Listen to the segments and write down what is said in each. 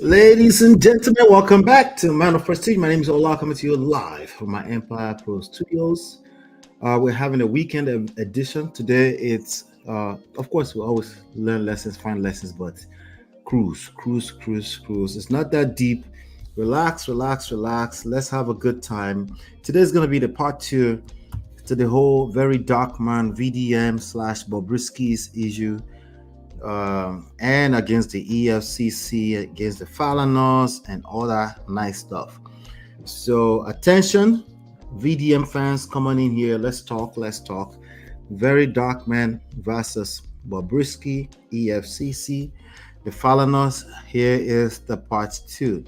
Ladies and gentlemen, welcome back to Man of Prestige. My name is Ola, coming to you live from my Empire Pro Studios. We're having a weekend edition today. Of course, we always learn lessons, find lessons, but cruise. It's not that deep. Relax. Let's have a good time. Today's going to be the part two to the whole Very Dark Man VDM / Bobrisky's issue. And against the EFCC, against the Falanas, and all that nice stuff. So, attention, VDM fans, come on in here. Let's talk. VeryDarkMan versus Bobrisky, EFCC, the Falanas. Here is the part two.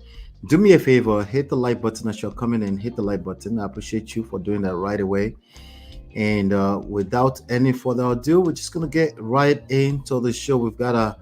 Do me a favor, hit the like button as you're coming in. Hit the like button. I appreciate you for doing that right away. And without any further ado, we're just going to get right into the show. We've got a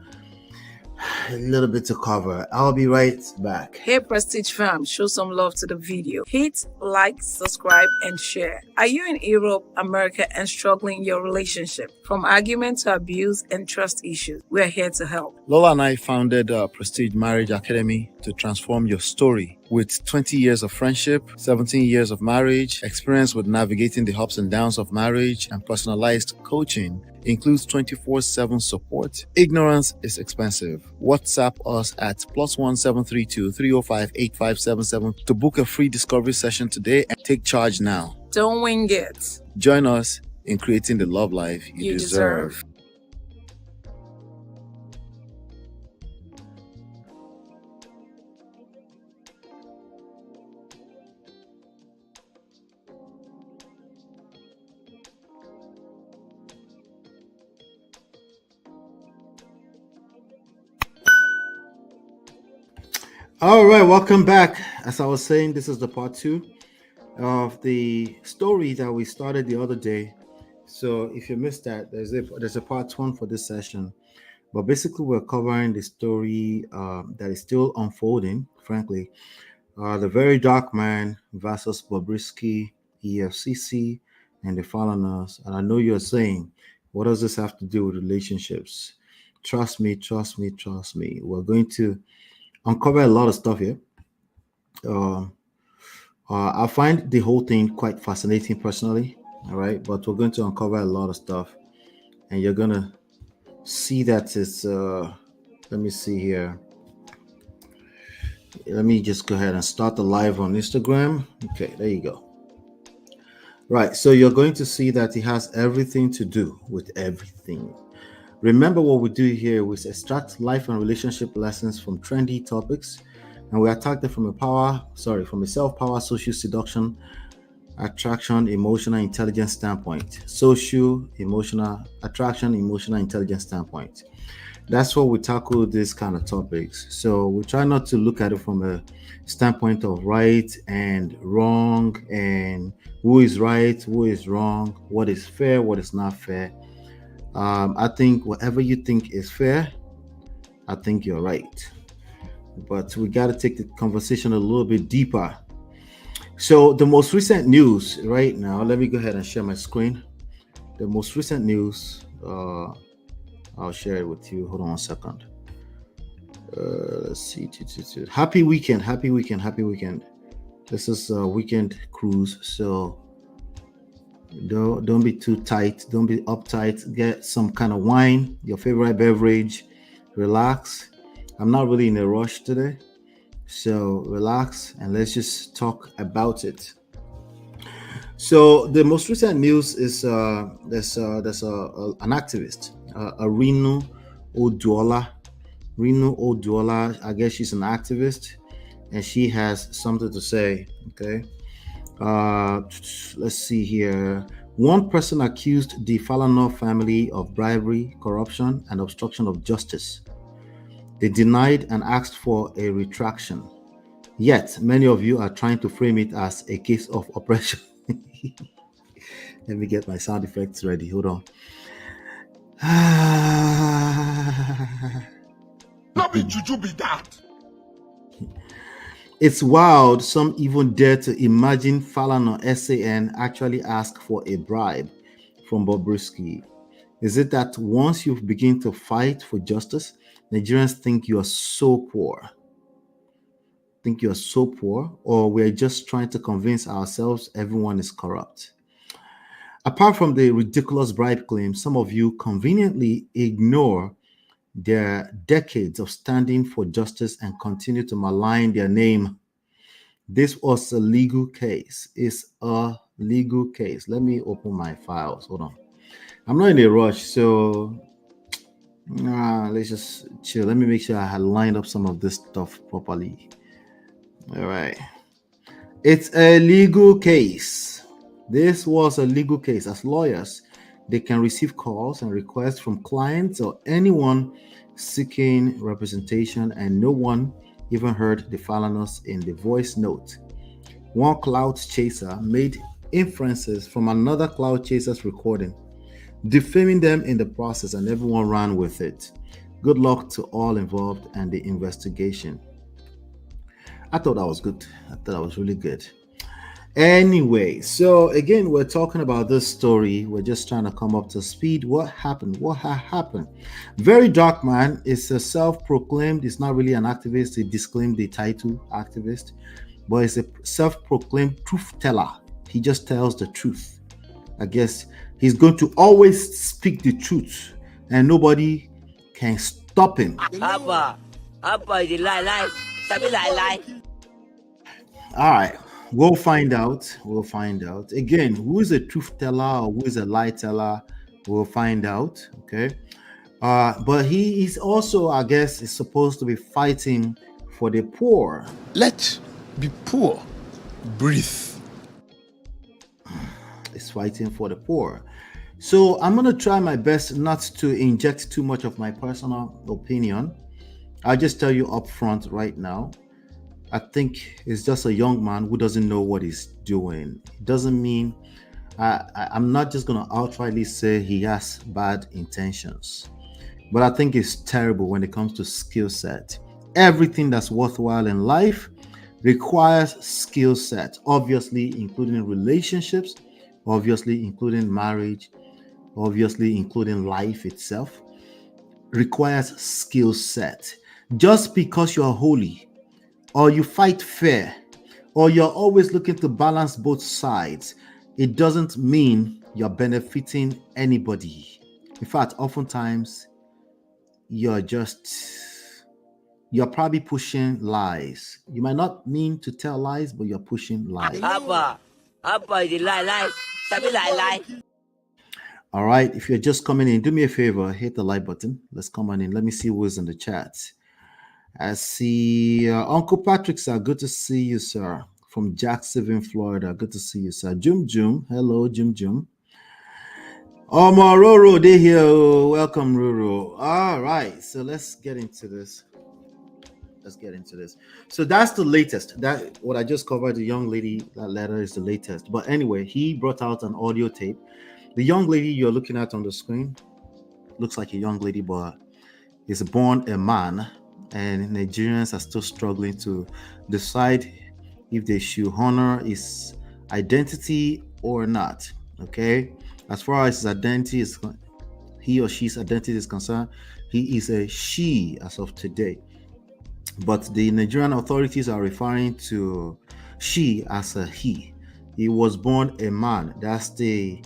little bit to cover. I'll be right back. Hey Prestige fam, show some love to the video. Hit like, subscribe, and share. Are you in Europe, America, and struggling in your relationship? From argument to abuse and trust issues, we're here to help. Lola and I founded Prestige Marriage Academy to transform your story. With 20 years of friendship, 17 years of marriage, experience with navigating the ups and downs of marriage, and personalized coaching, includes 24/7 support. Ignorance is expensive. WhatsApp us at +1 732 305 8577 to book a free discovery session today and take charge now. Don't wing it. Join us in creating the love life you deserve. All right, welcome back. As I was saying, this is the part two of the story that we started the other day. So if you missed that, there's a part one for this session. But basically, we're covering the story that is still unfolding, frankly. The Very Dark Man versus Bobrisky, EFCC, and the Falanas. And I know you're saying, what does this have to do with relationships? Trust me. We're going to uncover a lot of stuff here. I find the whole thing quite fascinating personally. All right, but we're going to uncover a lot of stuff, and you're gonna see that it's. Let me see here. Let me just go ahead and start the live on Instagram. Okay, there you go. Right, so you're going to see that it has everything to do with everything. Remember what we do here, we extract life and relationship lessons from trendy topics, and we attack them from a self-power, social seduction, attraction, emotional intelligence standpoint. Social, emotional, attraction, emotional intelligence standpoint. That's what we tackle these kind of topics. So we try not to look at it from a standpoint of right and wrong, and who is right, who is wrong, what is fair, what is not fair. I think whatever you think is fair, I think you're right. But we got to take the conversation a little bit deeper. So the most recent news right now, let me go ahead and share my screen. The most recent news, I'll share it with you. Hold on 1 second. Let's see. Happy weekend. This is a weekend cruise, so don't be too tight, don't be uptight. Get some kind of wine, your favorite beverage, relax. I'm not really in a rush today, so relax and let's just talk about it. So the most recent news is there's an activist, Rinu Oduola. I guess she's an activist and she has something to say. Okay. Let's see here. One person accused the Falana family of bribery, corruption, and obstruction of justice. They denied and asked for a retraction. Yet, many of you are trying to frame it as a case of oppression. Let me get my sound effects ready. Hold on. Not be juju be that. It's wild. Some even dare to imagine Falana SAN actually ask for a bribe from Bobrisky. Is it that once you begin to fight for justice, Nigerians think you are so poor? think you're so poor, or we're just trying to convince ourselves everyone is corrupt. Apart from the ridiculous bribe claims, some of you conveniently ignore their decades of standing for justice and continue to malign their name. This was a legal case. It's a legal case. Let me open my files. Hold on. I'm not in a rush, so let's just chill. Let me make sure I had lined up some of this stuff properly. All right. It's a legal case. This was a legal case. As lawyers, they can receive calls and requests from clients or anyone seeking representation, and no one even heard the Falanas in the voice note. One cloud chaser made inferences from another cloud chaser's recording, defaming them in the process, and everyone ran with it. Good luck to all involved and the investigation. I thought that was good. I thought that was really good. Anyway, so again, we're talking about this story. We're just trying to come up to speed. What happened? What happened? VeryDarkMan is a self-proclaimed, it's not really an activist. He disclaimed the title activist, but it's a self-proclaimed truth teller. He just tells the truth. I guess he's going to always speak the truth, and nobody can stop him. Apa, the lie. Sabi lie. All right. We'll find out. We'll find out. Again, who is a truth teller or who is a lie teller? We'll find out. Okay. But he is also, I guess, is supposed to be fighting for the poor. Let be poor. Breathe. Is fighting for the poor. So I'm gonna try my best not to inject too much of my personal opinion. I'll just tell you up front right now. I think he's just a young man who doesn't know what he's doing. It doesn't mean I'm not just going to outrightly say he has bad intentions, but I think it's terrible when it comes to skill set. Everything that's worthwhile in life requires skill set, obviously, including relationships, obviously, including marriage, obviously, including life itself, requires skill set. Just because you're holy, or you fight fair, or you're always looking to balance both sides, it doesn't mean you're benefiting anybody. In fact, oftentimes you're probably pushing lies. You might not mean to tell lies, but you're pushing lies. Apa, the lie. Sabi lie. All right, if you're just coming in, do me a favor, hit the like button. Let's come on in. Let me see who's in the chat. I see Uncle Patrick, sir. Good to see you, sir. From Jacksonville, Florida. Good to see you, sir. Jum. Hello, Jum. Roro, they here. Welcome, Roro. All right, so let's get into this. So that's the latest. That what I just covered, the young lady, that letter is the latest. But anyway, he brought out an audio tape. The young lady you're looking at on the screen looks like a young lady, but is born a man. And Nigerians are still struggling to decide if they should honor his identity or not. Okay, as far as his identity is, he or she's identity is concerned, he is a she as of today. But the Nigerian authorities are referring to she as a he. He was born a man. That's the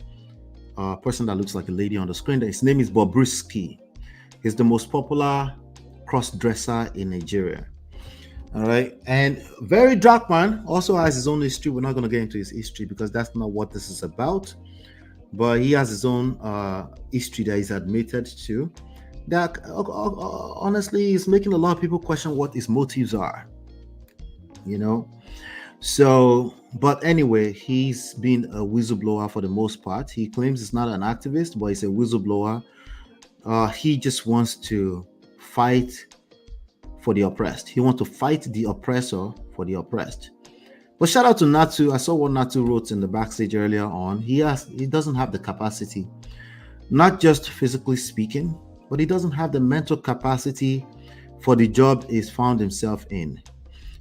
person that looks like a lady on the screen. His name is Bobrisky. He's the most popular cross-dresser in Nigeria. All right, and VeryDarkMan also has his own history. We're not going to get into his history because that's not what this is about, but he has his own history that he's admitted to, that honestly is making a lot of people question what his motives are, so, but anyway, he's been a whistleblower for the most part. He claims he's not an activist, but he's a whistleblower. He just wants to fight for the oppressed. He wants to fight the oppressor for the oppressed. But shout out to Natu. I saw what Natu wrote in the backstage earlier on. He doesn't have the capacity, not just physically speaking, but he doesn't have the mental capacity for the job he's found himself in.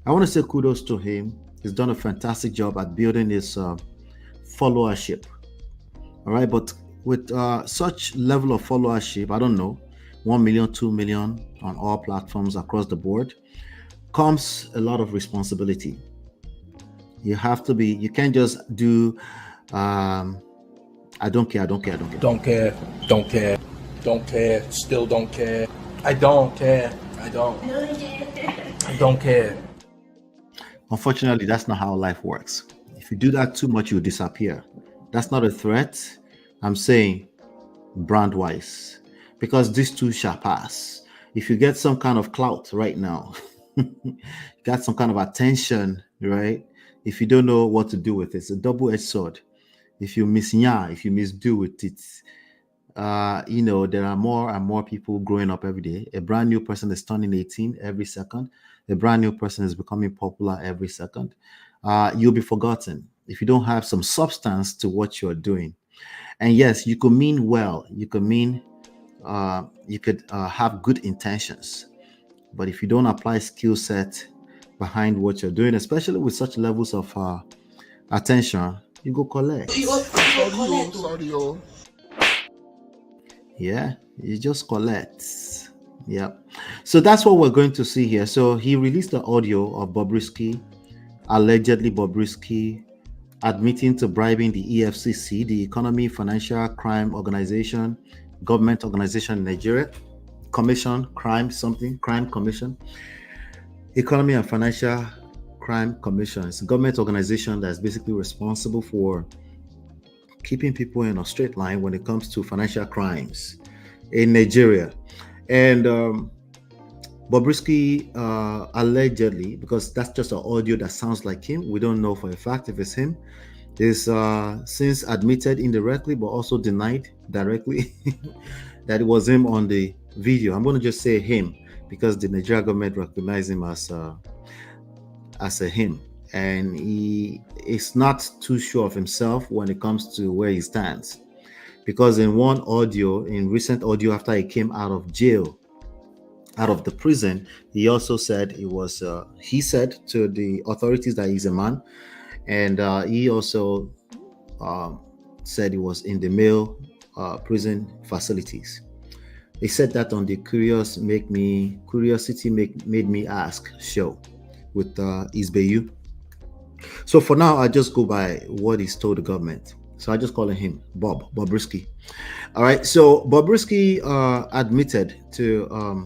I want to say kudos to him. He's done a fantastic job at building his followership. All right, but with such level of followership, I don't know, 1 million, 2 million on all platforms across the board, comes a lot of responsibility. You have to be, you can't just do, I don't care, I don't care, I don't care. Don't care, don't care, don't care, still don't care. I don't care, I don't care. Unfortunately, that's not how life works. If you do that too much, you'll disappear. That's not a threat. I'm saying brand wise, because this too shall pass. If you get some kind of clout right now, got some kind of attention, right? If you don't know what to do with it, it's a double-edged sword. If you if you misdo with it, there are more and more people growing up every day. A brand new person is turning 18 every second. A brand new person is becoming popular every second. You'll be forgotten if you don't have some substance to what you're doing. And yes, you could mean well. You could mean, you could have good intentions. But if you don't apply skill set behind what you're doing, especially with such levels of attention, you go collect. Sorry. Yeah, you just collect. Yeah. So that's what we're going to see here. So he released the audio of Bobrisky, allegedly Bobrisky, admitting to bribing the EFCC, the Economy Financial Crime Organization, government organization in Nigeria, Commission, Crime Commission, Economy and Financial Crime Commission. It's a government organization that's basically responsible for keeping people in a straight line when it comes to financial crimes in Nigeria. And Bobrisky allegedly, because that's just an audio that sounds like him, we don't know for a fact if it's him, is since admitted indirectly but also denied directly that it was him on the video. I'm going to just say him because the Nigerian government recognized him as a him, and he is not too sure of himself when it comes to where he stands, because in recent audio after he came out of jail, out of the prison, he also said he said to the authorities that he's a man, and he also said he was in the male prison facilities. He said that on the Curiosity Made Me Ask show with Isbeyu. So for now, I just go by what he's told the government. So I just call him Bobrisky. All right. So Bobrisky admitted to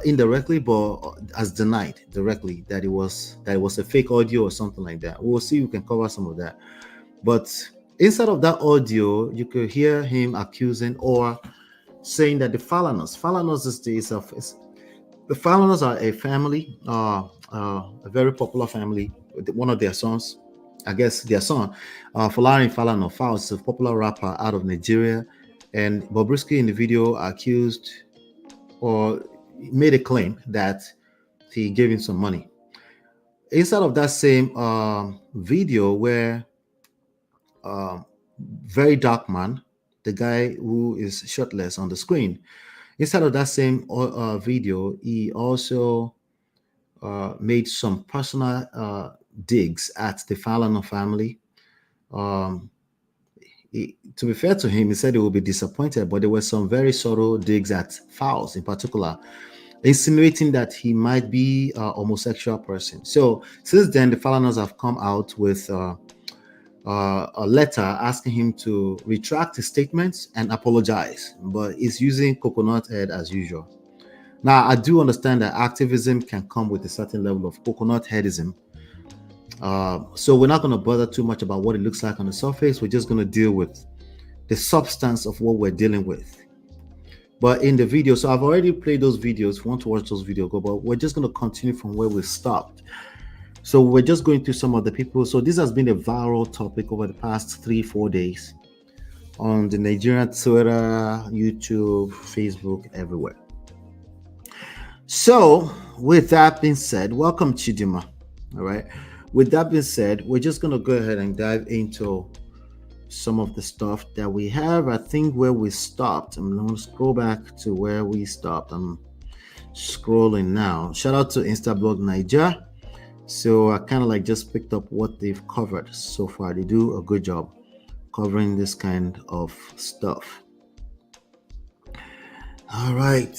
indirectly, but as denied directly that it was a fake audio or something like that. We'll see. We can cover some of that. But inside of that audio, you could hear him accusing or saying that the Falanas the Falanas are a family, a very popular family. One of their sons, I guess their son, Falana, is a popular rapper out of Nigeria. And Bobrisky in the video accused or made a claim that he gave him some money. Inside of that same video where VeryDarkMan, the guy who is shirtless on the screen, inside of that same video, he also made some personal digs at the Falana family. To be fair to him, he said he would be disappointed, but there were some very subtle digs at Fowles in particular, insinuating that he might be a homosexual person. So since then, the Falanas have come out with a letter asking him to retract his statements and apologize, but he's using coconut head as usual. Now, I do understand that activism can come with a certain level of coconut headism. So we're not going to bother too much about what it looks like on the surface. We're just going to deal with the substance of what we're dealing with. But in the video, so I've already played those videos. If you want to watch those videos, go. But we're just going to continue from where we stopped. So we're just going through some of the people. So this has been a viral topic over the past 3-4 days on the Nigerian Twitter, YouTube, Facebook, everywhere. So with that being said, welcome Chidima. All right. With that being said, we're just going to go ahead and dive into some of the stuff that we have. I think where we stopped, I'm going to scroll back to where we stopped. I'm scrolling now. Shout out to Instablog Niger. So I kind of like just picked up what they've covered so far. They do a good job covering this kind of stuff. All right.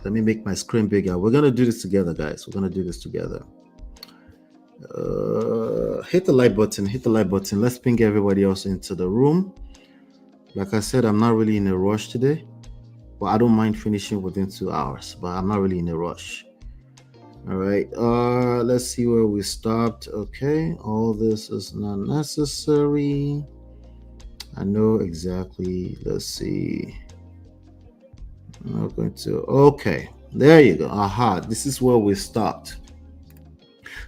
Let me make my screen bigger. We're gonna do this together, guys. We're gonna do this together. Hit the like button. Hit the like button. Let's ping everybody else into the room. Like I said, I'm not really in a rush today, but I don't mind finishing within 2 hours. But I'm not really in a rush. All right. Let's see where we stopped. Okay. All this is not necessary. I know exactly. Let's see. I'm not going to. Okay. There you go. Aha. This is where we stopped.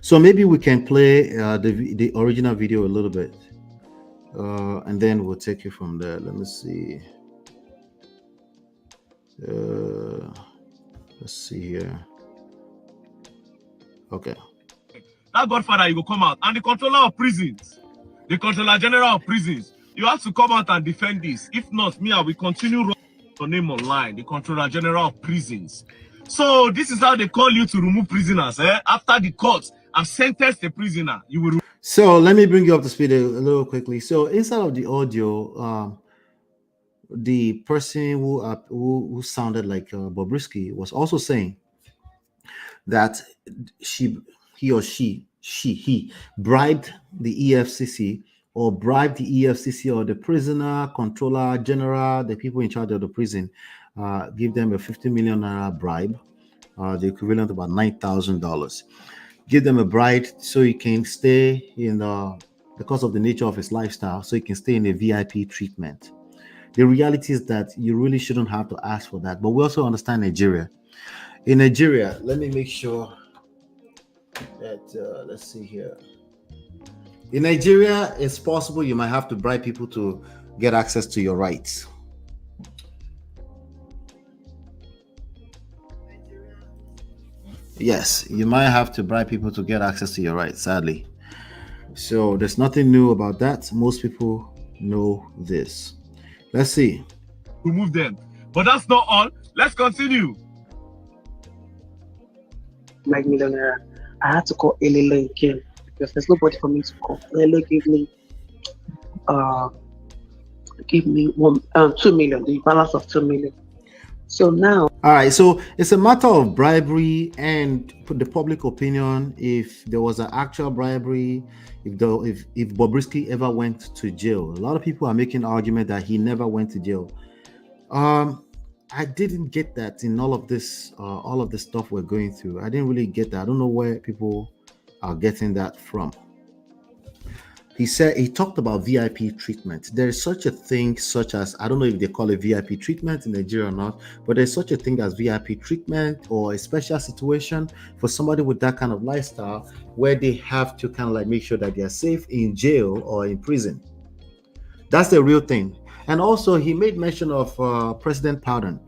So maybe we can play the original video a little bit. And then we'll take it from there. Let me see. Let's see here. Okay. That Godfather, you will come out. And the controller of prisons, the controller general of prisons, you have to come out and defend this. If not, me, I will continue running your name online, the controller general of prisons. So this is how they call you to remove prisoners. After the court have sentenced the prisoner, you will. So let me bring you up to speed a little quickly. So inside of the audio, the person who sounded like Bobrisky was also saying that he bribed the EFCC or bribed the EFCC or the prisoner controller general, the people in charge of the prison, give them a 50 million naira bribe, the equivalent of about $9,000. Give them a bribe so he can stay in because of the nature of his lifestyle, so he can stay in a VIP treatment. The reality is that you really shouldn't have to ask for that. But we also understand Nigeria. In Nigeria, let me make sure that let's see here. In Nigeria, it's possible you might have to bribe people to get access to your rights. Yes, you might have to bribe people to get access to your rights, sadly. So there's nothing new about that. Most people know this. Let's see. Remove them. But that's not all. Let's continue. $9 million. I had to call Elele again because there's nobody for me to call. Elele gave me 2 million, the balance of 2 million. So now, all right, so it's a matter of bribery and the public opinion. If there was an actual bribery, if Bobrisky ever went to jail, a lot of people are making an argument that he never went to jail. I didn't get that in all of this stuff we're going through. I didn't really get that. I don't know where people are getting that from. He talked about VIP treatment. There is such a thing, such as, I don't know if they call it VIP treatment in Nigeria or not, but there's such a thing as VIP treatment or a special situation for somebody with that kind of lifestyle where they have to kind of like make sure that they are safe in jail or in prison. That's the real thing. And also he made mention of President Pardon,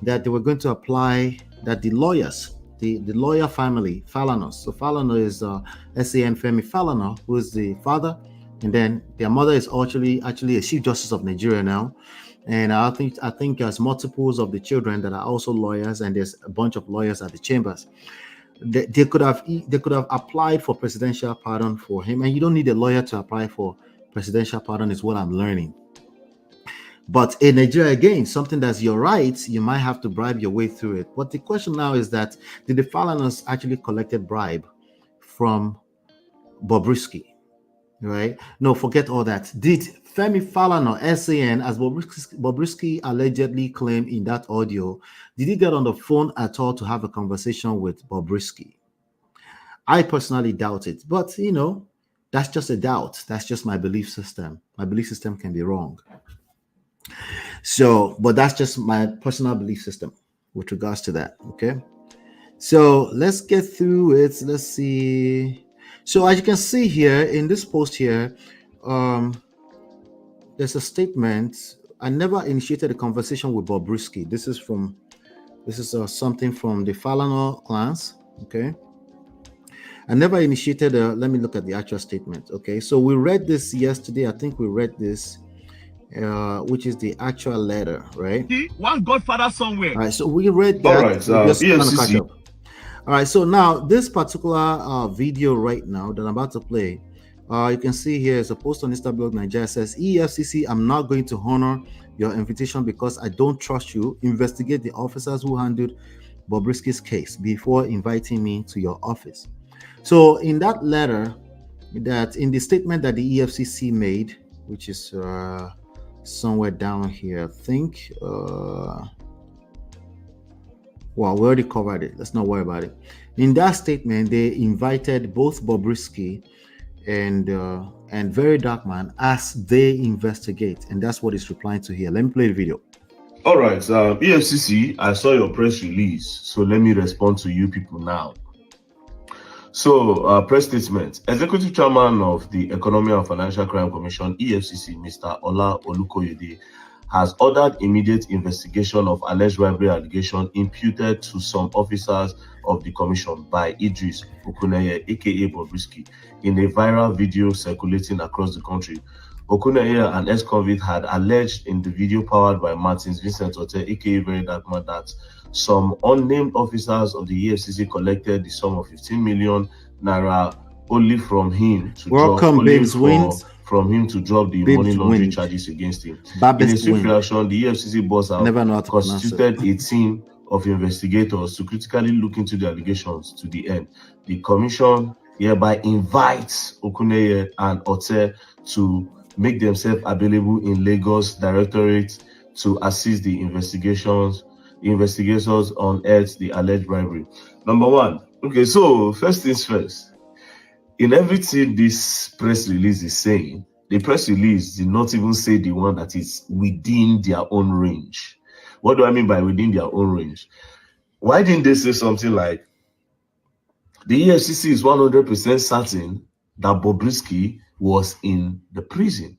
that they were going to apply, that the lawyers, the lawyer family, Falanas. So Falanas is SAN Femi Falana, who is the father, and then their mother is actually a Chief Justice of Nigeria now. And I think there's multiples of the children that are also lawyers, and there's a bunch of lawyers at the chambers. They could have applied for presidential pardon for him, and you don't need a lawyer to apply for presidential pardon, is what I'm learning. But in Nigeria, again, something that's your rights, you might have to bribe your way through it. But the question now is that, did the Falanas actually collected bribe from Bobrisky? Right? No, forget all that. Did Femi Falana, SAN, as Bobrisky allegedly claimed in that audio, did he get on the phone at all to have a conversation with Bobrisky? I personally doubt it. But, that's just a doubt. That's just my belief system. My belief system can be wrong. So, but that's just my personal belief system with regards to that. Okay. So let's get through it. Let's see. So as you can see here in this post here, there's a statement. I never initiated a conversation with Bobrisky. This is something from the Falana clans. Okay. I never initiated let me look at the actual statement. Okay. So we read this yesterday. I think we read this, which is the actual letter, right? One Godfather somewhere. All right. So we read that. All right. EFCC. All right, so now this particular video right now that I'm about to play, you can see here is a post on Instablog Nigeria. Says, EFCC, I'm not going to honor your invitation because I don't trust you. Investigate the officers who handled Bobrisky's case before inviting me to your office. So in that letter, that in the statement that the EFCC made, which is somewhere down here, I think. Well, we already covered it. Let's not worry about it. In that statement, they invited both Bobrisky and VeryDarkMan as they investigate, and that's what he's replying to here. Let me play the video. All right, EFCC, I saw your press release, so let me respond to you people now. So, press statement. Executive Chairman of the Economic and Financial Crime Commission, EFCC, Mr. Ola Olukoyede, has ordered immediate investigation of alleged bribery allegation imputed to some officers of the commission by Idris Okuneye, aka Bobrisky, in a viral video circulating across the country. Okuneye, an ex-convict, had alleged in the video powered by Martins Vincent Ote, aka VeryDarkMan, that some unnamed officers of the EFCC collected the sum of 15 million naira only from him to drop the money laundering charges against him. In a swift reaction, the EFCC boss have constituted a team of investigators to critically look into the allegations to the end. The commission hereby invites Okuneye and Ote to make themselves available in Lagos Directorate to assist the investigators unearth the alleged bribery. Number one. Okay, so first things first. In everything this press release is saying, the press release did not even say the one that is within their own range. What do I mean by within their own range? Why didn't they say something like, the EFCC is 100% certain that Bobrisky was in the prison?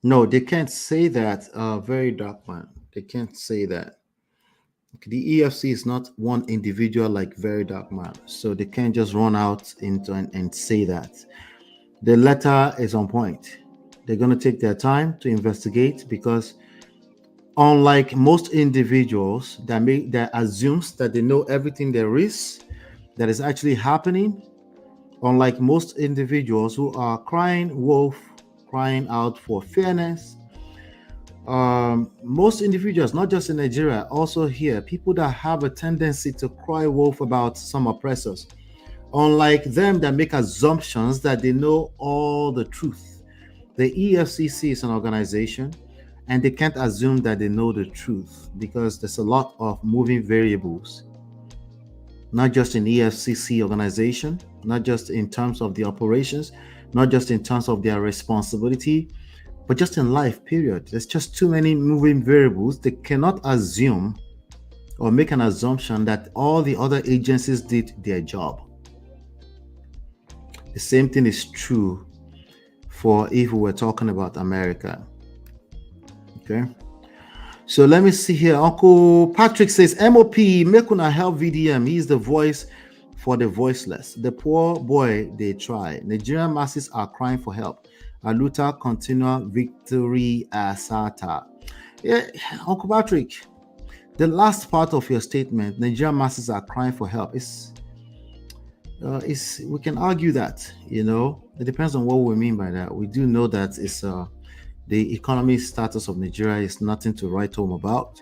No, they can't say that, VeryDarkMan. They can't say that. The EFC is not one individual like VeryDarkMan, so they can't just run out into and say that. The letter is on point. They're going to take their time to investigate, because unlike most individuals that assumes that they know everything there is that is actually happening, unlike most individuals who are crying wolf, crying out for fairness, most individuals, not just in Nigeria, also here, people that have a tendency to cry wolf about some oppressors, unlike them that make assumptions that they know all the truth. The EFCC is an organization, and they can't assume that they know the truth, because there's a lot of moving variables, not just in EFCC organization, not just in terms of the operations, not just in terms of their responsibility, but just in life, period. There's just too many moving variables. They cannot assume or make an assumption that all the other agencies did their job. The same thing is true for if we were talking about America. Okay. So let me see here. Uncle Patrick says, MOP, make una help VDM. He's the voice for the voiceless. The poor boy, they try. Nigerian masses are crying for help. Aluta continua victory asata. Yeah, Uncle Patrick, the last part of your statement, Nigerian masses are crying for help, is we can argue that, it depends on what we mean by that. We do know that it's the economy status of Nigeria is nothing to write home about.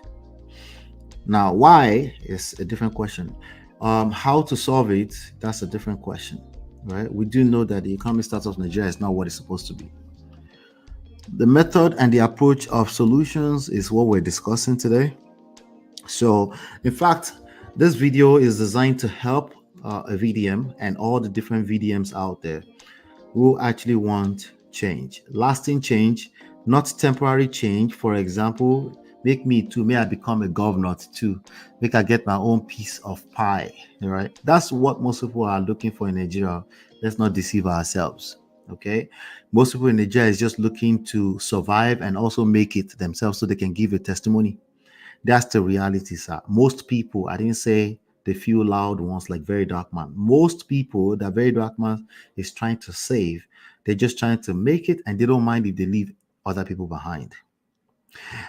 Now, why is a different question. How to solve it, that's a different question, right? We do know that the economic status of Nigeria is not what it's supposed to be. The method and the approach of solutions is what we're discussing today. So, in fact, this video is designed to help a VDM and all the different VDMs out there who actually want change, lasting change, not temporary change. For example, may I become a governor too, make I get my own piece of pie, right? That's what most people are looking for in Nigeria. Let's not deceive ourselves, okay? Most people in Nigeria is just looking to survive and also make it themselves so they can give a testimony. That's the reality, sir. Most people, I didn't say the few loud ones like VeryDarkMan. Most people that VeryDarkMan is trying to save, they're just trying to make it, and they don't mind if they leave other people behind.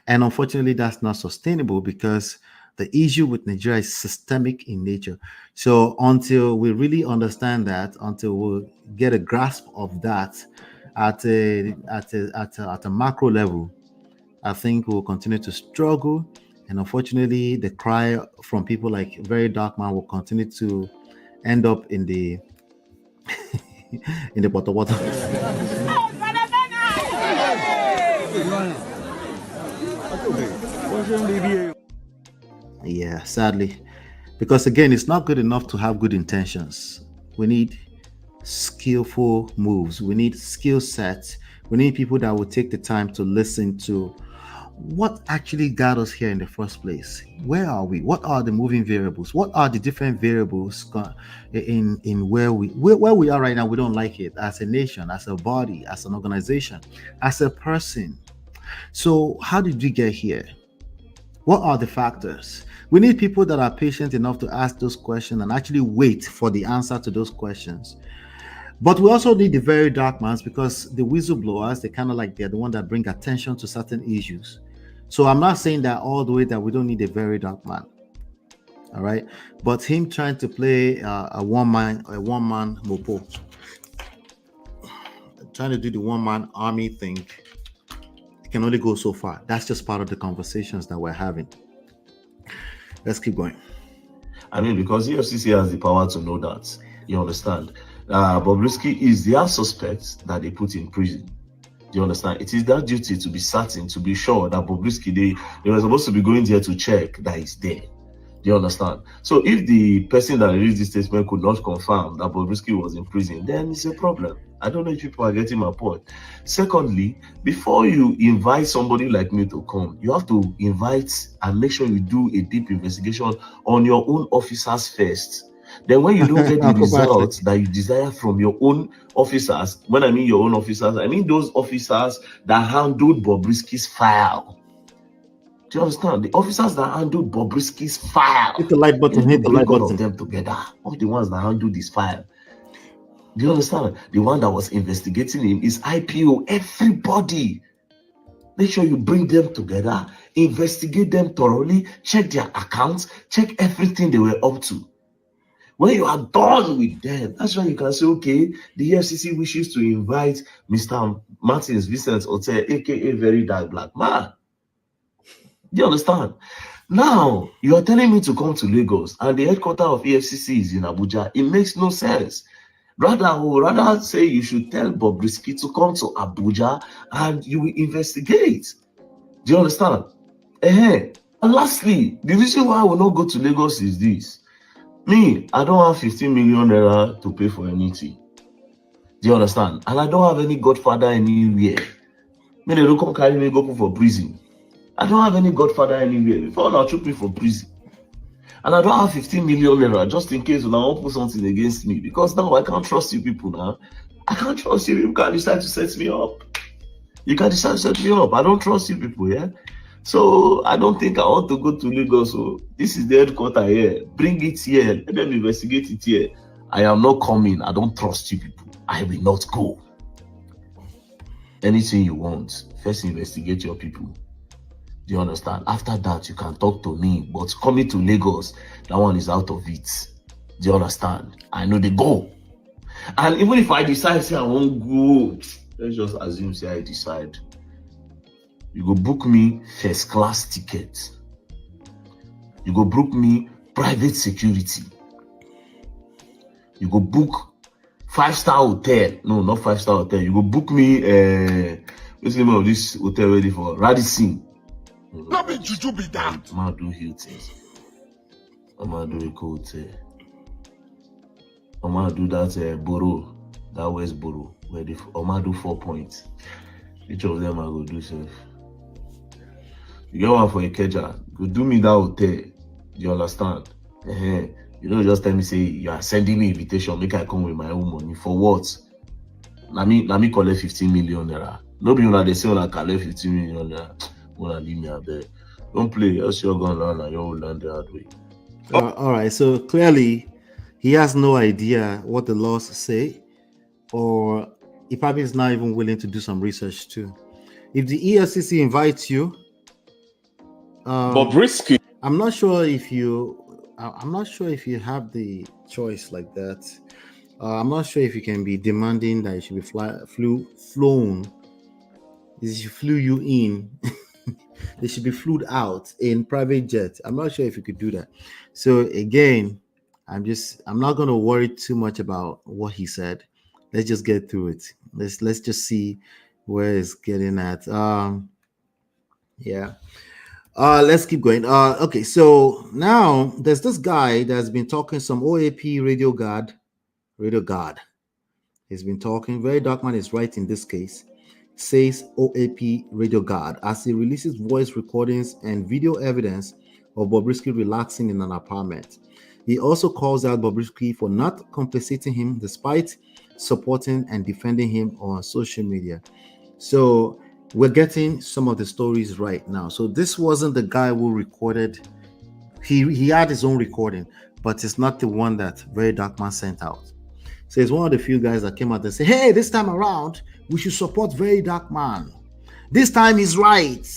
And unfortunately, that's not sustainable, because the issue with Nigeria is systemic in nature. So until we really understand that, until we get a grasp of that at a macro level, I think we'll continue to struggle And unfortunately, the cry from people like VeryDarkMan will continue to end up in the in the bottle. Yeah, sadly. Because again, it's not good enough to have good intentions. We need skillful moves. We need skill sets. We need people that will take the time to listen to what actually got us here in the first place. Where are we? What are the moving variables? What are the different variables in where we are right now? We don't like it as a nation, as a body, as an organization, as a person. So how did we get here? What are the factors? We need people that are patient enough to ask those questions and actually wait for the answer to those questions. But we also need the very dark mans, because the whistleblowers, they're the one that bring attention to certain issues. So I'm not saying that all the way that we don't need a very dark man. All right. But him trying to play a one-man mopo, trying to do the one-man army thing, it can only go so far. That's just part of the conversations that we're having. Let's keep going. I mean, because EFCC has the power to know that. You understand? Bobrisky is their suspect that they put in prison. Do you understand? It is their duty to be certain, to be sure that Bobrisky, they were supposed to be going there to check that he's there. Do you understand? So if the person that released this statement could not confirm that Bobrisky was in prison, then it's a problem. I don't know if people are getting my point. Secondly, before you invite somebody like me to come, you have to invite and make sure you do a deep investigation on your own officers first. Then when you don't get the results that you desire from your own officers, when I mean your own officers, I mean those officers that handled Bobrisky's file. Do you understand? The officers that handled Bobrisky's file. Hit the like button, hit the like button. All of them together. All the ones that handled this file. Do you understand? The one that was investigating him is IPO. Everybody. Make sure you bring them together, investigate them thoroughly, check their accounts, check everything they were up to. When you are done with them, that's when you can say, okay, the EFCC wishes to invite Mr. Martins Vincent Ote, aka Very Dark Black Man. Do you understand? Now, you are telling me to come to Lagos and the headquarters of EFCC is in Abuja. It makes no sense. Rather say you should tell Bobrisky to come to Abuja and you will investigate. Do you understand? And lastly, the reason why I will not go to Lagos is this. Me, I don't have 15 million naira to pay for anything. Do you understand? And I don't have any godfather anywhere. Me, they don't come carry me go for prison. I don't have any godfather anywhere. Before now, took me for prison. And I don't have 15 million naira just in case when I want to put something against me. Because now I can't trust you people now. I can't trust you. You can decide to set me up. You can decide to set me up. I don't trust you people, yeah? So I don't think I want to go to Lagos. So this is the headquarters here. Bring it here. Let them investigate it here. I am not coming. I don't trust you people. I will not go. Anything you want, first investigate your people. Do you understand? After that, you can talk to me. But coming to Lagos, that one is out of it. Do you understand? I know they go. And even if I decide, say I won't go, let's just assume, say I decide. You go book me first class ticket. You go book me private security. You go book 5-star hotel. No, not 5-star hotel. You go book me what's the name of this hotel ready for? Radisson. Not be juju be that. I'm gonna do Hilton. I'm gonna do a hotel. I'm gonna do that Borough, that West Borough. Where I'm gonna do 4 points. Each of them I go do safe. You get one for Ikeja, go do me that hotel. You understand? You don't just tell me say you are sending me invitation, make I come with my own money. For what? Let me collect 15 million naira. Nobody when they say when I collect 15 million naira, when I leave me out there. Don't play, else you're gonna learn and you'll learn the hard way. All right, so clearly he has no idea what the laws say, or he probably is not even willing to do some research too. If the EFCC invites you, Bobrisky. I'm not sure if you have the choice like that. I'm not sure if you can be demanding that you should be flown. If you flew you in, They should be flew out in private jet. I'm not sure if you could do that. So again, I'm not going to worry too much about what he said. Let's just get through it. Let's just see where it's getting at. Yeah. Let's keep going. Okay, so now there's this guy that's been talking some OAP radio guard. He's been talking. VeryDarkMan is right in this case. Says OAP radio guard as he releases voice recordings and video evidence of Bobrisky relaxing in an apartment. He also calls out Bobrisky for not compensating him despite supporting and defending him on social media. So we're getting some of the stories right now. So this wasn't the guy who recorded. He had his own recording, but it's not the one that VeryDarkMan sent out. So it's one of the few guys that came out and said, hey, this time around, we should support VeryDarkMan. This time he's right.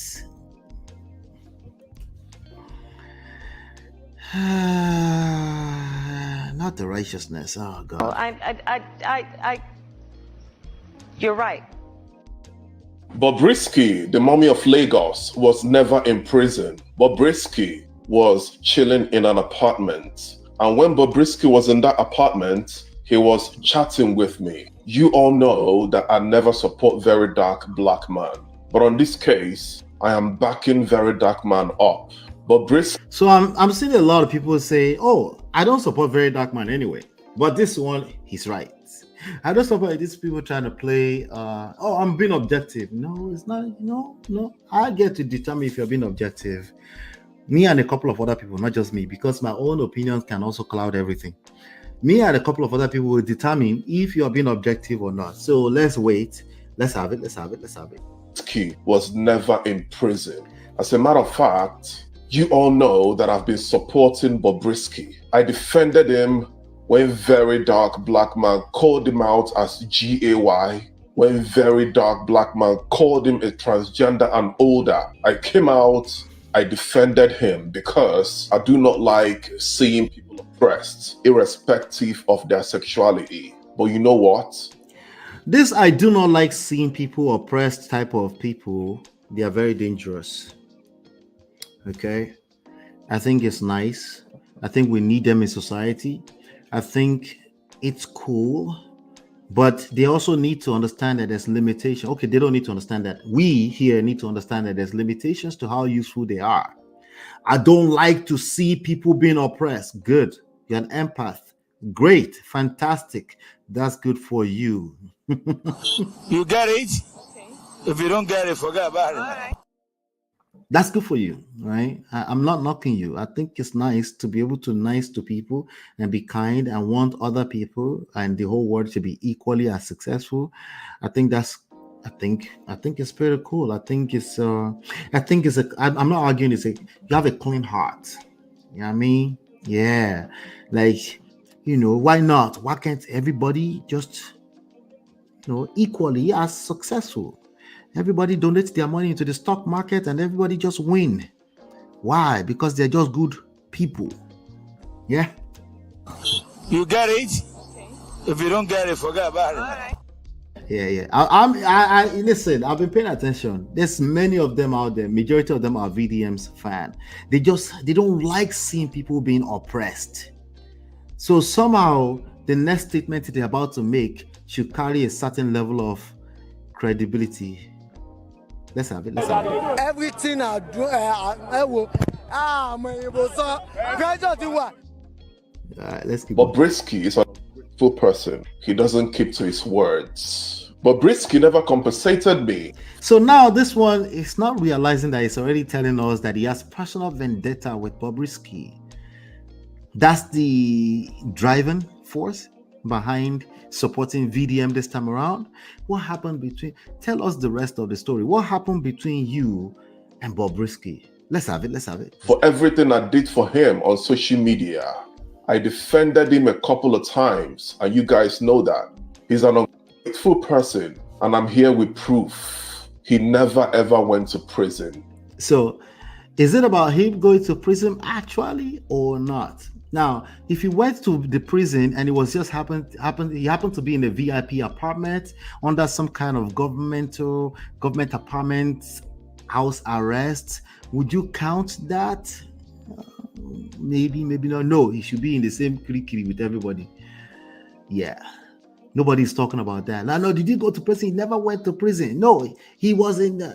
Not the righteousness. Oh, God. Well, you're right. Bobrisky, the mummy of Lagos, was never in prison. Bobrisky was chilling in an apartment. And when Bobrisky was in that apartment, he was chatting with me. You all know that I never support VeryDarkMan. But on this case, I am backing VeryDarkMan up. Bobrisky. So I'm seeing a lot of people say, oh, I don't support VeryDarkMan anyway. But this one, he's right. I don't support these people trying to play, oh, I'm being objective. No, it's not. No. I get to determine if you're being objective. Me and a couple of other people, not just me, because my own opinions can also cloud everything. Me and a couple of other people will determine if you're being objective or not. So let's wait. Let's have it. Bobrisky was never in prison. As a matter of fact, you all know that I've been supporting Bobrisky. I defended him when VeryDarkMan called him out as GAY, when VeryDarkMan called him a transgender and older. I came out, I defended him because I do not like seeing people oppressed, irrespective of their sexuality. But you know what? This I do not like seeing people oppressed type of people. They are very dangerous. Okay? I think it's nice. I think we need them in society. I think it's cool, but they also need to understand that there's limitation. Okay, they don't need to understand that. We here need to understand that there's limitations to how useful they are. I don't like to see people being oppressed. Good. You're an empath. Great. Fantastic. That's good for you. You get it? Okay. If you don't get it, forget about it. All right. That's good for you, right? I'm not knocking you. I think it's nice to be able to nice to people and be kind and want other people and the whole world to be equally as successful. I think it's pretty cool. I'm not arguing. You have a clean heart. You know what I mean? Yeah. Like, why not? Why can't everybody just, equally as successful? Everybody donates their money into the stock market and everybody just win. Why? Because they're just good people. Yeah. You get it? Okay. If you don't get it, forget about it. All right. Yeah. I listen, I've been paying attention. There's many of them out there. Majority of them are VDM's fan. They don't like seeing people being oppressed. So somehow the next statement they're about to make should carry a certain level of credibility. Let's have it. Everything I do, I will. Let's keep. Bobrisky is a full person. He doesn't keep to his words. Bobrisky never compensated me. So now this one is not realizing that he's already telling us that he has personal vendetta with Bobrisky. That's the driving force behind supporting VDM this time around. What happened tell us the rest of the story. What happened between you and Bobrisky? Let's have it. For everything I did for him on social media, I defended him a couple of times, and you guys know that. He's an ungrateful person, and I'm here with proof. He never ever went to prison. So, is it about him going to prison actually or not? Now, if he went to the prison and it was just he happened to be in a VIP apartment under some kind of government apartment, house arrest. Would you count that? Maybe not. No, he should be in the same kiri with everybody. Yeah. Nobody's talking about that. No, did he go to prison? He never went to prison. No, he wasn't. All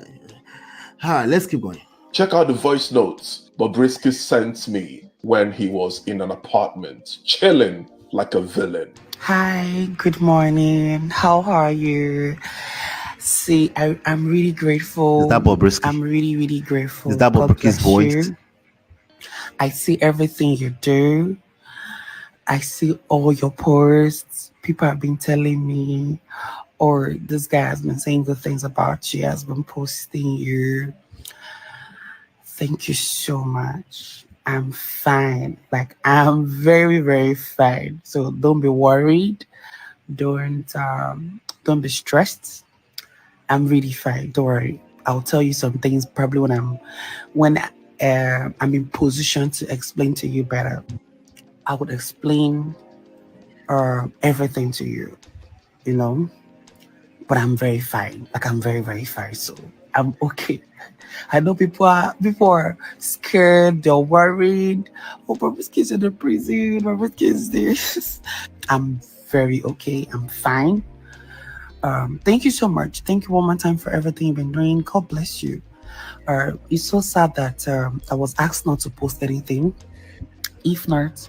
right, let's keep going. Check out the voice notes Bobrisky sent me when he was in an apartment, chilling like a villain. Hi, good morning. How are you? See, I'm really grateful. Is that Bobrisky? I'm really grateful. Is that Bobrisky's voice? I see everything you do. I see all your posts. People have been telling me, or this guy has been saying good things about you, has been posting you. Thank you so much. I'm fine. Like, I'm very fine. So don't be worried. Don't be stressed. I'm really fine. Don't worry. I'll tell you some things probably when I'm in position to explain to you better. I would explain everything to you, you know. But I'm very fine. Like, I'm very fine. So I'm okay. I know people are scared, they're worried. Oh, Bobrisky's in the prison, Bobrisky's this. I'm very okay. I'm fine. Thank you so much. Thank you one more time for everything you've been doing. God bless you. It's so sad that I was asked not to post anything. If not,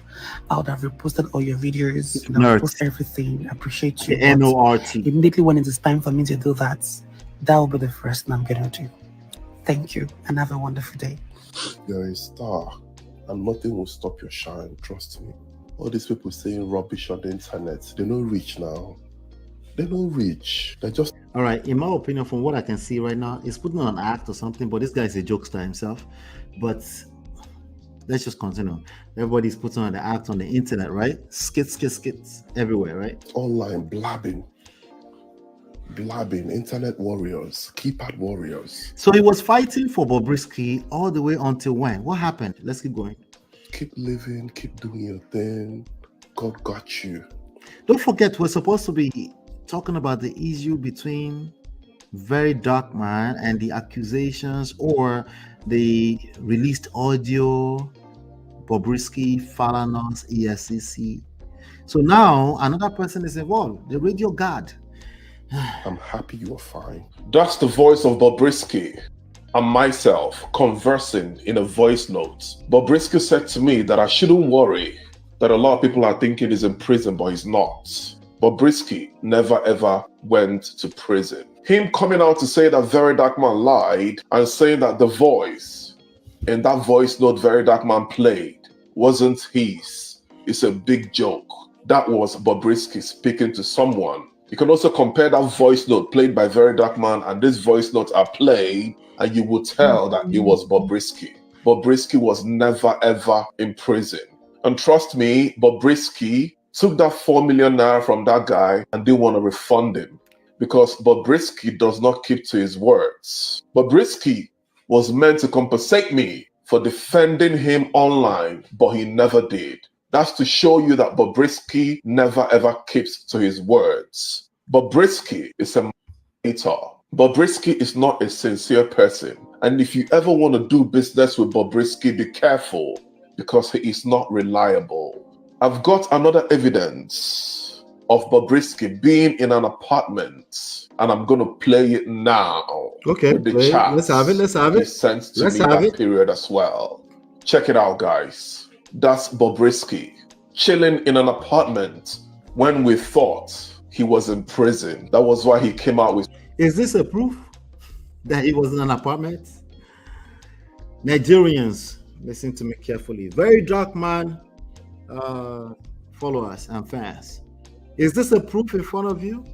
I would have reposted all your videos and I would post everything. I appreciate you. N-O-R-T. Immediately when it is time for me to do that, that will be the first thing I'm gonna do. Thank you and have a wonderful day. You're a star and nothing will stop your shine, trust me. All these people saying rubbish on the internet, they're not rich now. They're not rich. They're just... All right, in my opinion, from what I can see right now, he's putting on an act or something, but this guy is a jokester himself. But let's just continue. Everybody's putting on the act on the internet, right? Skits everywhere, right? Online, blabbing, internet warriors, keypad warriors. So he was fighting for Bobrisky all the way until when? What happened? Let's keep going. Keep living, keep doing your thing. God got you. Don't forget, we're supposed to be talking about the issue between VeryDarkMan and the accusations or the released audio, Bobrisky, Falanas, EFCC. So now another person is involved, the radio guard. I'm happy you are fine. That's the voice of Bobrisky and myself conversing in a voice note. Bobrisky said to me that I shouldn't worry, that a lot of people are thinking he's in prison, but he's not. Bobrisky never ever went to prison. Him coming out to say that VeryDarkMan lied and saying that the voice in that voice note VeryDarkMan played wasn't his. It's a big joke. That was Bobrisky speaking to someone. You can also compare that voice note played by VeryDarkMan and this voice note are played, and you will tell that it was Bobrisky. Bobrisky was never ever in prison. And trust me, Bobrisky took that 4 million naira from that guy and didn't want to refund him because Bobrisky does not keep to his words. Bobrisky was meant to compensate me for defending him online, but he never did. That's to show you that Bobrisky never ever keeps to his words. Bobrisky is a manipulator. Bobrisky is not a sincere person. And if you ever want to do business with Bobrisky, be careful because he is not reliable. I've got another evidence of Bobrisky being in an apartment and I'm going to play it now. Okay, with the chat. Let's have it. He sent to me that period as well. Check it out, guys. That's Bobrisky chilling in an apartment when we thought he was in prison. That was why he came out with... Is this a proof that he was in an apartment? Nigerians, listen to me carefully. VeryDarkMan followers and fans. Is this a proof in front of you?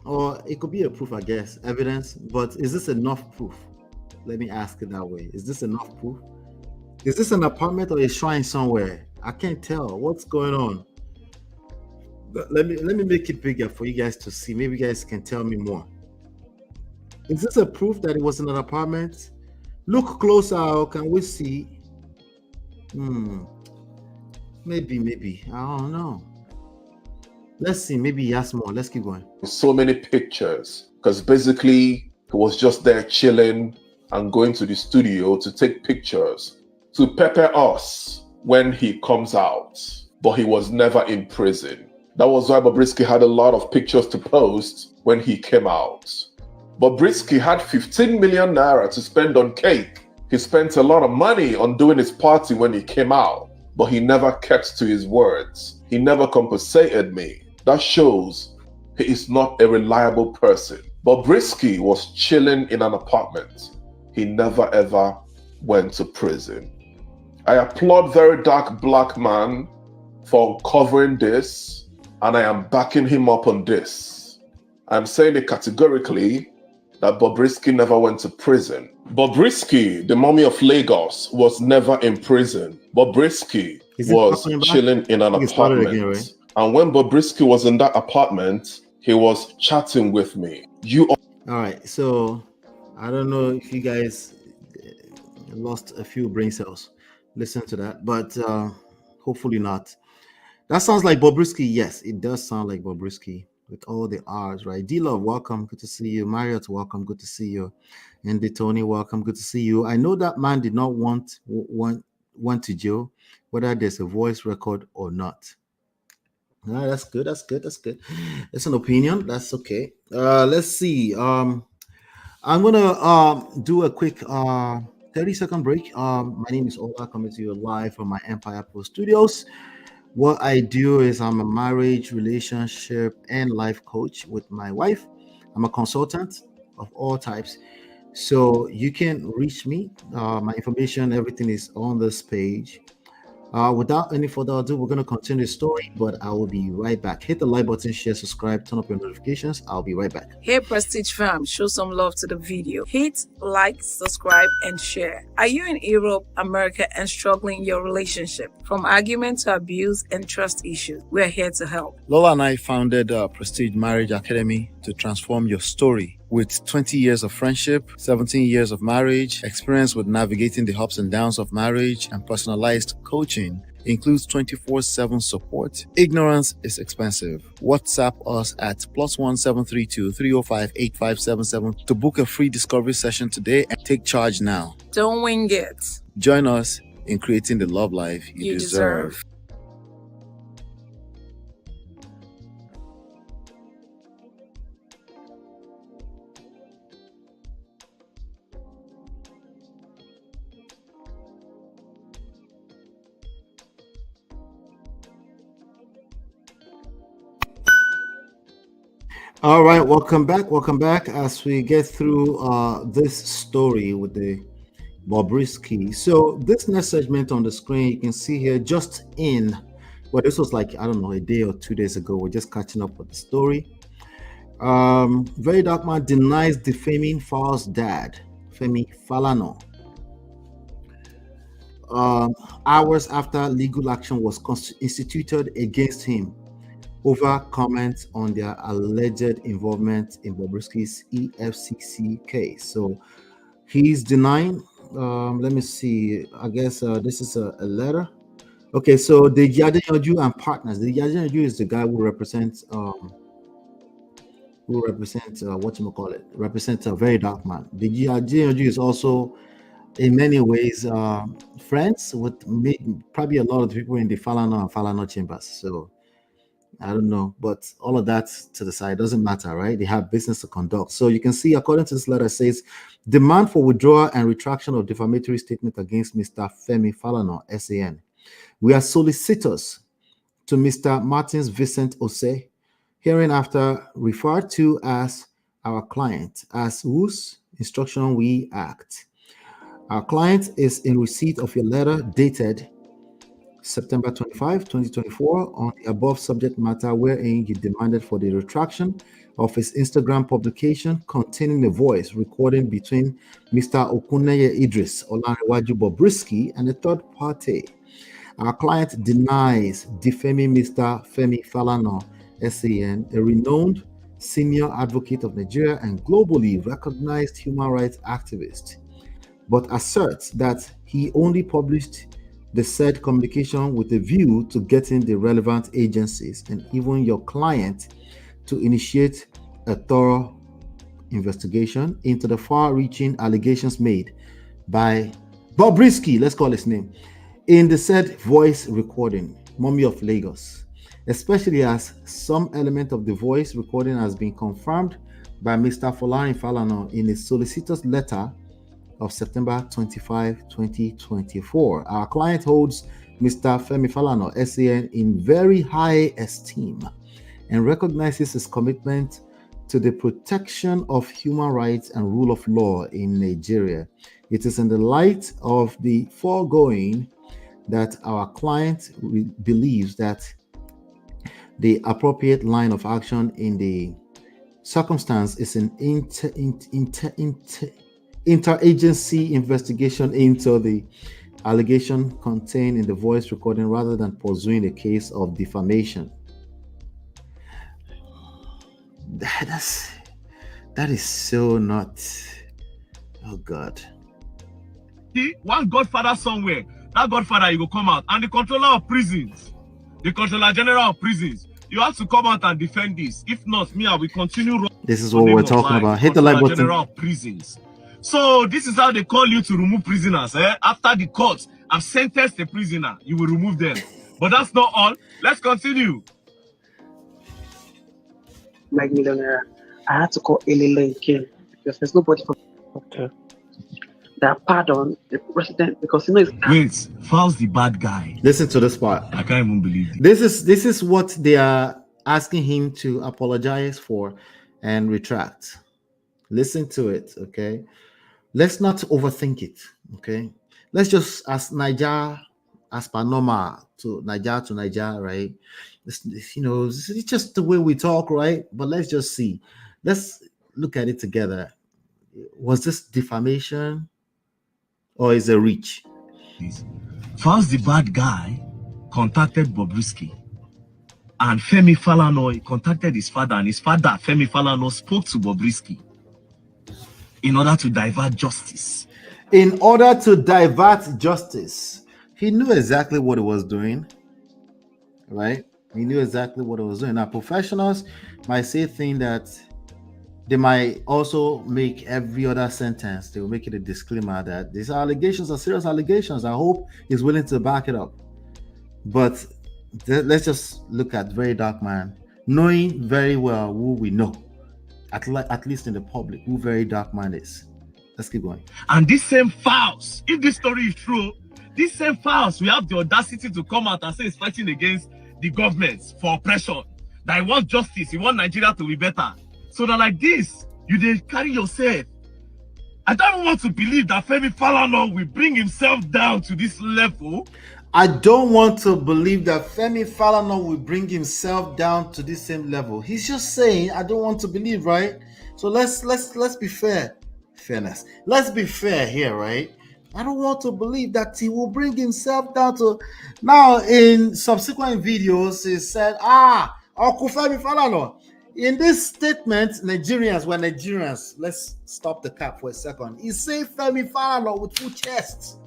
Or it could be a proof, I guess, evidence, but is this enough proof? Let me ask it that way. Is this enough proof? Is this an apartment or a shrine somewhere? I can't tell what's going on. But let me make it bigger for you guys to see. Maybe you guys can tell me more. Is this a proof that it was in an apartment? Look closer. How can we see? Maybe. I don't know. Let's see. Maybe he has more. Let's keep going. So many pictures because basically He was just there chilling and going to the studio to take pictures, to pepper us when he comes out. But he was never in prison. That was why Bobrisky had a lot of pictures to post when he came out. Bobrisky had 15 million naira to spend on cake. He spent a lot of money on doing his party when he came out, but he never kept to his words. He never compensated me. That shows he is not a reliable person. Bobrisky was chilling in an apartment. He never ever went to prison. I applaud VeryDarkMan for uncovering this, and I am backing him up on this. I'm saying it categorically that Bobrisky never went to prison. Bobrisky, the mummy of Lagos, was never in prison. Bobrisky was chilling in an apartment. Again, right? And when Bobrisky was in that apartment, he was chatting with me. All right, so I don't know if you guys lost a few brain cells. Listen to that, but hopefully not. That sounds like Bobrisky. Yes, it does sound like Bobrisky with all the R's, right? D-Love, welcome. Good to see you. Marriott, welcome. Good to see you. Andy Tony, welcome. Good to see you. I know that man did not want to jail, whether there's a voice record or not. No, that's good. That's good. That's good. It's an opinion. That's okay. Let's see. I'm gonna do a quick 30-second break. My name is Ola, coming to you live from my Empire Pro Studios. What I do is I'm a marriage, relationship, and life coach with my wife. I'm a consultant of all types. So you can reach me. My information, everything is on this page. Without any further ado, we're going to continue the story, but I will be right back. Hit the like button, share, subscribe, turn up your notifications. I'll be right back. Hey Prestige fam, show some love to the video. Hit like, subscribe, and share. Are you in Europe, America, and struggling in your relationship? From argument to abuse and trust issues, we're here to help. Lola and I founded Prestige Marriage Academy to transform your story. With 20 years of friendship, 17 years of marriage, experience with navigating the ups and downs of marriage, and personalized coaching, includes 24/7 support. Ignorance is expensive. WhatsApp us at +1 732 305 8577 to book a free discovery session today and take charge now. Don't wing it. Join us in creating the love life you deserve. All right, welcome back as we get through this story with the Bobrisky. So this next segment on the screen, you can see here just in, well, this was like, I don't know, a day or 2 days ago. We're just catching up with the story. VeryDarkMan denies defaming Fal's dad, Femi Falana. Hours after legal action was instituted against him over comments on their alleged involvement in Bobrisky's EFCC case. So he's denying. Let me see. I guess this is a letter. Okay, so the Yadeyoju and partners. The Yadeyoju is the guy who represents represents a VeryDarkMan. The Yadeyoju is also in many ways friends with probably a lot of people in the Falana and Falana chambers. So I don't know, but all of that to the side doesn't matter, right? They have business to conduct. So you can see, according to this letter, it says demand for withdrawal and retraction of defamatory statement against Mr. Femi Falana, SAN. We are solicitors to Mr. Martins Vincent Ose, hereinafter referred to as our client, as whose instruction we act. Our client is in receipt of your letter dated September 25, 2024, on the above subject matter wherein you demanded for the retraction of his Instagram publication containing a voice recording between Mr. Okuneye Idris Olanrewaju Bobrisky and a third party. Our client denies defaming Mr. Femi Falana, SAN, a renowned senior advocate of Nigeria and globally recognized human rights activist, but asserts that he only published the said communication with a view to getting the relevant agencies and even your client to initiate a thorough investigation into the far-reaching allegations made by Bobrisky, let's call his name, in the said voice recording, Mummy of Lagos, especially as some element of the voice recording has been confirmed by Mr. Falanas in a solicitor's letter of September 25, 2024. Our client holds Mr. Femi Falanas, SAN, in very high esteem and recognizes his commitment to the protection of human rights and rule of law in Nigeria. It is in the light of the foregoing that our client believes that the appropriate line of action in the circumstance is an interagency investigation into the allegation contained in the voice recording rather than pursuing a case of defamation. That is so not. Oh God. See, one godfather somewhere, that godfather you will come out, and the controller of prisons, the controller general of prisons, you have to come out and defend this. If not, me, I will continue. This is what we're talking about. Hit the like button. General of prisons. So this is how they call you to remove prisoners. After the courts have sentenced a prisoner, you will remove them. But that's not all. Let's continue. Like millionaire, I had to call Lincoln because there's nobody for that pardon the president because you know it's wait, Fowl's the bad guy. Listen to this part. I can't even believe it. This is what they are asking him to apologize for and retract. Listen to it, okay? Let's not overthink it, okay? Let's just as Niger, as per normal to Niger, right? It's just the way we talk, right? But let's just see. Let's look at it together. Was this defamation or is it a reach? First, the bad guy contacted Bobrisky, and Femi Falanas contacted his father, and his father, Femi Falanas, spoke to Bobrisky in order to divert justice. In order to divert justice, he knew exactly what he was doing, right? He knew exactly what he was doing. Now, professionals might say things that they might also make every other sentence. They will make it a disclaimer that these allegations are serious allegations. I hope he's willing to back it up. But let's just look at VeryDarkMan, knowing very well who we know, at least in the public, who VeryDarkMan is. Let's keep going. And this same Fowls, if this story is true, this same Fowls, we have the audacity to come out and say he's fighting against the government for oppression, that he wants justice, he wants Nigeria to be better. So that like this, you did carry yourself. I don't even want to believe that Femi Falanas will bring himself down to this level. I don't want to believe that Femi Falanas will bring himself down to this same level. He's just saying, I don't want to believe, right? So let's be fair. Fairness. Let's be fair here, right? I don't want to believe that he will bring himself down to. Now, in subsequent videos, he said, Uncle Femi Falanas. In this statement, Nigerians were Nigerians. Let's stop the cap for a second. He said Femi Falanas with full chest.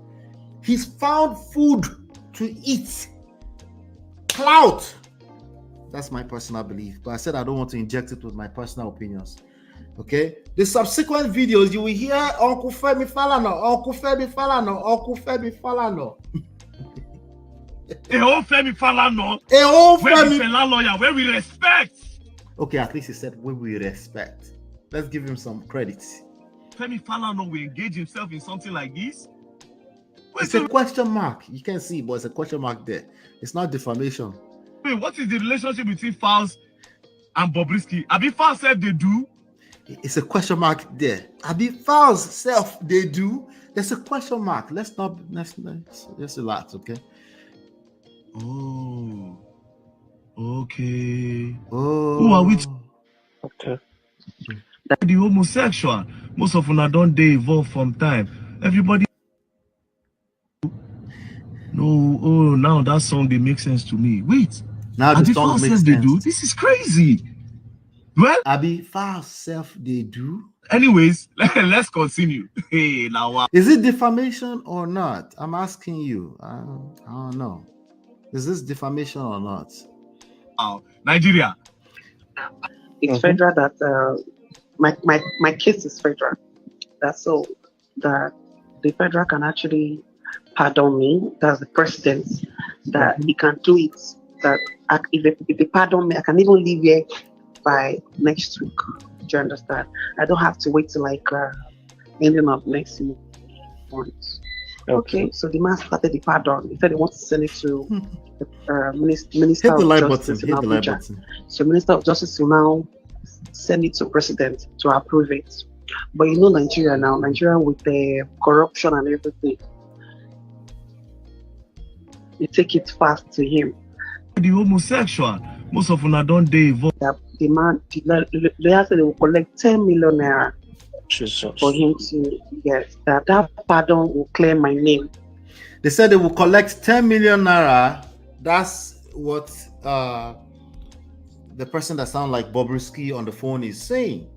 He's found food to eat. Clout. That's my personal belief. But I said I don't want to inject it with my personal opinions. Okay? The subsequent videos, you will hear Uncle Femi Falanas, Uncle Femi Falanas, Uncle Femi Falanas. A whole Femi Falanas. A whole Femi Falanas, where we respect. Okay, at least he said where we respect. Let's give him some credit. Femi Falanas will engage himself in something like this? It's a question mark. You can see, but it's a question mark there. It's not defamation. Wait, what is the relationship between Fowls and Bobrisky? Abi Fowls said they do? It's a question mark there. Abi Fowls self they do. There's a question mark. Let's relax, okay? Oh. Okay. Oh. Who are we? Okay. The homosexual. Most of them don't they evolve from time. Everybody. No. Oh, now that song they make sense to me. Wait. Now the song makes sense. They do. This is crazy. Well, Abi Fowls self they do. Anyways, let's continue. Hey, now. Is it defamation or not? I'm asking you. I don't know. Is this defamation or not? Nigeria. It's federal that my case is federal. That's so that the federal can actually pardon me. That's the president that he can do it. That if they pardon me, I can even leave here by next week. Do you understand? I don't have to wait till like ending of next month. Okay, so the man started the pardon. He said he wants to send it to the Minister of Justice in Abuja. So Minister of Justice will now send it to President to approve it. But you know Nigeria now, Nigeria with the corruption and everything, you take it fast to him. The homosexual, most of them don't involved. The man, the lawyer said they will collect 10 million naira for him to get that pardon will clear my name. They said they will collect 10 million naira. That's what the person that sounds like Bobrisky on the phone is saying.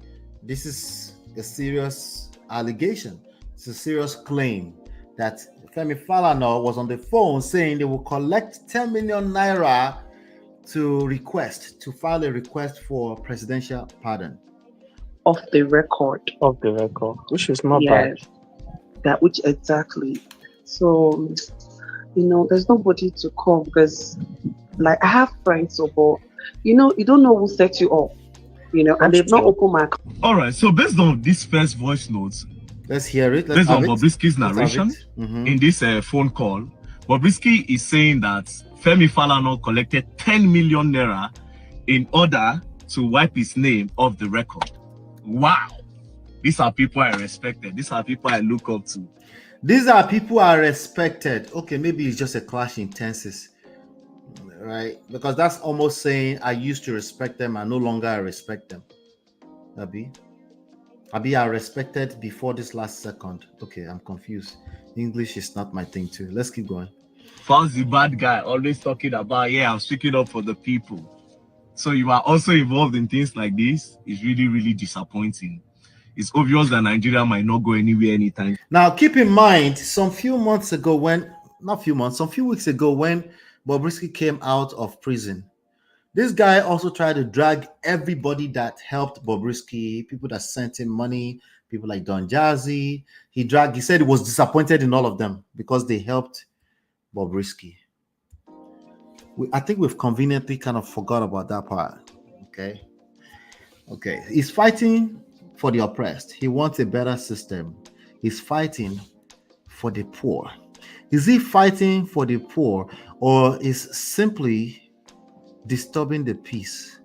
This is a serious allegation. It's a serious claim that Femi Falanas was on the phone saying they will collect 10 million naira to file a request for presidential pardon. Off the record, which is not bad. That which exactly. So, there's nobody to call because, like, I have friends, but you don't know who set you up, and they've not opened my. All right. So based on this first voice notes, let's hear it. Based on Bobrisky's narration in this phone call, Bobrisky is saying that Femi Falanas collected 10 million naira in order to wipe his name off the record. Wow. These are people I respected. These are people I look up to. These are people I respected. Okay, maybe it's just a clash in tenses, right? Because that's almost saying I used to respect them and no longer I respect them. Abi, I respected before this last second. Okay, I'm confused. English is not my thing too. Let's keep going. Found's the bad guy, always talking about, I'm speaking up for the people. So you are also involved in things like this. It's really, really disappointing. It's obvious that Nigeria might not go anywhere anytime. Now, keep in mind, some few weeks ago when Bobrisky came out of prison, this guy also tried to drag everybody that helped Bobrisky, people that sent him money, people like Don Jazzy. He said he was disappointed in all of them because they helped Bobrisky. I think we've conveniently kind of forgot about that part. Okay. He's fighting for the oppressed. He wants a better system. He's fighting for the poor. Is he fighting for the poor or is simply disturbing the peace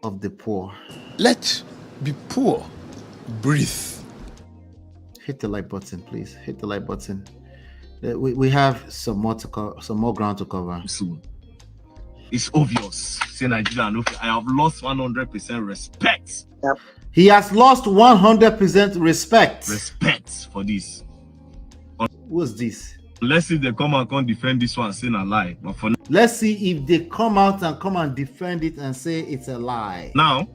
of the poor? Let be poor breathe. Hit the like button, please. Hit the like button. We have some more ground to cover soon. It's obvious. Say Nigeria, I have lost 100% respect. Yep. He has lost 100% respect. Respect for this. What's this? Let's see if they come and can't defend this one saying a lie. But for let's see if they come out and defend it and say it's a lie. Now,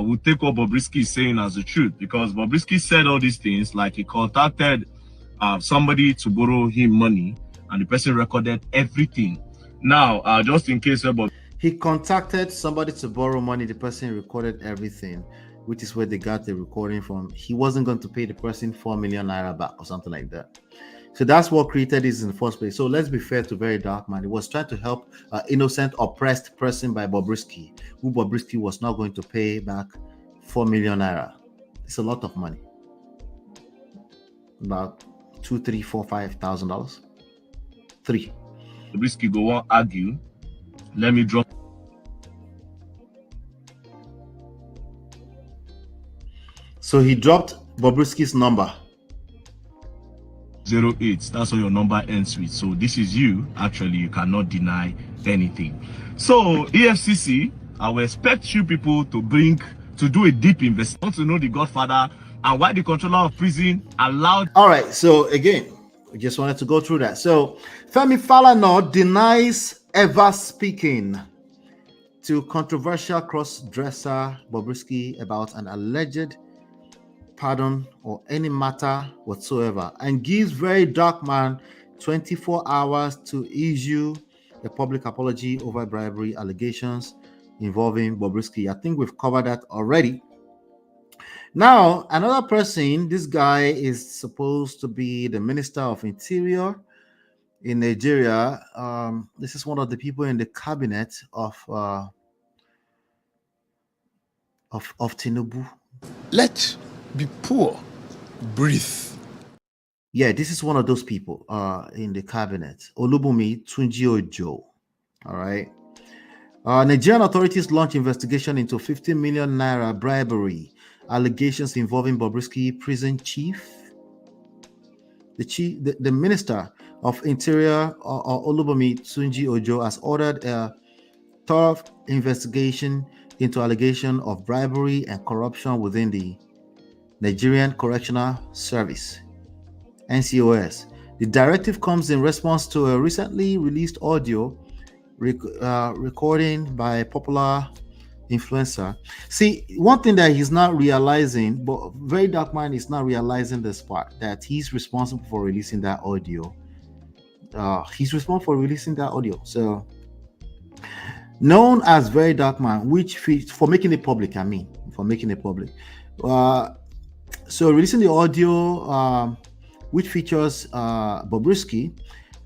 we'll take what Bobrisky is saying as the truth, because Bobrisky said all these things like he contacted somebody to borrow him money and the person recorded everything. Now, just in case he contacted somebody to borrow money, the person recorded everything, which is where they got the recording from. He wasn't going to pay the person 4 million naira back or something like that. So that's what created this in the first place. So let's be fair to VeryDarkMan. He was trying to help an innocent, oppressed person by Bobrisky, who Bobrisky was not going to pay back 4 million naira. It's a lot of money. About $2,000, $3,000, $4,000, $5,000. Bobrisky go on argue. Let me drop. So he dropped Bobrisky's number. 08. That's what your number ends with. So this is you. Actually, you cannot deny anything. So EFCC, I will expect you people to do a deep investigation to know the Godfather and why the controller of prison allowed. All right. So again, we just wanted to go through that. So Femi Falanas denies ever speaking to controversial cross-dresser Bobrisky about an alleged pardon or any matter whatsoever, and gives VeryDarkMan 24 hours to issue a public apology over bribery allegations involving Bobrisky. I think we've covered that already. Now, another person, this guy is supposed to be the Minister of Interior in Nigeria. This is one of the people in the cabinet of Tinubu. Let be poor, breathe. Yeah, this is one of those people in the cabinet. Olubumi Tunji Ojo. All right. Nigerian authorities launch investigation into 50 million naira bribery allegations involving Bobrisky prison chief. The Minister of Interior, Olubumi Tunji Ojo, has ordered a thorough investigation into allegation of bribery and corruption within the Nigerian Correctional Service, NCOS. The directive comes in response to a recently released audio recording by a popular influencer. See, one thing that he's not realizing, but VeryDarkMan is not realizing this part, that he's responsible for releasing that audio. He's responsible for releasing that audio. So, known as VeryDarkMan, which for making it public, for making it public. So releasing the audio, which features Bobrisky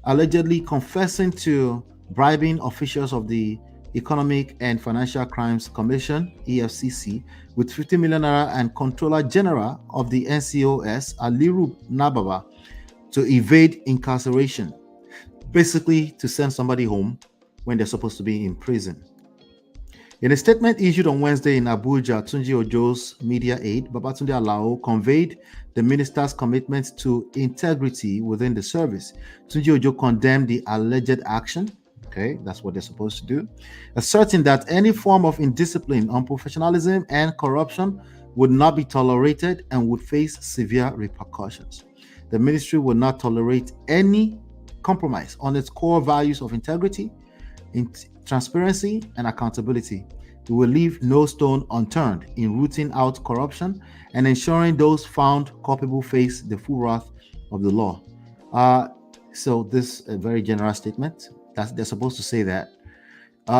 allegedly confessing to bribing officials of the Economic and Financial Crimes Commission, EFCC, with 50 million naira, and Controller General of the NCOS, Aliru Nababa, to evade incarceration, basically to send somebody home when they're supposed to be in prison. In a statement issued on Wednesday in Abuja, Tunji Ojo's media aide, Babatunde Alao, conveyed the minister's commitment to integrity within the service. Tunji Ojo condemned the alleged action. Okay, that's what they're supposed to do, asserting that any form of indiscipline, unprofessionalism, and corruption would not be tolerated and would face severe repercussions. The ministry will not tolerate any compromise on its core values of integrity, transparency, and accountability. We will leave no stone unturned in rooting out corruption and ensuring those found culpable face the full wrath of the law. So this is a very general statement. They're supposed to say that.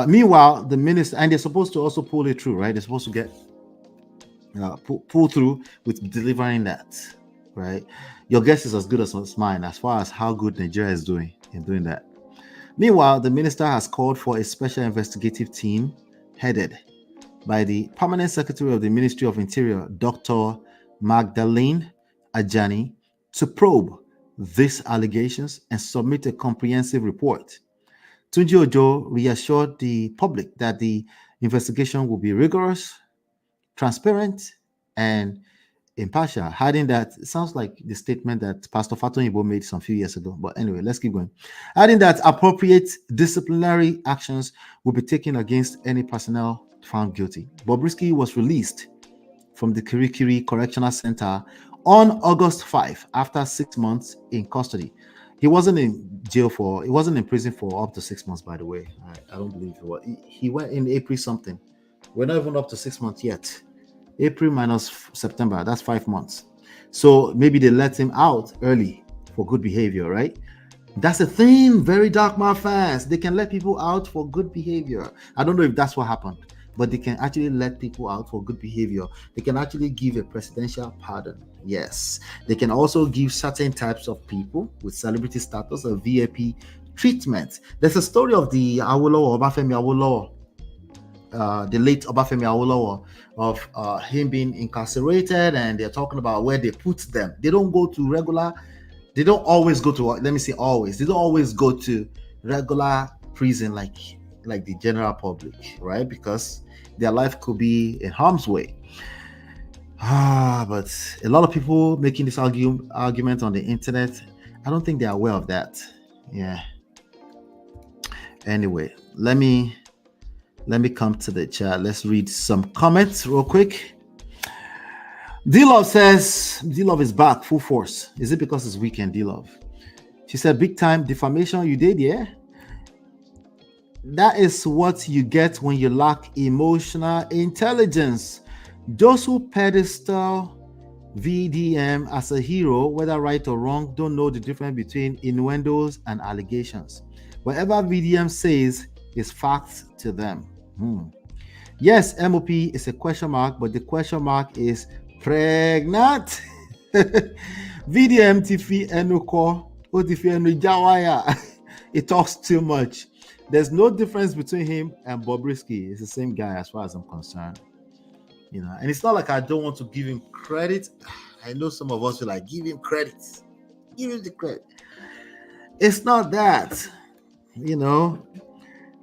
Meanwhile, the minister, and they're supposed to also pull it through, right? They're supposed to get pull through with delivering that, right? Your guess is as good as mine as far as how good Nigeria is doing in doing that. Meanwhile, the minister has called for a special investigative team headed by the Permanent Secretary of the Ministry of Interior, Dr. Magdalene Ajani, to probe these allegations and submit a comprehensive report. Tunji Ojo reassured the public that the investigation will be rigorous, transparent, and impartial, adding that it sounds like the statement that Pastor Faton Ibo made some few years ago. But anyway, let's keep going. Adding that appropriate disciplinary actions will be taken against any personnel found guilty. Bobrisky was released from the Kirikiri Correctional Center on August 5 after 6 months in custody. He wasn't in prison for up to 6 months, by the way. I don't believe it was. He went in April something. We're not even up to 6 months yet. April minus September, that's 5 months. So maybe they let him out early for good behavior, right? That's the thing, VeryDarkMan fans. They can let people out for good behavior. I don't know if that's what happened, but they can actually let people out for good behavior. They can actually give a presidential pardon. Yes. They can also give certain types of people with celebrity status a VIP treatment. There's a story of the Awolowo, Obafemi Awolowo, the late Obafemi Awolowo, of him being incarcerated, and they're talking about where they put them. They don't always go to, let me say always, they don't always go to regular prison like the general public, right? Because their life could be in harm's way. But a lot of people making this argument on the internet, I don't think they're aware of that. Yeah. Anyway, let me come to the chat. Let's read some comments real quick. D-Love says, D-Love is back full force. Is it because it's weekend, D-Love? She said, big time defamation you did, yeah? That is what you get when you lack emotional intelligence. Those who pedestal VDM as a hero, whether right or wrong, don't know the difference between innuendos and allegations. Whatever VDM says is facts to them. Yes, MOP is a question mark, but the question mark is Pregnant. VDM Tifi Enuko. Otifi Enujawaya. It talks too much. There's no difference between him and Bobrisky. It's the same guy as far as I'm concerned. You know, and it's not like I don't want to give him credit. I know some of us will like give him credit. Give him the credit. It's not that, you know,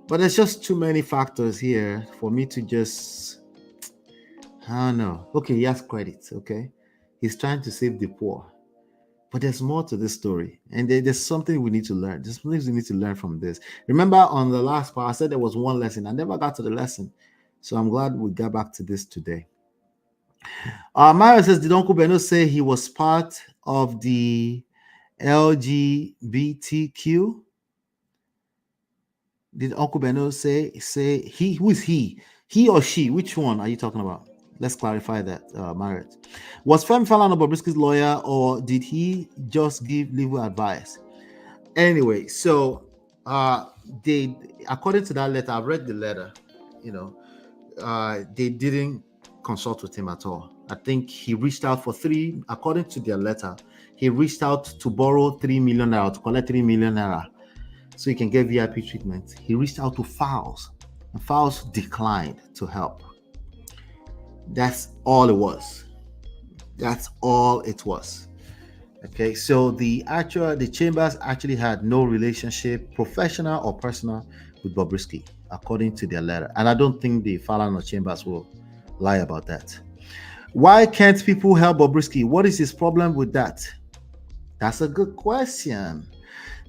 but there's just too many factors here for me to just, I don't know. Okay, he has credit, okay? He's trying to save the poor. But there's more to this story. And there's something we need to learn. There's something we need to learn from this. Remember on the last part, I said there was one lesson. I never got to the lesson. So I'm glad we got back to this today. Mario says, did Uncle Beno say he was part of the LGBTQ? Did Uncle Beno say he? Who is he? He or she? Which one are you talking about? Let's clarify that, Marriott. Was Femi Falana Bobrisky's lawyer, or did he just give legal advice? Anyway, so they, according to that letter, I've read the letter, you know, they didn't consult with him at all. I think he reached out for according to their letter, he reached out to borrow 3 million naira, to collect 3 million naira, so he can get VIP treatment. He reached out to Fowles, and Fowles declined to help. That's all it was. That's all it was. Okay, so the chambers actually had no relationship, professional or personal, with Bobrisky, according to their letter. And I don't think the Falana chambers will lie about that. Why can't people help Bobrisky? What is his problem with that? That's a good question.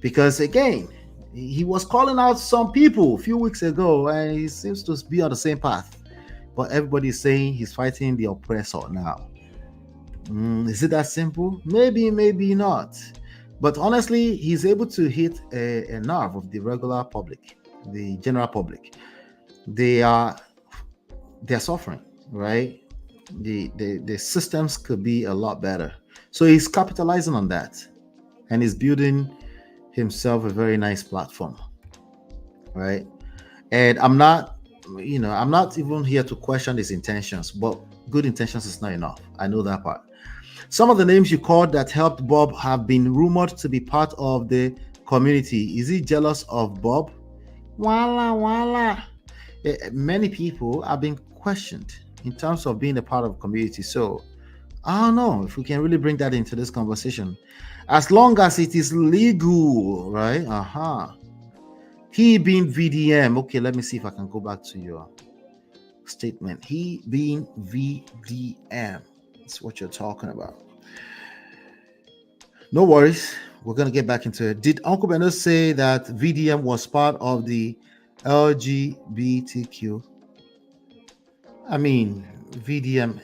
Because again, he was calling out some people a few weeks ago, and he seems to be on the same path. But everybody's saying he's fighting the oppressor now. Is it that simple? Maybe, maybe not. But honestly, he's able to hit a nerve of the regular public, the general public. They're suffering, right? The systems could be a lot better. So he's capitalizing on that, and he's building himself a very nice platform, right? And I'm not even here to question his intentions, but good intentions is not enough. I know that part. Some of the names you called that helped Bob have been rumored to be part of the community. Is he jealous of Bob? Wala. Many people have been questioned in terms of being a part of the community. So I don't know if we can really bring that into this conversation. As long as it is legal, right? He being VDM. Okay, let me see if I can go back to your statement. He being VDM. That's what you're talking about. No worries. We're going to get back into it. Did Uncle Beno say that VDM was part of the LGBTQ? I mean, VDM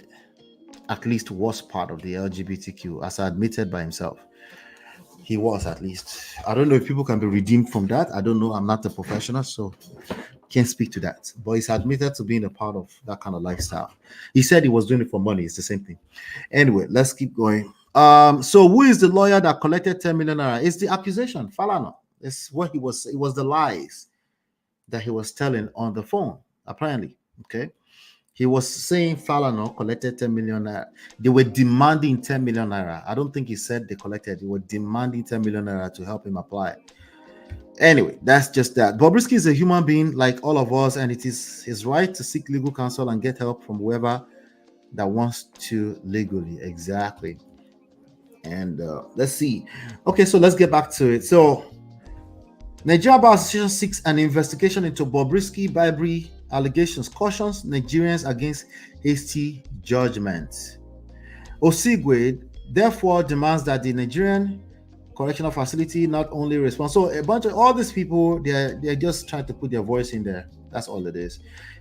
at least was part of the LGBTQ, as admitted by himself. He was, at least. I don't know if people can be redeemed from that. I don't know. I'm not a professional, so can't speak to that. But he's admitted to being a part of that kind of lifestyle. He said he was doing it for money. It's the same thing. Anyway, let's keep going. So who is the lawyer that collected 10 million naira? It's the accusation, Falana. It's what he was. It was the lies that he was telling on the phone, apparently. Okay. He was saying Falana collected 10 million naira. They were demanding 10 million naira. I don't think he said they collected. They were demanding 10 million naira to help him apply. Anyway, that's just that. Bobrisky is a human being like all of us, and it is his right to seek legal counsel and get help from whoever that wants to legally. Exactly. And let's see. Okay, so let's get back to it. So Nigeria Bar Association seeks an investigation into Bobrisky bribery allegations, cautions Nigerians against hasty judgments. Osigwe therefore demands that the Nigerian correctional facility not only respond. So a bunch of all these people, they're just trying to put their voice in there. That's all it is.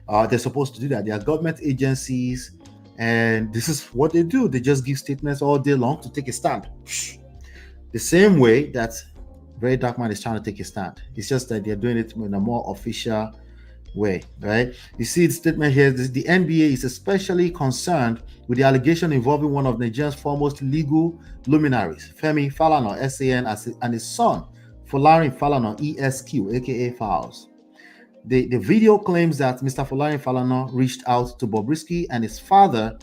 They're supposed to do that. They are government agencies, and this is what they do. They just give statements all day long to take a stand. The same way that VeryDarkMan is trying to take a stand. It's just that they're doing it in a more official way, right? You see the statement here. The NBA is especially concerned with the allegation involving one of Nigeria's foremost legal luminaries, Femi Falana, SAN, and his son, Falarin Falana, ESQ, aka Fowles. The video claims that Mr. Falarin Falana reached out to Bobrisky and his father,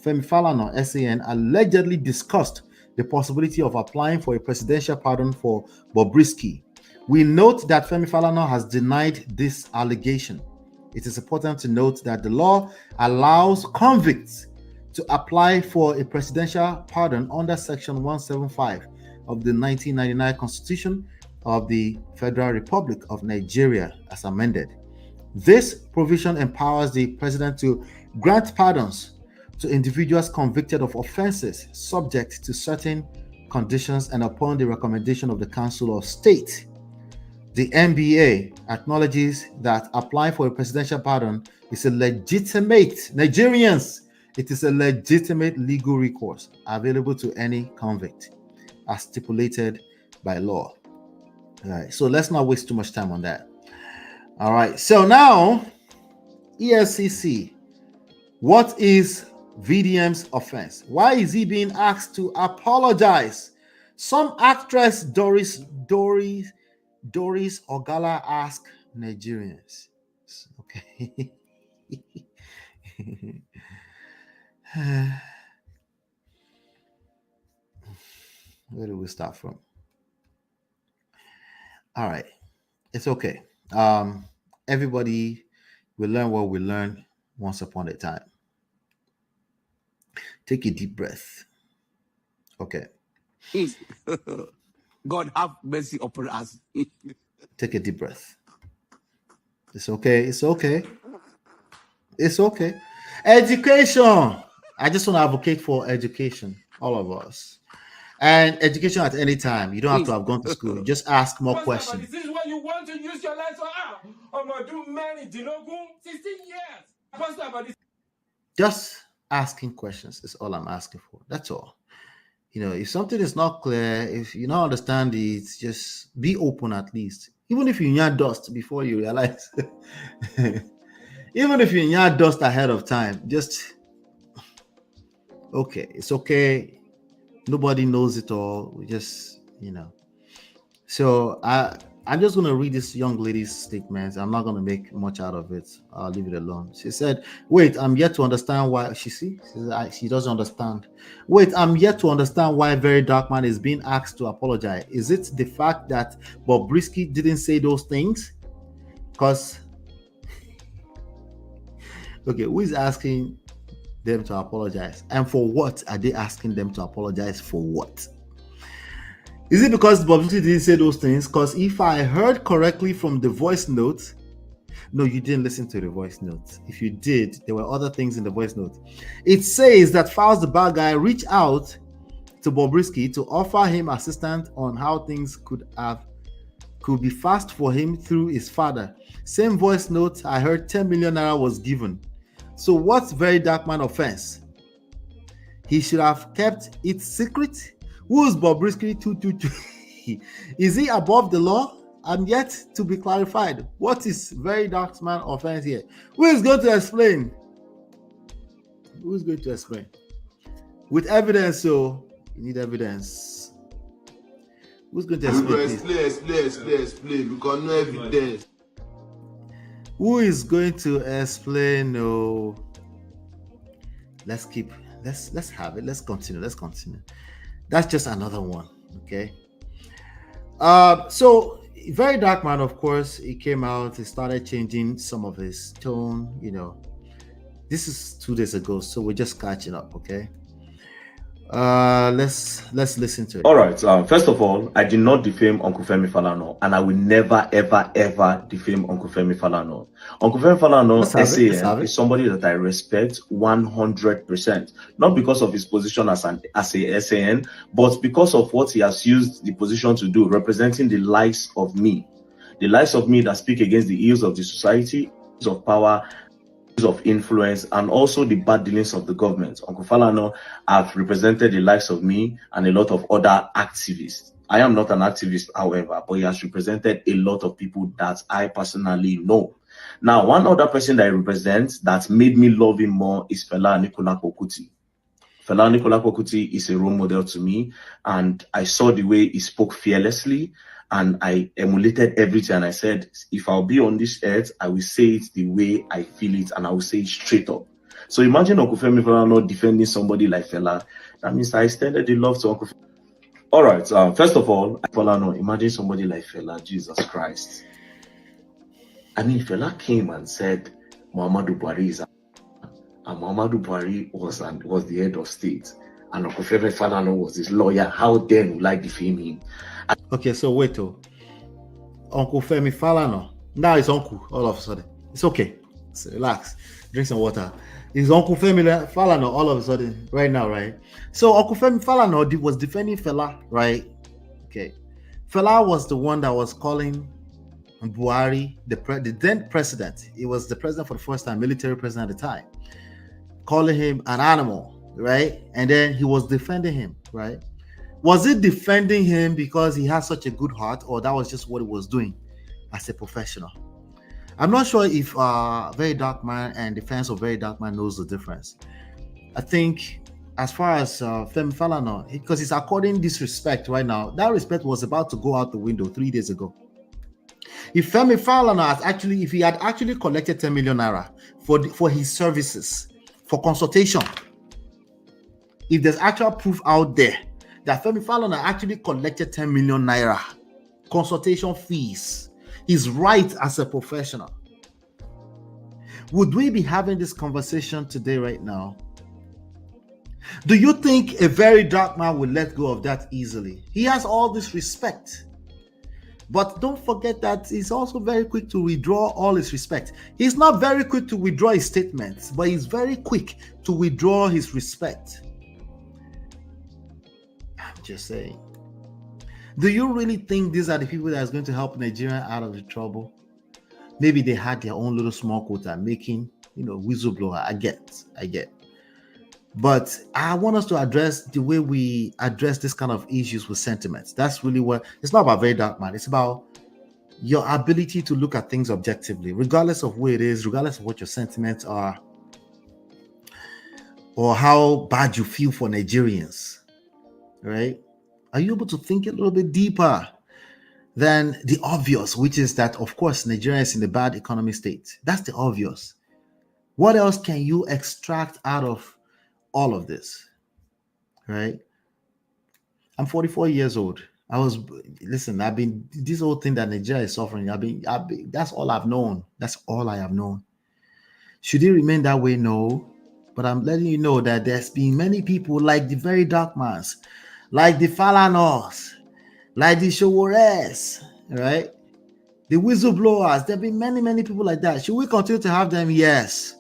Femi Falana, SAN, allegedly discussed the possibility of applying for a presidential pardon for Bobrisky. We note that Femi Falana has denied this allegation. It is important to note that the law allows convicts to apply for a presidential pardon under Section 175 of the 1999 Constitution of the Federal Republic of Nigeria, as amended. This provision empowers the president to grant pardons to individuals convicted of offenses subject to certain conditions and upon the recommendation of the Council of State. The NBA acknowledges that applying for a presidential pardon is a legitimate, Nigerians, it is a legitimate legal recourse available to any convict as stipulated by law. All right, so let's not waste too much time on that. All right, so now, EFCC, what is VDM's offense? Why is he being asked to apologize? Some actress Doris Ogala asked Nigerians. Okay. Where do we start from? All right, it's okay. Everybody will learn what we learned once upon a time. Take a deep breath. Okay. God have mercy upon us. Take a deep breath. It's okay. It's okay. It's okay. Education. I just want to advocate for education, all of us. And education at any time. You don't have to have gone to school. You just ask more questions. This is what you want to use your life for. I'm going to do many, 16 years. Just asking questions is all I'm asking for. That's all. You know, if something is not clear, if you don't understand it, just be open at least. Even if you hear dust before you realize. Even if you hear dust ahead of time, just, okay, it's okay. Nobody knows it all. We just, you know. So I'm just going to read this young lady's statement. I'm not going to make much out of it. I'll leave it alone. She said, wait, I'm yet to understand why. She doesn't understand. Wait, I'm yet to understand why VeryDarkMan is being asked to apologize. Is it the fact that Bobrisky didn't say those things? Because, okay, who is asking them to apologize? And for what are they asking them to apologize for? What? Is it because Bobrisky didn't say those things? Because if I heard correctly from the voice note, no, you didn't listen to the voice note. If you did, there were other things in the voice note. It says that Files the bad guy reached out to Bobrisky to offer him assistance on how things could be fast for him through his father. Same voice note, I heard 10 million naira was given. So what's VeryDarkMan offense? He should have kept it secret. Who is Bobrisky 222? Is he above the law? And yet to be clarified. What is VeryDarkMan offense here? Who is going to explain? Who is going to explain? With evidence, so you need evidence. Who's going to explain? Explain. Because no evidence. Who is going to explain? No. Let's have it. Let's continue. That's just another one. Okay. So VeryDarkMan, of course, he came out, he started changing some of his tone, you know. This is 2 days ago, so we're just catching up, okay? Let's listen to it. All right. First of all, I did not defame Uncle Femi Falana, and I will never, ever defame Uncle Femi Falana. Uncle Femi Falana, SAN, is somebody that I respect 100%. Not because of his position as a SAN, but because of what he has used the position to do, representing the likes of me that speak against the ills of the society, ills of power, of influence, and also the bad dealings of the government. Uncle Falana have represented the likes of me and a lot of other activists. I am not an activist, however, but he has represented a lot of people that I personally know. Now, one other person that he represents that made me love him more is Fela Anikulapo Kuti. Fela Anikulapo Kuti is a role model to me, and I saw the way he spoke fearlessly, and I emulated everything. And I said, if I'll be on this earth, I will say it the way I feel it, and I will say it straight up. So imagine Uncle Femi Falana defending somebody like Fela. That means I extended the love to Uncle Femi. All right. First of all, Falana, imagine somebody like Fela. Jesus Christ. I mean, Fela came and said Muhammadu Buhari is, and Muhammadu Buhari was the head of state, and Uncle Femi Falana was his lawyer. How then will I defame him? Okay, so wait, Uncle Femi Falana. Now it's Uncle all of a sudden. It's okay. So relax. Drink some water. It's Uncle Femi Falana all of a sudden right now, right? So Uncle Femi Falana was defending Fela, right? Okay. Fela was the one that was calling Buhari, the then president. He was the president for the first time, military president at the time, calling him an animal, right? And then he was defending him, right? Was it defending him because he has such a good heart, or that was just what he was doing as a professional? I'm not sure if VeryDarkMan and the fans of VeryDarkMan knows the difference. I think as far as Femi Falana, because he's according disrespect right now, that respect was about to go out the window 3 days ago. If Femi Falana if he had actually collected 10 million naira for his services, for consultation, if there's actual proof out there that Femi Falana actually collected 10 million naira consultation fees, he's right as a professional, would we be having this conversation today right now? Do you think a very dark man will let go of that easily? He has all this respect. But don't forget that he's also very quick to withdraw all his respect. He's not very quick to withdraw his statements, but he's very quick to withdraw his respect. I'm just saying. Do you really think these are the people that are going to help Nigeria out of the trouble? Maybe they had their own little small quota making, whistleblower. I get. But I want us to address the way we address this kind of issues with sentiments. That's really what it's not about VeryDarkMan. It's about your ability to look at things objectively, regardless of where it is, regardless of what your sentiments are, or how bad you feel for Nigerians, right? Are you able to think a little bit deeper than the obvious, which is that, of course, Nigeria is in a bad economic state? That's the obvious. What else can you extract out of all of this, right? I'm 44 years old. I've been, this whole thing that Nigeria is suffering, that's all I've known. That's all I have known. Should it remain that way? No. But I'm letting you know that there's been many people like the VeryDarkMans, like the Falanas, like the Showores, right? The whistleblowers. There have been many, many people like that. Should we continue to have them? Yes.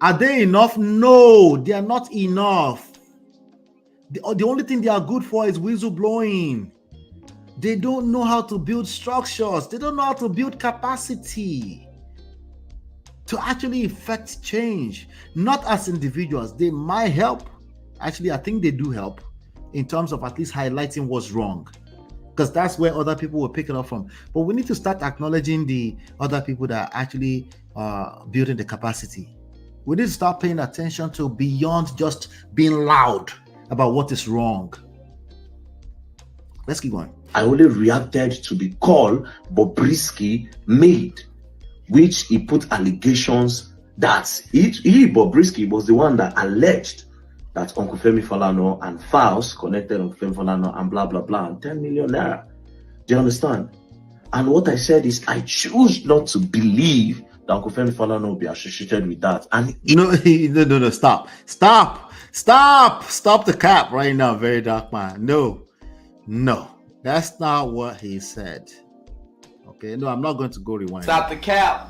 Are they enough? No, they are not enough. The only thing they are good for is whistleblowing. They don't know how to build structures. They don't know how to build capacity to actually effect change. Not as individuals. They might help. Actually, I think they do help in terms of at least highlighting what's wrong, because that's where other people will pick it up from. But we need to start acknowledging the other people that are actually building the capacity. We need to start paying attention to beyond just being loud about what is wrong. Let's keep going. I only reacted to the call Bobrisky made, which he put allegations that Bobrisky was the one that alleged that Uncle Femi Falana and files connected Uncle Femi Falana and blah, blah, blah, and 10 million naira. Do you understand? And what I said is, I choose not to believe that Uncle Femi Falana will be associated with that. And no, stop the cap right now, VeryDarkMan. No, that's not what he said. Okay, no, I'm not going to go rewind. Stop the cap.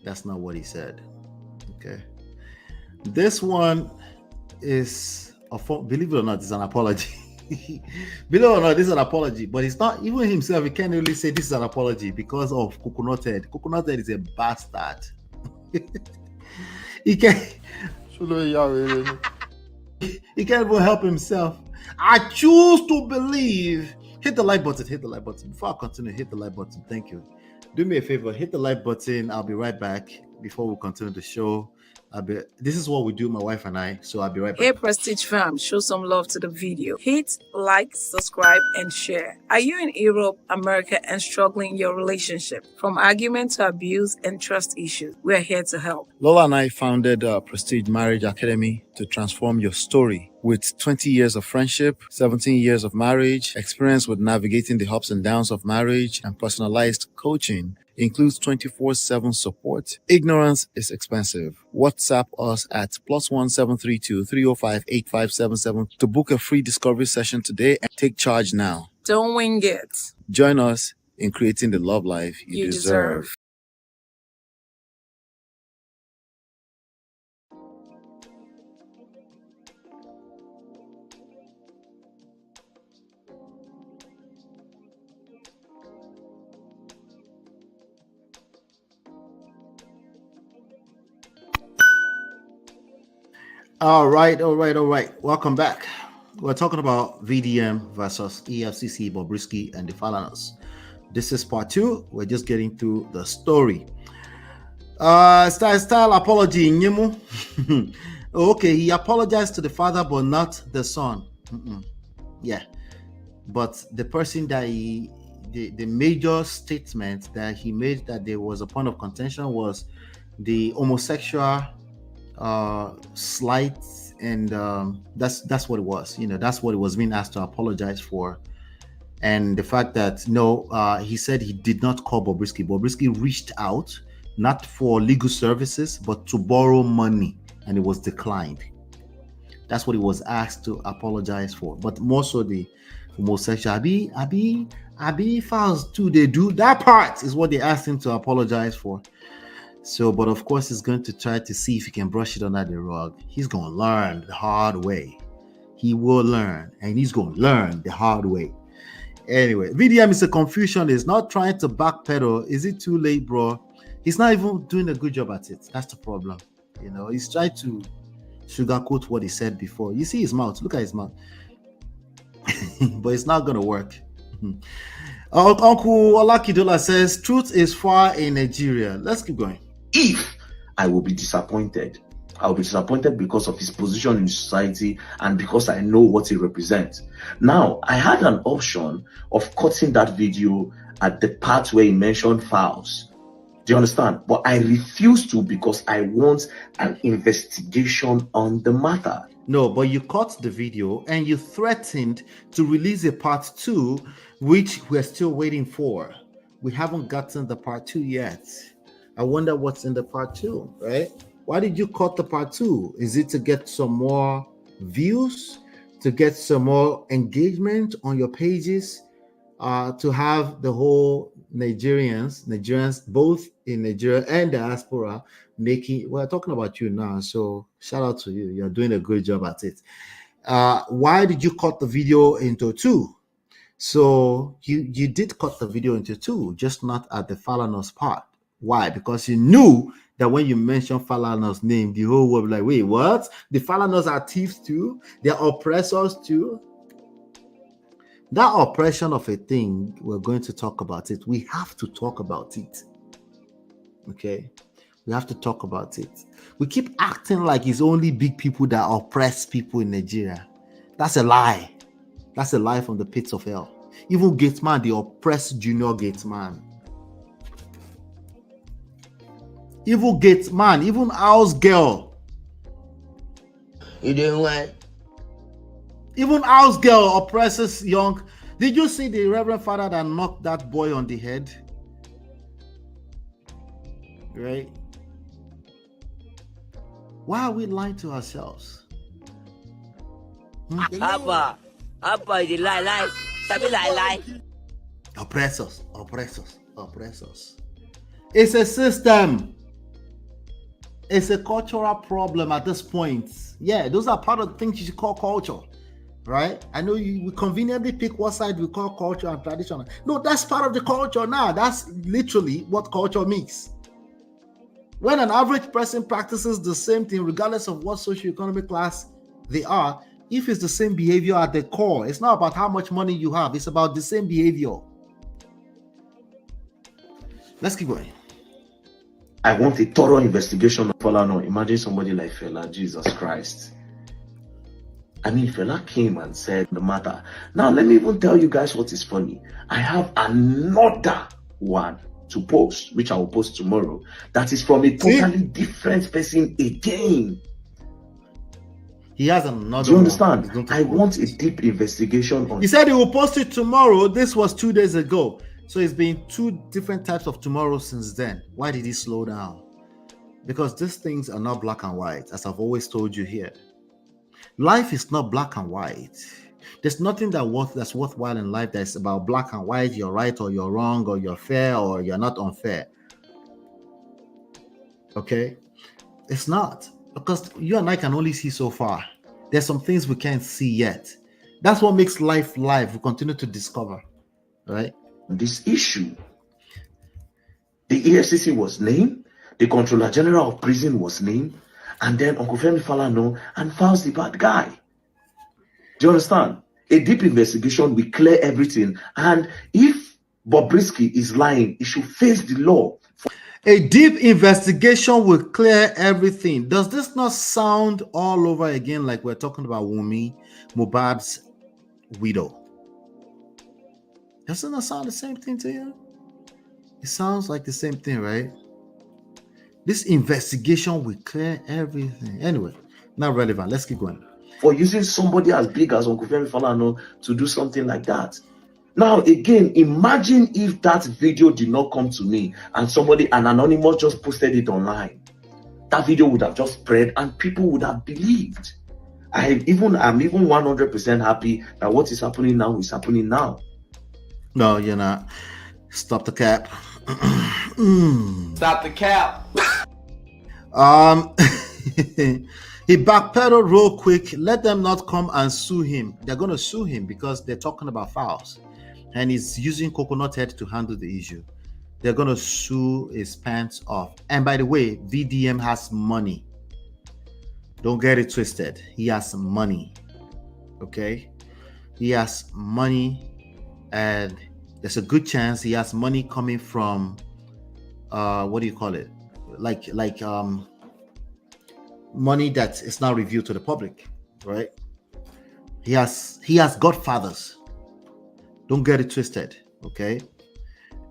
That's not what he said. Okay, this one is believe it or not, it's an apology. Believe it or not, this is an apology, but it's not even himself. He can't really say this is an apology because of Coconut Head. Coconut Head is a bastard. He can't even help himself. I choose to believe. Hit the like button. Before I continue, hit the like button. Thank you. Do me a favor, hit the like button. I'll be right back before we continue the show. This is what we do, my wife and I. So I'll be right back. Hey Prestige fam, show some love to the video. Hit, like, subscribe, and share. Are you in Europe, America, and struggling in your relationship? From argument to abuse and trust issues, we're here to help. Lola and I founded Prestige Marriage Academy to transform your story. With 20 years of friendship, 17 years of marriage, experience with navigating the ups and downs of marriage, and personalized coaching, includes 24/7 support. Ignorance is expensive. WhatsApp us at +1 732 305 8577 to book a free discovery session today and take charge now. Don't wing it. Join us in creating the love life you deserve. All right. Welcome back. We're talking about VDM versus EFCC, Bobrisky, and the Falanas. This is part 2. We're just getting through the story. Style apology, Nyemu. Okay, he apologized to the father, but not the son. Yeah, but the person that the major statement that he made that there was a point of contention was the homosexual slight, and that's what it was. That's what it was being asked to apologize for, and the fact that he said he did not call Bobrisky. Bobrisky reached out not for legal services but to borrow money, and it was declined. That's what he was asked to apologize for. But more so the homosexual Abi files too, they do that part is what they asked him to apologize for. So, but of course, he's going to try to see if he can brush it under the rug. He's going to learn the hard way. He will learn, and he's going to learn the hard way. Anyway, VDM is a confusion. He's not trying to backpedal. Is it too late, bro? He's not even doing a good job at it. That's the problem. He's trying to sugarcoat what he said before. You see his mouth. Look at his mouth. But it's not going to work. Uncle Olakidola says, truth is far in Nigeria. Let's keep going. If I will be disappointed, I will be disappointed because of his position in society and because I know what he represents. Now, I had an option of cutting that video at the part where he mentioned files. Do you understand? But I refuse to because I want an investigation on the matter. No, but you cut the video and you threatened to release a part 2, which we're still waiting for. We haven't gotten the part 2 yet. I wonder what's in the part 2, right? Why did you cut the part 2? Is it to get some more views, to get some more engagement on your pages, to have the whole Nigerians, both in Nigeria and diaspora, we're talking about you now, so shout out to you. You're doing a great job at it. Why did you cut the video into 2? So you did cut the video into 2, just not at the Falanas part. Why? Because you knew that when you mentioned Falanas' name, the whole world was like, wait, what? The Falanas are thieves too? They're oppressors too? That oppression of a thing, we're going to talk about it. We have to talk about it. Okay? We have to talk about it. We keep acting like it's only big people that oppress people in Nigeria. That's a lie. That's a lie from the pits of hell. Even Gateman, the oppressed junior Gateman. Even Gateman, even house girl. You doing what? Even house girl oppresses young. Did you see the Reverend Father that knocked that boy on the head? Right? Why are we lying to ourselves? Abba, you lie. Sabi lie. Oppressors. It's a system. It's a cultural problem at this point. Yeah, those are part of the things you should call culture, right? I know we conveniently pick what side we call culture and tradition. No, that's part of the culture now. That's literally what culture means. When an average person practices the same thing, regardless of what socioeconomic class they are, if it's the same behavior at the core, it's not about how much money you have. It's about the same behavior. Let's keep going. I want a thorough investigation of Falana. Imagine somebody like Fela, Jesus Christ. I mean, Fela came and said the matter. Now, let me even tell you guys what is funny. I have another one to post, which I will post tomorrow, that is from a totally different person again. He has another. Do you understand? I want a deep investigation on. He said he will post it tomorrow. This was 2 days ago. So it's been 2 different types of tomorrow since then. Why did he slow down? Because these things are not black and white, as I've always told you here. Life is not black and white. There's nothing that's worthwhile in life that's about black and white. You're right or you're wrong, or you're fair or you're not unfair. Okay? It's not. Because you and I can only see so far. There's some things we can't see yet. That's what makes life life. We continue to discover. Right? This issue. The EFCC was named. The Controller General of Prison was named. And then Uncle Femi Falana and Falz the bad guy. Do you understand? A deep investigation will clear everything. And if Bobrisky is lying, he should face the law. A deep investigation will clear everything. Does this not sound all over again like we're talking about Wunmi, Mohbad's widow? Doesn't that sound the same thing to you? It sounds like the same thing, right? This investigation will clear everything. Anyway, not relevant. Let's keep going. For using somebody as big as Uncle Femi Falana to do something like that. Now, again, imagine if that video did not come to me and an anonymous just posted it online. That video would have just spread and people would have believed. I'm even 100% happy that what is happening now is happening now. No, you're not. Stop the cap. Stop the cap. He backpedaled real quick. Let them not come and sue him. They're going to sue him because they're talking about fouls. And he's using coconut head to handle the issue. They're going to sue his pants off. And by the way, VDM has money. Don't get it twisted. He has money. Okay? He has money. And there's a good chance he has money coming from, what do you call it? Like money that is not revealed to the public, right? He has godfathers. Don't get it twisted, okay?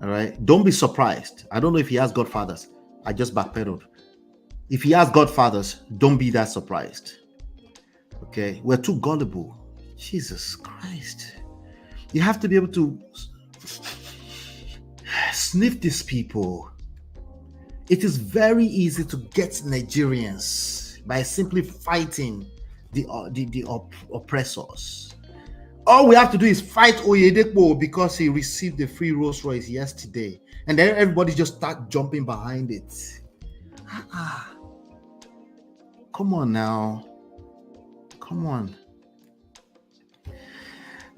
All right. Don't be surprised. I don't know if he has godfathers. I just backpedaled. If he has godfathers, don't be that surprised. Okay, we're too gullible. Jesus Christ. You have to be able to sniff these people. It is very easy to get Nigerians by simply fighting the oppressors. All we have to do is fight Oyedepo because he received the free Rolls Royce yesterday. And then everybody just start jumping behind it. Come on now. Come on.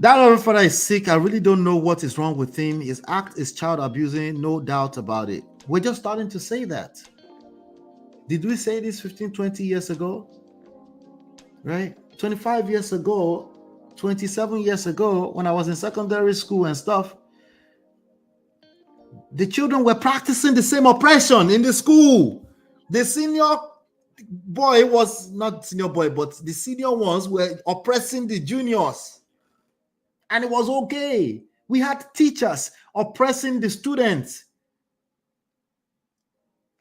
That other father is sick. I really don't know what is wrong with him. His act is child abusing, no doubt about it. We're just starting to say that. Did we say this 15, 20 years ago? Right? 25 years ago, 27 years ago, when I was in secondary school and stuff, the children were practicing the same oppression in the school. The senior boy was not senior boy, but the senior ones were oppressing the juniors. And it was okay. We had teachers oppressing the students.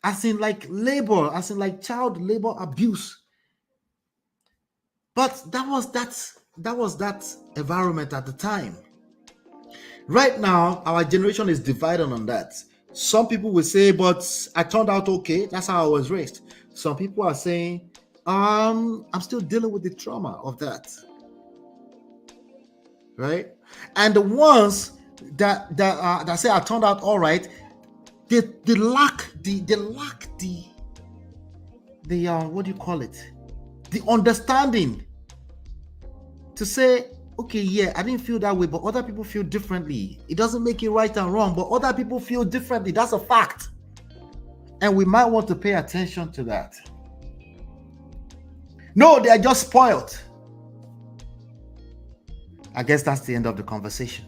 As in like labor, as in like child labor abuse. But that was that environment at the time. Right now, our generation is divided on that. Some people will say, but I turned out okay. That's how I was raised. Some people are saying, I'm still dealing with the trauma of that. Right? And the ones that say I turned out all right, they lack the what do you call it? The understanding to say, okay, yeah, I didn't feel that way, but other people feel differently. It doesn't make it right and wrong, but other people feel differently. That's a fact. And we might want to pay attention to that. No, they are just spoiled. I guess that's the end of the conversation.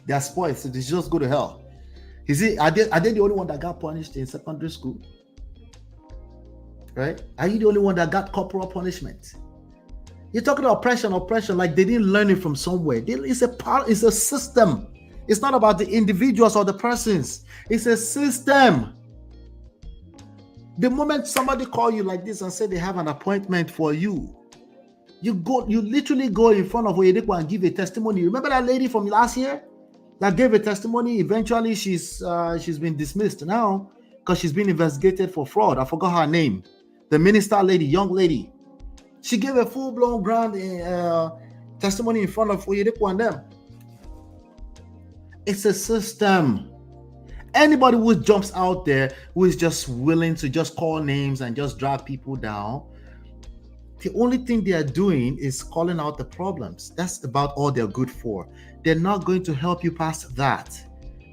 They are spoiled, so they just go to hell. Are they the only one that got punished in secondary school? Right? Are you the only one that got corporal punishment? You're talking about oppression, like they didn't learn it from somewhere. It's a system. It's not about the individuals or the persons. It's a system. The moment somebody call you like this and say they have an appointment for you, you literally go in front of Oyedepo and give a testimony. Remember that lady from last year that gave a testimony? Eventually, she's been dismissed now because she's been investigated for fraud. I forgot her name. The minister lady, young lady. She gave a full-blown ground testimony in front of Oyedepo and them. It's a system. Anybody who jumps out there who is just willing to just call names and just drag people down, the only thing they are doing is calling out the problems. That's about all they're good for. They're not going to help you past that.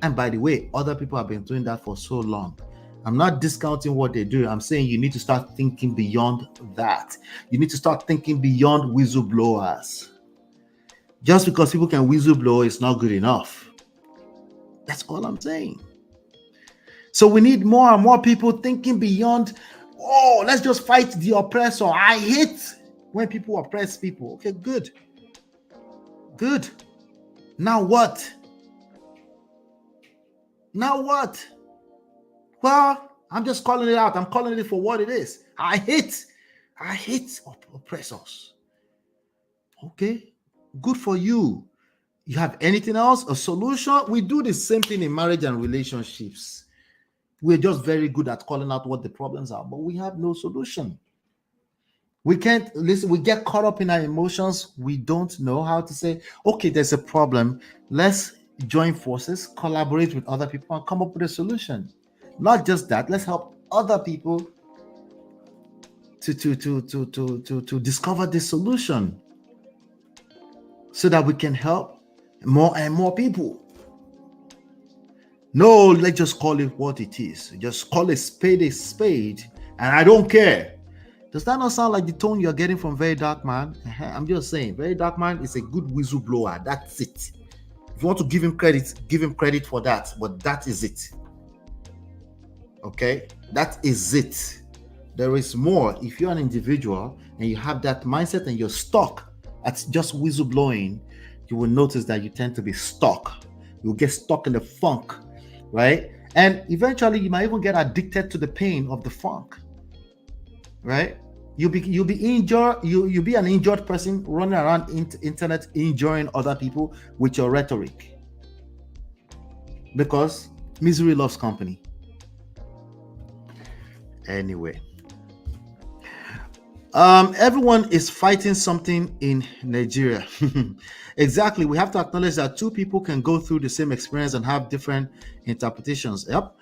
And by the way, other people have been doing that for so long. I'm not discounting what they do. I'm saying you need to start thinking beyond that. You need to start thinking beyond whistleblowers. Just because people can whistleblow is not good enough. That's all I'm saying. So we need more and more people thinking beyond, oh, let's just fight the oppressor. I hate when people oppress people. Okay, good. Good. Now what? Now what? Well, I'm just calling it out. I'm calling it for what it is. I hate oppressors. Okay, good for you. You have anything else? A solution? We do the same thing in marriage and relationships. We're just very good at calling out what the problems are, but we have no solution. We can't listen. We get caught up in our emotions. We don't know how to say, okay, there's a problem. Let's join forces, collaborate with other people, and come up with a solution. Not just that, let's help other people to discover this solution so that we can help more and more people. No, let's just call it what it is. Just call a spade, and I don't care. Does that not sound like the tone you're getting from VeryDarkMan? I'm just saying, VeryDarkMan is a good whistleblower. That's it. If you want to give him credit for that, but that is it. Okay, that is it. There is more. If you're an individual and you have that mindset and you're stuck at just whistleblowing, you will notice that you tend to be stuck. You'll get stuck in the funk, right? And eventually you might even get addicted to the pain of the funk, right? You'll be injured. You'll be an injured person running around internet injuring other people with your rhetoric, because misery loves company. Anyway, everyone is fighting something in Nigeria. Exactly. We have to acknowledge that two people can go through the same experience and have different interpretations. Yep.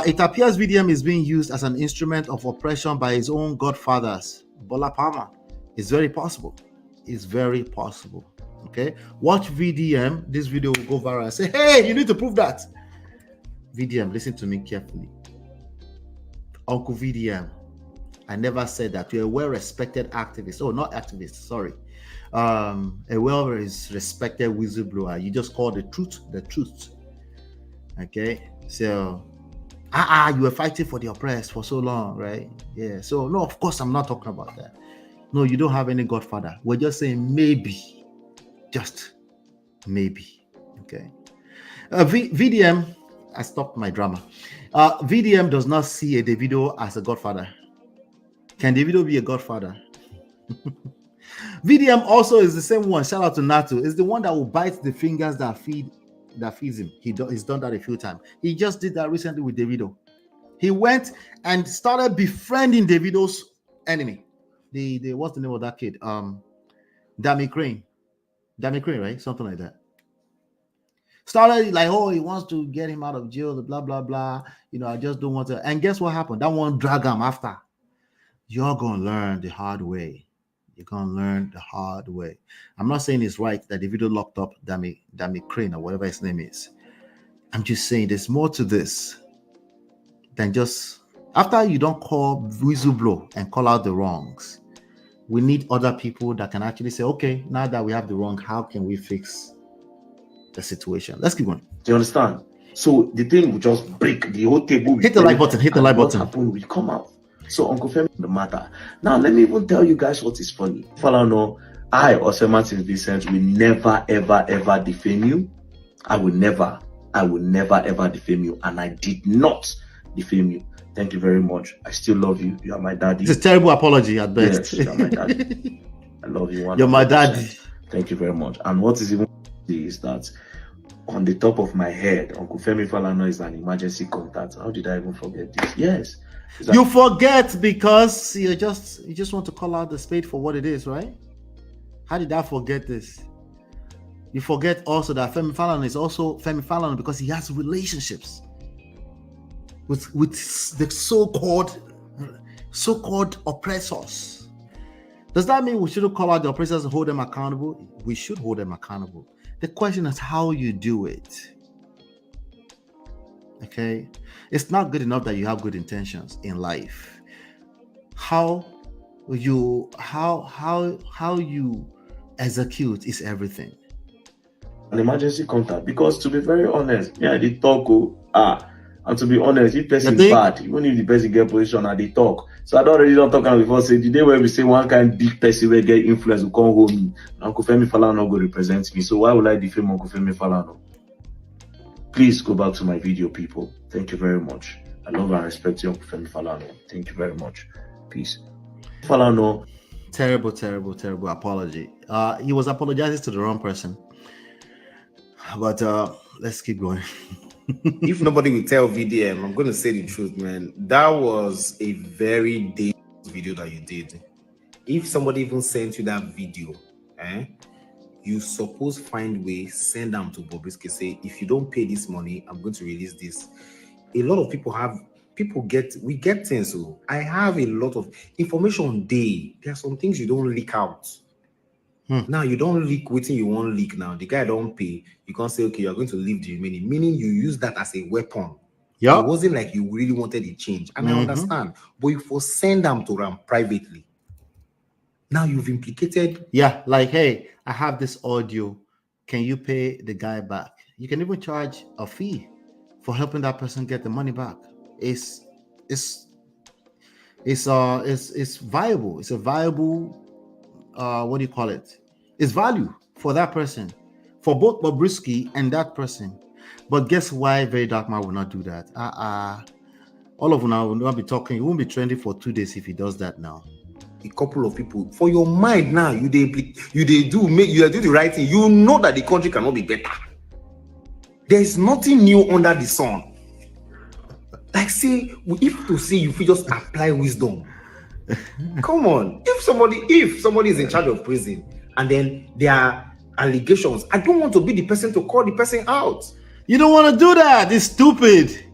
It appears VDM is being used as an instrument of oppression by his own godfathers, Bola Palmer. It's very possible. It's very possible. Okay. Watch VDM. This video will go viral and say, hey, you need to prove that. VDM, listen to me carefully. Uncle VDM, I never said that. You're a well-respected activist. Oh, not activist, sorry. A well-respected whistleblower. You just call the truth. Okay? So, you were fighting for the oppressed for so long, right? Yeah. So, no, of course, I'm not talking about that. No, you don't have any godfather. We're just saying maybe. Just maybe. Okay? VDM, I stopped my drama. VDM does not see a Davido as a godfather. Can Davido be a godfather? VDM also is the same one. Shout out to Nato. Is the one that will bite the fingers that feeds him. He's done that a few times. He just did that recently with Davido. He went and started befriending Davido's enemy. The what's the name of that kid? Dami Crane, right? Something like that. Started like, oh, he wants to get him out of jail, blah, blah, blah. You know, I just don't want to. And guess what happened? That one drag him after. You're going to learn the hard way. You're going to learn the hard way. I'm not saying it's right that the video locked up Dami Crane or whatever his name is. I'm just saying there's more to this than just, after you don't call whistleblow and call out the wrongs, we need other people that can actually say, okay, now that we have the wrong, how can we fix the situation? Let's keep going. Do you understand? So the thing will just break, the whole table. Hit the like button, hit the like button. What happened will come out. So Uncle Femi, the matter. Now let me even tell you guys what is funny. Falana, I or Sir Martin Vincent will never ever defame you. I will never ever defame you, and I did not defame you. Thank you very much. I still love you. You are my daddy. It's a terrible apology at best. Yes, you are my daddy. I love you. 100%. You're my daddy. Thank you very much. And what is even is that on the top of my head, Uncle Femi Falana is an emergency contact. How did I even forget this? Yes. You forget because you just want to call out the spade for what it is, right? How did I forget this? You forget also that Femi Falana is also Femi Falana because he has relationships with the so-called oppressors. Does that mean we shouldn't call out the oppressors and hold them accountable? We should hold them accountable. The question is how you do it. Okay, it's not good enough that you have good intentions in life. How you execute is everything. An emergency contact, because to be very honest, yeah, they talk. And to be honest, if person is bad, even if the person get position and they talk. So I don't really don't talk before. Say the day where we say one kind big person will get influence will come home me. Uncle Femi Falana go represent me. So why would I defame Uncle Femi Falana? Please go back to my video, people. Thank you very much. I love and respect you, Uncle Femi Falana. Thank you very much. Peace. Falana. Terrible apology. He was apologizing to the wrong person. But let's keep going. If nobody will tell VDM, I'm going to say the truth, man. That was a very dangerous video that you did. If somebody even sent you that video, you suppose find way, send them to Bobrisky, say, if you don't pay this money, I'm going to release this. A lot of people get things. So I have a lot of information day. There are some things you don't leak out. Now you don't leak waiting you won't leak now. The guy don't pay. You can't say, okay, you're going to leave the remaining. Meaning you use that as a weapon. Yeah. It wasn't like you really wanted a change. And I understand. But you for send them to them privately. Now you've implicated. Yeah, like, hey, I have this audio. Can you pay the guy back? You can even charge a fee for helping that person get the money back. It's viable. It's a viable what do you call it? It's value for that person, for both Bobrisky and that person. But guess why VeryDarkMan will not do that? All of you now will not be talking. He won't be trending for 2 days if he does that now. A couple of people for your mind now, you do the right thing. You know that the country cannot be better. There is nothing new under the sun. Like say, if to say you just apply wisdom. Come on. If somebody is in charge of prison and then there are allegations, I don't want to be the person to call the person out. You don't want to do that. It's stupid.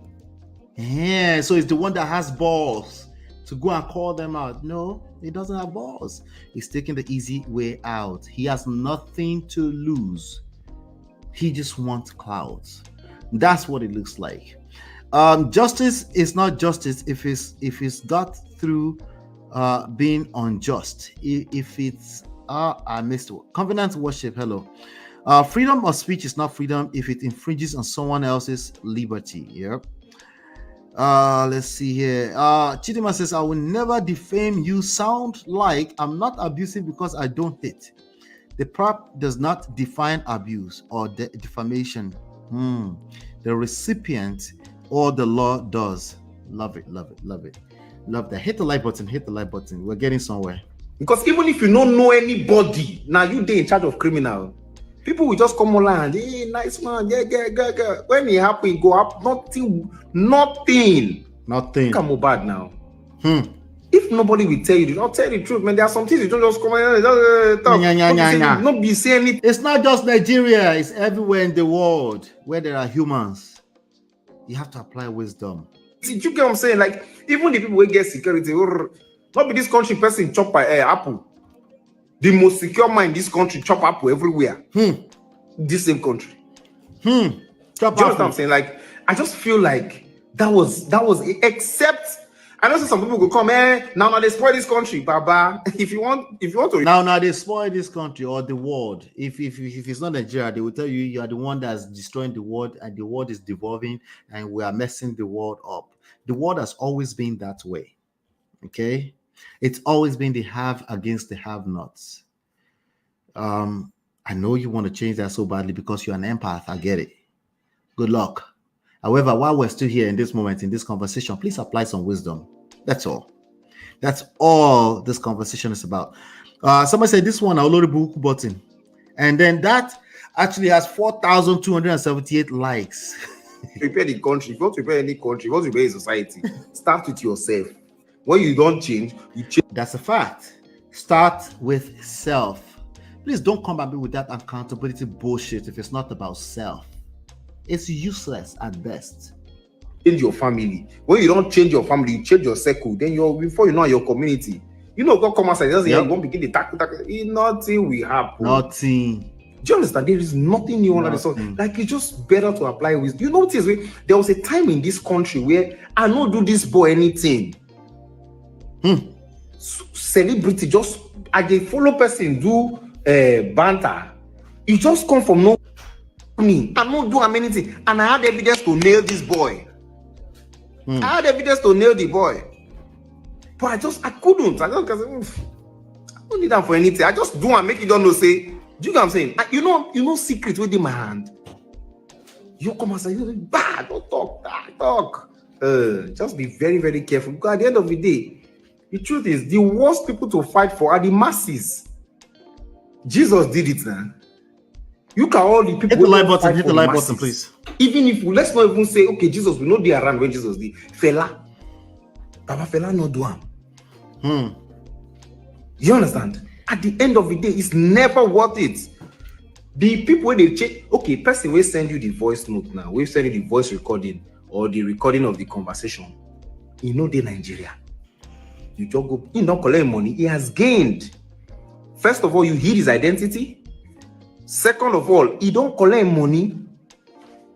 Yeah, so it's the one that has balls to go and call them out. No, he doesn't have balls. He's taking the easy way out. He has nothing to lose. He just wants clouds. That's what it looks like. Justice is not justice if it's got through being unjust. If it's I missed it. Covenant worship. Hello. Freedom of speech is not freedom if it infringes on someone else's liberty. Yep. Let's see here. Chidima says, I will never defame you. Sound like I'm not abusive because I don't hit. The prop does not define abuse or defamation. The recipient or the law does. Love it. Love that. Hit the like button. We're getting somewhere. Because even if you don't know anybody, now you in charge of criminal. People will just come online. Hey, nice man. Yeah. When it happen, go up. Nothing. Come bad now. If nobody will tell you, don't tell the truth, man. There are some things you don't just come and talk. Not be saying it. It's not just Nigeria. It's everywhere in the world where there are humans. You have to apply wisdom. See, you get what I'm saying? Like, even the people who get security, not be this country person chop apple. The most secure man in this country chop apple everywhere. This same country. Chop apple. You know what I'm saying? Like, I just feel like that was except I know some people go come, now they spoil this country, Baba. If you want to now they spoil this country or the world. If it's not Nigeria, they will tell you are the one that's destroying the world, and the world is devolving, and we are messing the world up. The world has always been that way. Okay, it's always been the have against the have-nots. I know you want to change that so badly because you're an empath. I get it. Good luck. However, while we're still here in this moment, in this conversation, please apply some wisdom. That's all. That's all this conversation is about. Somebody said this one, Oloribu button. And then that actually has 4,278 likes. Prepare the country. If you want to prepare any country, if you want to prepare a society, start with yourself. When you don't change, you change. That's a fact. Start with self. Please don't come at me with that accountability bullshit if it's not about self. It's useless at best. Change your family. When you don't change your family, you change your circle. Then before you know your community. You know, God come outside. You won't begin the tackle. Nothing will happen. Nothing. Do you understand? There is nothing new under the sun. Like, it's just better to apply with. You notice there was a time in this country where I don't do this boy anything. Celebrity just I dey follow person do banter. It just come from no me. I don't do anything, and I had evidence to nail this boy. I had evidence to nail the boy, but I couldn't. I don't need that for anything. I just do and make you don't know. Say, do you know what I'm saying? You know, secret within my hand. You come and say, bad, don't talk. Just be very, very careful. Because at the end of the day, the truth is, the worst people to fight for are the masses. Jesus did it now. You can all the people. Hit the like button. Hit the like button, please. Even if let's not even say, okay, Jesus, we know they are around when Jesus did. Baba Fela no do am. You understand? At the end of the day, it's never worth it. The people when they change, okay, person will send you the voice note now. We'll send you the voice recording or the recording of the conversation. You know the Nigeria. You just go, he don't collect money. He has gained. First of all, you hid his identity. Second of all, he don't collect money.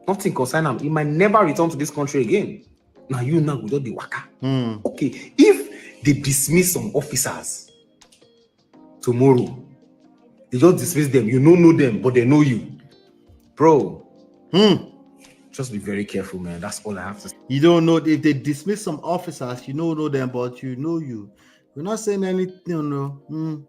Nothing concern him. He might never return to this country again. Now you now without the waka. Okay, if they dismiss some officers tomorrow, they just dismiss them. You don't know them, but they know you, bro. Just be very careful, man. That's all I have to say. You don't know if they dismiss some officers, you don't know them, but you know you. We're not saying anything, no.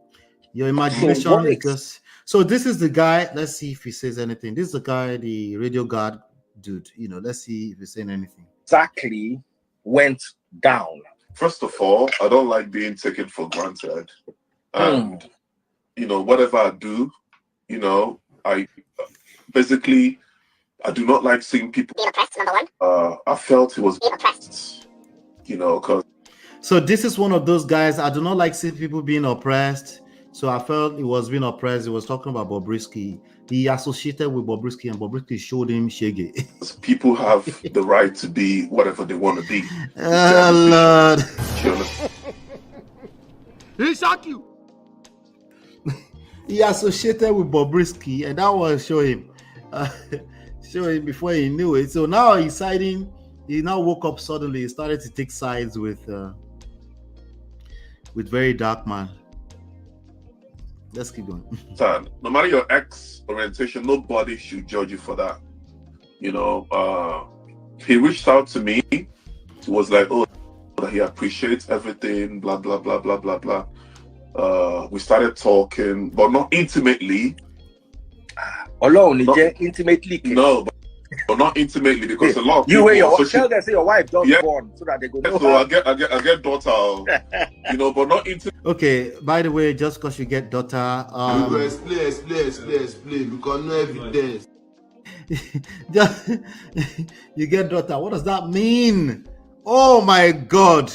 Your imagination, because so this is the guy. Let's see if he says anything. This is the guy, the radio guard dude. You know, let's see if he's saying anything. Exactly went down. First of all, I don't like being taken for granted, and you know, whatever I do, you know, I basically. I do not like seeing people being oppressed, number one. I felt he was being oppressed, you know, because. So this is one of those guys. I do not like seeing people being oppressed. So I felt he was being oppressed. He was talking about Bobrisky. He associated with Bobrisky, and Bobrisky showed him Shege. People have the right to be whatever they want to be. Lord. He shock you. He associated with Bobrisky, and that was show him. Show him before he knew it. So now he's siding. He now woke up suddenly. He started to take sides with VeryDarkMan. Let's keep going. No matter your ex orientation, nobody should judge you for that. You know, he reached out to me. He was like, "Oh, he appreciates everything." Blah blah blah blah blah blah. We started talking, but not intimately. Intimately. No, but not intimately, because a lot of you people. Your tell them say your wife don't born so that they go. So I get daughter, you know, but not intimately. Okay. By the way, just because you get daughter, you go explain because no evidence. You get daughter. What does that mean? Oh my God.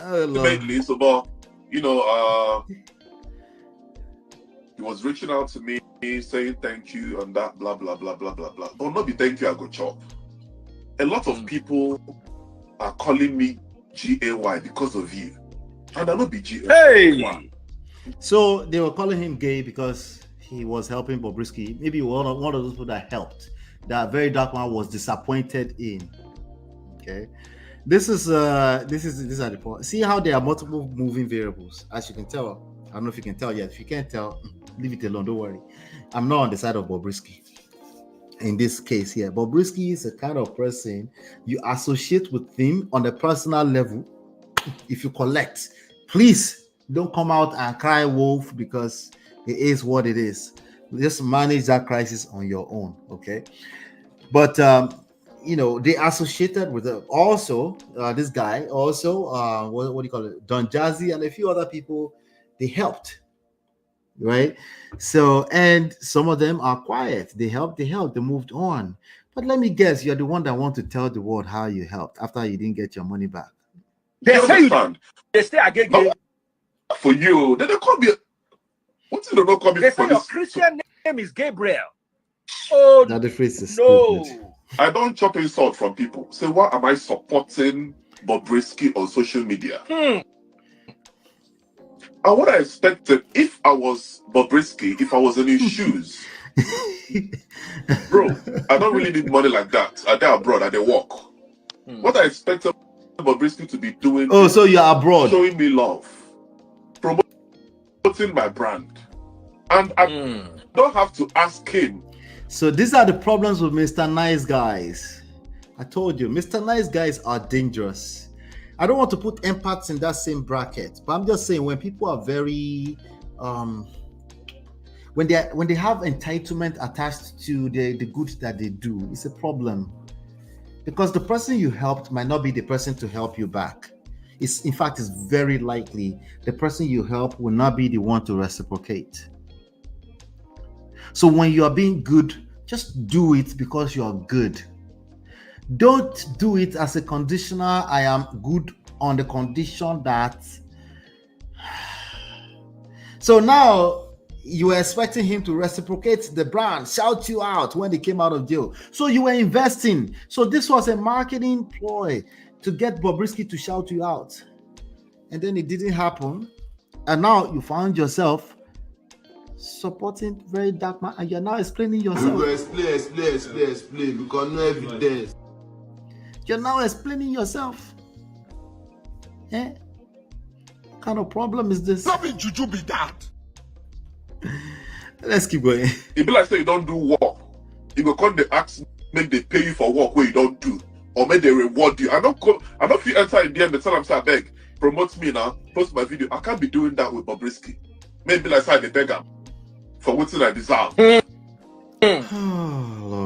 Ultimately, so but you know, he was reaching out to me saying thank you and that blah blah blah blah blah blah. But not be thank you, I go chop. A lot of people are calling me GAY because of you, and I not be GAY. Hey. So they were calling him gay because he was helping Bobrisky. Maybe one of those people that helped. That VeryDarkMan was disappointed in. Okay. These are the point. See how there are multiple moving variables, as you can tell. I don't know if you can tell yet. If you can't tell, leave it alone. Don't worry. I'm not on the side of Bobrisky in this case here. Bobrisky is a kind of person you associate with him on a personal level. If you collect, please don't come out and cry wolf, because it is what it is. Just manage that crisis on your own, okay? But they associated with also this guy, also what do you call it, Don Jazzy, and a few other people. They helped, right? So, and some of them are quiet. They helped, they moved on. But let me guess, you're the one that want to tell the world how you helped after you didn't get your money back. They say again. No, for you, they don't call me. What's it? They don't call me. They say your Christian name is Gabriel. Oh, that the phrase is no. stupid. I don't chop insult from people. Say, why am I supporting Bobrisky on social media? And what I expected, if I was Bobrisky, if I was in his shoes, bro, I don't really need money like that. I dey abroad, I dey work. What I expected Bobrisky to be doing. Oh, so you're abroad. Showing me love, promoting my brand. And I don't have to ask him. So these are the problems with Mr. Nice Guys. I told you, Mr. Nice Guys are dangerous. I don't want to put empaths in that same bracket, but I'm just saying when people are very when they have entitlement attached to the good that they do, it's a problem. Because the person you helped might not be the person to help you back. In fact, it's very likely the person you help will not be the one to reciprocate. So when you are being good, just do it because you are good. Don't do it as a conditional, I am good on the condition that. So now you were expecting him to reciprocate the brand, shout you out when they came out of jail. So you were investing. So this was a marketing ploy to get Bobrisky to shout you out. And then it didn't happen. And now you found yourself supporting VeryDarkMan, and you're now explaining yourself. Explain, because no evidence. You're now explaining yourself. Eh? What kind of problem is this? Nothing juju be that. Let's keep going. It be like say you don't do work. You go come they ask, make they pay you for work where you don't do, or make they reward you. I don't feel enter in DM and tell them say I beg, promote me now, post my video. I can't be doing that with Bobrisky. Maybe like say they beg him for what I deserve. Oh,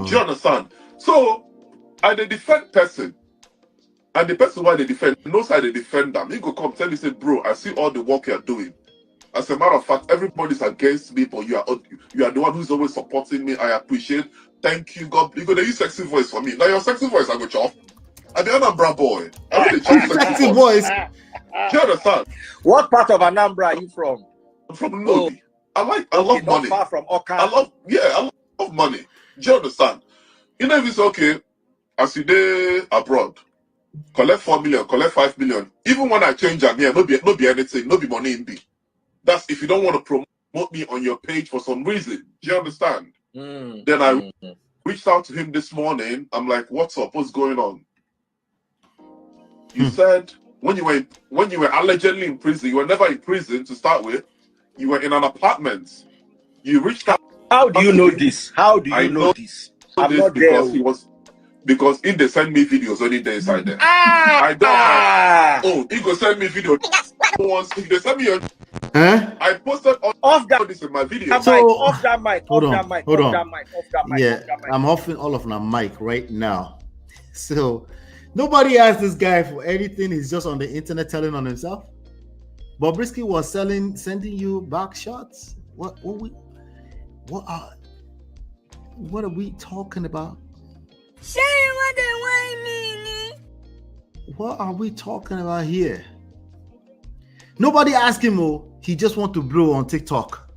do you understand? So I the defend person, and the person why they defend knows how they defend them. He go come tell me say, bro, I see all the work you're doing. As a matter of fact, everybody's against me, but you are the one who's always supporting me. I appreciate. Thank you, God. You gonna use sexy voice for me. Now your sexy voice, I go chop. And the Anambra boy, I really chop sexy voice. Do you understand? What part of Anambra are you from? I'm from Lodi. I love money. Not far from Oka. I love money. Do you understand? You know if it's okay, as you day abroad, collect 4 million, collect 5 million. Even when I change am here, no be anything, no be money in be. That's if you don't want to promote me on your page for some reason. Do you understand? Then I reached out to him this morning. I'm like, what's up? What's going on? You said when you were allegedly in prison, you were never in prison to start with. You were in an apartment. You reached out. How do you know this? How do you know this? I'm not because there. Because if they send me videos only there inside there. I don't know. Oh, he go send me video once. If they send me a I posted off this in my video. Off that mic. Yeah, I'm offing all of my mic right now. So nobody asked this guy for anything. He's just on the internet telling on himself. Bobrisky was sending you back shots. What are we talking about? What are we talking about here? Nobody asked him, he just want to blow on TikTok.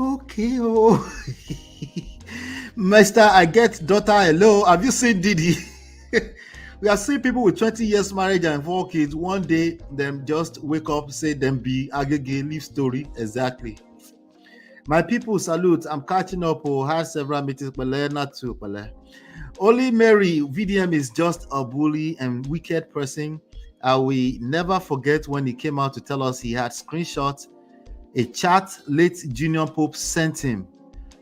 Okay, Mister, I get daughter hello. Have you seen Diddy? We have seen people with 20 years marriage and 4 kids. One day, them just wake up, say them be agege, leave story. Exactly. My people, salute. I'm catching up. Had several meetings, but not too. Only Mary, VDM is just a bully and wicked person. We never forget when he came out to tell us he had screenshots, a chat late Junior Pope sent him.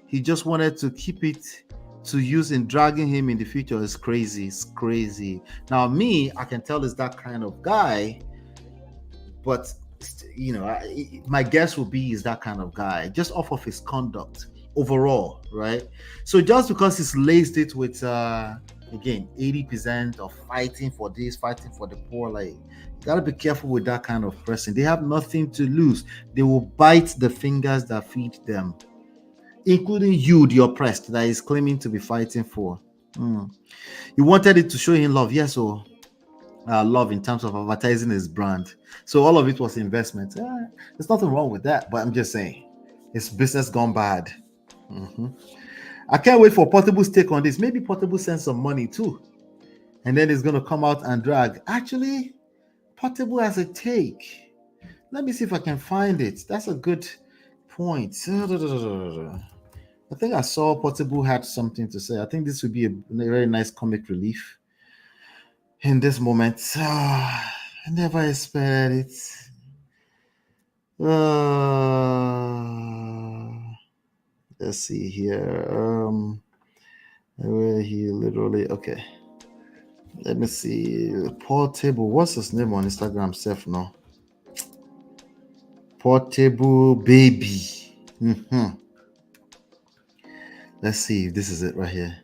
He just wanted to keep it to use in dragging him in the future. It's crazy. It's crazy. Now, me, I can tell is that kind of guy, but you know, my guess would be is that kind of guy just off of his conduct overall, right? So just because he's laced it with again 80% of fighting for this, fighting for the poor, like you gotta be careful with that kind of person. They have nothing to lose. They will bite the fingers that feed them, including you, the oppressed, that is claiming to be fighting for. You wanted it to show him love, yes, or love in terms of advertising his brand. So all of it was investment. There's nothing wrong with that, but I'm just saying it's business gone bad. I can't wait for Portable's take on this. Maybe Portable sends some money too, and then it's going to come out and drag. Actually, Portable has a take. Let me see if I can find it. That's a good point. I think I saw Portable had something to say. I think this would be a very nice comic relief in this moment. I never expected it. Let's see here. Where he literally, okay. Let me see. Portable. What's his name on Instagram? Self no. Portable baby. Let's see if this is it right here.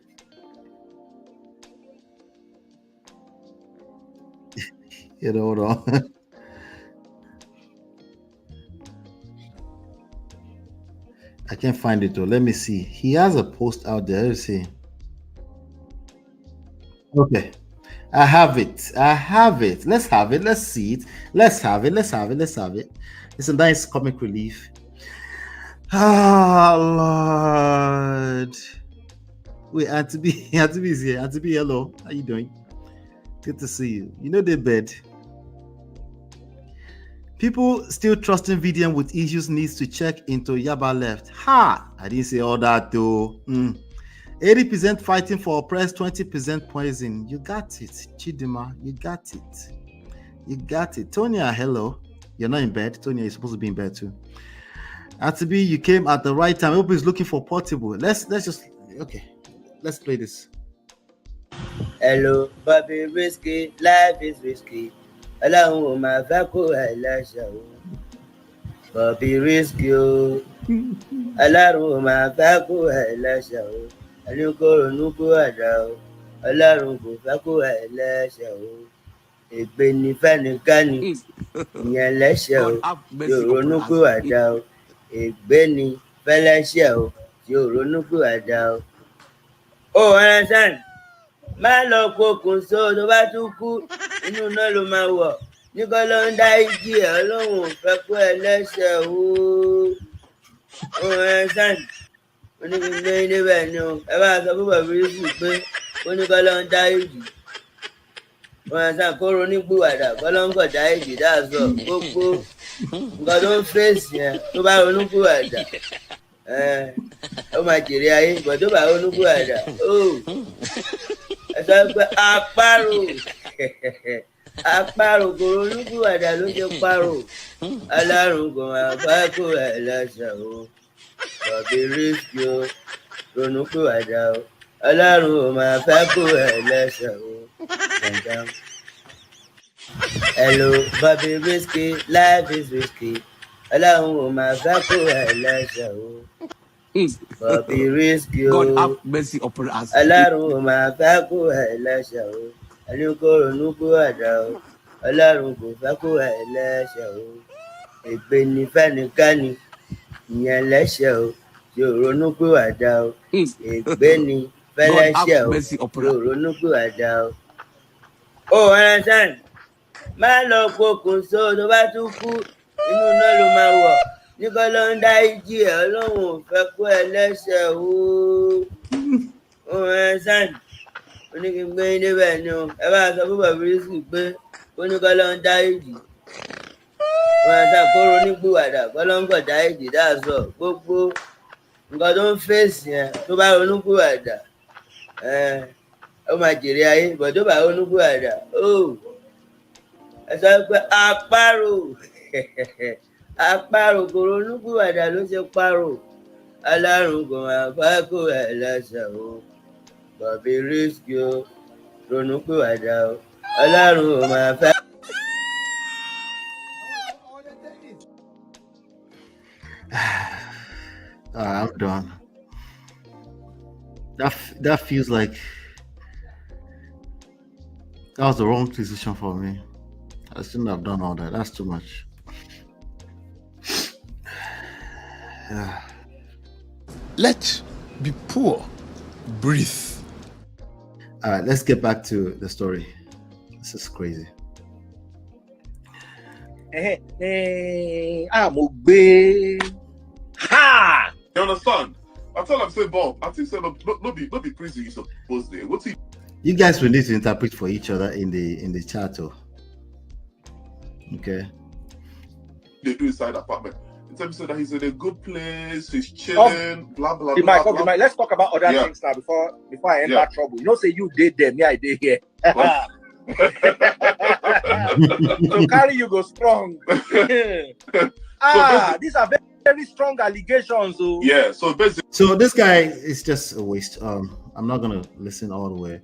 Hold on. I can't find it though. Let me see. He has a post out there. Let's see. Okay. I have it. Let's have it. Let's see it. Let's have it. It's a nice comic relief. Lord. Wait, Auntie B is here. Auntie B, hello. How you doing? Good to see you. You know the bed. People still trusting VDM with issues needs to check into Yaba left. I didn't say all that though. 80% fighting for oppressed, 20% poison. You got it, Chidima. You got it. Tonya, hello. You're not in bed. Tonya, you're supposed to be in bed too. Atibi, you came at the right time. Everybody's looking for Portable. Let's play this. Hello, Bobrisky. Life is risky. Allow my vaco Elisha. Bobrisky. Allow my vaco Elisha. Aluko nuku adao. Allow vaco Elisha. A penny fanny canny. Yelesha. Yorunuku adao. A penny Felasha. Yorunuku adao. Oh, understand? Má lọ pokùn so tó bá tún kú inú náà ló máa wọ̀ nígbà ló ń dá ìjì ẹ̀ Ọlọ́run ò fẹ́ kó ẹlẹ́ṣẹ̀ o ẹ̀sán onígbìngbé níbẹ̀ ni o ẹ bá sọ fún Bobrisky pé oníkọ́ ló ń dá ìjì ẹ̀sán kó ronúpìwàdà kọ́ ló ń kọ̀ dá ìjì dáàsọ gbogbo nǹkan tó ń fèsì ẹ̀ tó bá ronúpìwàdà ó máa jèrè ayé ìgbà tó bá ronúpìwàdà ẹ sọ pé àparò kò ronúpìwàdà ló ṣe parò alárùn kò máa bá kó ẹlẹ́ṣẹ̀ o Bobrisky o ronúpìwàdà o alárùn kò máa bá kó ẹlẹ́ṣẹ̀ o. Hello, Bobrisky, life is risky. Alárùn kò máa bá kó ẹlẹ́ṣẹ̀ o. Bobrisky o alárùn ò máa fẹ́ kó ẹlẹ́ṣẹ̀ o ẹlẹ́kọ̀ ronúpìwàdà o alárùn kò fẹ́ kó ẹlẹ́ṣẹ̀ o ègbé ni fẹ́nikẹ́ni ìyẹn lẹ́ṣẹ̀ o yóò ronúpìwàdà o ègbé ni fẹ́lẹ́ṣẹ̀ o yóò ronúpìwàdà o. ó understand? Má lọ pokùn so tó bá tún kú inú náà ló máa wọ̀ nígbà ló ń dá ìjì ẹ̀ Ọlọ́run ò fẹ́ kó ẹlẹ́ṣẹ̀ o ẹ̀sán onígbìngbé níbẹ̀ ni o ẹ bá sọ fún Bobrisky pé oníkọ́ ló ń dá ìjì ẹ̀sán kó ronúpìwàdà kọ́ ló ń kọ̀ dá ìjì dáàsọ gbogbo nǹkan tó ń fèsì yẹn tó bá ronúpìwàdà ó máa jèrè ayé bọ̀ tó bá ronúpìwàdà ẹ sọ pé àparò kò ronúpìwàdà ló ṣe parò alárùn kò máa fẹ́ kó ẹ̀ lẹ́sẹ̀ o Bobrisky o ronúpìwàdà o alárùn kò máa fẹ́. I'm done. That feels like that was the wrong decision for me. I shouldn't have done all that. That's too much. Yeah. Let be poor. Breathe. All right, let's get back to the story. This is crazy. I'm obey. Ha! You understand? I tell him, say, Bob, I think, say, no be crazy, you supposed to. What's he? You guys will need to interpret for each other in the chat. Okay. They do inside apartment. In terms of that he's in a good place, he's chilling, blah blah blah. Mike, let's talk about other things now before I enter trouble. You know, say you did them, I did here. So carry you go strong. These are very strong allegations. Yeah, so basically, so this guy is just a waste. I'm not gonna listen all the way.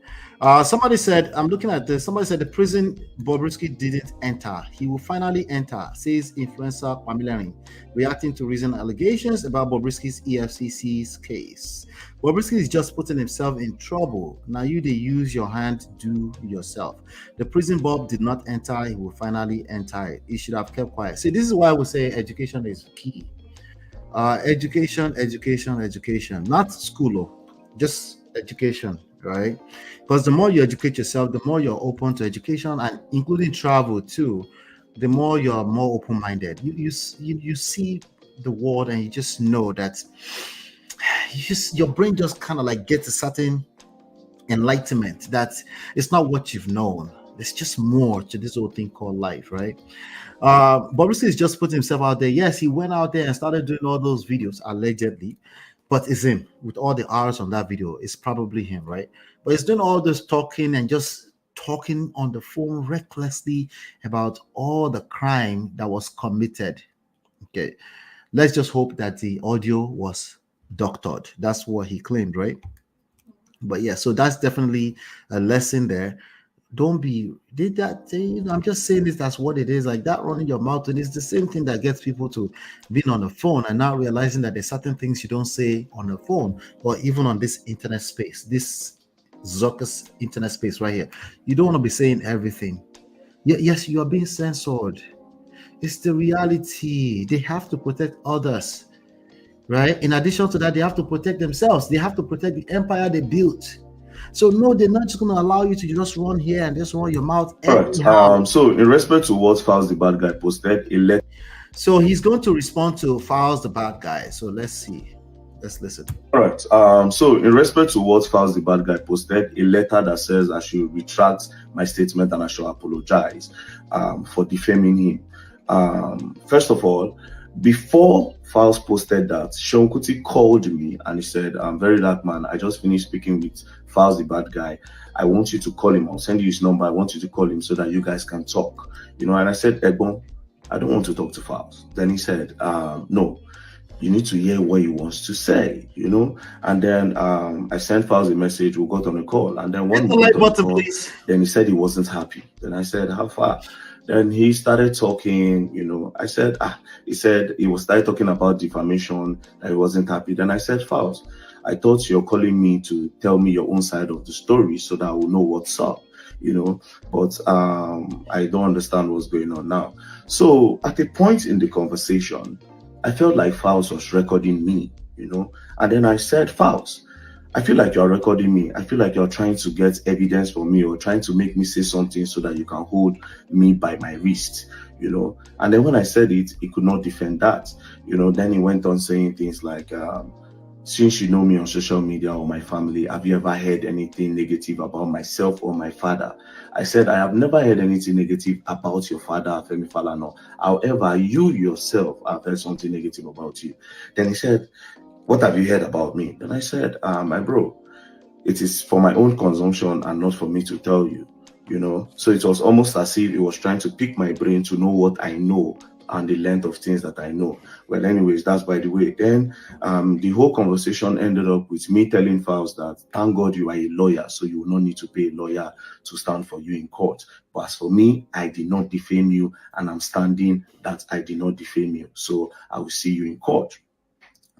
Somebody said, I'm looking at this. Somebody said the prison Bobrisky didn't enter. He will finally enter, says influencer Pamela, reacting to recent allegations about Bobrisky's EFCC's case. Bobrisky is just putting himself in trouble. Now they use your hand, do yourself. The prison Bob did not enter. He will finally enter it. He should have kept quiet. See, this is why we say education is key. Education, not school, just education, right? Because the more you educate yourself, the more you're open to education, and including travel too, the more you're more open-minded. You see the world, and you just know that your brain just kind of like gets a certain enlightenment that it's not what you've known. There's just more to this whole thing called life, right? Bobrisky is just putting himself out there. Yes, he went out there and started doing all those videos allegedly, but it's him with all the R's on that video. It's probably him, right? But he's doing all this talking and just talking on the phone recklessly about all the crime that was committed. Okay, let's just hope that the audio was doctored. That's what he claimed, right? But yeah, so that's definitely a lesson there. Don't be did that thing. I'm just saying this, that's what it is. Like that running your mouth, and it's the same thing that gets people to being on the phone and not realizing that there's certain things you don't say on the phone or even on this internet space, this Zucker's internet space right here. You don't want to be saying everything. Yes, you are being censored. It's the reality. They have to protect others, right? In addition to that, they have to protect themselves. They have to protect the empire they built. So no, they're not just going to allow you to just run here and just run your mouth. Right. So in respect to what Files the Bad Guy posted, so he's going to respond to Files the Bad Guy. So let's see. Let's listen. All right. So in respect to what Files the Bad Guy posted, a letter that says I should retract my statement and I should apologize for defaming him. First of all, before Files posted that, Sean Kuti called me and he said, VeryDarkMan, I just finished speaking with Files the Bad Guy. I want you to call him. I'll send you his number. I want you to call him so that you guys can talk. And I said, Egbon, I don't want to talk to Files. Then he said, no, you need to hear what he wants to say, And then I sent Files a message. We got on a call. And then when we got on a call, then he said he wasn't happy. Then I said, how far? Then he started talking, I said, he said he started talking about defamation, that he wasn't happy. Then I said, Files, I thought you're calling me to tell me your own side of the story so that I will know what's up, but I don't understand what's going on now. So at a point in the conversation, I felt like Files was recording me, and then I said, Files, I feel like you're recording me. I feel like you're trying to get evidence for me or trying to make me say something so that you can hold me by my wrist, And then when I said it, he could not defend that, Then he went on saying things like, since you know me on social media or my family, have you ever heard anything negative about myself or my father? I said, I have never heard anything negative about your father, Femi Falana. However, you yourself have heard something negative about you. Then he said, what have you heard about me? And I said, my bro, it is for my own consumption and not for me to tell you, you know. So it was almost as if it was trying to pick my brain to know what I know and the length of things that I know. Well, anyways, that's by the way. Then the whole conversation ended up with me telling Files that, thank God you are a lawyer, so you will not need to pay a lawyer to stand for you in court. But as for me, I did not defame you, and I'm standing that I did not defame you. So I will see you in court.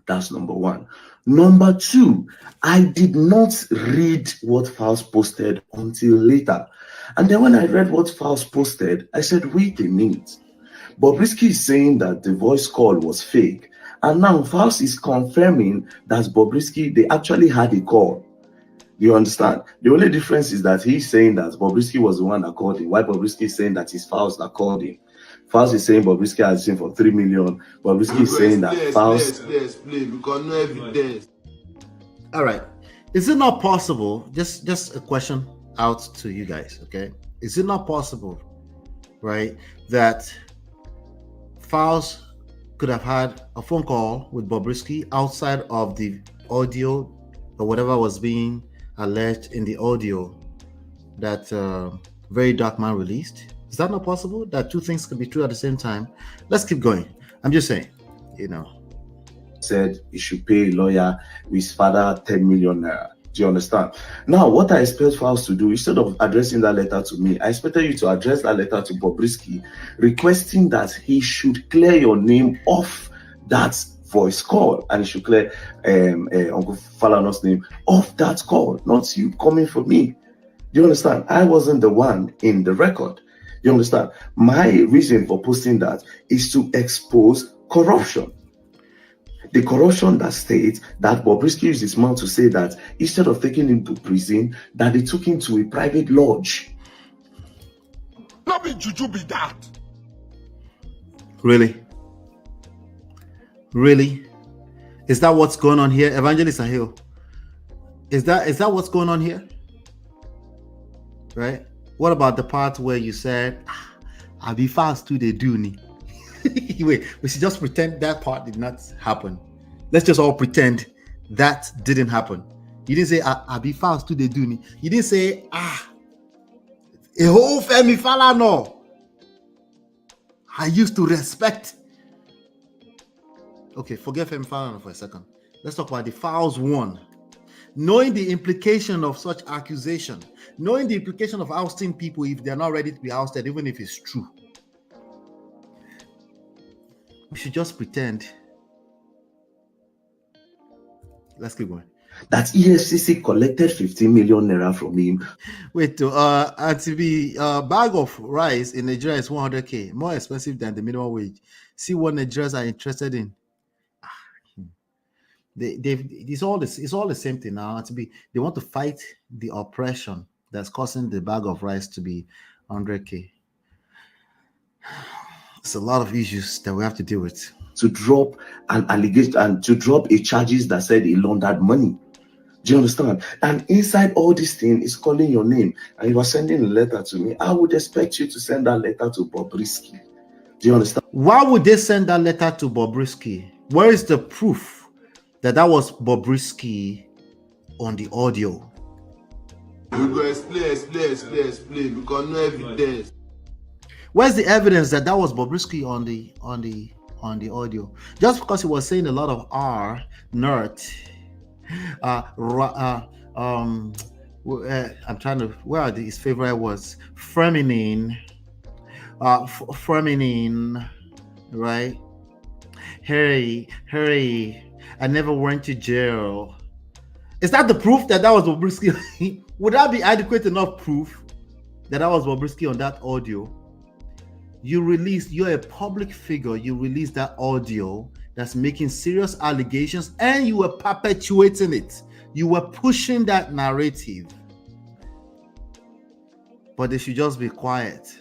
That's number one. Number two, I did not read what Files posted until later. And then when I read what Files posted, I said, wait a minute. Bobrisky is saying that the voice call was fake. And now Files is confirming that Bobrisky, they actually had a call. You understand? The only difference is that he's saying that Bobrisky was the one that called him, while Bobrisky is saying that it's Files that called him. Files is saying Bobrisky has seen for 3 million. Bobrisky is saying that Files. Please, because no evidence. All right. Is it not possible? Just a question out to you guys, okay? Is it not possible, right, that Files could have had a phone call with Bobrisky outside of the audio or whatever was being alleged in the audio that VeryDarkMan released? Is that not possible? That two things could be true at the same time? Let's keep going. I'm just saying, you know. Said he should pay a lawyer with his father 10 million naira. Do you understand? Now, what I expect Files to do, instead of addressing that letter to me, I expected you to address that letter to Bobrisky, requesting that he should clear your name off that voice call, and he should clear Uncle Falanas' name off that call, not you coming for me. Do you understand? I wasn't the one in the record. You understand? My reason for posting that is to expose corruption. The corruption that states that Bobrisky used his mouth to say that instead of taking him to prison, that they took him to a private lodge. Not be juju be that. Really? Really? Is that what's going on here? Evangelist Ahil? Is that what's going on here? Right? What about the part where you said, I'll be fast to the dooney? Wait, we should just pretend that part did not happen. Let's just all pretend that didn't happen. You didn't say, I'll be fast to the dooney. You didn't say, a whole Femi Falana I used to respect. Okay, forget Femi Falana for a second. Let's talk about the Files one. Knowing the implication of such accusation, knowing the implication of ousting people if they're not ready to be ousted, even if it's true. We should just pretend. Let's keep going. That EFCC collected 15 million naira from him. Wait, to be a bag of rice in Nigeria is 100k, more expensive than the minimum wage. See what Nigerians are interested in. It's all the same thing now. They want to fight the oppression that's causing the bag of rice to be 100k. It's a lot of issues that we have to deal with. To drop an allegation and to drop a charges that said he laundered money. Do you understand? And inside all this thing is calling your name, and you are sending a letter to me. I would expect you to send that letter to Bobrisky. Do you understand? Why would they send that letter to Bobrisky? Where is the proof that was Bobrisky on the audio? We go explain because no evidence. Where's the evidence that was Bobrisky on the audio? Just because he was saying a lot of R, nerd, I'm trying to, where are his favorite words? Feminine, right? Hurry, I never went to jail. Is that the proof that was Bobrisky? Would that be adequate enough proof that was Bobrisky on that audio? You're a public figure, you release that audio that's making serious allegations, and you were perpetuating it. You were pushing that narrative. But they should just be quiet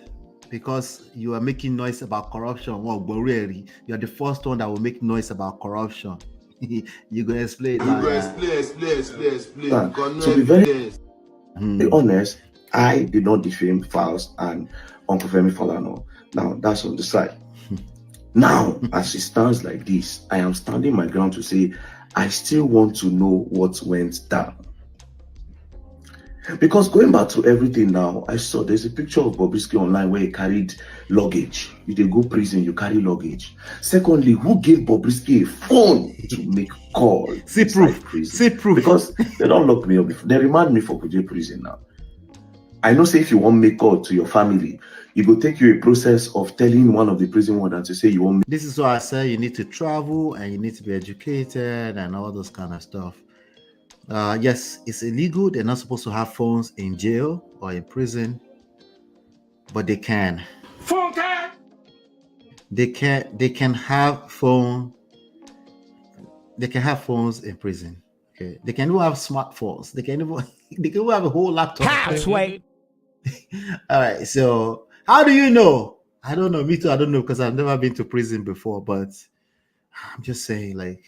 because you are making noise about corruption. Well, Boreri, you're the first one that will make noise about corruption. You go explain. Explain. To be very honest, I did not defame Files and Uncle Femi Falana. Now that's on the side. Now, as it stands like this, I am standing my ground to say I still want to know what went down. Because going back to everything now, I saw there's a picture of Bobrisky online where he carried luggage. You dey go prison, you carry luggage. Secondly, who gave Bobrisky a phone to make calls? See proof. See proof. Because they don't lock me up. They remind me for Kuje prison now. I know, say if you want to make call to your family, it will take you a process of telling one of the prison wardens to say you want. This is why I say you need to travel and you need to be educated and all those kind of stuff. Yes, it's illegal. They're not supposed to have phones in jail or in prison, but they can. Phone card. They can have phone. They can have phones in prison. Okay, they can even have smartphones. They can even have a whole laptop. Halfway. All right. So how do you know? I don't know. Me too. I don't know because I've never been to prison before. But I'm just saying, like.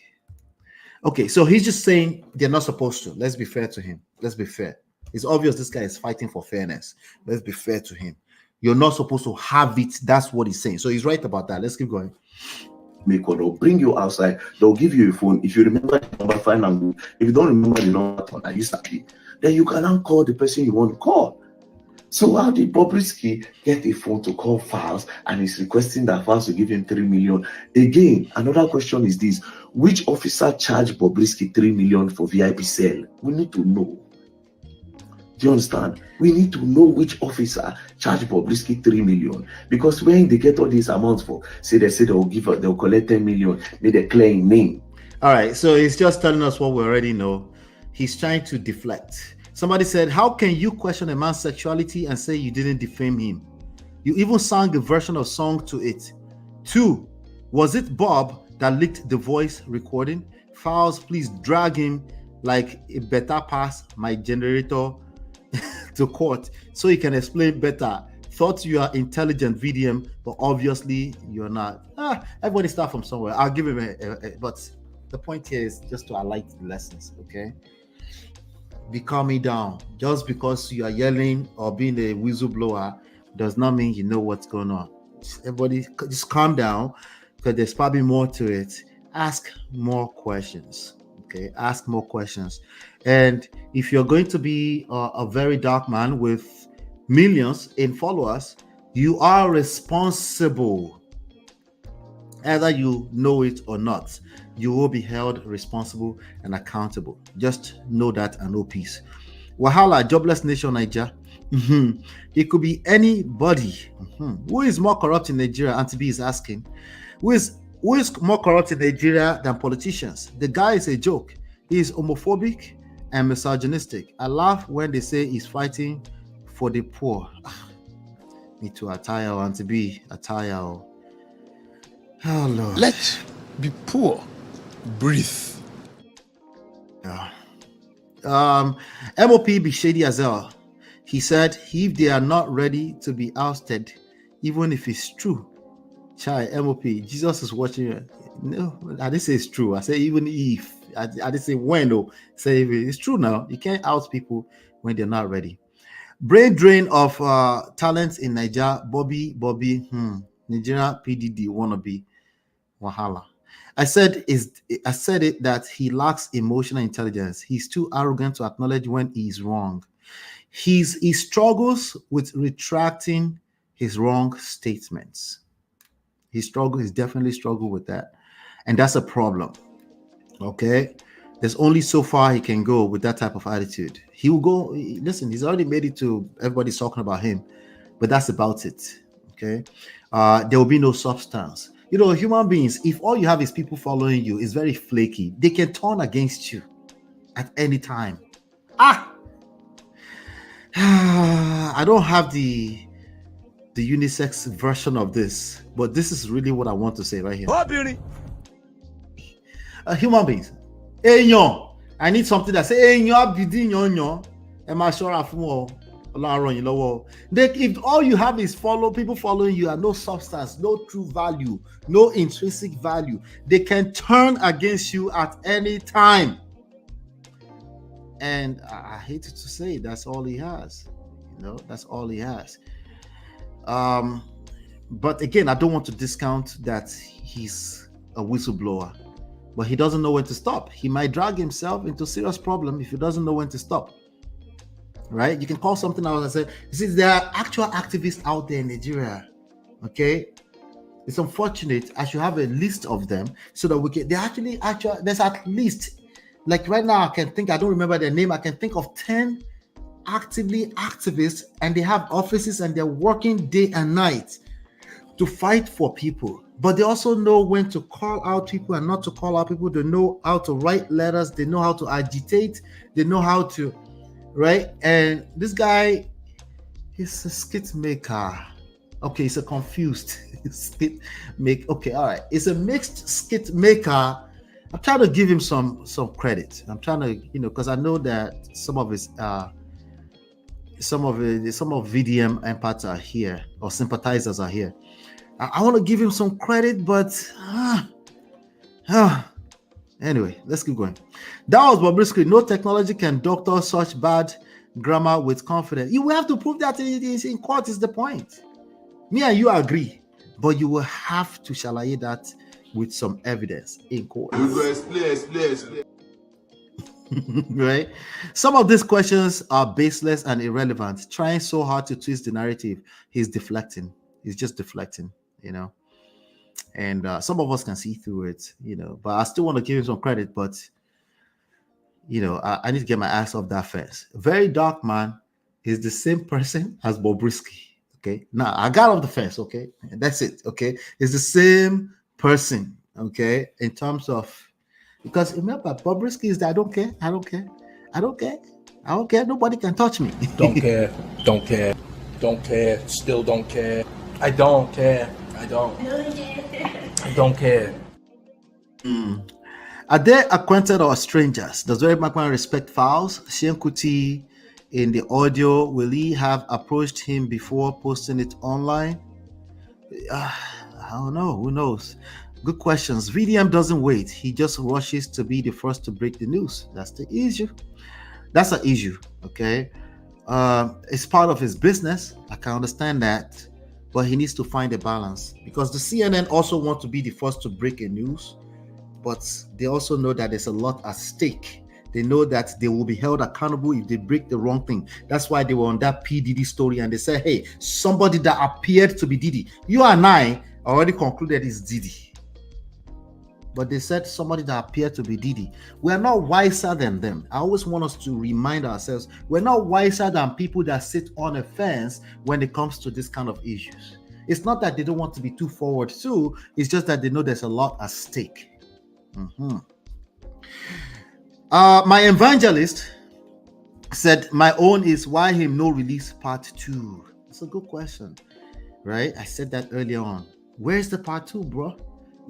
Okay, so he's just saying they're not supposed to. Let's be fair to him. Let's be fair. It's obvious this guy is fighting for fairness. Let's be fair to him. You're not supposed to have it. That's what he's saying. So he's right about that. Let's keep going. Make or they'll bring you outside. They'll give you a phone. If you remember the number, fine and good. If you don't remember the number, I used to be. Then you can now call the person you want to call. So how did Bobrisky get a phone to call Files and he's requesting that Files to give him 3 million? Again, another question is this: which officer charged Bobrisky 3 million for VIP cell? We need to know. Do you understand? We need to know which officer charged Bobrisky 3 million, because when they get all these amounts for, they'll collect 10 million, may they clear in name. All right, so he's just telling us what we already know. He's trying to deflect. Somebody said, how can you question a man's sexuality and say you didn't defame him? You even sang a version of song to it. 2, was it Bob that leaked the voice recording? Files, please drag him like a better pass my generator to court so he can explain better. Thought you are intelligent, VDM, but obviously you're not. Everybody start from somewhere. I'll give him but the point here is just to highlight the lessons, okay? Be calming down. Just because you are yelling or being a whistleblower does not mean you know what's going on. Everybody just calm down, because there's probably more to it. Ask more questions. Okay, ask more questions. And if you're going to be a very dark man with millions in followers, you are responsible. Either you know it or not, you will be held responsible and accountable. Just know that and know peace. Wahala, jobless nation, Niger. It could be anybody. Who is more corrupt in Nigeria? Auntie B is asking. Who is more corrupt in Nigeria than politicians? The guy is a joke. He is homophobic and misogynistic. I laugh when they say he's fighting for the poor. Me too, attire, Auntie B, attire. Oh Lord. Let be poor. Breathe. Yeah. MOP be shady as hell. He said if they are not ready to be ousted, even if it's true. Chai, MOP, Jesus is watching you. No, I didn't say it's true. I say even if. I didn't say when though. Say if it's true now. You can't oust people when they're not ready. Brain drain of talents in Nigeria. Bobby, Nigeria PDD wannabe. Wahala. I said it that he lacks emotional intelligence. He's too arrogant to acknowledge when he's wrong. He struggles with retracting his wrong statements. He's definitely struggled with that. And that's a problem. Okay? There's only so far he can go with that type of attitude. He will go, listen, he's already made it to everybody's talking about him, but that's about it. Okay? There will be no substance. You know, human beings, if all you have is people following you, is very flaky. They can turn against you at any time. I don't have the unisex version of this, but this is really what I want to say right here. Oh, beauty. Human beings. Hey, yo, I need something that say, hey, yo, am I sure if all you have is people following you and no substance, no true value, no intrinsic value, they can turn against you at any time. And I hate to say that's all he has. You know, that's all he has. But again, I don't want to discount that he's a whistleblower. but he doesn't know when to stop. He might drag himself into serious problem if he doesn't know when to stop. Right? You can call something out and say, you see, there are actual activists out there in Nigeria. Okay, it's unfortunate. I should have a list of them so that we can. They actually there's at least, like right now, I don't remember their name. I can think of 10 activists, and they have offices and they're working day and night to fight for people. But they also know when to call out people and not to call out people. They know how to write letters. They know how to agitate. They know how to, right? And this guy, he's a skit maker. Okay, he's a confused skit maker. Okay, all right. It's a mixed skit maker. I'm trying to give him some credit. I'm trying to, because I know that some of VDM empaths are here, or sympathizers are here. I want to give him some credit, but anyway, let's keep going. That was Bobrisky. No technology can doctor such bad grammar with confidence. You will have to prove that it is in court, is the point. Me and you agree, but you will have to shalaye that with some evidence in court. We go explain. Right? Some of these questions are baseless and irrelevant. Trying so hard to twist the narrative, he's deflecting. He's just deflecting, And some of us can see through it, But I still want to give him some credit, but I need to get my ass off that fence. VeryDarkMan is the same person as Bobrisky. Okay, now I got off the fence. Okay, and that's it. Okay, it's the same person. Okay, in terms of, because remember, Bobrisky is that I don't care. Nobody can touch me. Don't care. Still don't care. I don't care. I don't care. Are they acquainted or strangers? Does VeryDarkMan respect files? Shein Kuti in the audio, will he have approached him before posting it online? I don't know. Who knows? Good questions. VDM doesn't wait. He just rushes to be the first to break the news. That's the issue. That's an issue. Okay. It's part of his business. I can understand that. But he needs to find a balance, because the CNN also want to be the first to break a news, but they also know that there's a lot at stake. They know that they will be held accountable if they break the wrong thing. That's why they were on that P. Diddy story, and they said, hey, somebody that appeared to be Diddy. You and I already concluded it's Diddy. But they said somebody that appeared to be Diddy. We're not wiser than them. I always want us to remind ourselves, we're not wiser than people that sit on a fence when it comes to this kind of issues. It's not that they don't want to be too forward too. It's just that they know there's a lot at stake. My evangelist said, my own is why him no release part 2. It's a good question, right? I said that earlier on. Where's the part 2, bro?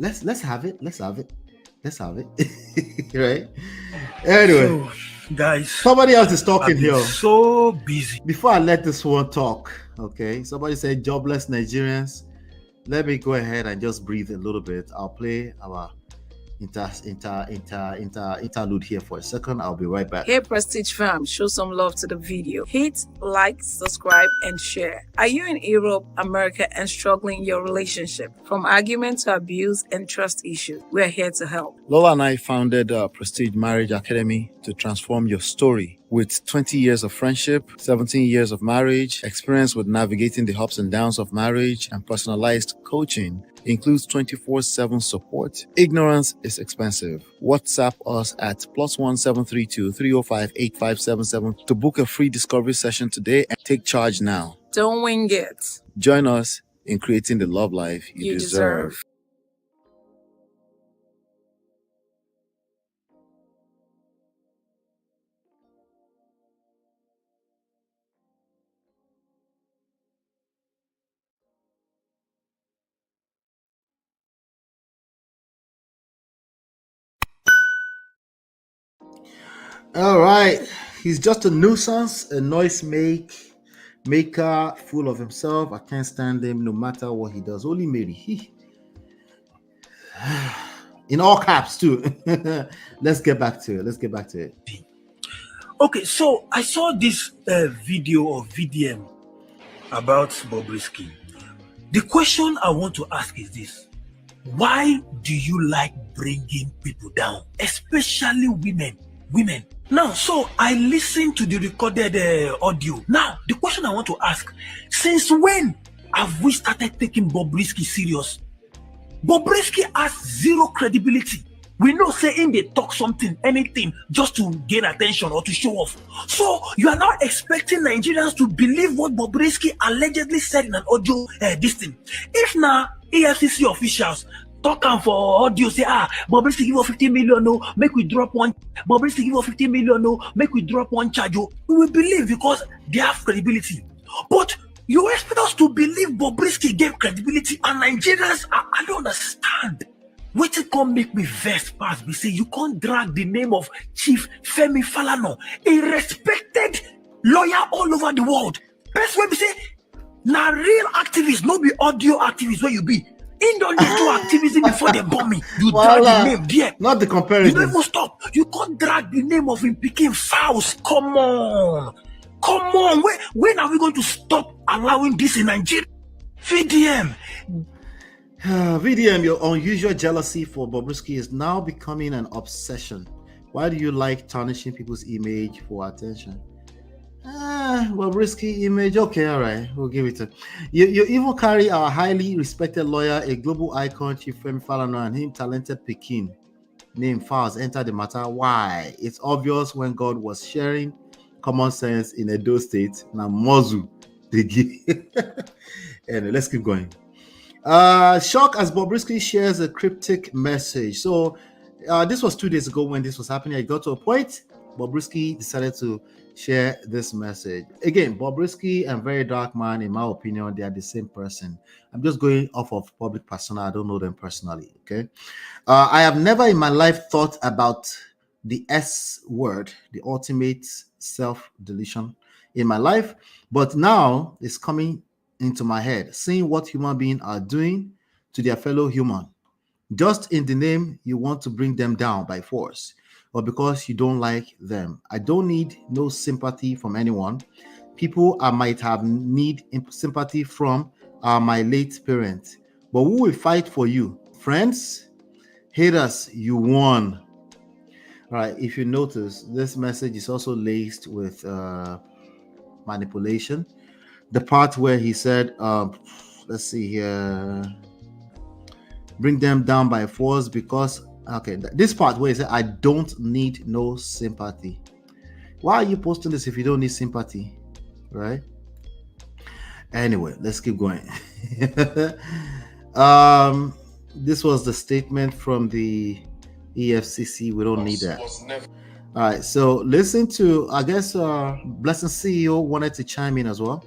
Let's have it. Right? Anyway, so, guys, somebody else is talking here. So busy. Before I let this one talk, okay? Somebody said jobless Nigerians. Let me go ahead and just breathe a little bit. I'll play our interlude here for a second. I'll be right back. Hey Prestige fam, show some love to the video. Hit, like, subscribe, and share. Are you in Europe, America, and struggling in your relationship? From argument to abuse and trust issues, we're here to help. Lola and I founded Prestige Marriage Academy to transform your story. With 20 years of friendship, 17 years of marriage, experience with navigating the ups and downs of marriage, and personalized coaching, includes 24/7 support. Ignorance is expensive. WhatsApp us at +1 732 305 8577 to book a free discovery session today and take charge now. Don't wing it. Join us in creating the love life you deserve. All right, he's just a nuisance, a noise maker, full of himself. I can't stand him no matter what he does. Only Mary. In all caps too. Let's get back to it. Okay, so I saw this video of VDM about Bobrisky. The question I want to ask is this: Why do you like bringing people down, especially women? Women. Now, so I listened to the recorded audio. Now, the question I want to ask: since when have we started taking Bobrisky serious? Bobrisky has zero credibility. We know saying they talk something, anything, just to gain attention or to show off. So you are now expecting Nigerians to believe what Bobrisky allegedly said in an audio this thing. If now EFCC officials talk for audio, say, Bobrisky give us 50 million, no, make we drop one. Bobrisky give us 50 million, no, make we drop one charge. We will believe because they have credibility. But you expect us to believe Bobrisky gave credibility, and Nigerians, I don't understand. What it can make me vex pass be say you can't drag the name of Chief Femi Falana, a respected lawyer all over the world. Best way be say, now real activists, no be audio activists where you be. In don't do activism before they bomb me. You drag the name there. Not the comparison. You don't even stop. You can't drag the name of him picking fouls. Come on. Come on. When are we going to stop allowing this in Nigeria? VDM. VDM, your unusual jealousy for Bobrisky is now becoming an obsession. Why do you like tarnishing people's image for attention? Bobrisky image, okay, all right, we'll give it to you. You even carry our highly respected lawyer, a global icon, Chief Femi Falana, and him talented Pekin named Fowles enter the matter. Why? It's obvious when God was sharing common sense in Edo State. Now Mozu, anyway, let's keep going. Shock as Bobrisky shares a cryptic message. So this was 2 days ago when this was happening. I got to a point, Bobrisky decided to share this message. Again, Bobrisky and VeryDarkMan, in my opinion, they are the same person. I'm just going off of public persona. I don't know them personally, okay? I have never in my life thought about the S word, the ultimate self-deletion in my life, but now it's coming into my head, seeing what human beings are doing to their fellow human, just in the name you want to bring them down by force, or because you don't like them. I don't need no sympathy from anyone. People I might have need sympathy from are my late parents, but who will fight for you? Friends? Haters, you won. All right, if you notice, this message is also laced with manipulation. The part where he said, let's see here, bring them down by force because, okay, this part where he said, I don't need no sympathy. Why are you posting this if you don't need sympathy, right? Anyway, let's keep going. This was the statement from the EFCC. We don't need that. All right, so listen to, I guess, Blessing CEO wanted to chime in as well.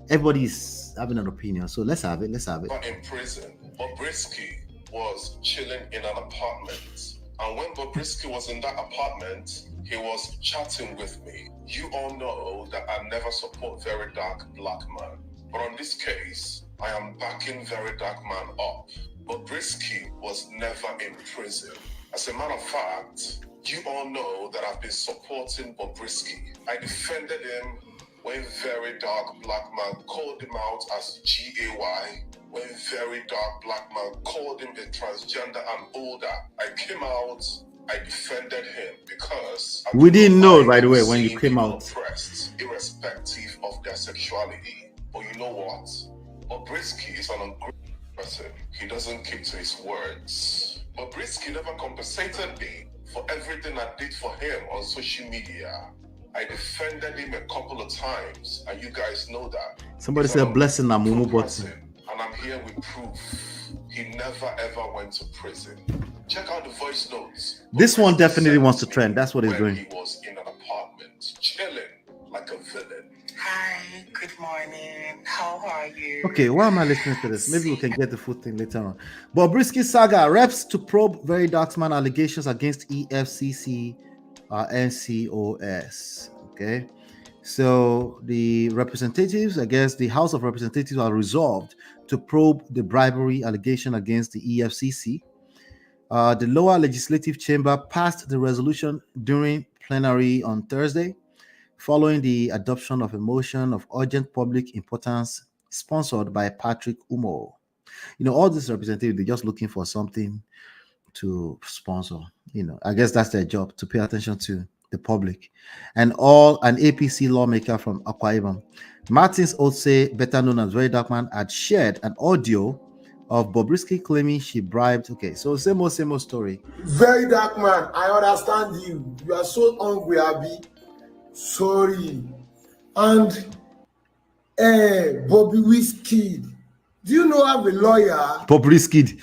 Everybody's having an opinion, so let's have it. In prison, Bobrisky was chilling in an apartment, and when Bobrisky was in that apartment, he was chatting with me. You all know that I never support VeryDarkMan, but on this case, I am backing VeryDarkMan up. Bobrisky was never in prison. As a matter of fact, you all know that I've been supporting Bobrisky. I defended him when VeryDarkMan called him out as GAY, when VeryDarkMan called him a transgender and older. I came out, I defended him because we didn't know, by the way, when you came out. Oppressed, irrespective of their sexuality. But you know what? Bobrisky is an ungrateful person. He doesn't keep to his words. Bobrisky never compensated me for everything I did for him on social media. I defended him a couple of times, and you guys know that. Somebody said blessing na mumu button. And I'm here with proof. He never ever went to prison. Check out the voice notes. This one definitely wants to trend. That's what he's doing. He was in an apartment, chilling like a villain. Hi, good morning. How are you? Okay, why am I listening to this? Maybe we can get the full thing later on. Bobrisky saga reps to probe VeryDarkMan allegations against EFCC NCOS. Okay, so the representatives, I guess the House of Representatives, are resolved to probe the bribery allegation against the EFCC. The lower legislative chamber passed the resolution during plenary on Thursday, following the adoption of a motion of urgent public importance sponsored by Patrick Umo. You know, all these representatives, they're just looking for something to sponsor. You know, I guess that's their job, to pay attention to the public. And an APC lawmaker from Akwa Ibom, Martins Otse, better known as VeryDarkMan, had shared an audio of Bobrisky claiming she bribed. Okay, so same old story. VeryDarkMan, I understand you. You are so hungry, Abi. Sorry. And Bobrisky, do you know I have a lawyer? Bobrisky.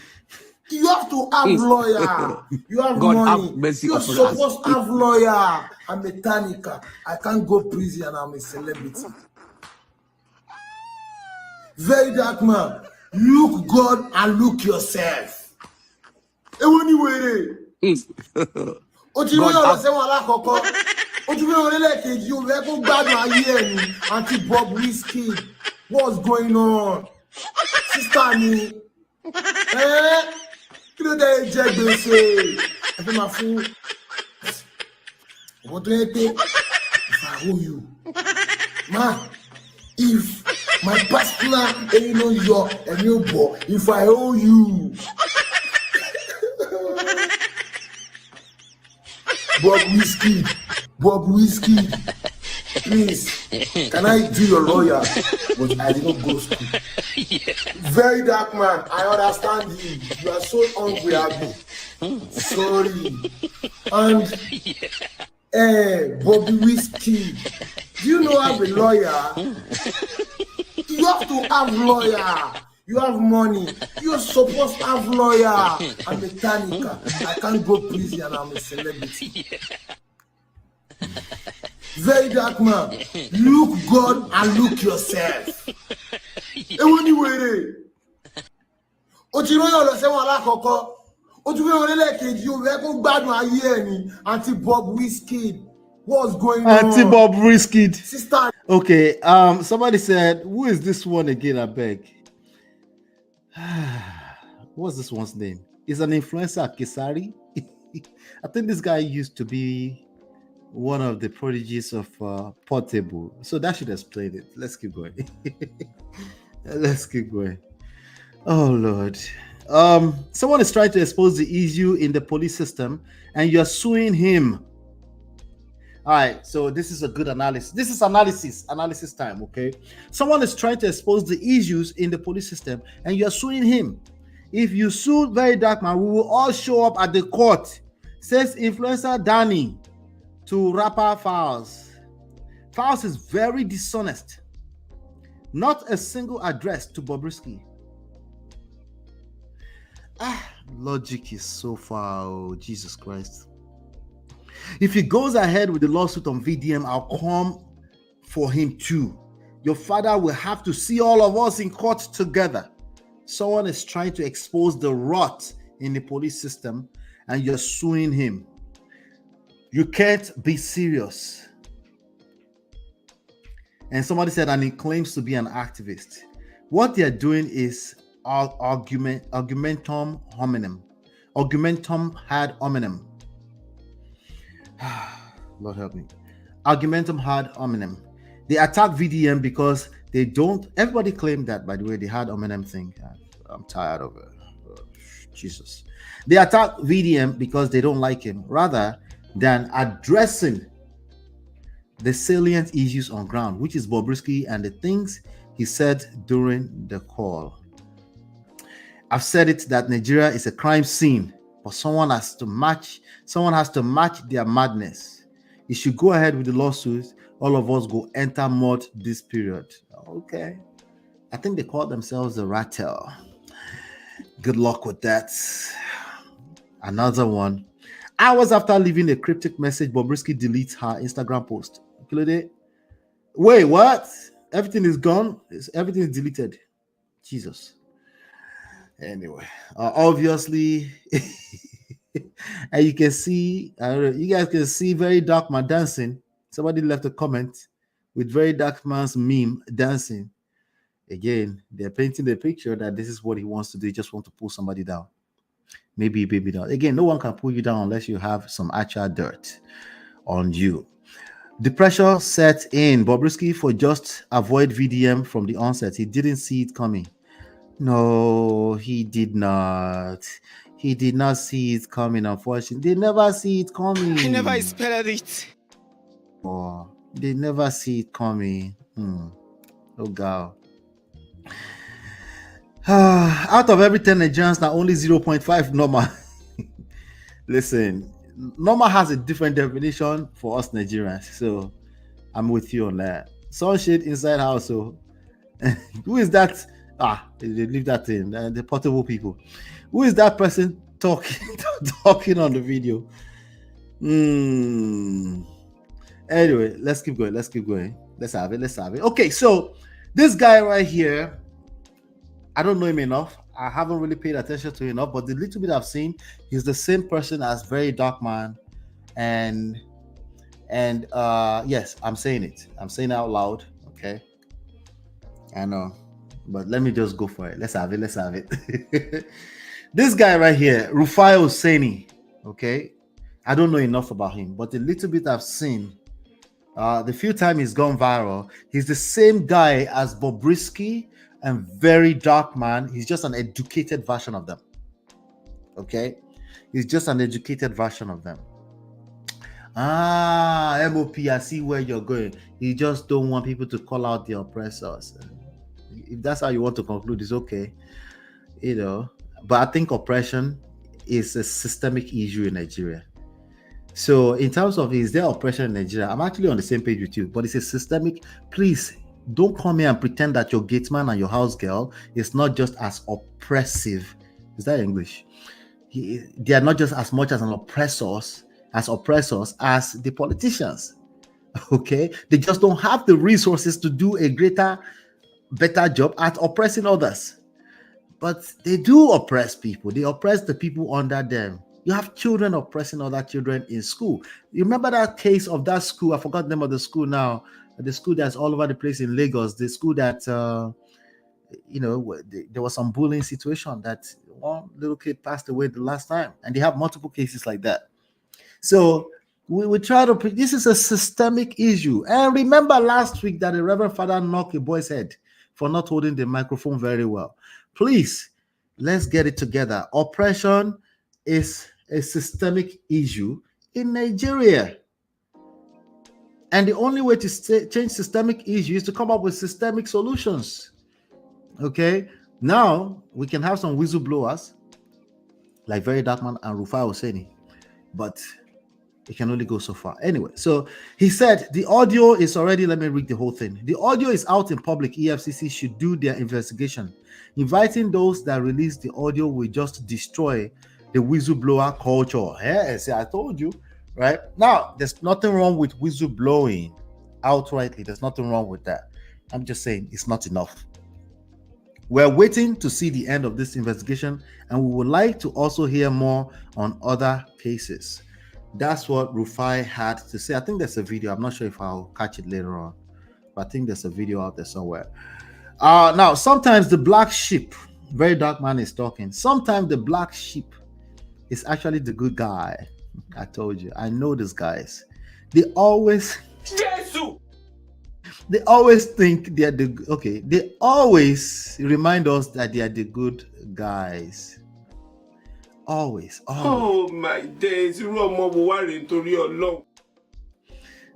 You have to have lawyer. You have God money. have mercy You're upon supposed us. to have lawyer. I'm a Tanika. I can't go prison and I'm a celebrity. VeryDarkMan, look God and look yourself. Anyway, Bobrisky, what's going on? Sister me. You know that say I feel my fool. What do you think? If I owe you, man, if my personal, you know, your and your boy, if I owe you, Bobrisky, please, can I do your lawyer? But I did not go to school. VeryDarkMan, I understand you. You are so hungry, Abi. Sorry. And Bobrisky, do you know I have a lawyer? You have to have lawyer. You have money. You're supposed to have lawyer. I'm a Tanika. I can't go prison and I'm a celebrity. VeryDarkMan, look God and look yourself. Anyway, Bobrisky, what's going on? Auntie Bobrisky. Sister. Okay, somebody said, who is this one again? I beg. What's this one's name? Is an influencer, Kesari. I think this guy used to be one of the prodigies of Portable, so that should explain it. Let's keep going. Let's keep going. Oh Lord. Someone is trying to expose the issue in the police system and you're suing him. All right, so this is a good analysis. This is analysis time, okay? Someone is trying to expose the issues in the police system and you're suing him. If you sue VeryDarkMan, we will all show up at the court, says influencer Danny to rapper Files. Files is very dishonest. Not a single address to Bobrisky. Logic is so far, oh, Jesus Christ. If he goes ahead with the lawsuit on VDM, I'll come for him too. Your father will have to see all of us in court together. Someone is trying to expose the rot in the police system and you're suing him. You can't be serious. And somebody said, and he claims to be an activist. What they're doing is argumentum hominem. Argumentum ad hominem. Lord help me. Argumentum ad hominem. They attack VDM because they don't. Everybody claimed that, by the way, the ad hominem thing. I'm tired of it. Oh, Jesus. They attack VDM because they don't like him, rather than addressing the salient issues on ground, which is Bobrisky and the things he said during the call. I've said it that Nigeria is a crime scene, but someone has to match their madness. You should go ahead with the lawsuit. All of us go enter mud this period. Okay. I think they call themselves the Rattel. Good luck with that. Another one. Hours after leaving a cryptic message, Bobrisky deletes her Instagram post. Wait, what? Everything is gone? Everything is deleted. Jesus. Anyway, obviously, and you can see, you guys can see VeryDarkMan dancing. Somebody left a comment with VeryDarkMan's meme dancing. Again, they're painting the picture that this is what he wants to do. He just want to pull somebody down. Maybe down. Again, no one can pull you down unless you have some actual dirt on you. The pressure set in. Bobrisky for just avoid VDM from the onset. He didn't see it coming. No, he did not. He did not see it coming, unfortunately. They never see it coming. I never expected it. Oh, they never see it coming. Oh, God. Out of every 10 Nigerians, now only 0.5 normal. Listen, normal has a different definition for us Nigerians. So I'm with you on that. Sunshade inside house. So who is that? They leave that in. The portable people. Who is that person talking on the video? Anyway, let's keep going. Let's have it. Okay, so this guy right here, I don't know him enough. I haven't really paid attention to him enough, but the little bit I've seen, he's the same person as VeryDarkMan, and yes, I'm saying it. I'm saying it out loud. Okay, I know, but let me just go for it. Let's have it. This guy right here, Rufai Hosseini. Okay, I don't know enough about him, but the little bit I've seen, the few times he's gone viral, he's the same guy as Bobrisky and VeryDarkMan. He's just an educated version of them. Okay, he's just an educated version of them. MOP, I see where you're going. You just don't want people to call out the oppressors. If that's how you want to conclude, it's okay, but I think oppression is a systemic issue in Nigeria. So in terms of is there oppression in Nigeria, I'm actually on the same page with you, but it's a systemic. Please don't come here and pretend that your gateman and your house girl is not just as oppressive. Is that English? They are not just as much as oppressors as the politicians. Okay, they just don't have the resources to do a better job at oppressing others. But they do oppress people. They oppress the people under them. You have children oppressing other children in school. You remember that case of that school? I forgot the name of the school now. The school that's all over the place in Lagos. The school that, there was some bullying situation that one little kid passed away the last time. And they have multiple cases like that. So we try to, this is a systemic issue. And remember last week that the Reverend Father knocked a boy's head for not holding the microphone very well. Please, let's get it together. Oppression is a systemic issue in Nigeria. And the only way to change systemic issues is to come up with systemic solutions. Okay? Now, we can have some whistleblowers like VeryDarkMan and Rufai Hosseini, but it can only go so far. Anyway, so he said the audio is already, let me read the whole thing. The audio is out in public. EFCC should do their investigation. Inviting those that release the audio will just destroy the whistleblower culture. See, I told you, right? Now, there's nothing wrong with whistleblowing outrightly. There's nothing wrong with that. I'm just saying it's not enough. We're waiting to see the end of this investigation, and we would like to also hear more on other cases. That's what Rufai had to say. I think there's a video. I'm not sure if I'll catch it later on, but I think there's a video out there somewhere. Now, sometimes the black sheep, VeryDarkMan is talking. Sometimes the black sheep is actually the good guy. I told you. I know these guys. They always think they are the okay. They always remind us that they are the good guys. Always. Oh my days.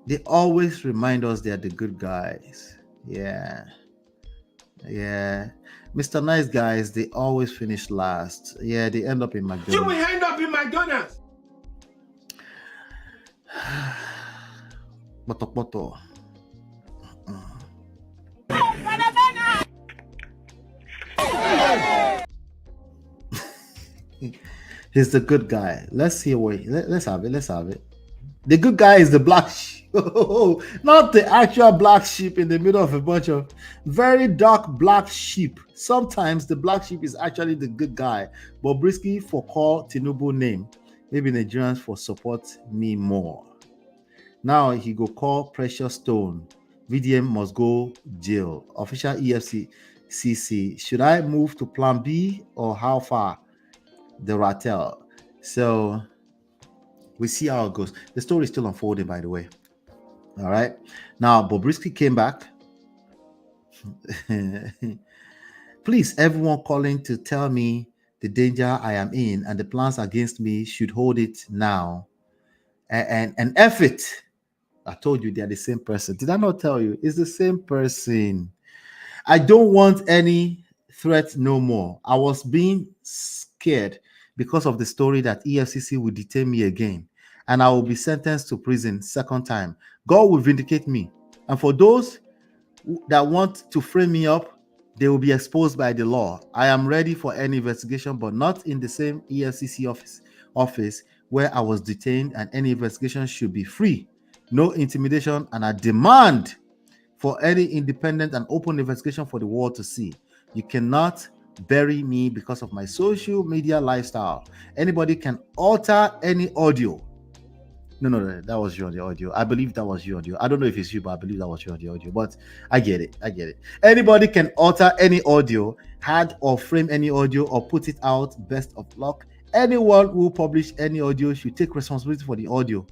They always remind us they are the good guys. Yeah. Mr. Nice Guys, they always finish last. Yeah, they end up in McDonald's. You will end up in McDonald's. Boto. He's the good guy. Let's see what. Let's have it. The good guy is the black sheep, not the actual black sheep in the middle of a bunch of very dark black sheep. Sometimes the black sheep is actually the good guy. Bobrisky for call Tinubu name. Maybe Nigerians for support me more. Now he go call Precious Stone. VDM must go jail. Official EFCC. Should I move to Plan B or how far? The Rattel. So we see how it goes. The story is still unfolding, by the way. All right. Now, Bobrisky came back. Please, everyone calling to tell me the danger I am in and the plans against me should hold it now. And F it. I told you they are the same person. Did I not tell you? It's the same person. I don't want any threat no more. I was being scared because of the story that EFCC will detain me again and I will be sentenced to prison second time. God will vindicate me. And for those that want to frame me up, they will be exposed by the law. I am ready for any investigation, but not in the same EFCC office where I was detained, and any investigation should be free. No intimidation, and I demand for any independent and open investigation for the world to see. You cannot bury me because of my social media lifestyle. Anybody can alter any audio. No, that was you on the audio. I believe that was you on the audio. I don't know if it's you, but I believe that was you on the audio. But I get it. Anybody can alter any audio, add or frame any audio, or put it out. Best of luck. Anyone who publish any audio should take responsibility for the audio.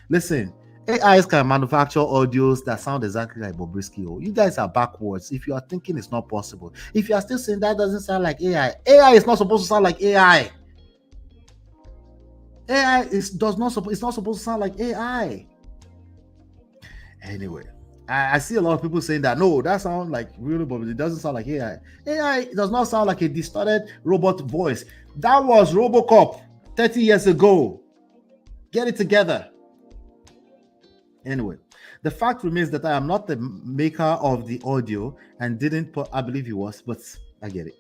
Listen, AIs can manufacture audios that sound exactly like Bobrisky. You guys are backwards if you are thinking it's not possible. If you are still saying that doesn't sound like AI is not supposed to sound like AI. AI it's not supposed to sound like AI. Anyway, I see a lot of people saying that no, that sounds like real, but it doesn't sound like AI. AI does not sound like a distorted robot voice. That was RoboCop 30 years ago. Get it together. Anyway, the fact remains that I am not the maker of the audio and didn't put, I believe he was, but I get it.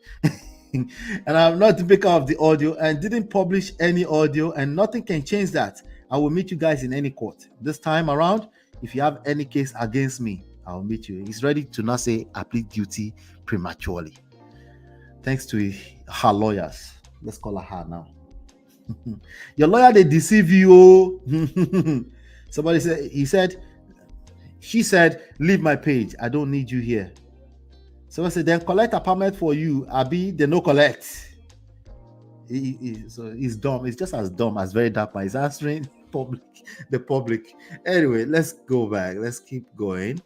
And I'm not the maker of the audio and didn't publish any audio, and nothing can change that. I will meet you guys in any court. This time around, if you have any case against me, I'll meet you. He's ready to not say I plead guilty prematurely. Thanks to her lawyers. Let's call her now. Your lawyer, they deceive you. Somebody said, she said, leave my page. I don't need you here. Someone said, then collect apartment for you. Abi, they no collect. So he's dumb. It's just as dumb as VeryDarkMan. He's answering the public. Anyway, let's go back. Let's keep going.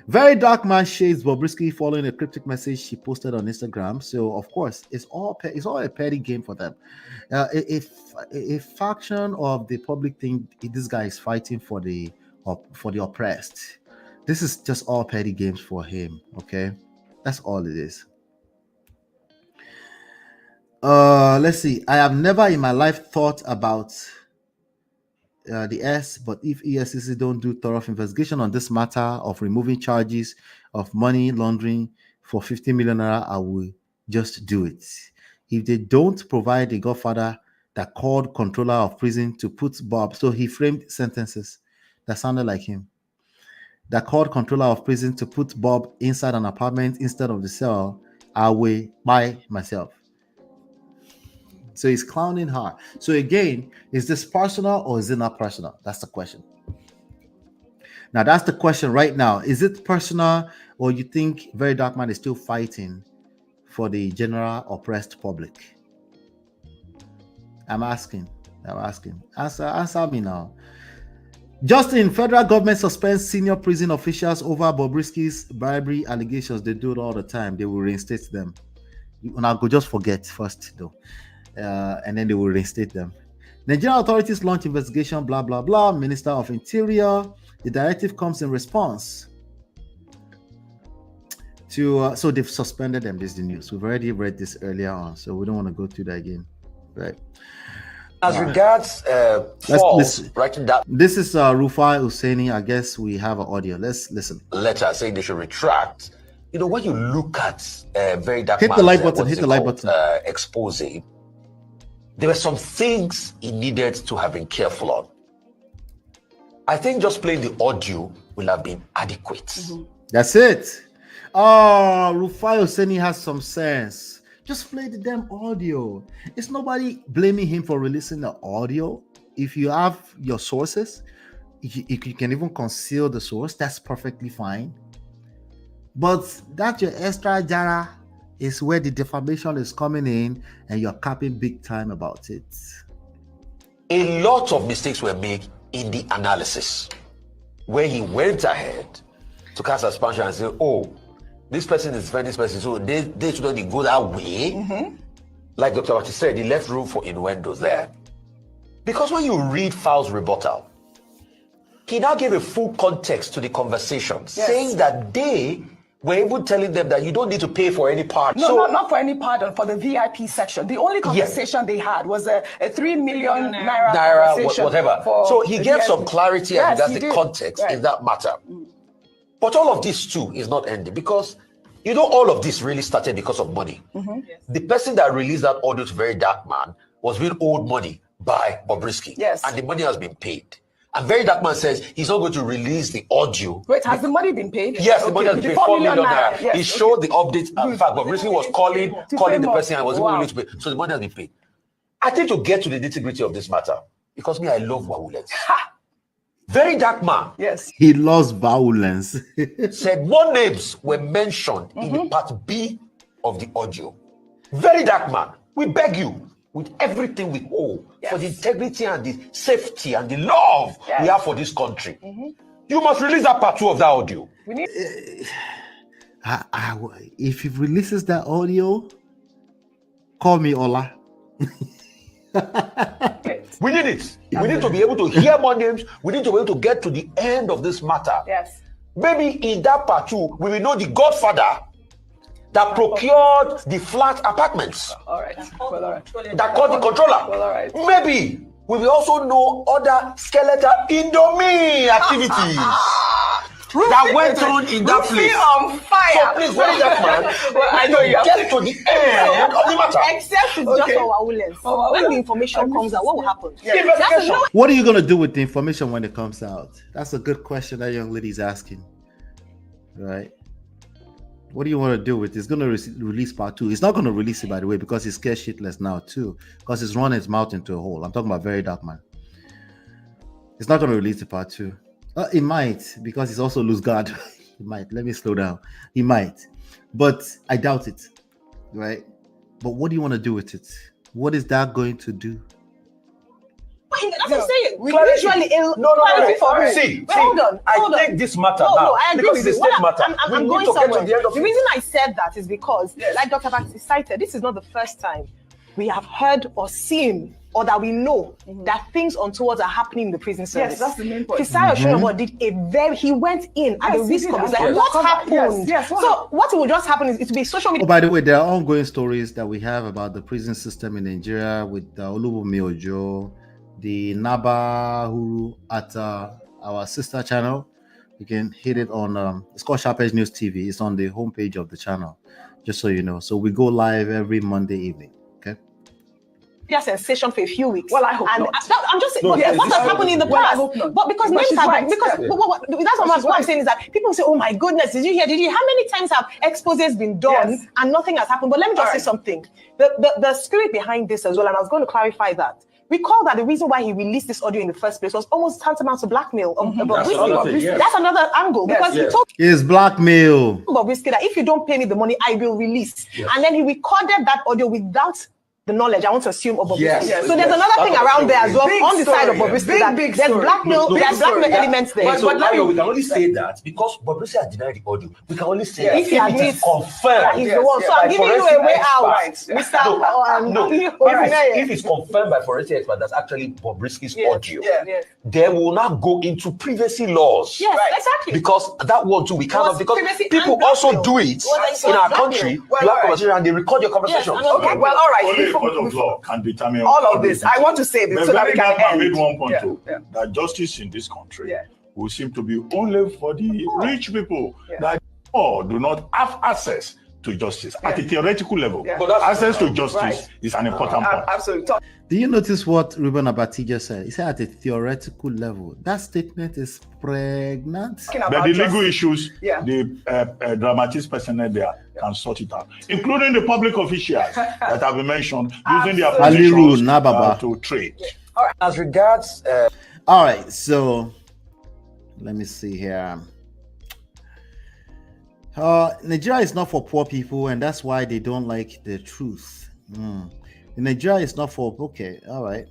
VeryDarkMan shades Bobrisky following a cryptic message she posted on Instagram. So of course, it's all a petty game for them. A faction of the public think this guy is fighting for the oppressed. This is just all petty games for him. Okay, that's all it is. Let's see. I have never in my life thought about the S, but if EFCC don't do thorough investigation on this matter of removing charges of money laundering for 50 million naira, I will just do it. If they don't provide a godfather that called controller of prison to put Bob, so he framed sentences that sounded like him, that called controller of prison to put Bob inside an apartment instead of the cell, I will buy myself. So he's clowning her. So again, is this personal or is it not personal? That's the question. Now that's the question right now. Is it personal, or you think VeryDarkMan is still fighting for the general oppressed public? I'm asking. Answer me now. Justin, federal government suspends senior prison officials over Bobrisky's bribery allegations. They do it all the time. They will reinstate them. Now go just forget first though. And then they will reinstate them. Nigerian authorities launch investigation, blah, blah, blah. Minister of Interior. The directive comes in response to, so they've suspended them. This is the news. We've already read this earlier on, so we don't want to go through that again. Right. As regards writing that. This is Rufai Husseini. I guess we have an audio. Let's listen. Letter saying they should retract. You know, when you look at VeryDarkMan, hit the like button. Hit the like button. Expose. There were some things he needed to have been careful on. I think just playing the audio will have been adequate. Mm-hmm. That's it. Oh, Rufai Husseini has some sense. Just play the damn audio. It's nobody blaming him for releasing the audio. If you have your sources, if you can even conceal the source, that's perfectly fine. But that's your extra jara is where the defamation is coming in, and you're capping big time about it. A lot of mistakes were made in the analysis, where he went ahead to cast aspersion and say, oh, this person is defending this person, so they shouldn't go that way. Like Dr. Wati said, he left room for innuendos there. Because when you read Fowl's rebuttal, he now gave a full context to the conversation, saying that they were even telling them that you don't need to pay for any pardon. No, not for any pardon, for the VIP section. The only conversation they had was a 3 million naira conversation whatever. So he gave some clarity as regards the context in that matter. But all of this too is not ending, because you know all of this really started because of money. The person that released that audio to VeryDarkMan was being owed money by Bobrisky. And the money has been paid. And VeryDarkMan says he's not going to release the audio. Wait, has the money been paid? Yes, the money has been paid, 4 million naira. He showed the updates. In fact, Bobrisky was calling the person and was even willing to pay. So the money has been paid. I think to get to the nitty-gritty of this matter, because me, I love violence. VeryDarkMan. Yes. He loves violence. Said more names were mentioned in the part B of the audio. VeryDarkMan, we beg you, with everything we owe, for the integrity and the safety and the love we have for this country, you must release that part 2 of that audio. We need. If he releases that audio, call me Ola. We need it. We need to be able to hear more names. We need to be able to get to the end of this matter. Yes. Maybe in that part 2, we will know the godfather that procured the flat apartments. All right. Well, all right. That called the controller. Well, all right. Maybe we will also know other skeletal Indomie activities that went on in that place. On fire. So please, VeryDarkMan, I know you get to the end of the matter. Except it's just our violence. When the information comes out, what will happen? What are you going to do with the information when it comes out? That's a good question that young lady's asking. Right? What do you want to do with it? It's going to release part 2. It's not going to release it, by the way, because he's scared shitless now, too. Because it's running its mouth into a hole. I'm talking about VeryDarkMan. It's not going to release the part 2. It might, because he's also loose guard. He might. Let me slow down. He might. But I doubt it. Right? But what do you want to do with it? What is that going to do? That's what I'm saying. We usually no. See, hold on. I take this matter now. No, I agree because with it's you. a state matter. I'm going somewhere. The reason I said that is because, like Dr. Baxi cited, this is not the first time we have heard or seen or that we know that things untoward are happening in the prison service. Yes, that's the main point. Fisayo Shonobo he went in at the risk of his life. What happened? So what will just happen is it will be social media. Oh, by the way, there are ongoing stories that we have about the prison system in Nigeria with Olubunmi Ojo, the Naba Huru at our sister channel. You can hit it on it's called Sharp Edge News TV. It's on the homepage of the channel, just so you know. So we go live every Monday evening. Okay. Sensation for a few weeks. Well, I hope not. I'm just saying, what has happened in the past? I hope not. But because names have that's what I'm saying is that people say, "Oh my goodness, did you hear? Did you? How many times have exposés been done and nothing has happened?" But let me just say something. The spirit behind this as well, and I was going to clarify that. Recall that the reason why he released this audio in the first place was almost tantamount to blackmail. That's another angle because he told it's blackmail. Bobrisky that if you don't pay me the money, I will release. And then he recorded that audio without the knowledge, I want to assume, of Bobrisky. So there's another thing around there as well on the side of Bobrisky that there's blackmail, there's blackmail elements there. But now we can only say that because Bobrisky has denied the audio. We can only say if he admits confirmed. He's the one. So I'm giving you a way out, If it's confirmed by forensic expert, that's actually Bobrisky's audio. Then we will not go into privacy laws. Yes, exactly. Because that one too, we cannot, because people also do it in our country, black conversation, and they record your conversation. Okay, well, all right. Court of law can determine all of this. I want to say this so that we can end. Made one point too, that justice in this country will seem to be only for the rich people that all do not have access to justice at a theoretical level. Access to justice is an important point. Absolutely. Do you notice what Ruben Abati just said? He said at a theoretical level. That statement is pregnant. But the legal issues, the dramatist personnel there can sort it out, including the public officials that have been mentioned using their positions to trade. All right. As regards... all right, so let me see here. Nigeria is not for poor people, and that's why they don't like the truth. Nigeria is not for... Okay, all right.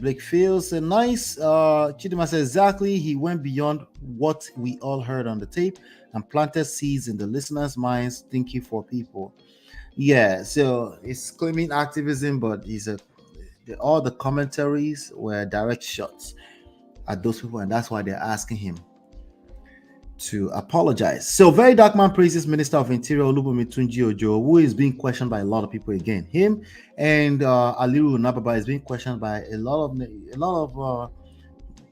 Blake feels nice. Chidima says exactly. He went beyond what we all heard on the tape and planted seeds in the listeners' minds, thinking for people. Yeah, so he's claiming activism, but all the commentaries were direct shots at those people, and that's why they're asking him to apologize. So VeryDarkMan praises Minister of Interior Olubunmi Tunji Ojo, who is being questioned by a lot of people again. Him and Aliru Nababa is being questioned by a lot of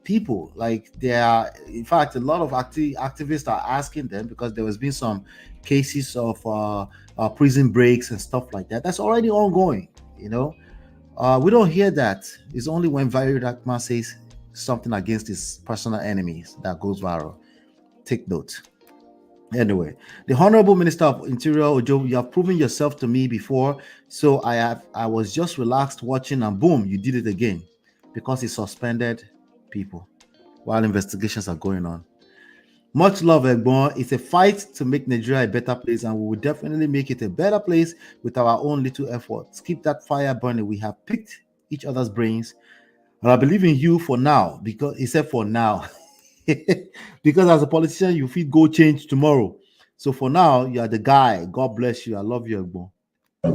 people. Like they are, in fact, a lot of activists are asking them, because there has been some cases of prison breaks and stuff like that. That's already ongoing. We don't hear that. It's only when VeryDarkMan says something against his personal enemies that goes viral. Take note. Anyway, the Honorable Minister of Interior Ojo, you have proven yourself to me before, so I was just relaxed watching, and boom, you did it again, because he suspended people while investigations are going on. Much love, Egbon. It's a fight to make Nigeria a better place, and we will definitely make it a better place with our own little efforts. Keep that fire burning. We have picked each other's brains, and I believe in you for now, because he said for now. Because as a politician, you feel go change tomorrow. So for now, you are the guy. God bless you. I love you, Egbo.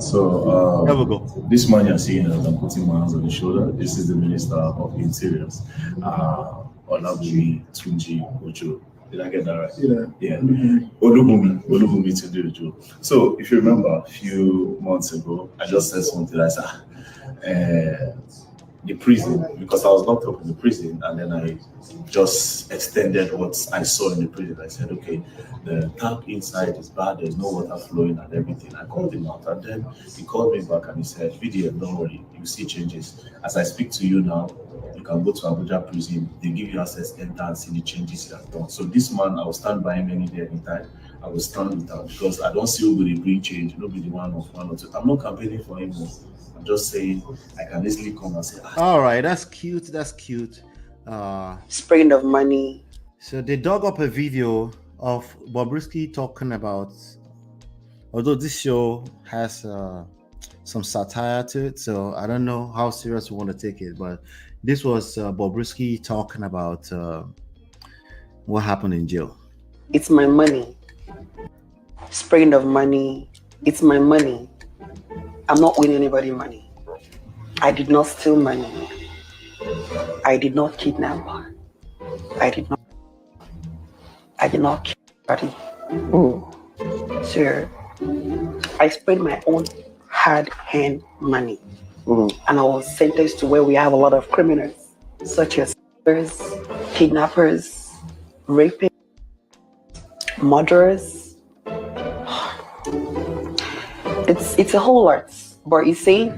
So there we go. This man you're seeing as I'm putting my hands on the shoulder, this is the Minister of Interiors, Olabumi Tunji Ojo. Did I get that right? Yeah. Olubumi Tunji Ojo. So if you remember a few months ago, I just said something. I said, the prison, because I was locked up in the prison, and then I just extended what I saw in the prison. I said, okay, the tap inside is bad, there's no water flowing and everything. I called him out, and then he called me back and he said, VDM, don't worry, you see changes. As I speak to you now, you can go to Abuja prison, they give you access, enter and see the changes he has done. So this man, I will stand by him any day, anytime. I will stand with him, because I don't see who will bring change, nobody one or two. I'm not campaigning for him. I'm just saying I can easily come and say, all right, that's cute. Spraying of money. So they dug up a video of Bobrisky talking about, although this show has some satire to it, so I don't know how serious we want to take it, but this was Bobrisky talking about what happened in jail. It's my money. Spraying of money. It's my money. I'm not owing anybody money. I did not steal money. I did not kidnap. I did not kill anybody. So I spent my own hard-earned money, and I was sentenced to where we have a lot of criminals, such as kidnappers, rapists, murderers. It's a whole lot, but you see,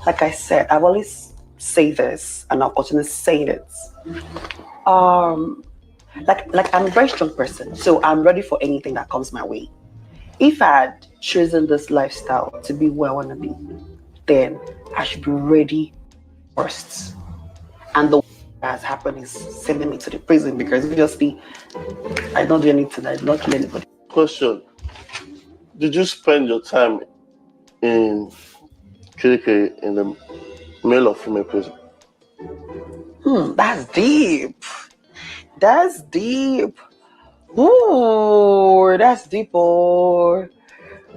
like I said, I've always say this, and I'll continue saying it. Like I'm a very strong person, so I'm ready for anything that comes my way. If I had chosen this lifestyle to be where I want to be, then I should be ready first. And the that has happened is sending me to the prison, because obviously I don't do anything, I did not kill anybody. Question: did you spend your time in Kirikiri in the male or female prison? That's deep. That's deep. Ooh, that's deep. Oh.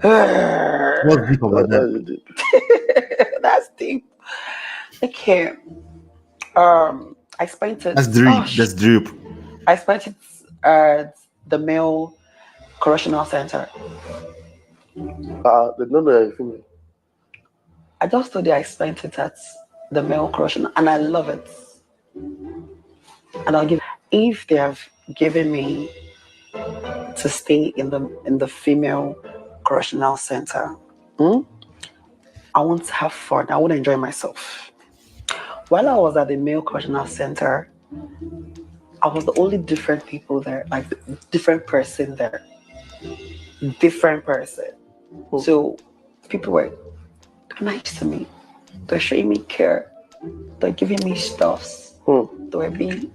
What's deep about that? That's deep. Okay. I spent it. That's deep. That's deep. I spent it at the male correctional center. They don't know anything. I just told you I spent it at the male correctional, and I love it. And I'll give, if they have given me to stay in the female correctional center, I want to have fun. I want to enjoy myself. While I was at the male correctional center, I was the only different people there, like different person there. Different person. So people were nice to me. They're showing me care. They're giving me stuffs. They were being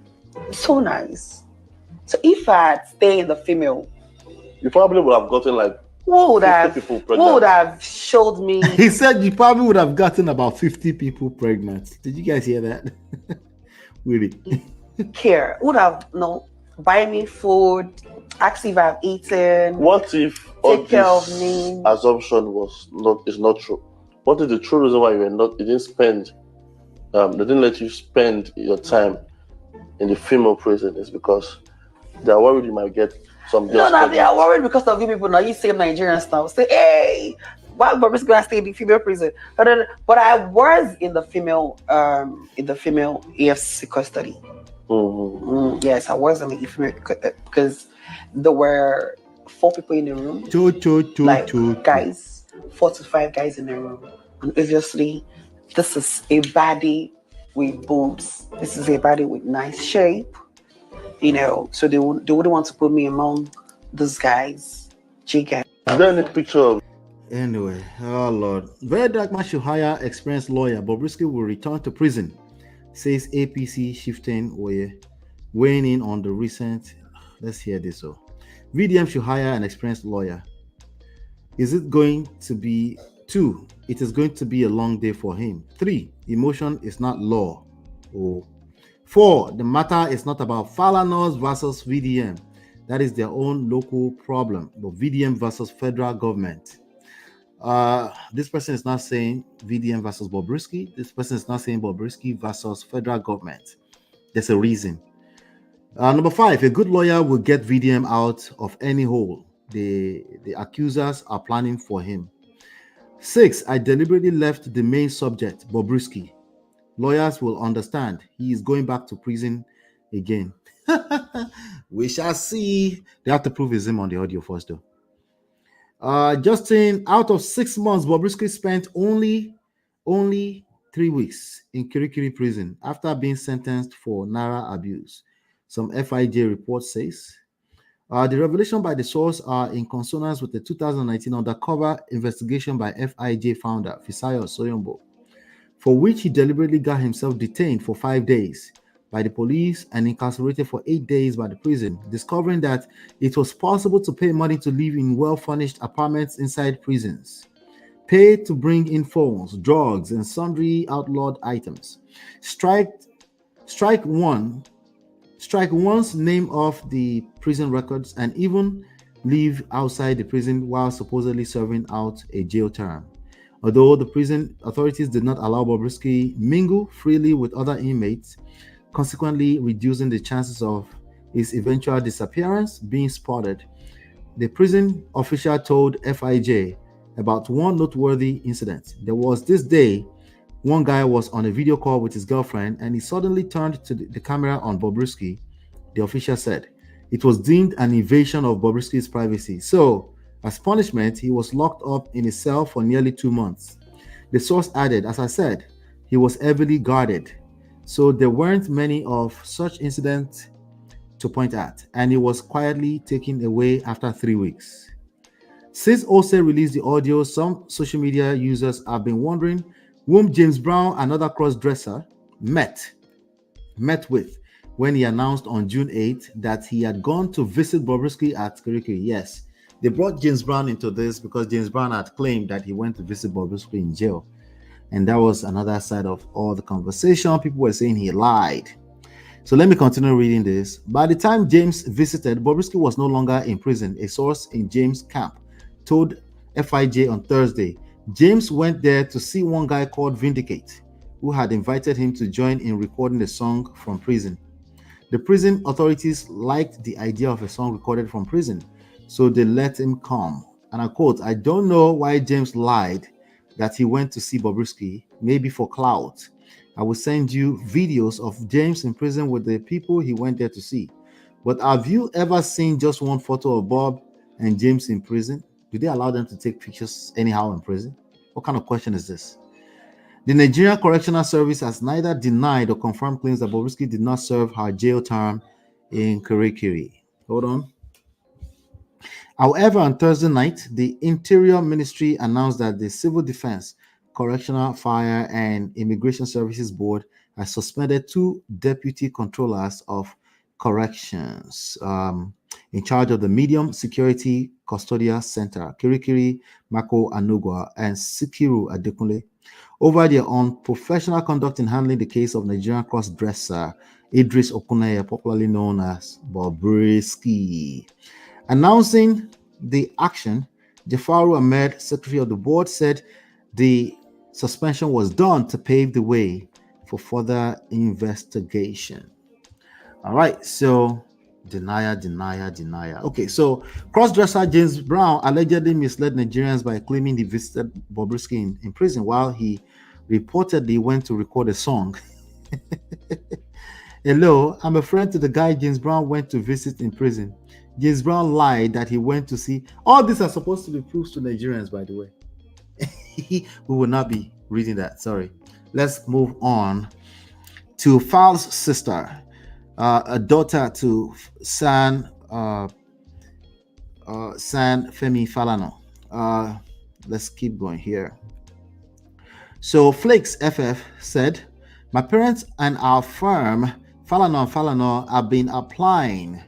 so nice. So if I had stayed in the female, you probably would have gotten like who would have showed me? He said you probably would have gotten about 50 people pregnant. Did you guys hear that? Really? Care. Would have buy me food, ask if I've eaten. What if take care of me? Assumption is not true? What is the true reason why you didn't spend? They didn't let you spend your time in the female prison is because they are worried you might get some. No, they are worried because of you people. Now you say Nigerians now say, hey, why Bobrisky gonna stay in the female prison? But I was in the female EFCC custody. Yes, I was in the female because there were 4 people in the room. Guys, 4 to 5 guys in the room, and obviously, this is a body with boobs. This is a body with nice shape. So they wouldn't want to put me among those guys. G-guys. Is there any picture of? Anyway, oh Lord. VeryDarkMan should hire experienced lawyer. Bobrisky will return to prison, says APC chieftain weighing in on the recent. Let's hear this. VDM should hire an experienced lawyer. Is it going to be 2? It is going to be a long day for him. 3, emotion is not law. 4, the matter is not about Falanas versus VDM. That is their own local problem. But VDM versus federal government. This person is not saying VDM versus Bobrisky. This person is not saying Bobrisky versus federal government. There's a reason. Number 5, a good lawyer will get VDM out of any hole the accusers are planning for him. 6, I deliberately left the main subject, Bobrisky. Lawyers will understand. He is going back to prison again. We shall see. They have to prove his name on the audio first, though. Justin, out of 6 months, Bobrisky spent only 3 weeks in Kirikiri prison after being sentenced for Naira abuse. Some FIJ report says. The revelation by the source are in consonance with the 2019 undercover investigation by FIJ founder Fisayo Soyombo, for which he deliberately got himself detained for 5 days by the police and incarcerated for 8 days by the prison, discovering that it was possible to pay money to live in well-furnished apartments inside prisons, pay to bring in phones, drugs, and sundry outlawed items. Strike one's name off the prison records, and even live outside the prison while supposedly serving out a jail term. Although the prison authorities did not allow Bobrisky mingle freely with other inmates, consequently reducing the chances of his eventual disappearance being spotted, the prison official told FIJ about one noteworthy incident. There was this day, one guy was on a video call with his girlfriend and he suddenly turned to the camera on Bobrisky. The official said it was deemed an invasion of Bobrisky's privacy. So, as punishment, he was locked up in a cell for nearly 2 months. The source added, as I said, he was heavily guarded. So there weren't many of such incidents to point at, and he was quietly taken away after 3 weeks. Since Ose released the audio, some social media users have been wondering whom James Brown, another cross-dresser, met with when he announced on June 8th that he had gone to visit Bobrisky at Kirikiri. Yes, they brought James Brown into this because James Brown had claimed that he went to visit Bobrisky in jail. And that was another side of all the conversation. People were saying he lied. So let me continue reading this. By the time James visited, Bobrisky was no longer in prison. A source in James' camp told FIJ on Thursday. James went there to see one guy called Vindicate, who had invited him to join in recording a song from prison. The prison authorities liked the idea of a song recorded from prison, so they let him come. And I quote, I don't know why James lied that he went to see Bobrisky, maybe for clout. I will send you videos of James in prison with the people he went there to see. But have you ever seen just one photo of Bob and James in prison? Do they allow them to take pictures anyhow in prison? What kind of question is this? The Nigerian Correctional Service has neither denied or confirmed claims that Bobrisky did not serve her jail term in Kirikiri. Hold on. However, on Thursday night, the Interior Ministry announced that the Civil Defense, Correctional, Fire, and Immigration Services Board has suspended 2 deputy controllers of corrections. in charge of the Medium Security Custodial Center, Kirikiri Mako Anugwa, and Sikiru Adekunle, over their unprofessional conduct in handling the case of Nigerian cross-dresser Idris Okuneye, popularly known as Bobrisky. Announcing the action, Jafaru Ahmed, secretary of the board, said the suspension was done to pave the way for further investigation. All right, so denier. Okay, so cross-dresser James Brown allegedly misled Nigerians by claiming he visited Bobrisky in prison while he reportedly went to record a song. Hello, I'm a friend to the guy James Brown went to visit in prison. James Brown lied that he went to see. All these are supposed to be proofs to Nigerians, by the way. We will not be reading that. Sorry. Let's move on to Fal's sister, a daughter to San Femi Falana. Let's keep going here. So Flakes FF said, my parents and our firm, Falana, have been applying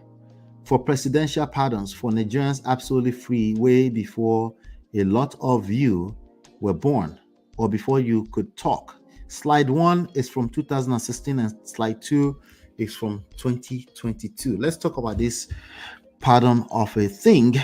for presidential pardons for Nigerians absolutely free way before a lot of you were born or before you could talk. Slide 1 is from 2016 and slide 2 is from 2022. Let's talk about this pardon of a thing.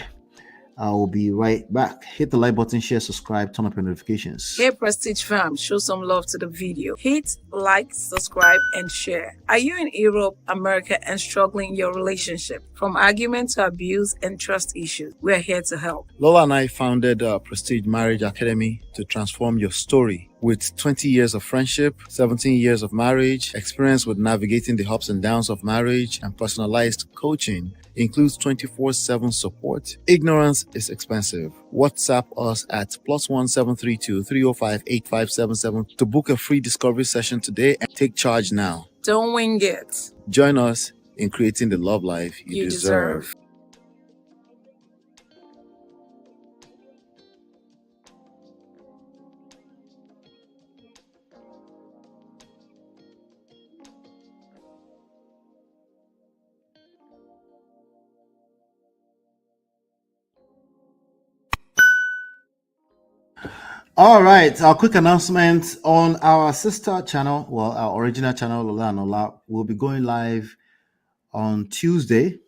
I will be right back. Hit the like button, share, subscribe, turn up your notifications. Hey Prestige fam, show some love to the video. Hit like, subscribe, and share. Are you in Europe, America, and struggling in your relationship? From argument to abuse and trust issues, we're here to help. Lola and I founded Prestige Marriage Academy to transform your story. With 20 years of friendship, 17 years of marriage, experience with navigating the ups and downs of marriage, and personalized coaching, includes 24/7 support. Ignorance is expensive. WhatsApp us at +1 732 305 8577 to book a free discovery session today and take charge now. Don't wing it. Join us in creating the love life you deserve. All right, our quick announcement on our sister channel, well, our original channel, Lola and Ola, will be going live on Tuesday.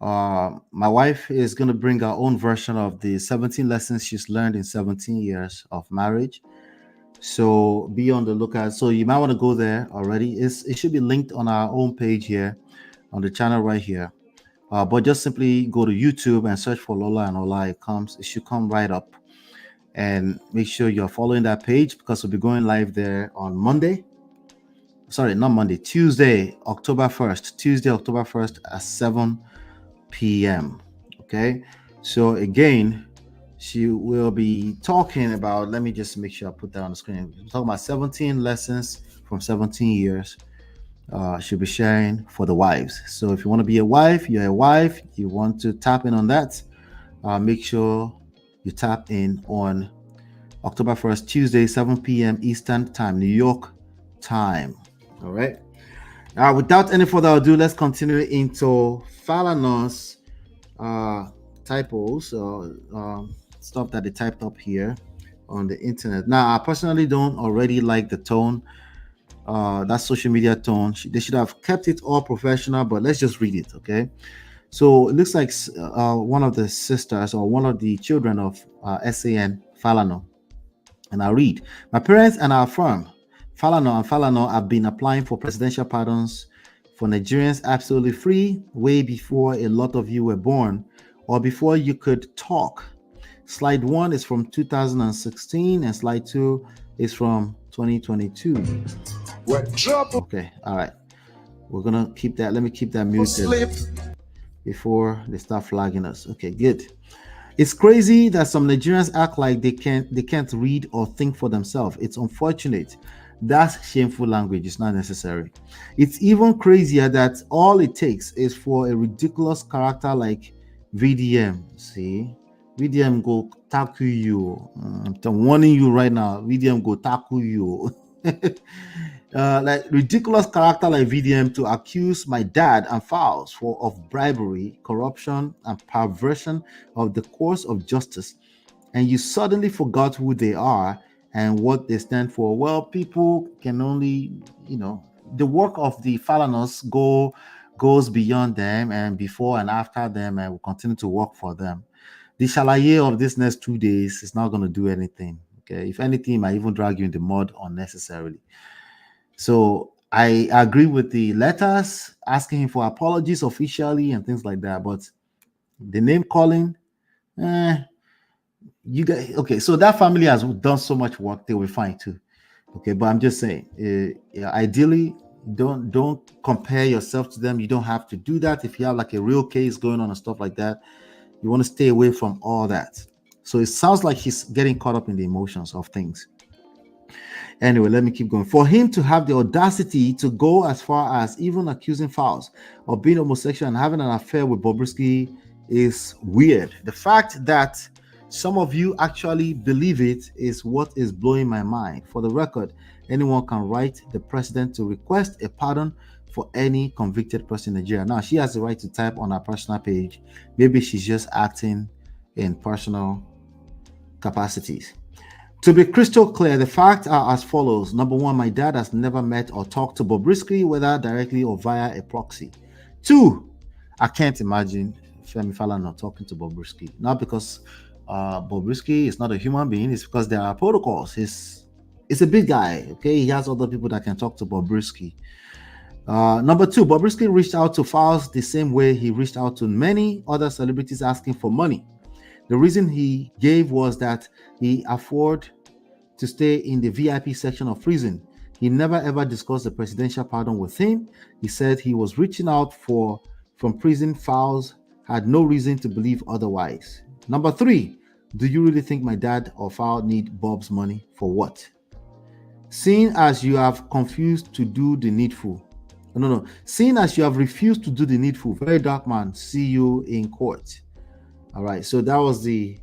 My wife is going to bring her own version of the 17 lessons she's learned in 17 years of marriage. So be on the lookout. So you might want to go there already. It should be linked on our own page here, on the channel right here. But just simply go to YouTube and search for Lola and Ola. It should come right up. And make sure you're following that page because we'll be going live there on Tuesday, October 1st at 7 p.m. Okay. So again, she will be talking about, let me just make sure I put that on the screen. We're talking about 17 lessons from 17 years. She'll be sharing for the wives. So if you want to be a wife, you're a wife, you want to tap in on that, make sure you tap in on October 1st, Tuesday, 7 p.m. Eastern Time, New York time. All right. Without any further ado, let's continue into Falanas typos or stuff that they typed up here on the internet. Now, I personally don't already like the tone. That social media tone. They should have kept it all professional, but let's just read it, okay? So it looks like one of the sisters or one of the children of SAN Falana, and I read, my parents and our firm Falana have been applying for presidential pardons for Nigerians absolutely free way before a lot of you were born or before you could talk. Slide 1 is from 2016 and slide 2 is from 2022. Okay, all right. We're gonna keep that. Let me keep that muted before they start flagging us. Okay, good. It's crazy that some Nigerians act like they can't read or think for themselves. It's unfortunate. That's shameful language. It's not necessary. It's even crazier that all it takes is for a ridiculous character like VDM. See, VDM go tackle you. I'm warning you right now. VDM go tackle you. like ridiculous character like VDM to accuse my dad and Fowles of bribery, corruption, and perversion of the course of justice, and you suddenly forgot who they are and what they stand for. Well, people can only, the work of the Falanas goes beyond them and before and after them, and will continue to work for them. The shalaye of this next 2 days is not going to do anything. Okay, if anything, it might even drag you in the mud unnecessarily. So I agree with the letters asking him for apologies officially and things like that. But the name calling, you guys, okay. So that family has done so much work; they will be fine too. Okay, but I'm just saying, ideally, don't compare yourself to them. You don't have to do that. If you have like a real case going on and stuff like that, you want to stay away from all that. So it sounds like he's getting caught up in the emotions of things. Anyway, let me keep going. For him to have the audacity to go as far as even accusing Fowles of being homosexual and having an affair with Bobrisky is weird. The fact that some of you actually believe it is what is blowing my mind. For the record, anyone can write the president to request a pardon for any convicted person in Nigeria. Now, she has the right to type on her personal page. Maybe she's just acting in personal capacities. To be crystal clear, the facts are as follows. Number one, my dad has never met or talked to Bobrisky, whether directly or via a proxy. Two, I can't imagine Femi Falana talking to Bobrisky. Not because Bobrisky is not a human being, it's because there are protocols. He's a big guy, okay? He has other people that can talk to Bobrisky. Number two, Bobrisky reached out to Fowles the same way he reached out to many other celebrities asking for money. The reason he gave was that he afforded to stay in the VIP section of prison. He never ever discussed the presidential pardon with him. He said he was reaching out from prison. Fowles had no reason to believe otherwise. Number three, do you really think my dad or Fowles need Bob's money for what? Seeing as you have refused to do the needful. Seeing as you have refused to do the needful, VeryDarkMan, see you in court. All right, so that was the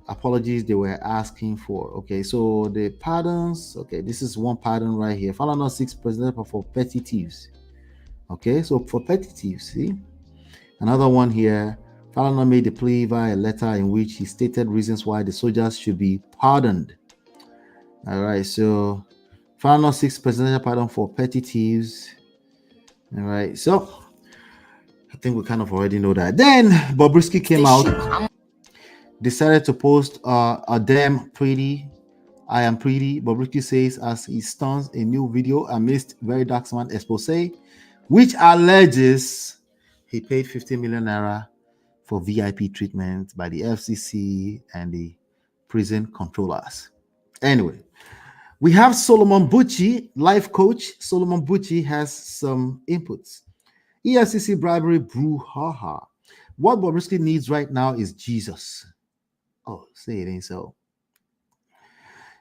apologies they were asking for. Okay, so the pardons. Okay, this is one pardon right here. Falana seeks presidential for petty thieves. Okay, so for petty thieves, see? Another one here. Falana made a plea via a letter in which he stated reasons why the soldiers should be pardoned. All right, so Falana seeks presidential pardon for petty thieves. All right, so I think we kind of already know that. Then Bobrisky came out, decided to post a damn pretty, I am pretty, Bobrisky says as he stuns a new video amidst VeryDarkMan expose, which alleges he paid 50 million naira for VIP treatment by the EFCC and the prison controllers. Anyway, we have Solomon Bucci, life coach. Solomon Bucci has some inputs. EFCC bribery brouhaha. What Bobrisky needs right now is Jesus. Oh, say it ain't so.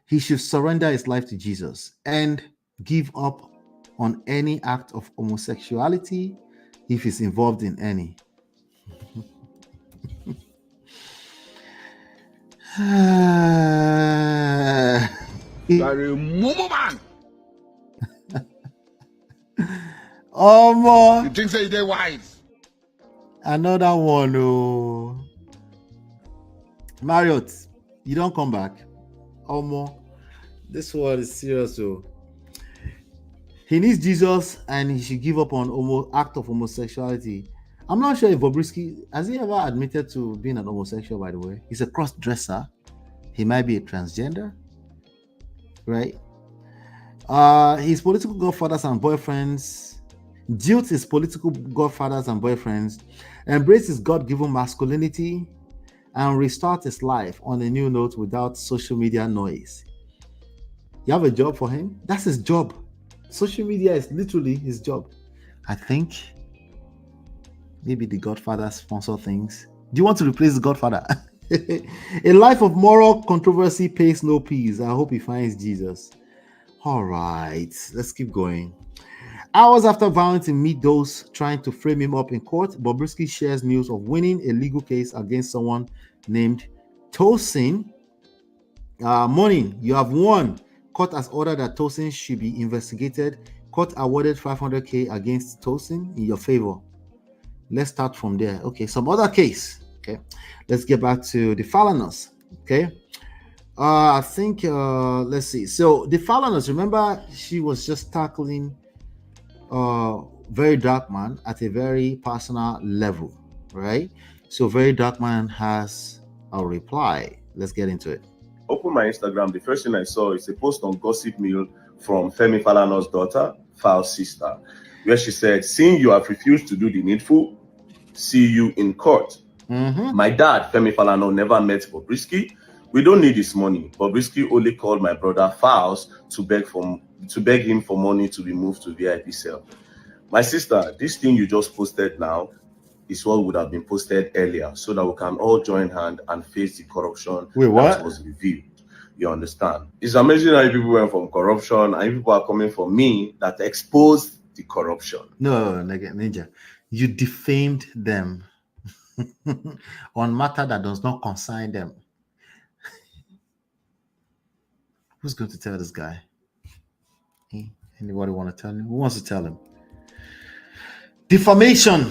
He should surrender his life to Jesus and give up on any act of homosexuality if he's involved in any. You are a mumu man. Oh, more. You think say they wise? Another one. Oh, Marriott, you don't come back. Oh, more. This one is serious. Oh, he needs Jesus, and he should give up on act of homosexuality. I'm not sure if Bobrisky has he ever admitted to being an homosexual. By the way, he's a cross-dresser. He might be a transgender, right? His political godfathers and boyfriends. Jilt his political godfathers and boyfriends, embrace his God-given masculinity, and restart his life on a new note without social media noise. You have a job for him? That's his job. Social media is literally his job. I think maybe the Godfather sponsor things. Do you want to replace the Godfather? A life of moral controversy pays no peace. I hope he finds Jesus. All right, let's keep going. Hours after vowing to meet those trying to frame him up in court, Bobrisky shares news of winning a legal case against someone named Tosin. Morning, you have won. Court has ordered that Tosin should be investigated. Court awarded 500K against Tosin in your favor. Let's start from there. Okay, some other case. Okay, let's get back to the Falanas. Okay, I think let's see. So the Falanas, remember, she was just tackling VeryDarkMan at a very personal level, right? So VeryDarkMan has a reply. Let's get into it. Open my Instagram. The first thing I saw is a post on Gossip Mill from Femi Falana's daughter, Fal's sister, where she said, "Seeing you have refused to do the needful, see you in court." My dad, Femi Falana, never met Bobrisky. We don't need his money. Bobrisky only called my brother Fals to beg him for money to be moved to VIP cell. My sister, this thing you just posted now is what would have been posted earlier, so that we can all join hand and face the corruption that was revealed. You understand? It's amazing how people went from corruption and people are coming for me that exposed the corruption. No, Ninja, you defamed them on matter that does not concern them. Who's going to tell this guy? Anybody want to tell him? Who wants to tell him? Defamation.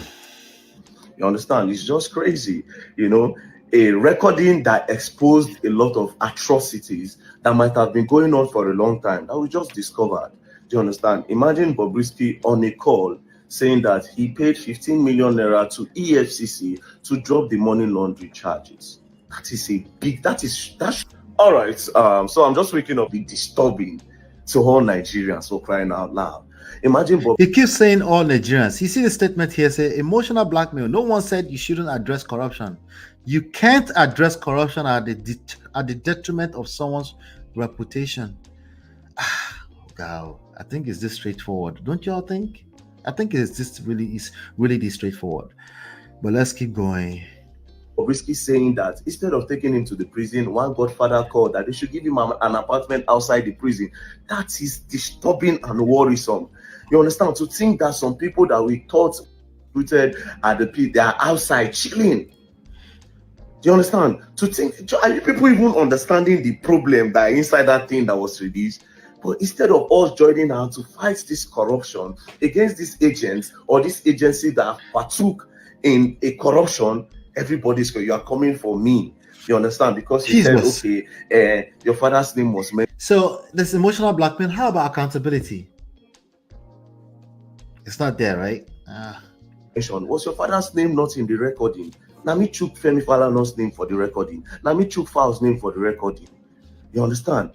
You understand? It's just crazy. You know, a recording that exposed a lot of atrocities that might have been going on for a long time that we just discovered. Do you understand? Imagine Bobrisky on a call saying that he paid 15 million naira to EFCC to drop the money laundering charges. That is a big, that's all right. So I'm just waking up, be disturbing to all Nigerians for crying out loud. Imagine he keeps saying all Nigerians. You see the statement here, say emotional blackmail. No one said you shouldn't address corruption. You can't address corruption at the detriment of someone's reputation. God, I think it's this straightforward. Don't y'all think? I think it's really this straightforward. But let's keep going. Bobrisky saying that instead of taking him to the prison, one godfather called that they should give him an apartment outside the prison. That is disturbing and worrisome. You understand? To think that some people that we thought rooted at the pit, they are outside chilling. Do you understand? To think, are you people even understanding the problem that inside that thing that was released? But instead of us joining out to fight this corruption against these agents or this agency that partook in a corruption, everybody's you are coming for me. You understand? Because he said, okay, your father's name was made. So this emotional blackmail, how about accountability? It's not there, right? Was your father's name not in the recording? Nami took Femi Falana's name for the recording. Nami took Fal's name for the recording. You understand?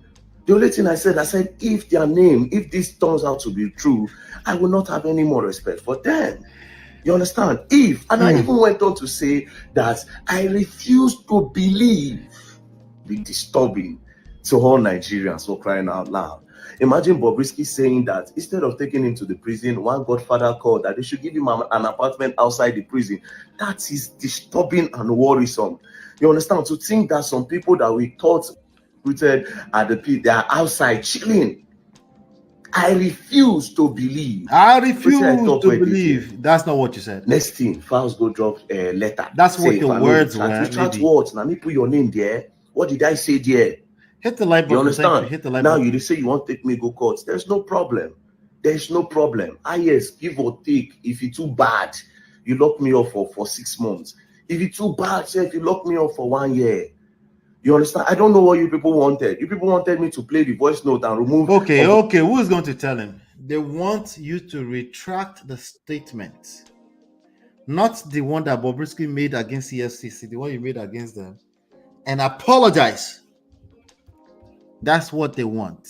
The only thing I said, if their name, if this turns out to be true, I will not have any more respect for them. You understand? I even went on to say that I refuse to believe the disturbing to all Nigerians for crying out loud. Imagine Bobrisky saying that instead of taking him to the prison, one godfather called that they should give him an apartment outside the prison. That is disturbing and worrisome. You understand? To think that some people that we thought rooted at the pit, they are outside chilling. I refuse to believe. I refuse to believe. That's not what you said. Next thing, Files go drop a letter. That's what the words were. What? Now me put your name there. What did I say there? Hit the like button. You understand? Hit the like now button. You say you want to take me go court. There's no problem. There's no problem. Yes, give or take. If it's too bad, you lock me up for 6 months. If it's too bad, say if you lock me up for 1 year. You understand? I don't know what you people wanted. You people wanted me to play the voice note and remove. Okay. Who is going to tell him? They want you to retract the statement, not the one that Bobrisky made against EFCC, the one you made against them, and apologize. That's what they want.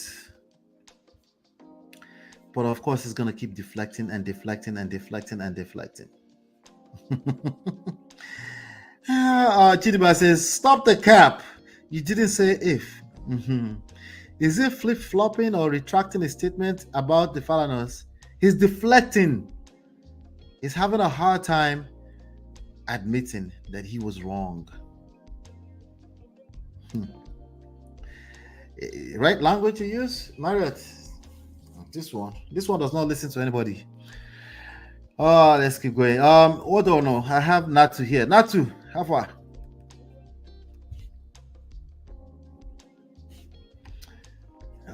But of course, it's going to keep deflecting and deflecting and deflecting and deflecting. Chidiba says, stop the cap. You didn't say if. Is it flip-flopping or retracting a statement about the Falanas? He's deflecting. He's having a hard time admitting that he was wrong. Right language to use? Marriott. This one does not listen to anybody. Oh, let's keep going. What do I know? I have Natu here. Natu, how far?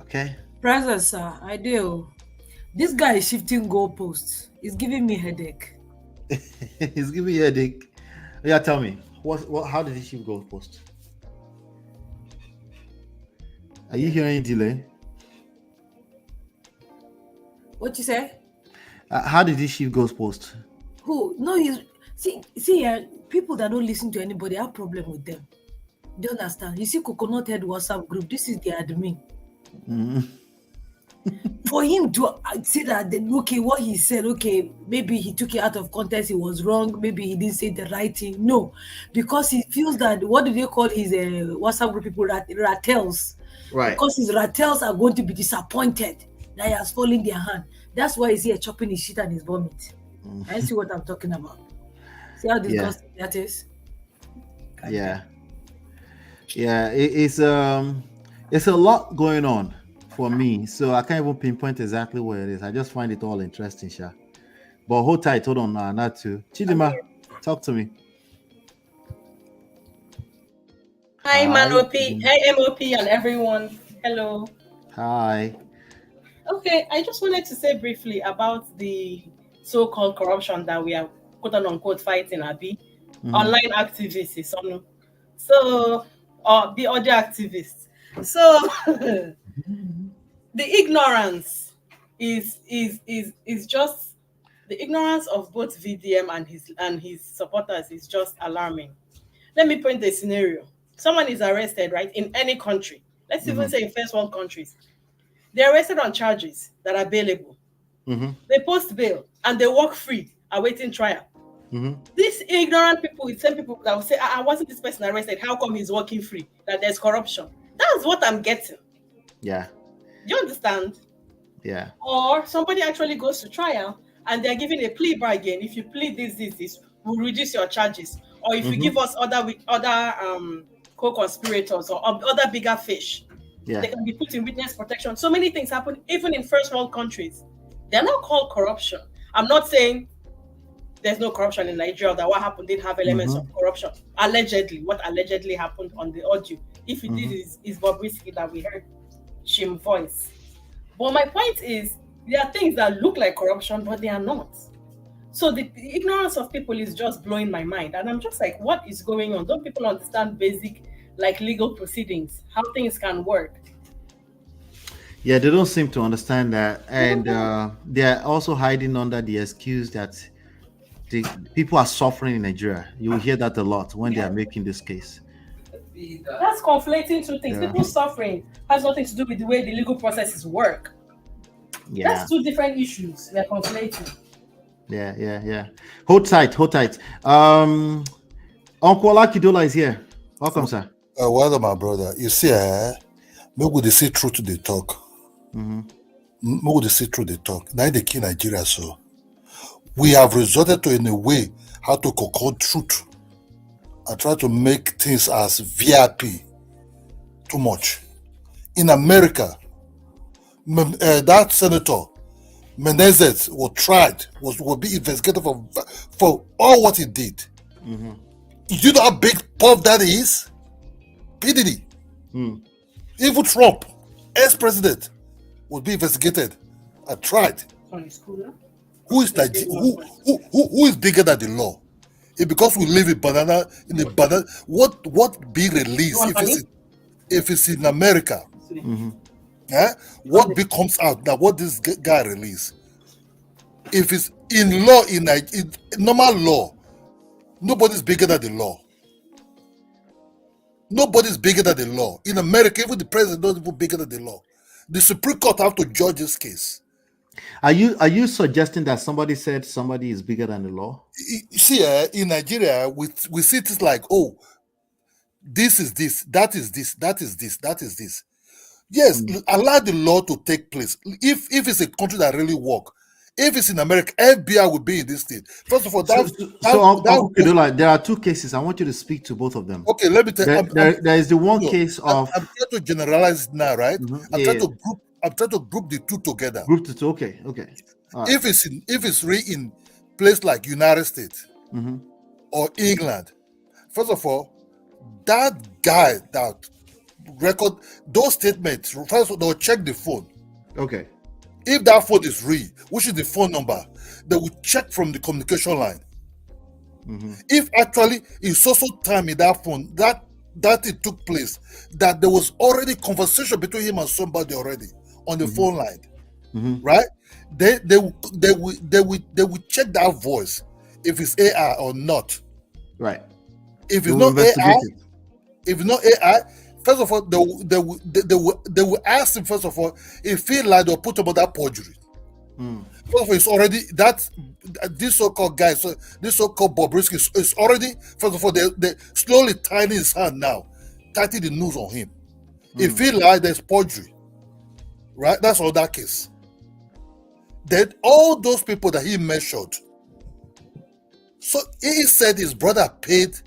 Okay. Present, sir. I do. This guy is shifting goalposts. It's giving me headache. He's giving you a headache. Yeah, tell me. What how did he shift goalpost? Are you hearing delay? What you say? How did he shift goalpost? Who? No, he's see, people that don't listen to anybody have problem with them. Do you understand? You see, Coconut Head WhatsApp group. This is the admin. For him to say that, okay, what he said, okay, maybe he took it out of context, he was wrong, maybe he didn't say the right thing. No, because he feels that, what do they call his WhatsApp group people? Ratels. Right. Because his ratels are going to be disappointed that he has fallen their hand. That's why he's here chopping his shit and his vomit. I see what I'm talking about. See how disgusting that is? Yeah. Yeah, it's a lot going on for me, so I can't even pinpoint exactly where it is. I just find it all interesting, Sha. But hold tight, hold on, not too. Chidima, talk to me. Hi, Manopi. Hi, MOP, and everyone. Hello. Hi. Okay, I just wanted to say briefly about the so-called corruption that we are quote-unquote fighting, Abi. Online activists is on. So, the audio activists. So, the ignorance is just the ignorance of both VDM and his supporters is just alarming. Let me paint a scenario. Someone is arrested, right, in any country. Let's even say in first world countries. They're arrested on charges that are bailable. They post bail and they walk free, awaiting trial. These ignorant people, with some people that will say, I wasn't this person arrested. How come he's walking free? That there's corruption. That's what I'm getting. Yeah. Do you understand? Yeah. Or somebody actually goes to trial and they're giving a plea bargain. If you plead this, we'll reduce your charges. Or if you give us other co-conspirators or other bigger fish, they can be put in witness protection. So many things happen, even in first world countries. They're not called corruption. I'm not saying there's no corruption in Nigeria, that what happened did have elements of corruption. Allegedly, what allegedly happened on the audio. If it is Bobrisky that we heard Shim voice. But my point is, there are things that look like corruption, but they are not. So the ignorance of people is just blowing my mind. And I'm just like, what is going on? Don't people understand basic, like, legal proceedings, how things can work? Yeah, they don't seem to understand that. And they're also hiding under the excuse that the people are suffering in Nigeria. You will hear that a lot when they are making this case. That's conflating two things. People suffering has nothing to do with the way the legal processes work. Yeah. That's two different issues they're conflating. Yeah. Hold tight. Uncle Olakidola is here. Welcome, sir. Welcome, my brother. You see, maybe they see truth to the talk. Maybe they see truth to the talk. Now they kill Nigeria, so we have resorted to, in a way, how to concord truth and try to make things as VIP too much. In America, that senator Menendez will be investigated for all what he did. You know how big puff that is? PDD. Even Trump, ex-president, will be investigated and tried. Who is bigger than the law? It's because we live in a banana. What be released if it's in America? What becomes out now? What this guy released? If it's in law, in normal law, nobody's bigger than the law. Nobody's bigger than the law. In America, even the president is not even bigger than the law. The Supreme Court have to judge this case. Are you suggesting that somebody said somebody is bigger than the law? You see, in Nigeria, we see things like, oh, this is this, that is this, that is this, that is this. Yes, allow the law to take place. If it's a country that really work, if it's in America, FBI will be in this state. First of all, Uncle Kidola, there are two cases. I want you to speak to both of them. Okay, let me tell you. There is the one case of. I'm trying to generalize it now, right? I'm trying to group the two together. Group the two. Okay. Right. If it's really in place like United States or England, first of all, that guy that record those statements. First, they'll check the phone. Okay. If that phone is real, which is the phone number, they will check from the communication line. If actually it's also time in that phone that it took place, that there was already conversation between him and somebody already on the phone line, right? They will check that voice if it's AI or not. Right. If it's not AI, first of all, they will ask him first of all if he lied or put about that perjury. First of all, it's already that this so-called guy, this so-called Bobrisky is already, first of all, they slowly tying his hand now, tightening the noose on him. If he lied, there's perjury, right? That's all that case. Then all those people that he measured, so he said his brother paid,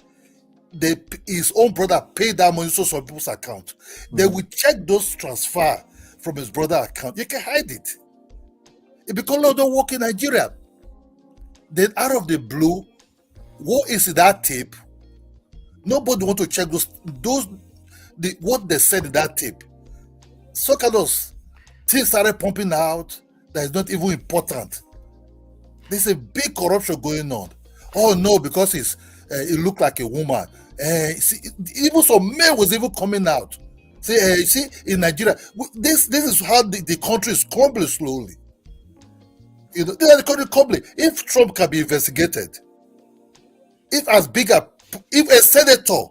his own brother paid that money to some people's account. They will check those transfer from his brother's account. You can hide it. It because they don't work in Nigeria. Then out of the blue, what is that tape? Nobody want to check what they said in that tape. So kind of things started pumping out that is not even important. There's a big corruption going on. Oh no, because it looked like a woman. See, even some men was even coming out. See, in Nigeria, this is how the country is crumbling slowly. You know, the country crumbling. If Trump can be investigated, if a senator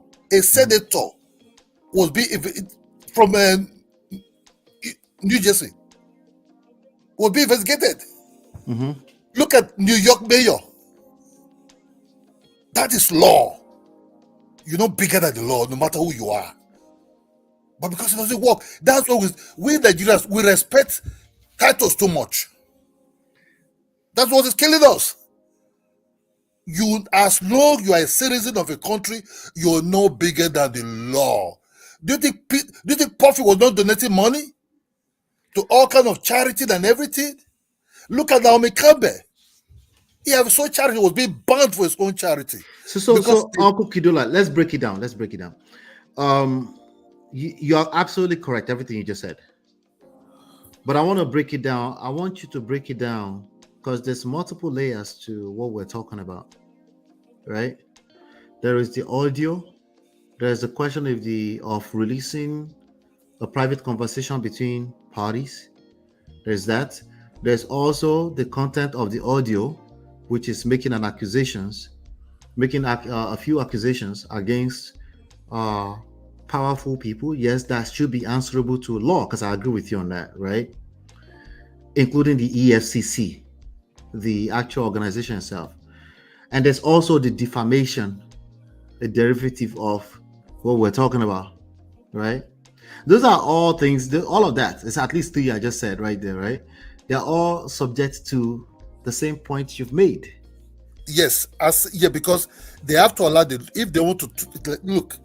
was from New Jersey would be investigated. Look at New York mayor. That is law. You're not bigger than the law, no matter who you are. But because it doesn't work, that's why we Nigerians, we respect titles too much. That's what is killing us. As long you are a citizen of a country, you're no bigger than the law. Do you think Puffy was not donating money to all kinds of charity and everything? Look at Naomi Campbell. He have so charity was being banned for his own charity. So Uncle Kidola, let's break it down. You are absolutely correct, everything you just said. But I want to break it down. I want you to break it down because there's multiple layers to what we're talking about, right? There is the audio. There's the question of releasing a private conversation between parties. There's that. There's also the content of the audio, which is making a few accusations against powerful people. Yes, that should be answerable to law, because I agree with you on that, right? Including the EFCC, the actual organization itself. And there's also the defamation, a derivative of what we're talking about, right? Those are all things, all of that. It's at least three I just said right there, right? They're all subject to the same point you've made. Yes, because they have to allow if they want to look,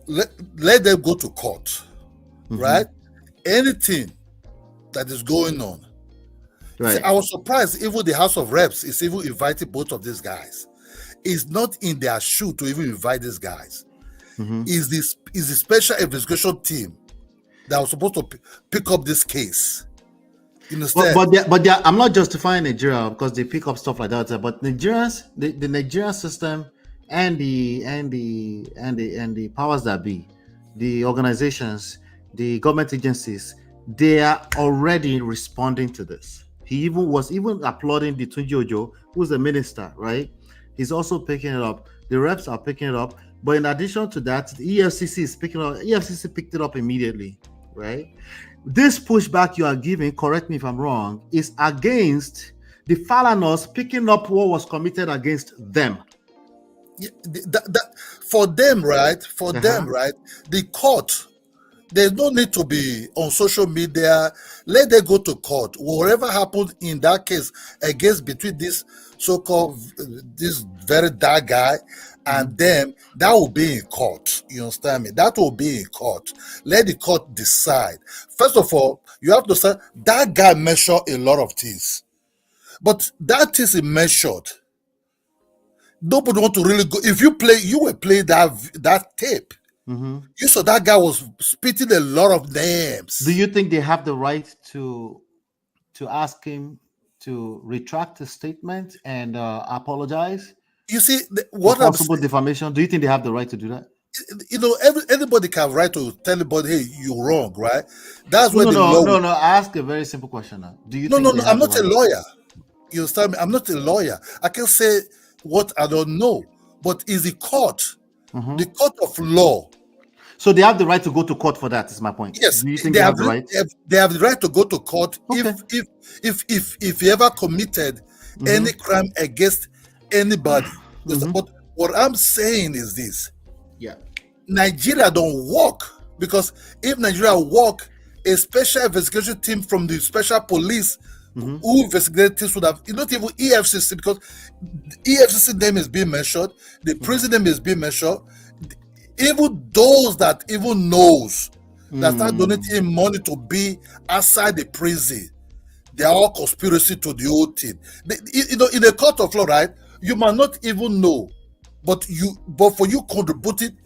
let them go to court, right? Anything that is going on. Right. See, I was surprised even the House of Reps is even inviting both of these guys. It's not in their shoe to even invite these guys. Is the special investigation team that was supposed to pick up this case. You understand? But I'm not justifying Nigeria because they pick up stuff like that. But Nigerians, the Nigerian system and the powers that be, the organizations, the government agencies, they are already responding to this. He was even applauding the Tunji Ojo, who's the minister, right? He's also picking it up. The reps are picking it up. But in addition to that, the EFCC is picking up. EFCC picked it up immediately, right? This pushback you are giving, correct me if I'm wrong, is against the Falanas picking up what was committed against them. Yeah, for them, right? The court, there's no need to be on social media. Let them go to court. Whatever happened in that case between this so-called, this very dark guy and them, that will be in court. You understand me? That will be in court. Let the court decide. First of all, you have to say that guy measured a lot of things. But that is measured. Nobody want to really go. If you will play that tape. You saw that guy was spitting a lot of names. Do you think they have the right to ask him to retract the statement and apologize? You see, what I'm possible defamation. Do you think they have the right to do that? You know, anybody can right to tell anybody, hey, you're wrong, right? That's where No. I ask a very simple question now. Do you? No. I'm not a lawyer. You understand me? I'm not a lawyer. I can say what I don't know, but is the court, the court of law. So they have the right to go to court for that. Is my point. Yes, do you think they have the right? They have the right to go to court if he ever committed any crime against anybody. But what I'm saying is this: Nigeria don't work, because if Nigeria work, a special investigation team from the special police who investigated things would have, not even EFCC, because EFCC name is being mentioned, the prison name is being mentioned. Even those that even knows that start donating money to be outside the prison, they are all conspiracy to the whole thing. You know, in a court of law, right? You might not even know, but for you contributing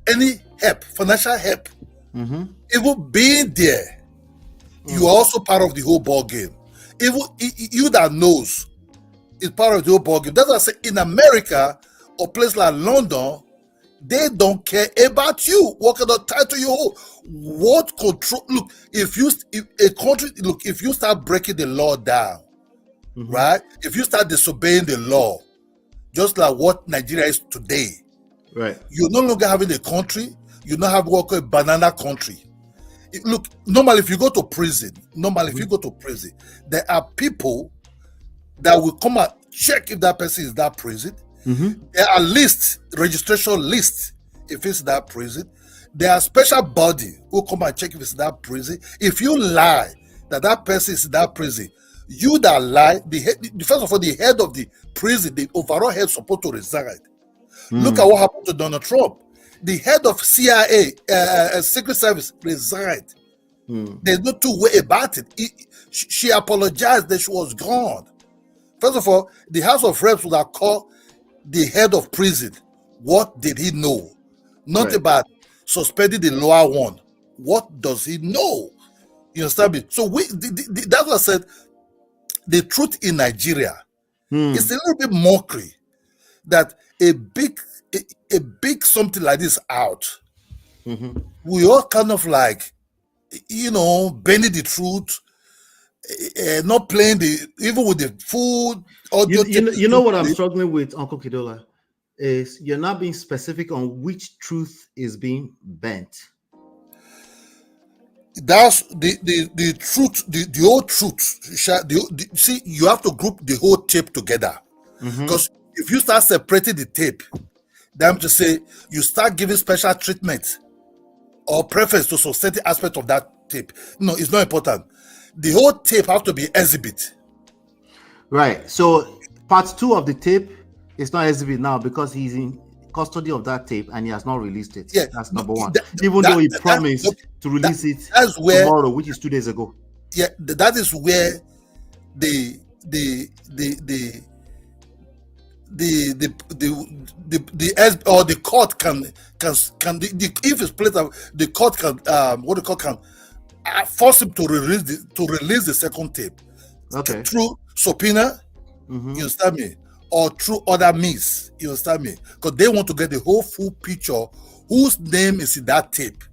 any help, financial help, even being there, you are also part of the whole ball game. Even you that knows is part of the whole ball game. That's why I say in America or place like London, they don't care about you. What kind of title you hold? What control? Look, if you start breaking the law down, right? If you start disobeying the law, just like what Nigeria is today, right? You're no longer having a country. You now have what called a banana country. Look, normally if you go to prison, there are people that will come and check if that person is that prison. There are lists, registration lists, if it's that prison. There are special body who come and check if it's that prison. If you lie that person is in that prison, you that lie, first of all, the head of the prison, the overall head, is supposed to resign. Look at what happened to Donald Trump. The head of CIA, Secret Service, resigned. There's no two way about it. She apologized that she was gone. First of all, the House of Reps would have called the head of prison. What did he know? Not about suspending the lower one. What does he know? You understand me? So that's what I said. The truth in Nigeria is a little bit mockery that a big something like this out. We all kind of like, bending the truth, not playing even with the food. You know what I'm struggling with, Uncle Kidola, is you're not being specific on which truth is being bent. That's the truth, the whole truth. See, you have to group the whole tape together, because if you start separating the tape, then to say you start giving special treatment or preference to some certain aspect of that tape. No, it's not important. The whole tape have to be exhibit. Right. So part 2 of the tape is not exhibit now because he's in custody of that tape and he has not released it. Yeah, that's number one. Even though he promised to release it tomorrow, which is 2 days ago. Yeah, that is where the court can if it's placed, the court can force him to release the second tape. Okay. Through subpoena, you understand me, or through other means, you understand me, because they want to get the whole full picture. Whose name is in that tape?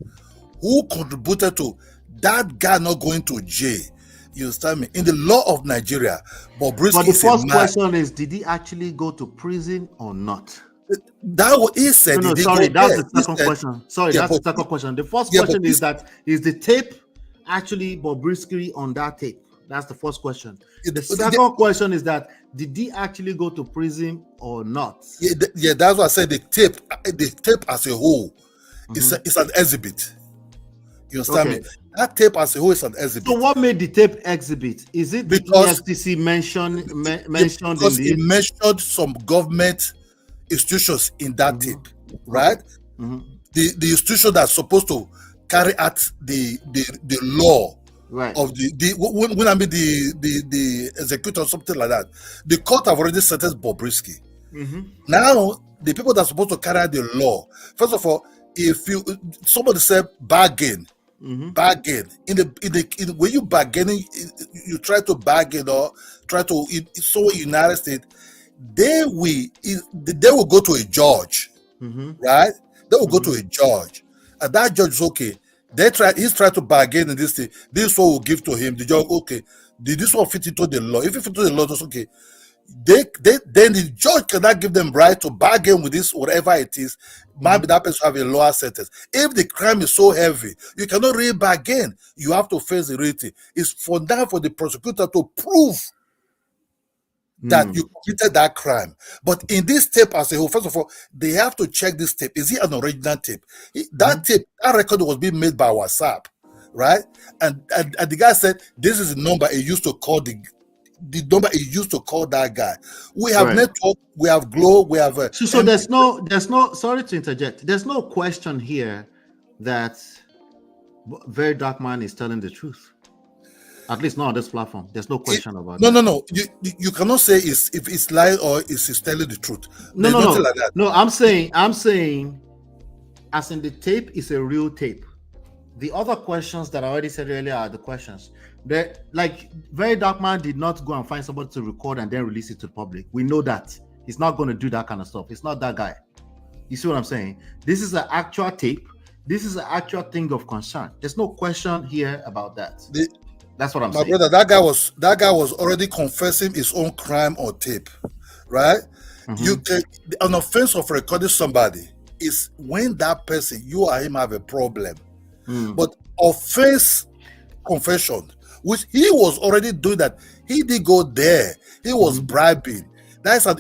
Who contributed to that guy not going to jail? You understand me? In the law of Nigeria, Bobrisky. But the first question is, did he actually go to prison or not? That what he said. No, sorry, that's the second question. Sorry, that's the second question. The first question is that is the tape actually Bobrisky on that tape? That's the first question. The second question is that did he actually go to prison or not? Yeah, that's what I said. The tape as a whole, it's an exhibit. You understand me? That tape as a whole is an exhibit. So what made the tape exhibit? Is it because the EFCC mentioned because it mentioned some government institutions in that tape, right? The institution that's supposed to carry out the law, right? Of when I mean the executor or something like that. The court have already sentenced Bobrisky. Now the people that are supposed to carry out the law, first of all, if you somebody said bargain, bargain in when you bargaining, you try to bargain or try to so United States, they will go to a judge, right? They will go to a judge, and that judge is okay. He's trying to bargain in this thing. This one will give to him. The judge, okay, did this one fit into the law? If it fit into the law, that's okay. Then the judge cannot give them right to bargain with this, whatever it is. Maybe that person have a lower sentence. If the crime is so heavy, you cannot really bargain. You have to face the rating. It's for now for the prosecutor to prove that you committed that crime. But in this tape as a whole, first of all, they have to check this tape. Is it an original tape? That tape, that record was being made by WhatsApp, right? And the guy said this is the number he used to call the number he used to call that guy. We have network, we have Glow, we have so there's no sorry to interject. There's no question here that VeryDarkMan is telling the truth. At least not on this platform. There's no question about that. No. You cannot say if it's lying or it's telling the truth. No. Like that. No, I'm saying as in the tape is a real tape. The other questions that I already said earlier are the questions. Like VeryDarkMan did not go and find somebody to record and then release it to the public. We know that. He's not going to do that kind of stuff. He's not that guy. You see what I'm saying? This is an actual tape. This is an actual thing of concern. There's no question here about that. That's what I'm saying. My brother, that guy was already confessing his own crime on tape, right? You can, an offense of recording somebody is when that person, you or him, have a problem. But offense confession, which he was already doing that, he did go there. He was bribing.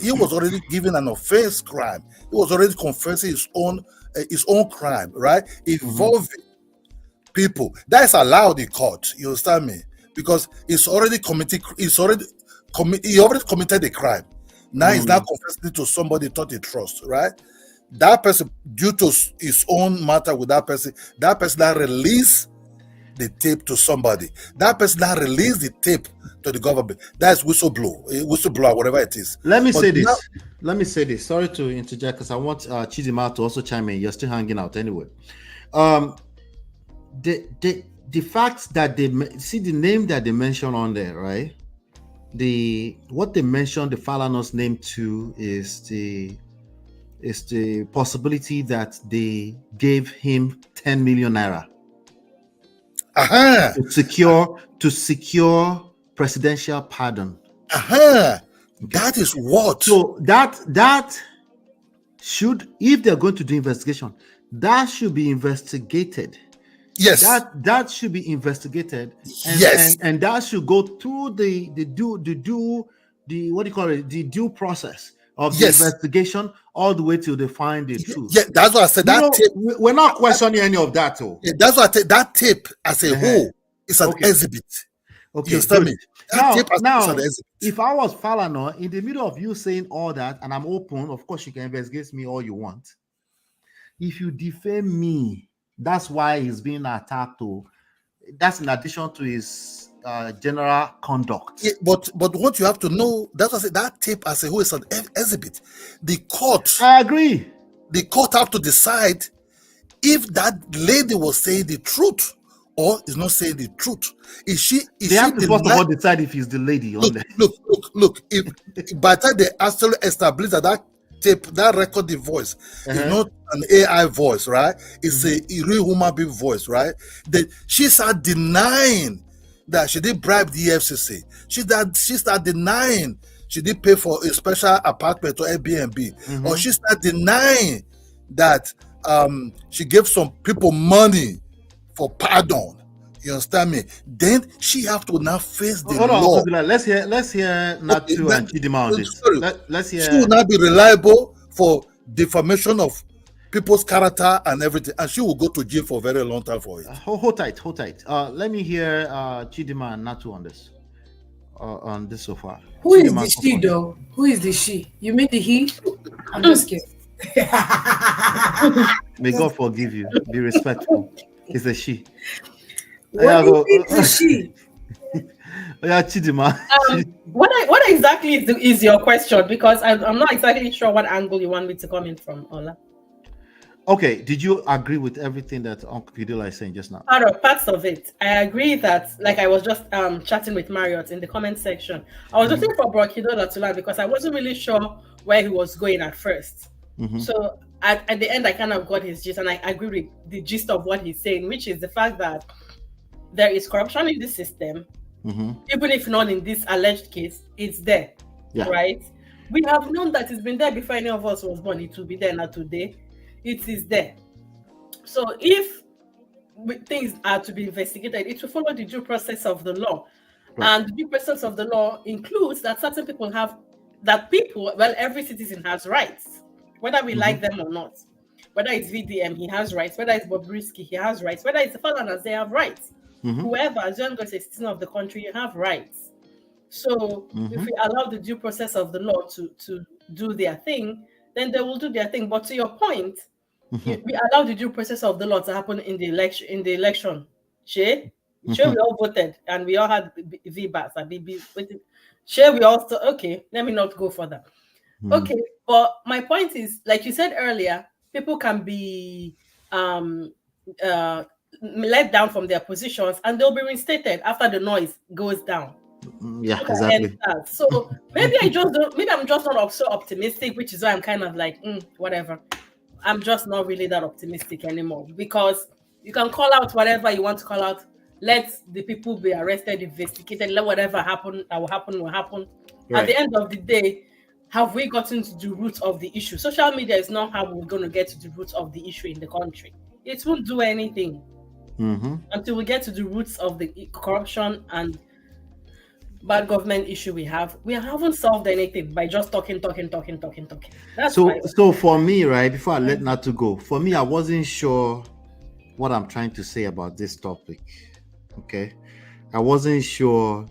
He was already given an offense crime. He was already confessing his own crime, right? Involving people. That's allowed in court. You understand me? Because he already committed the crime. Now he's not confessing to somebody thought he trusts, right? That person, due to his own matter with that person that release the tape to somebody. That person that release the tape to the government. That's whistleblower, whatever it is. Let me say this. Sorry to interject because I want Chidima to also chime in. You're still hanging out anyway. The fact that they see the name that they mention on there, right? What they mentioned the Falanas name to is the possibility that they gave him 10 million naira to secure presidential pardon. That is what. So that should, if they're going to do investigation, that should be investigated. Yes, that should be investigated. And that should go through the due process of the investigation all the way till they find the truth. Yeah, that's what I said. Tape, we're not questioning any of that, though. Yeah, that's what I said. That tape as a whole is an exhibit. Okay, you understand me? Now, if I was Falana, in the middle of you saying all that, and I'm open, of course you can investigate me all you want. If you defame me, that's why he's being attacked. That's in addition to his general conduct. Yeah, but what you have to know, that's what I said, that tape as a whole is an exhibit. The court, I agree. The court have to decide if that lady was saying the truth or is not saying the truth. They have to first of all decide if he's the lady on there. Look. If by the time they actually establish that tape, that recorded voice is not an AI voice, right? It's a real human being voice, right? She started denying that she did bribe the EFCC. She started denying she did pay for a special apartment or Airbnb, or she started denying that she gave some people money for pardon. You understand me? Then she have to now face the law. Let's hear Natu and Chidima on this. Let's hear. She will not be reliable for defamation of people's character and everything, and she will go to jail for a very long time for it. Hold tight. Let me hear Chidima and Natu on this so far. Who is the she though? Who is the she? You mean the he? I'm just kidding. May God forgive you. Be respectful. It's a she. What is the she? Yeah, Chidima. What exactly is your question? Because I'm not exactly sure what angle you want me to come in from, Ola. Okay, did you agree with everything that Uncle Kudula is saying just now? Parts of it. I agree that, like I was just chatting with Marriott in the comment section. I was looking for Bro Kudula to land because I wasn't really sure where he was going at first. So at the end, I kind of got his gist, and I agree with the gist of what he's saying, which is the fact that there is corruption in the system. Even if not in this alleged case, it's there, right? We have known that it's been there before any of us was born. It will be there now today. It is there. So if things are to be investigated, it will follow the due process of the law. And the due process of the law includes that certain people every citizen has rights, whether we like them or not. Whether it's VDM, he has rights. Whether it's Bobrisky, he has rights. Whether it's the Falanas, they have rights. Whoever, as long as a citizen of the country, you have rights. So if we allow the due process of the law to do their thing, then they will do their thing. But to your point, we allow the due process of the law to happen in the election. We all voted and we all had VBATs and BB. We also let me not go further. Okay, but my point is, like you said earlier, people can be let down from their positions and they'll be reinstated after the noise goes down. Yeah, exactly. So maybe I'm just not so optimistic, which is why I'm kind of like, whatever. I'm just not really that optimistic anymore, because you can call out whatever you want to call out. Let the people be arrested, investigated, let whatever happen that will happen will happen. Right. At the end of the day, have we gotten to the root of the issue? Social media is not how we're going to get to the root of the issue in the country. It won't do anything until we get to the roots of the corruption and bad government issue we haven't solved anything by just talking. That's so for me, right, before I let Natu go, for me, I wasn't sure what I'm trying to say about this topic. Okay, I wasn't sure.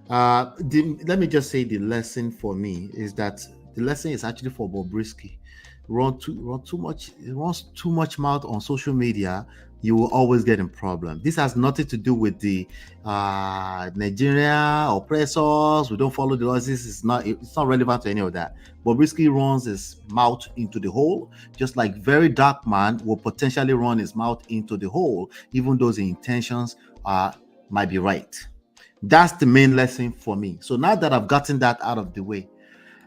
Let me just say the lesson for me is that the lesson is actually for Bobrisky. Runs too much mouth on social media, you will always get in problem. This has nothing to do with the Nigeria oppressors. We don't follow the laws. It's not relevant to any of that. Bobrisky runs his mouth into the hole, just like VeryDarkMan will potentially run his mouth into the hole, even though the intentions might be right. That's the main lesson for me. So now that I've gotten that out of the way,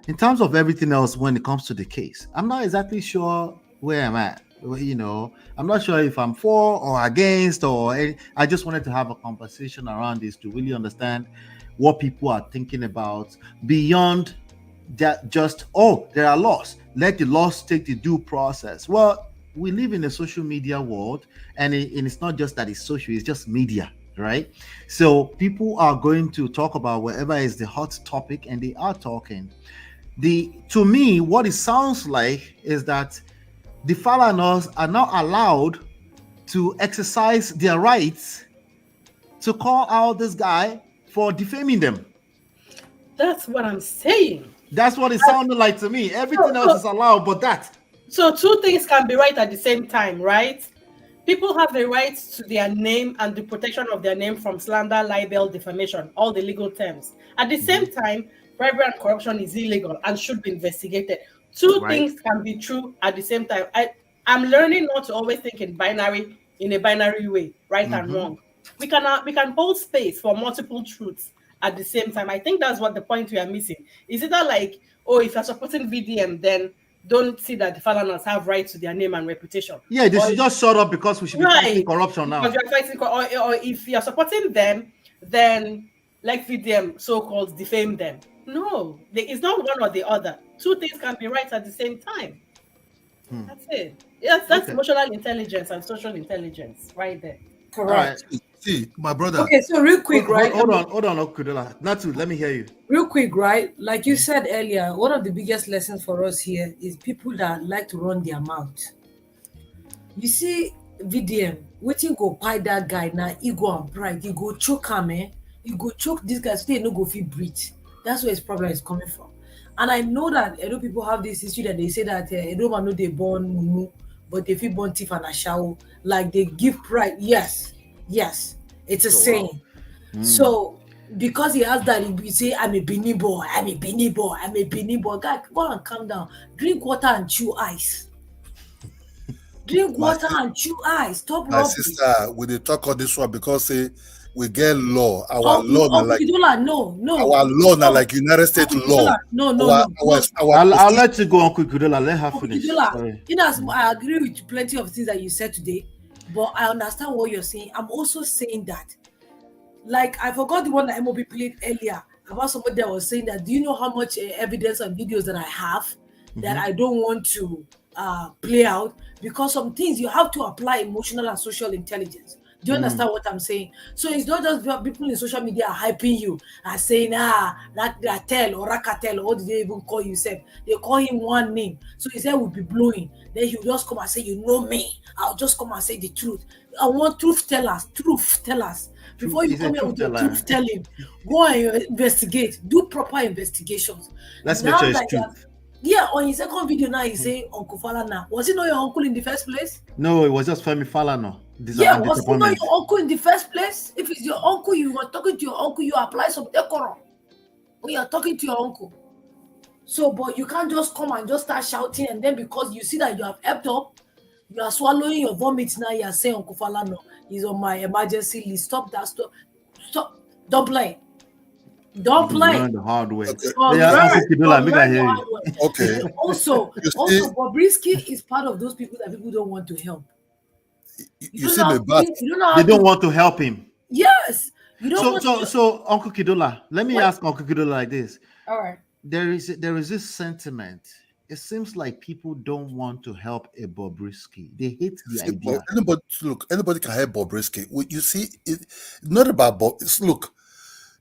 in terms of everything else when it comes to the case, I'm not exactly sure where I'm at. I'm not sure if I'm for or against, I just wanted to have a conversation around this to really understand what people are thinking about beyond that. Just, there are laws, let the laws take the due process. Well, we live in a social media world, and it's not just that it's social, it's just media, right? So people are going to talk about whatever is the hot topic, and they are talking. To me, what it sounds like is that the Falanas are not allowed to exercise their rights to call out this guy for defaming them. That's what I'm saying. That's what it sounded like to me. Everything else is allowed but that. So two things can be right at the same time, right? People have the right to their name and the protection of their name from slander, libel, defamation, all the legal terms. At the same time, bribery and corruption is illegal and should be investigated. Two things can be true at the same time. I'm learning not to always think in a binary way, right and wrong. We can hold space for multiple truths at the same time. I think that's what the point we are missing. Is it that like, if you're supporting VDM, then don't see that the Falanas have rights to their name and reputation. Yeah, they should just shut up because we should be fighting corruption now. Because we are fighting, or if you're supporting them, then like VDM so-called defame them. No, it's not one or the other. Two things can be right at the same time. That's it. Yes, that's emotional intelligence and social intelligence right there. Correct. Right. See, my brother. Okay, so real quick, right? Hold on, Okudula. Natu, let me hear you. Real quick, right? Like you said earlier, one of the biggest lessons for us here is people that like to run their mouth. You see, VDM, waiting go buy that guy now, ego and pride, he go choke him, he go choke this guy, so they no go feel breathe. That's where his problem is coming from. And I know that Edo people have this issue that they say that Edo man know they born mumu, but they feel born thief and a shower. Like they give pride. Yes, it's a saying. So because he has that, he say, I'm a Benin boy, I'm a Benin boy, I'm a Benin boy. God, go and calm down. Drink water and chew ice. Drink water and chew eyes. Stop My rubbing. sister, we dey talk on this one because say we get law. Our Uncle, law na Uncle like Kidola, no. our law na No. like United States Uncle law. Kidola, no. I'll let you go, Uncle Kudola. Let her finish. Kidola, Sorry. in as I agree with plenty of things that you said today, but I understand what you're saying. I'm also saying that, like, I forgot the one that MOB played earlier about somebody that was saying that, do you know how much evidence and videos that I have that I don't want to play out? Because some things you have to apply emotional and social intelligence. Do you understand what I'm saying? So it's not just people in social media are hyping you and saying, Ratel or Rakatel, or what did they even call you? They call him one name. So his head will be blowing. Then he'll just come and say, you know me. I'll just come and say the truth. I want truth tellers. Before you come here with your truth telling, go and investigate. Do proper investigations. Let's make sure it's true. Yeah, on his second video now, he's saying Uncle Falana. Was he not your uncle in the first place? No, it was just Femi Falana. Yeah, was he not your uncle in the first place? If it's your uncle, you were talking to your uncle, you apply some decorum when you're talking to your uncle. So, but you can't just come and just start shouting, and then because you see that you have helped up, you are swallowing your vomit now, you are saying Uncle Falana is on my emergency list. Stop that. Stop. Don't play. Don't play. Learn the hard way. Okay. Okay. Also, Bobrisky is part of those people that people don't want to help. You see me back. They don't want to help him. Yes. You don't so Uncle Kidola, let me ask Uncle Kidola like this. All right. There is this sentiment. It seems like people don't want to help a Bobrisky. They hate the idea. Anybody can help Bobrisky. You see, it's not about Bob. Look,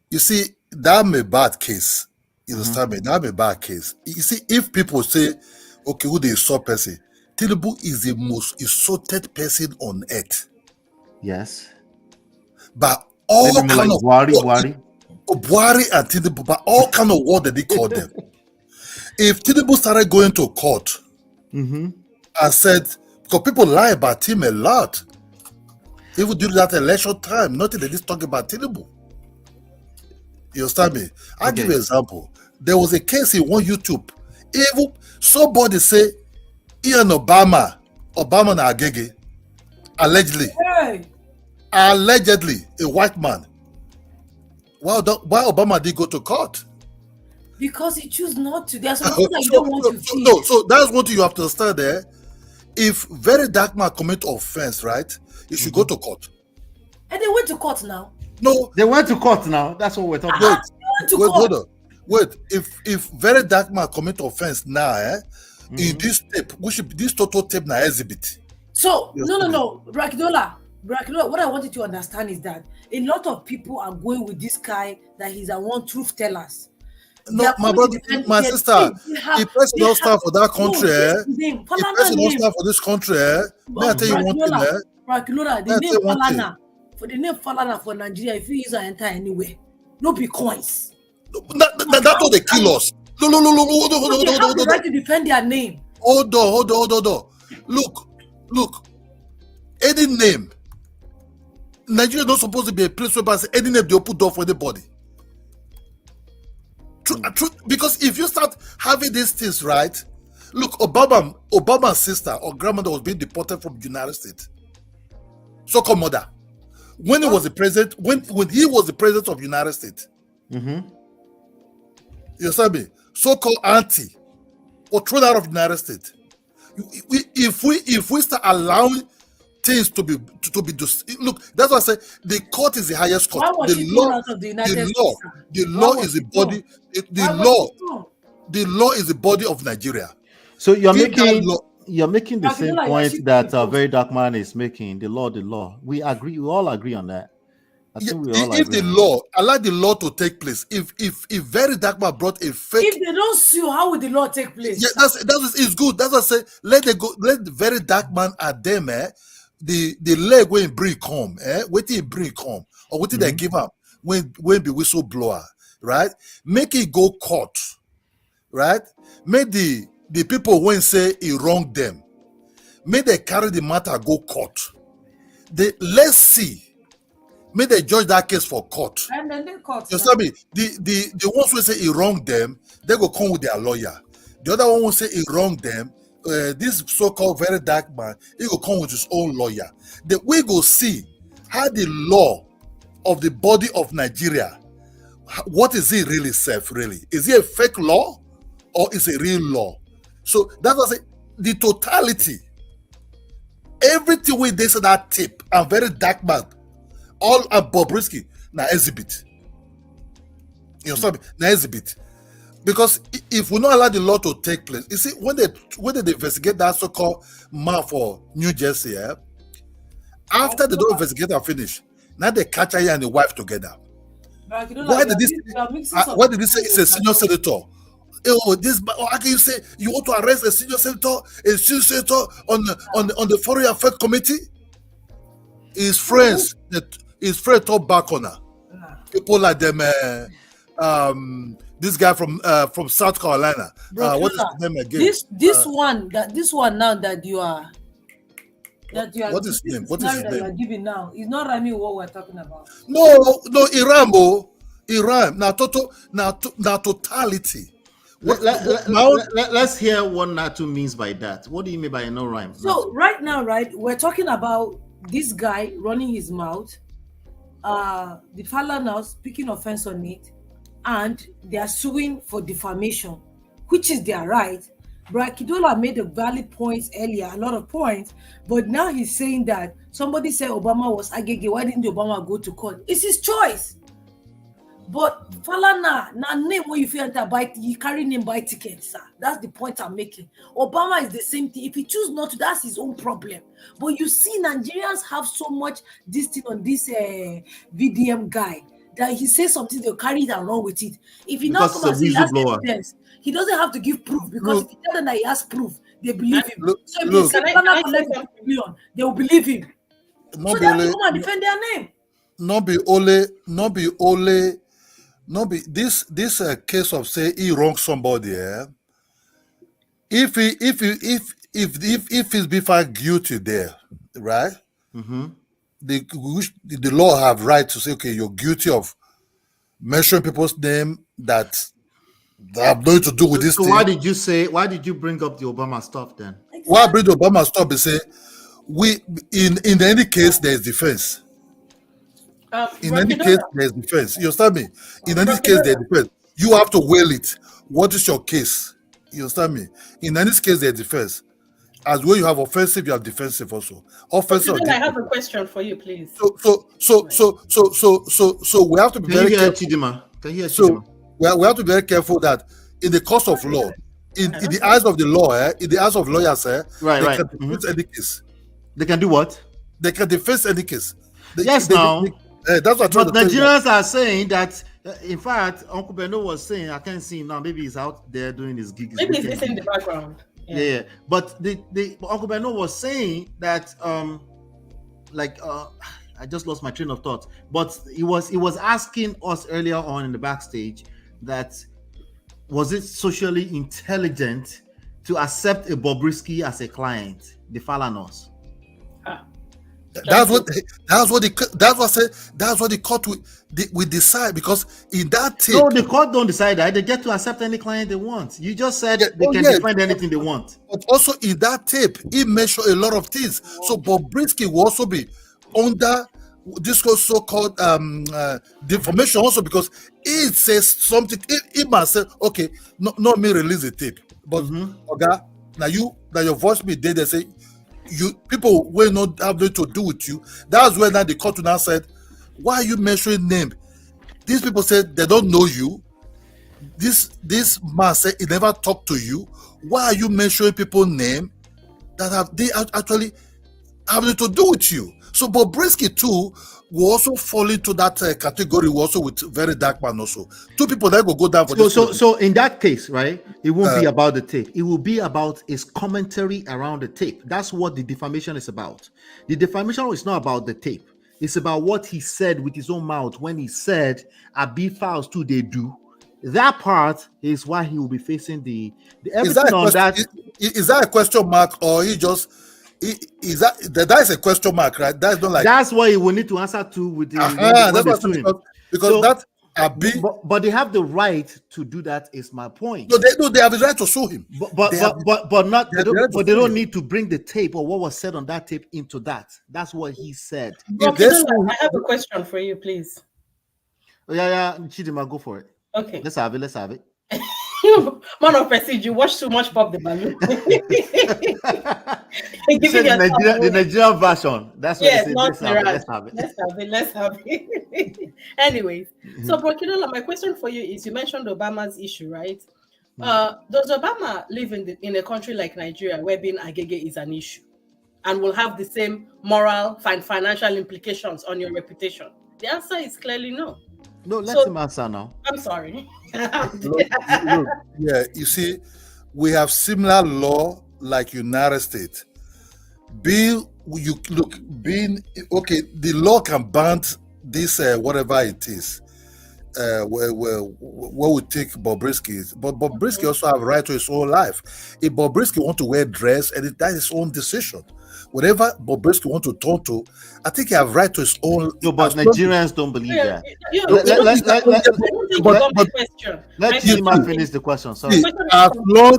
you see, that may bad case. You understand me? That may bad case. You see, if people say, okay, who the insult person? Tinubu is the most insulted person on earth. Yes. But all kind like of Buhari and Tinubu, but all kind of word that they call them. If Tinubu started going to court and said, because people lie about him a lot, even during that election time, nothing they just talk about Tinubu. You understand me? I'll give you an example. There was a case in one YouTube. Even somebody say Ian Obama na Agege, allegedly, a white man. Why Obama did go to court? Because he chose not to. There's something that you don't want to see. No, so that's what you have to understand there. If VeryDarkMan commit offense, right, he should go to court. And they went to court now. No, they went to court now. That's what we're talking about. Hold on. Wait, if VeryDarkMan commit offense now, in this tape, this total tape na exhibit. So no, Brakidola, what I wanted to understand is that a lot of people are going with this guy that he's a one truth tellers. No, my brother, my sister, the person don't stand for that country. The person don't stand for this country. May I tell you one thing, Brakidola, the name Falana. For the name Falana for Nigeria, if you use an enter anywhere, no be coins. That's what they kill us. No. They have the right to defend their name. Hold on. Look. Any name. Nigeria is not supposed to be a place where any name they open door for anybody. Because if you start having these things, right? Look, Obama's sister or grandmother was being deported from the United States. So-called mother. When he was the president, when he was the president of the United States, you understand me? So-called auntie or thrown out of the United States. If we start allowing things to be look, that's why I say the court is the highest court. The law is the body. The law is the body of Nigeria. So you're making the same point that VeryDarkMan is making. The law. We agree. We all agree on that. I think we all agree. Allow the law to take place. If VeryDarkMan brought a fake, if they don't sue, how will the law take place? Yeah, it's good. That's what I say. Let VeryDarkMan at them. The leg when bring come. Wait till bring come or wait till they give up when the whistleblower, right? Make it go court, right? Make the people when say he wronged them, may they carry the matter go court. Let's see. May they judge that case for court. And then they court. You understand me? The ones who say he wronged them, they go come with their lawyer. The other one who say he wronged them, this so-called very dark man, he will come with his own lawyer. We go see how the law of the body of Nigeria, what is it really self really? Is it a fake law or is it a real law? So that was the totality. Everything we did to that tip and very dark man, all at Bobrisky, now exhibit. You know, now exhibit. Because if we not allow the law to take place, you see, when they investigate that so-called man for New Jersey, after they don't investigate and finish, now they catch her and the wife together. Why did this say it's a senior senator? Oh, how can you say you want to arrest a senior senator on the Foreign Affairs Committee? His friends talk back on her. People like them, this guy from South Carolina. What is his name again? This one now that you are. What is his name? What is his name? You are giving now. It's not rhyming what we're talking about. No, Iran. Now totality. Let's hear what Natu means by that. What do you mean by no rhyme? So right now, we're talking about this guy running his mouth, the Falanas speaking offense on it, and they are suing for defamation, which is their right. Brakidola made a valid points earlier, a lot of points, but now he's saying that somebody said Obama was agege. Why didn't Obama go to court? It's his choice. But Falana, now name when you feel enter buy, you carry name buy tickets, sir. That's the point I'm making. Obama is the same thing. If he choose not to, that's his own problem. But you see, Nigerians have so much this thing on this VDM guy that he says something, they'll carry it and run with it. If he now come and say that's evidence, he doesn't have to give proof, because if he tell them that he has proof, they believe him. So if he say Falana collect $1 million, they will believe him. So they have to come and defend their name. This case of say he wronged somebody. If he's been found guilty there, right? Mm-hmm. The law have right to say, okay, you're guilty of mentioning people's name that have nothing to do with this so thing. Why did you bring up the Obama stuff then? Why bring the Obama stuff? They say in any case there's defense. In any case, there's defense. You understand me? In any case, there's defense. You have to weigh it. What is your case? You understand me? In any case, there's defense. As well, you have offensive, you have defensive also. Offensive. I have a question for you, please. So we have to be very careful. We have to be very careful that in the course of law, in the eyes of the law, in the eyes of lawyers, they can defend any case. They can do what? They can defend any case. That's what but Nigerians are saying that. In fact, Uncle Beno was saying, I can't see him now. Maybe he's out there doing his gig. Maybe he's listening in the background. Yeah. But the Uncle Beno was saying that I just lost my train of thought. But he was asking us earlier on in the backstage that was it socially intelligent to accept a Bobrisky as a client, the Falanas? That's what the court will decide, because in that tape. No, the court don't decide that. They get to accept any client they want. You just said they can defend anything they want. But also in that tape, he mentioned a lot of things. So Bobrisky will also be under this so-called defamation also, because it says something. He must say, okay, not me release the tape, but okay, now your voice be there. They say. You people will not have nothing to do with you. That's when the court now said, why are you mentioning name? These people said they don't know you. This man said he never talked to you. Why are you mentioning people's name that they actually have nothing to do with you? So Bobrisky too will also fall into that category also with VeryDarkMan also. Two people that will go down for this. So in that case, right, it won't be about the tape. It will be about his commentary around the tape. That's what the defamation is about. The defamation is not about the tape. It's about what he said with his own mouth when he said, "Abi files too they do." That part is why he will be facing the everything on that. Is that a question mark, or he just? Is that is a question mark, right? That's not like that's what he will need to answer to with the because But they have the right to do that. Is my point. No, they have the right to sue him. But they don't need to bring the tape or what was said on that tape into that. That's what he said. I have a question for you, please. Yeah, Chidima, go for it. Okay. Let's have it. Man of Prestige, you watch too much Pop the Balloon. The Nigerian version. That's what yes, they say. not Let's have it. Let's have it. Anyways, so Brokinola, my question for you is: you mentioned Obama's issue, right? Does Obama live in a country like Nigeria where being agege is an issue, and will have the same moral and financial implications on your reputation? The answer is clearly no. No, let him answer now. I'm sorry. Look, yeah, you see, we have similar law like United States. The law can ban this whatever it is. Where we take Bobrisky, but Bobrisky also have a right to his own life. If Bobrisky want to wear dress, and that's his own decision. Whatever Bobrisky want to talk to, I think he have right to his own. No, but Nigerians don't believe that. Let Chidima finish the question. Sorry. See, as long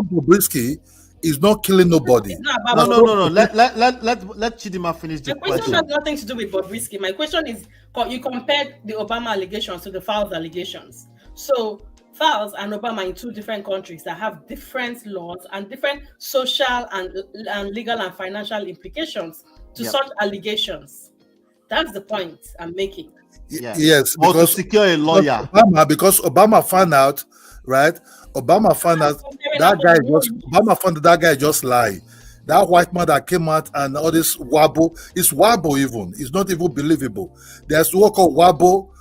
Bobrisky is not killing nobody. No. Let Chidima finish the question. My question has nothing to do with Bobrisky. My question is, you compared the Obama allegations to the Fowles allegations. So Fowles and Obama in two different countries that have different laws and different social and legal and financial implications to such allegations. That's the point I'm making. Yes, or to secure a lawyer. Because Obama found out, right? Obama found out that guy just lied. That white man that came out and all this wabble, it's wabble even. It's not even believable. There's what called wabble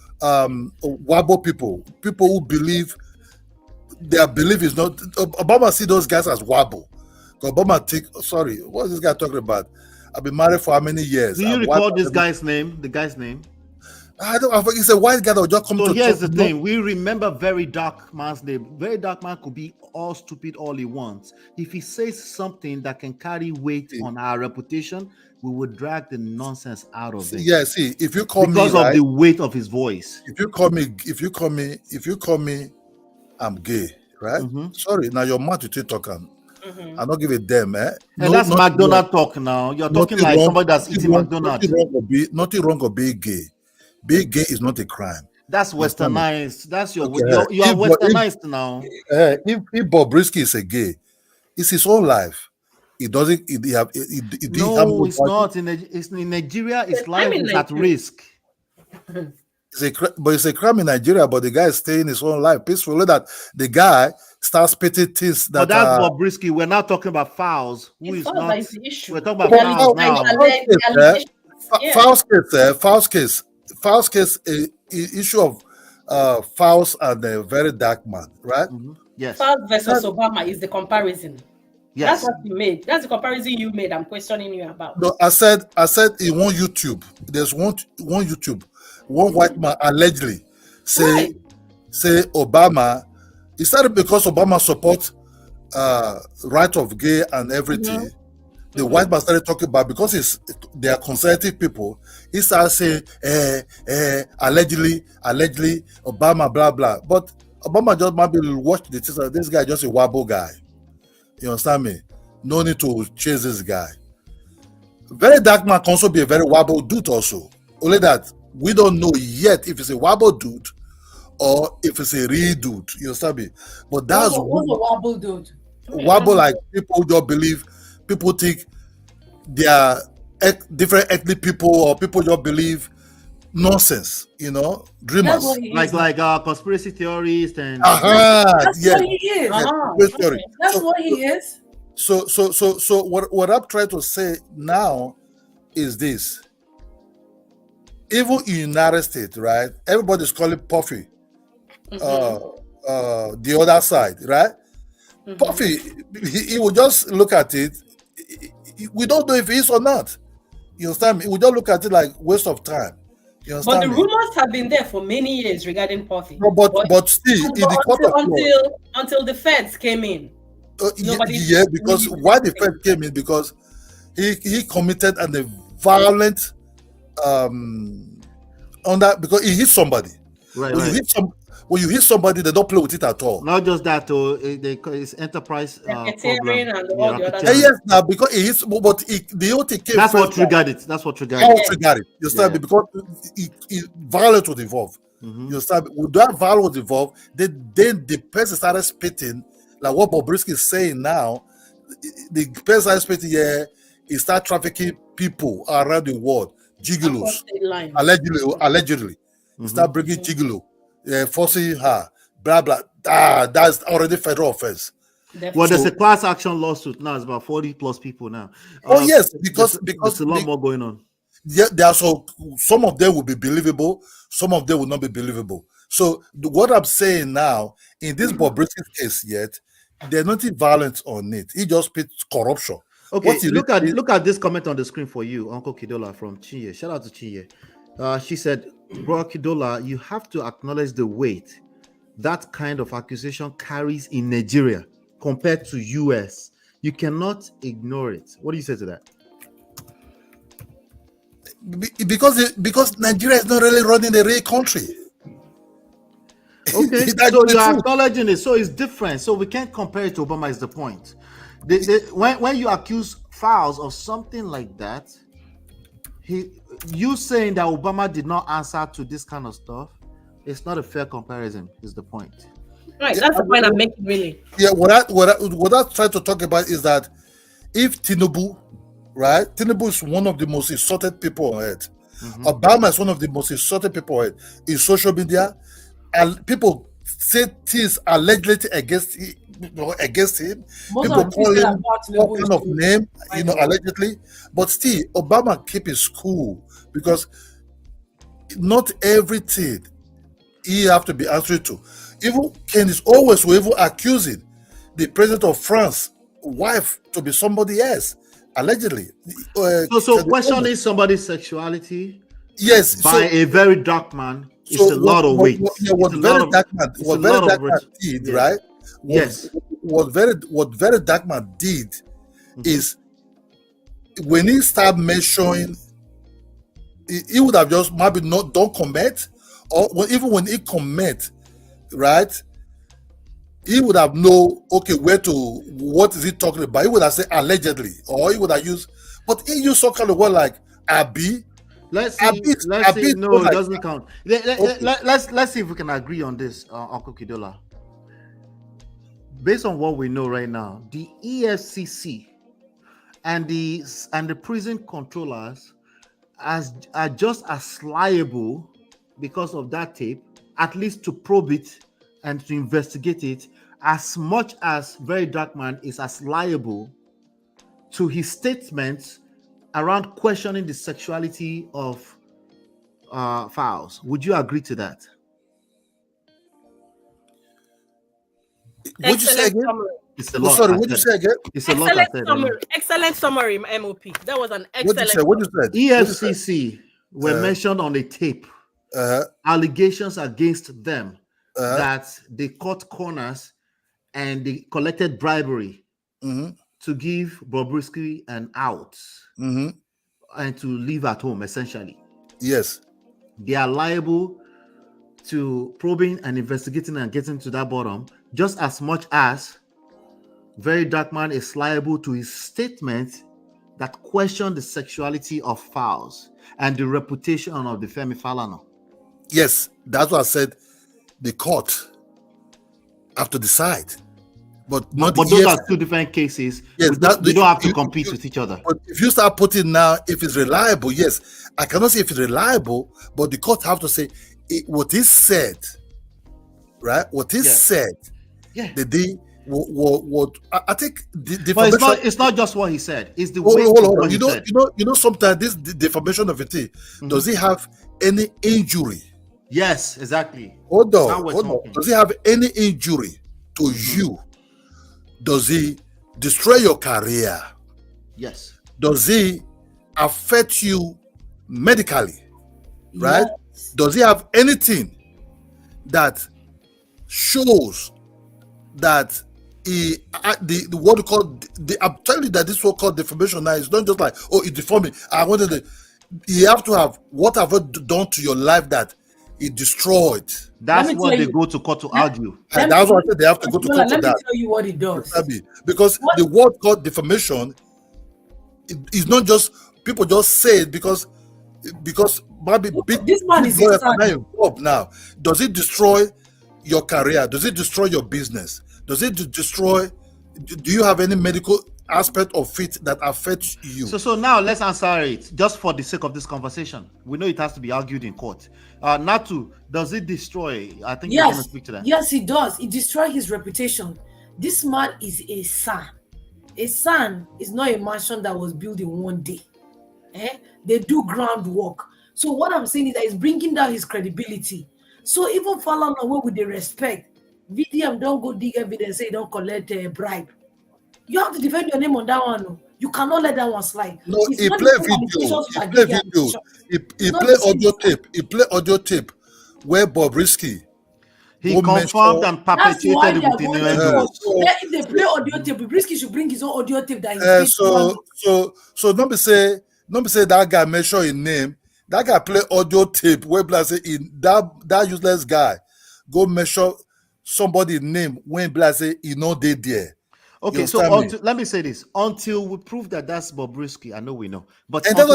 people who believe their belief is not. Obama see those guys as wabble. Obama think, sorry, what's this guy talking about? I've been married for how many years? Do you recall this guy's name? The guy's name? I don't. It's a white guy that will just come. So here's the thing: we remember VeryDarkMan's name. VeryDarkMan could be all stupid all he wants. If he says something that can carry weight on our reputation, we would drag the nonsense out of it. Yeah, see, if you call me because of the weight of his voice. If you call me, I'm gay, right? Sorry, now your mouth you talking. I don't give a damn, eh? And that's McDonald talk now. You're talking like somebody that's eating McDonald's. Nothing wrong with being gay. Being gay is not a crime. That's westernized. That's you are westernized now. If Bobrisky is a gay, it's his own life. It doesn't. No, it's not. In Nigeria, his life is at risk. It's a crime in Nigeria, but the guy is staying his own life peacefully. That the guy starts spitting things that. But that's Bobrisky. We're not talking about Fowles, who is not. We're talking about Fowles now. Fowles case, issue of Fowles and a VeryDarkMan, right? Yes. Fowles versus Obama is the comparison. Yes. That's what you made. That's the comparison you made. I'm questioning you about. No, I said in one YouTube. There's one YouTube. One white man allegedly say Obama. It started because Obama supports right of gay and everything. The white man started talking about because they are conservative people. He started saying allegedly Obama blah blah. But Obama just maybe watch the teaser. This guy just a wabble guy. You understand me? No need to chase this guy. VeryDarkMan can also be a very wabble dude also. Only that we don't know yet if it's a wabble dude or if it's a real dude. You understand me? But that's what's a wabble dude? Wabble like people just believe. People think they are different ethnic people, or people just believe nonsense. You know, dreamers like conspiracy theorists and. That's what he is. That's what he is. So what I'm trying to say now is this. Even in United States, right? Everybody's calling Puffy the other side, right? Puffy, he will just look at it. We don't know if he is or not. You understand me? We don't look at it like waste of time. You understand but the rumors have been there for many years regarding Puffy. No, but still, in the court of law, until the feds came in. Because why the feds came in? Because he committed a violent because he hit somebody. Right, when you hit somebody, they don't play with it at all. Not just that, it's enterprise problem. And all the other Yes, now because it hits, but the whole thing came That's first. what triggered it. That's what triggered How it. triggered it? You understand me? Because violence was involved. Mm-hmm. You understand me? When that violence was involved, then the person started spitting, like what Bobrisky is saying now. The person started spitting, he started trafficking people around the world, gigolos, allegedly. He started bringing gigolo, forcing her, blah blah. That's already federal offense. Well, there's a class action lawsuit now. It's about 40 plus people now. Yes, because there's a lot more going on. Yeah, there are some of them will be believable, some of them will not be believable. So what I'm saying now, in this Bobrisky case, yet there's nothing violent on it. He just pits corruption. Okay, look at this comment on the screen for you, Uncle Kidola from Chiye. Shout out to Chiye. She said, "Bro Kidola, you have to acknowledge the weight that kind of accusation carries in Nigeria compared to US. You cannot ignore it." What do you say to that? Because Nigeria is not really running a real country. Okay, so you're acknowledging it. So it's different. So we can't compare it to Obama. Is the point? When you accuse Files of something like that, you saying that Obama did not answer to this kind of stuff, it's not a fair comparison. Is the point? Right. That's the point I'm making. Really. Yeah. What I try to talk about is that if Tinubu, right? Tinubu is one of the most insulted people on earth. Mm-hmm. Obama is one of the most insulted people on earth in social media, and people say things allegedly against him. People call him all kind of name, allegedly. But still, Obama keep his cool because not everything he have to be answered to. Even Ken is always accusing the president of France wife to be somebody else. Allegedly. So questioning somebody's sexuality, yes, by a very dark man, is a lot of weight. What very dark man did, right? Yes. What very dark man did is when he started measuring, he would have just maybe don't commit, or even when he commit, right? He would have know, okay, what is he talking about? He would have said allegedly, or he would have used, but he used some kind of word like Abi. Let's see. No, it doesn't count. Let's see if we can agree on this, Uncle Kidola. Based on what we know right now, the EFCC and the prison controllers are just as liable because of that tape, at least to probe it and to investigate it, as much as VeryDarkMan is as liable to his statements around questioning the sexuality of Files. Would you agree to that? Would you say again? It's a lot. Sorry, would you say again? It's a lot. Excellent summary, MOP. That was an excellent. What you said? EFCC were mentioned on the tape. Allegations against them that they cut corners and they collected bribery to give Bobrisky an out and to live at home, essentially. Yes. They are liable to probing and investigating and getting to that bottom just as much as VeryDarkMan is liable to his statement that questioned the sexuality of Files and the reputation of the Femi Falana. Yes, that's what I said. The court have to decide, but those are two different cases. Yes, we don't have to compete with each other. But if you start putting now, if it's reliable, yes, I cannot say if it's reliable, but the court have to say what is said, right? What is said. Yeah. What I think but it's not just what he said. It's the way what he said. You know sometimes this defamation of a thing, does he have any injury? Yes, exactly. Hold on. Does he have any injury to you? Does he destroy your career? Yes. Does he affect you medically? Right? Yes. Does he have anything that shows that what we call I'm telling you that this so-called defamation now is not just like, oh, it deformed me. I wanted to. You have to have what have I done to your life that It destroyed. That's what they go to court to argue. And that's why I said they have to go to court for Let me that. tell you what it does. Because the word called defamation is not just people just say it because maybe this man is involved now. Does it destroy your career? Does it destroy your business? Does it destroy? Do you have any medical aspect of it that affects you? So now let's answer it just for the sake of this conversation. We know it has to be argued in court. Natu, does it destroy? I think you're going to speak to that. Yes, it does. It destroys his reputation. This man is a son. A son is not a mansion that was built in one day. They do groundwork. So what I'm saying is that it's bringing down his credibility. So even Falanas away with the respect, VDM don't go dig evidence, say don't collect a bribe. You have to defend your name on that one. You cannot let that one slide. No, he play video. He play audio tape. He play audio tape where Bobrisky. He confirmed and perpetuated it with innuendo. If they play audio tape, Bobrisky should bring his own audio tape that so don't be say that guy mention his name. That guy play audio tape where say in that useless guy go measure somebody's name when say he know they there. Okay, so let me say this: until we prove that that's Bobrisky, I know we know, but until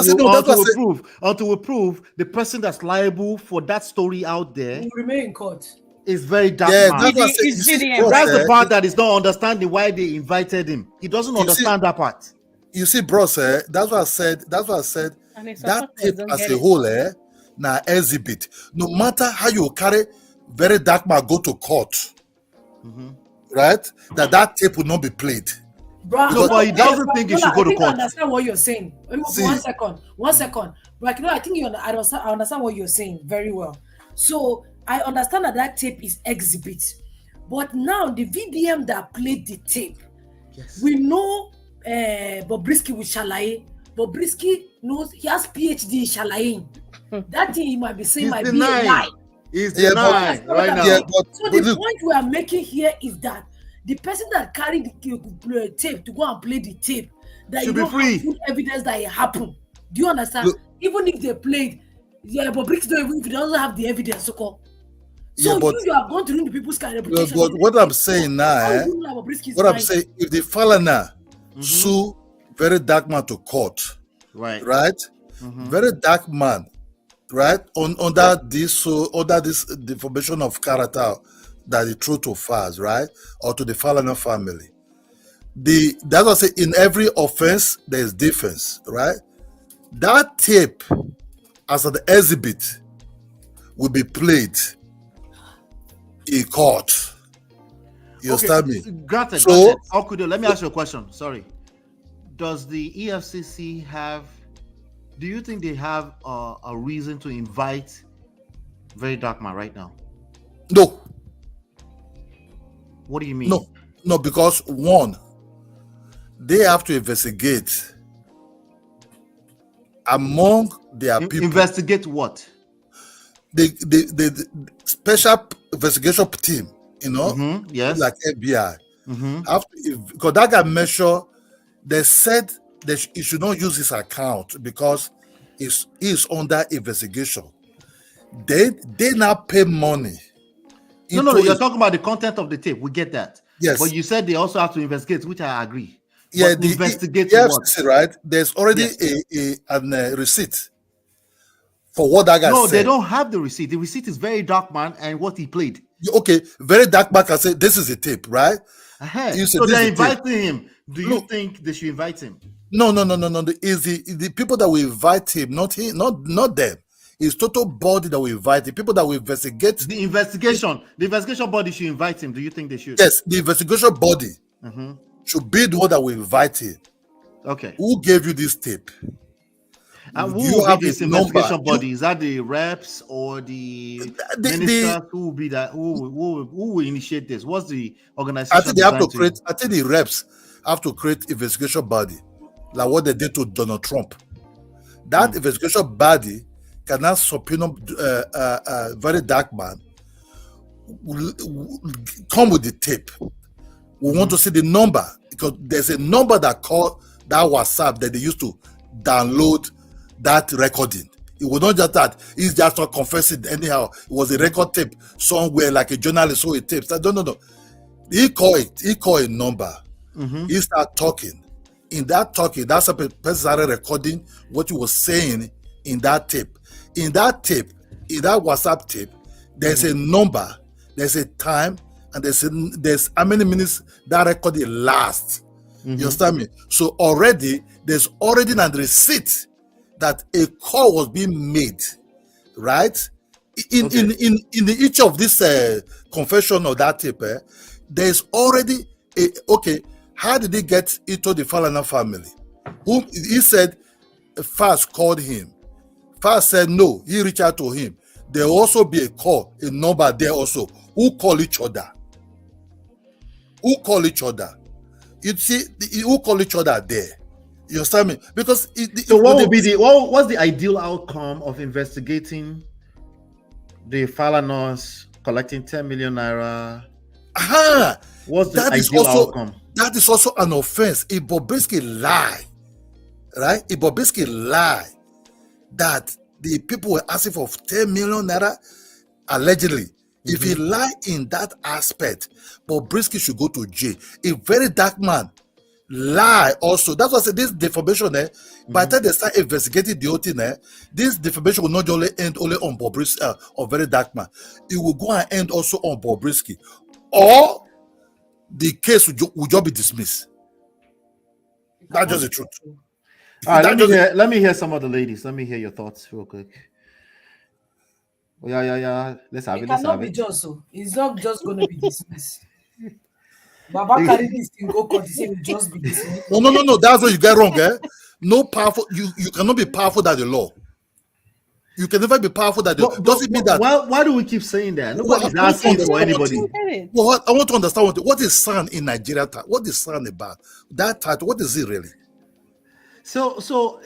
we prove the person that's liable for that story out there will remain in court. Is very dark. Yeah, man. That's the part that is not understanding why they invited him. He doesn't understand that part. You see, bros, that's what I said. That's what I said. That tape as a whole, now exhibit. No matter how you carry VeryDarkMan go to court, right? That tape will not be played. Bro, but he doesn't think he should go to court. I understand what you're saying. One second. But I think I understand what you're saying very well. So I understand that tape is exhibit. But now the VDM that played the tape, we know Bobrisky with Shalaye. Bobrisky knows he has PhD in Shalaye. That thing he might be saying might be a lie. He's denying right now. So the point we are making here is that the person that carried the tape to go and play the tape, that should be free. Full evidence that it happened. Do you understand? Even if they played, Bobrisky don't even if they doesn't have the evidence to call. So you are going to ruin the people's reputation. But what I'm saying now, I'm saying, if the Falanas sue VeryDarkMan to court, right? VeryDarkMan, right, under this defamation of character that is true to FAS, right, or to the Falanas family. That's what I say. In every offense, there is defense, right? That tape, as an exhibit, will be played in court. You understand me? Granted. Okudo, let me ask you a question. Sorry. Does the EFCC do you think they have a reason to invite VeryDarkMan right now? No. What do you mean? No, because one, they have to investigate among their people. Investigate what? The special investigation team, yes, like FBI. Because that guy measure, they said that he should not use his account because he's under investigation. They now pay money. No, you're talking about the content of the tape. We get that. Yes. But you said they also have to investigate, which I agree. Yeah, but investigate what? Right? There's already a receipt for what that guy said. No, they don't have the receipt. The receipt is VeryDarkMan and what he played. Okay, VeryDarkMan can say this is a tape, right? So they're inviting him. Do you think they should invite him? No. It's the people that will invite him, not them. It's total body that will invite him. People that will investigate. The investigation body should invite him. Do you think they should? Yes, the investigation body should be the one that will invite him. Okay. Who gave you this tape? And who will be this investigation body? Is that the reps or the ministers? Who will be that? Who will initiate this? What's the organization? I think they have to create. I think the reps have to create investigation body, like what they did to Donald Trump. That investigation body cannot subpoena VeryDarkMan. Come with the tape. We want to see the number because there's a number that called that WhatsApp that they used to download that recording. It was not just that. He's just not confessing anyhow. It was a record tape somewhere, like a journalist saw a tape. So, no. He called a number. He started talking. In that talking, that's a person started recording what he was saying in that tape. In that WhatsApp tape, there's a number, there's a time, and there's how many minutes that recording lasts. You understand me? So there's already a receipt that a call was being made, right? In each of this confession of that tape, there's already how did he get into the Falanas family? Whom he said Fast called him. Fast said no, he reached out to him. There will also be a number there also. Who call each other? You see, who call each other there? You understand me? Because what's the ideal outcome of investigating the Falanas collecting 10 million naira? What's the ideal outcome? That is also an offense. If Bobrisky lie, right? If Bobrisky lie that the people were asking for 10 million naira, allegedly, if he lie in that aspect, Bobrisky should go to jail. A VeryDarkMan lie also. That's why I said this defamation, by the time they start investigating the whole thing, this defamation will not only end only on Bobrisky or VeryDarkMan. It will go and end also on Bobrisky. Or the case will just be dismissed. That's just the truth. All right, let me hear some of the ladies. Let me hear your thoughts real quick. Yeah. Let's have it. It cannot be just so. It's not just going to be dismissed. Baba carry this thing go court. It will just be dismissed. No. That's what you get wrong, No powerful. You cannot be powerful than the law. You can never be powerful than the law. Doesn't mean that. Why do we keep saying that? Nobody's asking for anybody. Well, I want to understand what is SAN in Nigeria. What is SAN about? That title. What is it really? So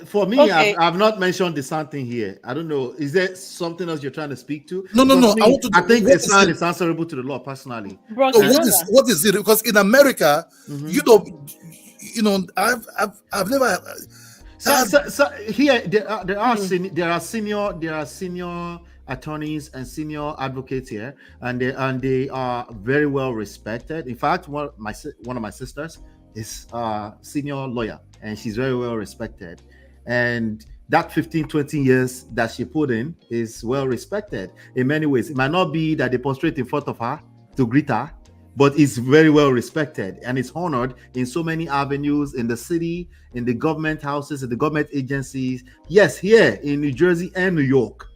for me, okay. I've not mentioned the SAN thing here. I don't know. Is there something else you're trying to speak to? No. I think the SAN is answerable to the law personally. So what is it? Because in America, I've never. So here there are senior attorneys and senior advocates here, and they are very well respected. In fact, one of my sisters is a senior lawyer, and she's very well respected. And that 15-20 years that she put in is well respected in many ways. It might not be that they prostrate in front of her to greet her, but it's very well respected and it's honored in so many avenues in the city, in the government houses, in the government agencies. Yes, here in New Jersey and New York.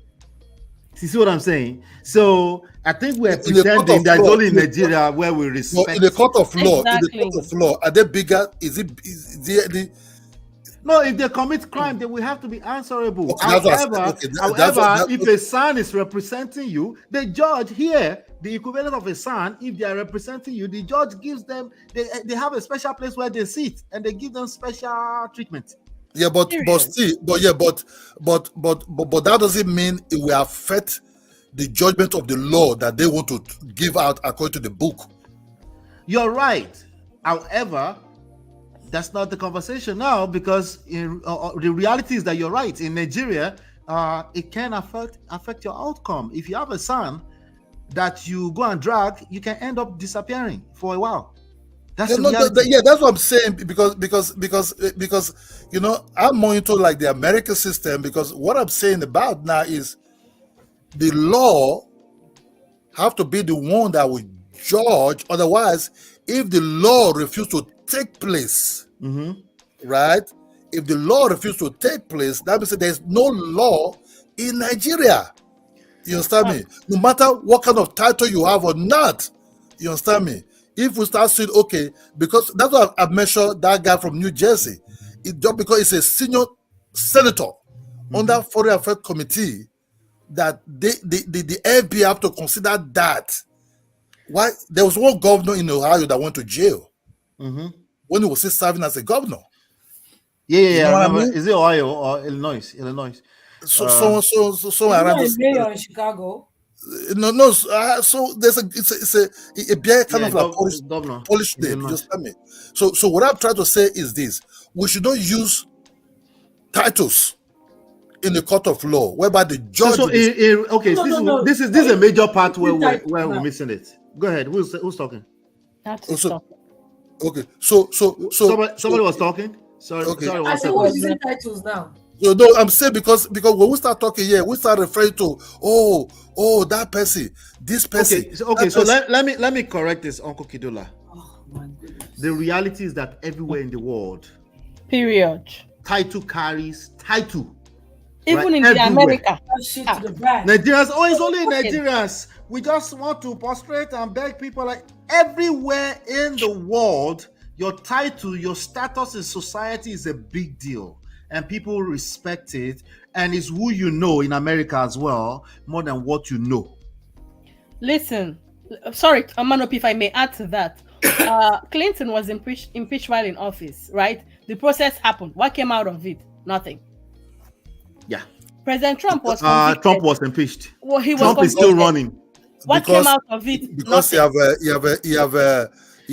You see what I'm saying? So I think we're pretending that only in Nigeria where we respect. In the court of law, are they bigger? No, if they commit crime, then we have to be answerable. However, if a son is representing you, the judge here, the equivalent of a son, if they are representing you, the judge gives them, they have a special place where they sit and they give them special treatment. Yeah, but that doesn't mean it will affect the judgment of the law that they want to give out according to the book. You're right. However, that's not the conversation now, because the reality is that you're right. In Nigeria, it can affect your outcome. If you have a son that you go and drag, you can end up disappearing for a while. That's that's what I'm saying, because I'm more into like the American system, because what I'm saying about now is the law have to be the one that will judge. Otherwise, if the law refuses to take place, right? If the law refuses to take place, that means that there's no law in Nigeria. You understand me? No matter what kind of title you have or not, you understand me? If we start saying, okay, because that's why I've mentioned that guy from New Jersey, just because it's a senior senator under Foreign Affairs Committee, that the FBI have to consider that. Why? There was one governor in Ohio that went to jail when he was still serving as a governor. Yeah. I mean? Is it Ohio or Illinois? So around this. Mayor in Chicago. No. So there's a beer kind of like Polish name. You just tell me. So what I'm trying to say is this: we should not use titles in the court of law, whereby the judge. This is a major part where we're missing it. Go ahead. Who's talking? Okay, so somebody was talking. Sorry, I said, who is using titles now? No, I'm saying because when we start talking here, we start referring to that person, this person. Okay, so let me correct this, Uncle Kidola. Oh my goodness. The reality is that everywhere in the world, period, title carries title. Even in the America. Nigerians, it's only in Nigerians. We just want to prostrate and beg people like everywhere in the world, your title, your status in society is a big deal. And people respect it. And it's who you know in America as well, more than what you know. Listen, sorry, Amanop, if I may add to that. Clinton was impeached while in office, right? The process happened. What came out of it? Nothing. Yeah. President Trump was Trump was impeached. Well, Trump is still running. What came out of it? Because you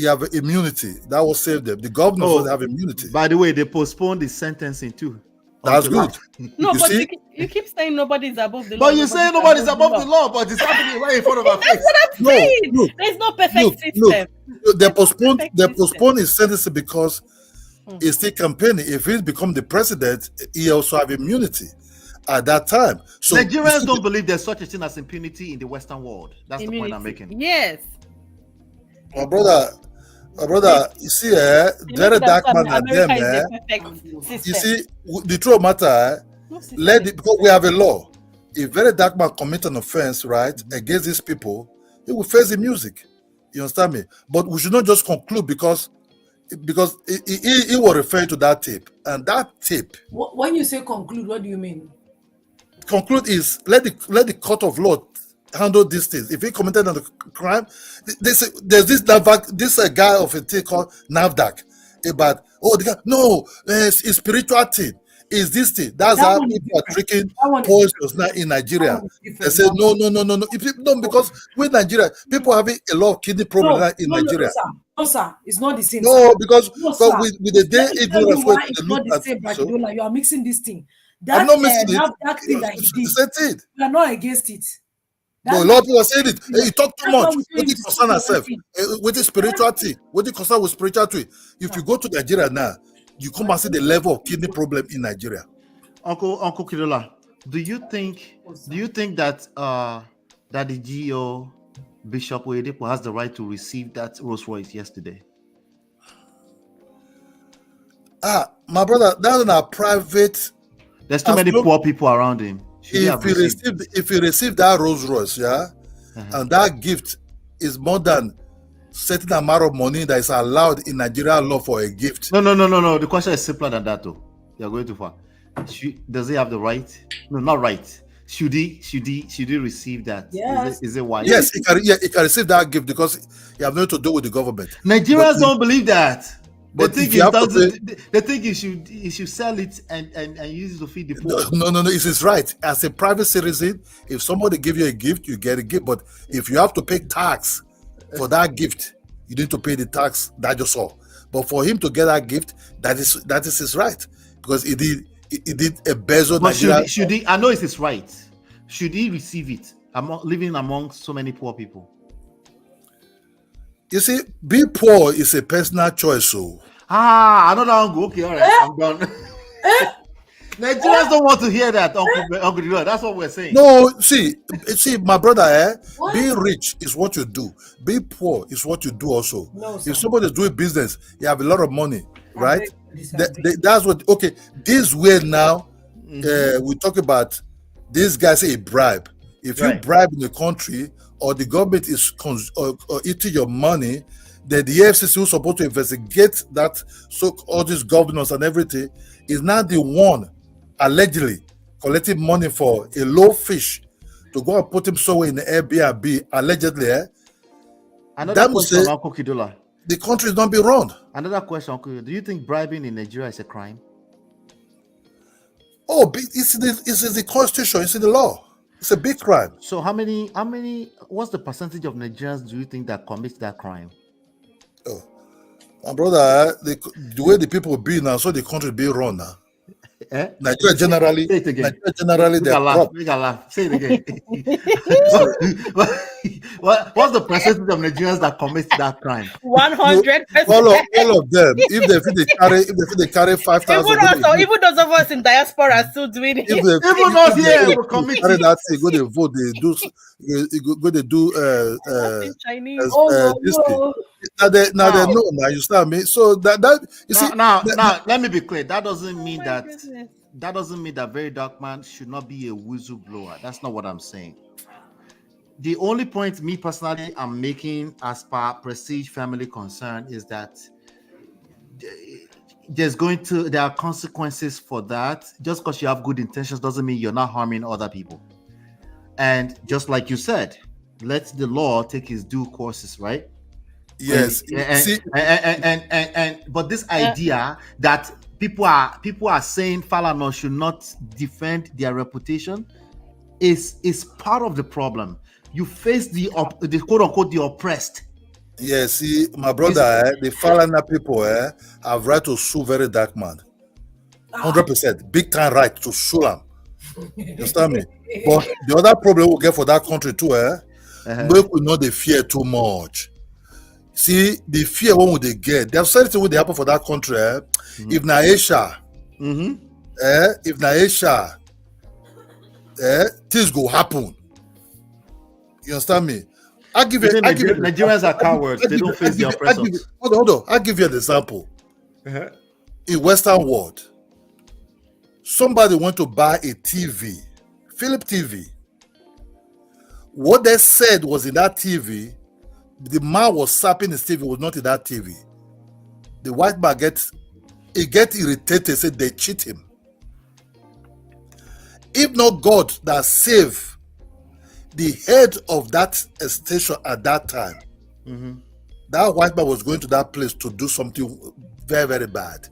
have immunity. That will save them. The governors will have immunity. By the way, they postponed the sentencing too. That's good. No, but you keep saying nobody's above the law. But you say nobody's above the law, but it's happening right in front of our face. That's what I'm saying. There's no perfect system. They postponed his sentencing because he's still campaigning. If he's become the president, he also have immunity at that time. So Nigerians don't believe there's such a thing as impunity in the Western world. That's the point I'm making. Yes. My brother, you see, VeryDarkMan and them, you see, the truth matter, because we have a law. If VeryDarkMan commit an offense, right, against these people, he will face the music. You understand me? But we should not just conclude because he was referring to that tape. And that tape. When you say conclude, what do you mean? Conclude is let the court of law handle these things. If he committed a crime, there's this guy of a thing called NAVDAC about the guy. No, it's spiritual thing. Is this thing? That's how people are drinking poisons now in Nigeria. They say no. Because with Nigeria, people having a lot of kidney problems in Nigeria. No, sir, it's not the same. No, because with the day ignorance, it's not the same. You are mixing this thing. I'm not mixing it. That thing that he did. It. You are not against it. No, a lot of people are saying it. Hey, you talk too much. What you concern yourself? With the spirituality, what you concern with spirituality? If you go to Nigeria now, you come and see the level of kidney problem in Nigeria. Uncle Kidola, do you think that that the GO Bishop Oyedepo has the right to receive that Rolls Royce yesterday? My brother, that's not private. There's too many poor people around him. If he received that Rolls Royce, and that gift is more than certain amount of money that is allowed in Nigerian law for a gift. No. The question is simpler than that, though. You're going too far. Does he have the right? No, not right. Should he receive that? Yes. Is it wise? Yes, he can receive that gift because he has nothing to do with the government. Nigerians don't believe that. They think he should sell it and use it to feed the poor. No, it's his right. As a private citizen, if somebody give you a gift, you get a gift. But if you have to pay tax for that gift, you need to pay the tax. That just all. But for him to get that gift, that is his right because he did a bezel. But should he? I know it's his right. Should he receive it? Living among so many poor people. You see, being poor is a personal choice. So another angle. Okay, all right, I'm done. Nigerians don't want to hear that, Uncle. That's what we're saying. No, see, my brother. Being rich is what you do. Being poor is what you do also. No, if somebody is doing business, you have a lot of money, right? That's what. Okay, this way now, we talk about this guy say a bribe. If you bribe in the country, or the government is eating your money, then the EFCC who's supposed to investigate that, so all these governors and everything, is now the one allegedly collecting money for a low fish to go and put him somewhere in the Airbnb, allegedly. Another question, Uncle Kidola. The country is not being run. Another question, Uncle. Do you think bribing in Nigeria is a crime? Oh, it's in the constitution, it's in the law. It's a big crime. So how many, what's the percentage of Nigerians do you think that commit that crime? Oh, my brother, the way the people be now, so the country be run now. Nigeria generally, Say it again. Nigeria generally, Make they're a laugh. corrupt. Make a laugh. Say it again. What's the percentage of Nigerians that commit that crime? 100%. All of them. If they carry 5,000, Even those of us in diaspora are still doing it. Even us here, we commit carry it. that thing, go to vote. They do Chinese. this thing. Now they know now. You start me. So that you see Now, let me be clear. That doesn't mean that VeryDarkMan should not be a whistleblower. That's not what I'm saying. The only point me personally I'm making as per Prestige family concern is that there are consequences for that. Just because you have good intentions doesn't mean you're not harming other people. And just like you said, let the law take its due courses, right? Yes. But this idea that people are saying Falanas should not defend their reputation is part of the problem. You face the quote unquote the oppressed. Yes, see, my brother, the Falana people have right to sue VeryDarkMan. 100%, big time right to sue them. You understand me? But the other problem we get for that country too, we will not they fear too much. See, the fear when they get, there's certain things that happen for that country. If Naisha, if Naisha, things go happen. You understand me? Nigerians are cowards. They don't face the oppressors. Hold on. I'll give you an example. In Western world, somebody went to buy a TV, Philip TV. What they said was in that TV, the man was sapping his TV was not in that TV. The white man get irritated, said they cheat him. If not God that saved the head of that station at that time, that white man was going to that place to do something very, very bad.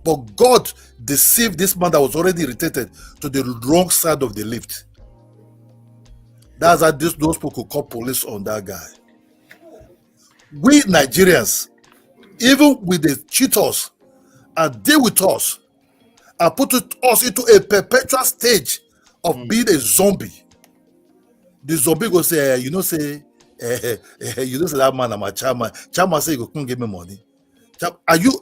But God deceived this man that was already irritated to the wrong side of the lift. That's how those people could call police on that guy. We Nigerians, even with the cheaters, and deal with us and put us into a perpetual stage of being a zombie. The zombie go say, say that man, I'm a chairman. Chairman say, you can't give me money. Are you,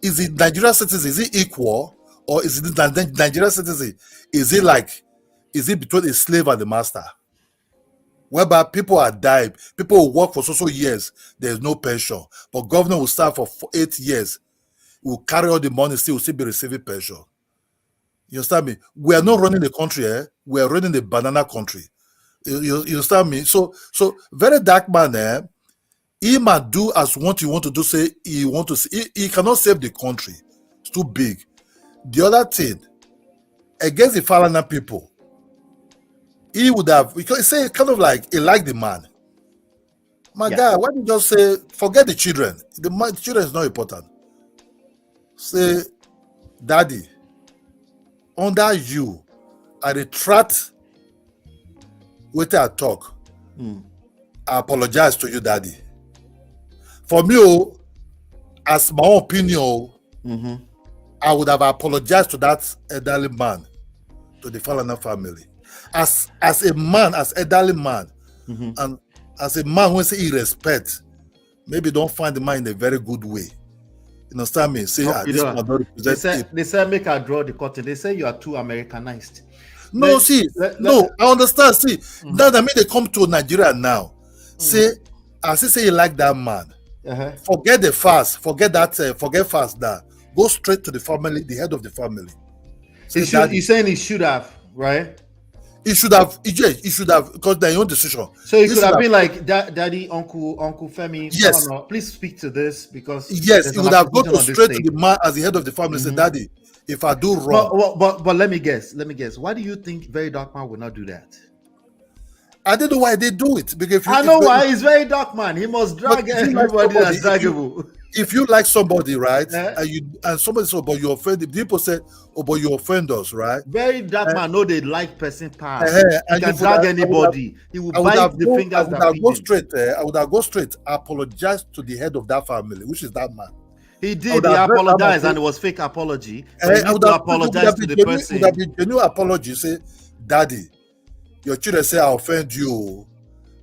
is it Nigerian citizen, is it equal? Or is it Nigerian citizen? Is it between a slave and the master? Whereby people are dying, people will work for so years, there's no pension. But government will start for 8 years, will carry all the money, still will still be receiving pension. You understand me? We are not running the country, we are running the banana country. You understand me? So VeryDarkMan, he might do as what you want to do, say he cannot save the country. It's too big. The other thing, against the Falana people, he would have, because say kind of like he liked the man. My guy, why don't you just say forget the children? The children is not important. Say, Daddy, under you, I retract what I talk. I apologize to you, Daddy. For me, as my own opinion, I would have apologized to that elderly man, to the Falana family. As a man, as elderly man, and as a man who say he respect, maybe don't find the man in a very good way. You understand me? Say, this man don't represent they say make her draw the curtain. They say you are too Americanized. No, I understand. See, now that mean they come to Nigeria now. Say, as he say you like that man. Forget the fast, forget fast now. Go straight to the family, the head of the family. He's saying he should have, right? He should have, because their own decision. So it could have been like Daddy, Uncle Femi. Yes. Please speak to this because yes, he would have gone straight to the man as the head of the family. Say, Daddy, if I do wrong, but let me guess. Why do you think VeryDarkMan will not do that? I don't know why they do it. Because I know why. He's VeryDarkMan. He must drag everybody that's draggable. If you like somebody, right, and somebody said, "But you offend," people say, "Oh, but you offend us," right? VeryDarkMan know they like person pass. He can drag anybody. He will bite the fingers that feed him. I would have gone straight. Apologize to the head of that family, which is that man. He did. He apologized, and it was fake apology. But he need to apologize to the person. Would have been genuine apology. Say, Daddy, your children say I offend you.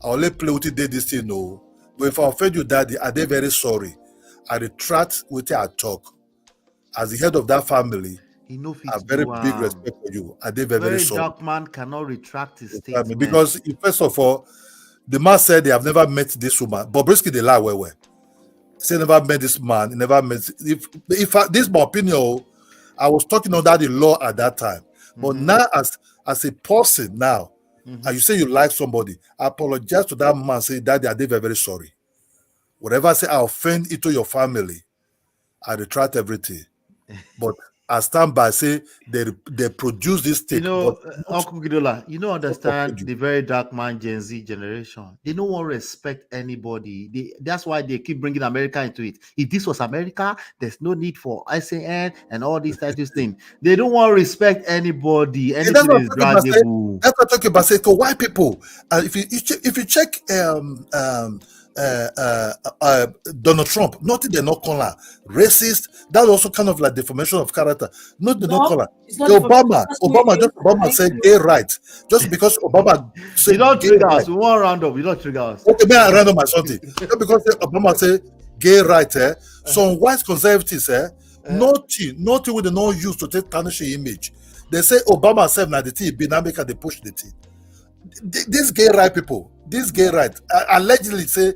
I only play with you, did this thing, no. But if I offend you, Daddy, are they very sorry? I retract with you, I talk. As the head of that family, I have very big respect for you. Are they very sorry? VeryDarkMan cannot retract his statement. Because first of all, the man said they have never met this woman. Bobrisky, they lie where. Say never met this man. He never met. If this is my opinion, I was talking under the law at that time. But now, as a person now, and you say you like somebody, I apologize to that man. Say that they are very, very sorry. Whatever I say, I offend into your family. I retract everything. But I stand by, say they produce this thing. Uncle Gidola, understand the VeryDarkMan Gen Z generation. They don't want to respect anybody. That's why they keep bringing America into it. If this was America, there's no need for SAN and all these types of things. They don't want to respect anybody. Anything is draggable. That's what I'm talking about. Say to white people. If you check Donald Trump, nothing they not call her racist. That's also kind of like defamation of character. Not they don't call her. Obama said gay rights. Just because Obama said you don't trigger us. We want round up. You don't trigger us. Okay, may I round up my something? Just because Obama said gay rights, some white conservatives, nothing with the no use to take tarnish the image. They say Obama said now the thing be now make they push the thing. These gay right people, allegedly say,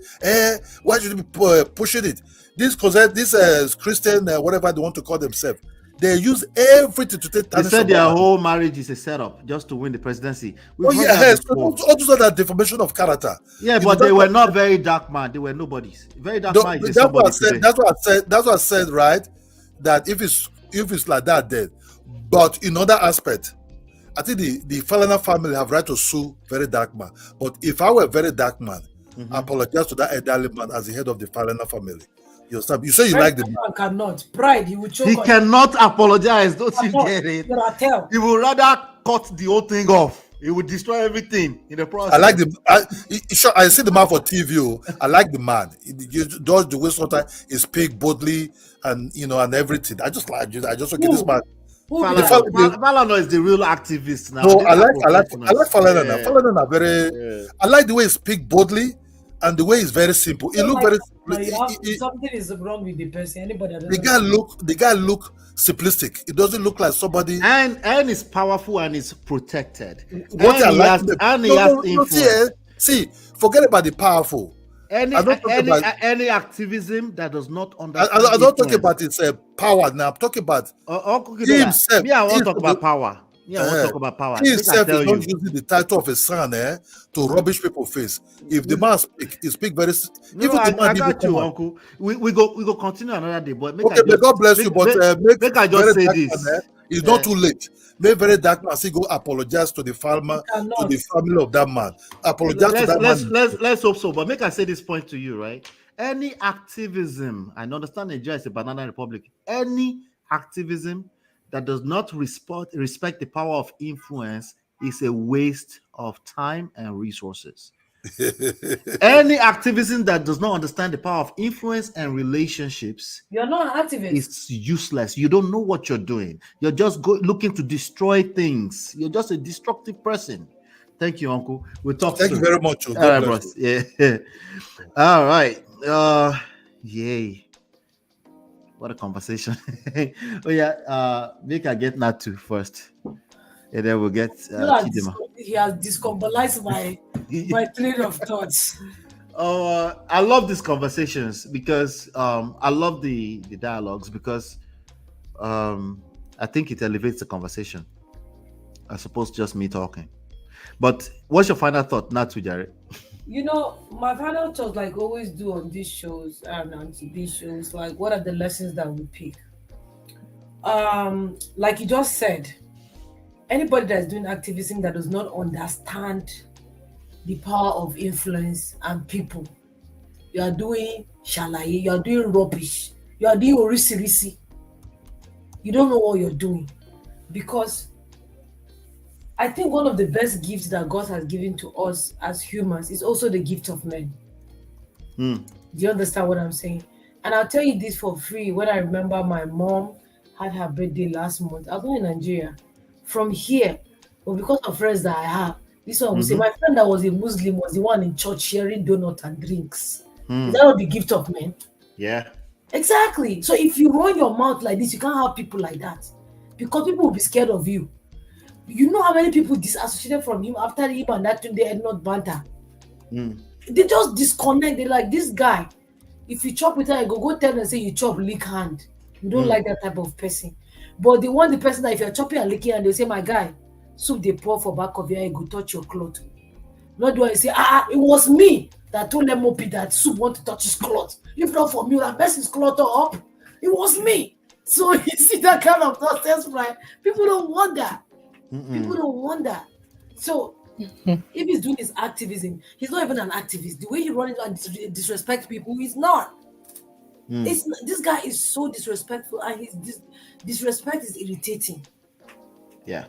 why should you be pushing it? This Christian, whatever they want to call themselves, they use everything to take. They said their whole marriage is a setup just to win the presidency. So also that defamation of character. Yeah, but they were not VeryDarkMan. They were nobodies. VeryDarkMan is somebody. That's what I said, right? That if it's like that, then. But in other aspect, I think the Falanas family have right to sue VeryDarkMan. But if I were VeryDarkMan, I apologize to that elderly man as the head of the Falanas family. You say you like the man. Cannot. Pride, he will choke. He cannot apologize. Don't you get it? He will rather cut the whole thing off. He will destroy everything in the process. I like I see the man for TV. I like the man. He does the way sometimes he speak boldly and and everything. I just okay, this man. Falanas is the real activist now. No, I like Falanas now. Falanas are very. I like the way he speak boldly, and the way he's very simple. He look very. Something is wrong with the person. Anybody. The guy look simplistic. It doesn't look like somebody. And is powerful and is protected. What and I he like. has influence. See, forget about the powerful. Any activism that does not understand. I don't talk about its power now. I'm talking about himself. I want to talk about power. I want to talk about power. He himself is not using the title of a son to rubbish people's face. If the man speak, he speak very. No, I got you, Uncle. We go continue another day. But God bless you. But make I just say this. It's not too late. Make VeryDarkMan say go apologize to the farmer, to the family of that man. Apologize to that man. Let's hope so. But make I say this point to you, right? Any activism, I understand Nigeria is a banana republic. Any activism that does not respect the power of influence is a waste of time and resources. Any activism that does not understand the power of influence and relationships, you're not an activist. It's useless. You don't know what you're doing. You're just looking to destroy things. You're just a destructive person. Thank you, Uncle. We'll talk soon. Thank you very much. All right, bros. Yeah. All right. Yay. What a conversation. Oh yeah. Make I get Natu first. And then we'll get Chidima. He has discombobulated my train of thoughts. I love these conversations because I love the dialogues because I think it elevates the conversation as opposed to just me talking. But what's your final thought, Natu, Jared? My final thought, like always do on these shows and on these shows, like what are the lessons that we pick? Like you just said, anybody that's doing activism that does not understand the power of influence and people, you are doing shalaye, you are doing rubbish, you are doing orisirisi. You don't know what you're doing. Because I think one of the best gifts that God has given to us as humans is also the gift of men. Do you understand what I'm saying? And I'll tell you this for free. When I remember my mom had her birthday last month, I was not in Nigeria. From here, but because of friends that I have, this one will say, my friend that was a Muslim was the one in church sharing donuts and drinks. Is that not the gift of men? Yeah. Exactly. So if you run your mouth like this, you can't have people like that. Because people will be scared of you. You know how many people disassociated from him after him and that they had not banter. They just disconnect. They're like, this guy, if you chop with her, go tell them and say you chop lick hand. You don't like that type of person. But they want the person that if you're chopping and licking and they'll say, my guy, soup they pour for back of your head, go touch your cloth. Not do I say, it was me that told MOP that soup want to touch his cloth. If not for me, that mess his cloth up. It was me. So you see that kind of nonsense, right? People don't want that. People don't want that. So if he's doing his activism, he's not even an activist. The way he runs and disrespect people, he's not. This guy is so disrespectful, and his disrespect is irritating. Yeah.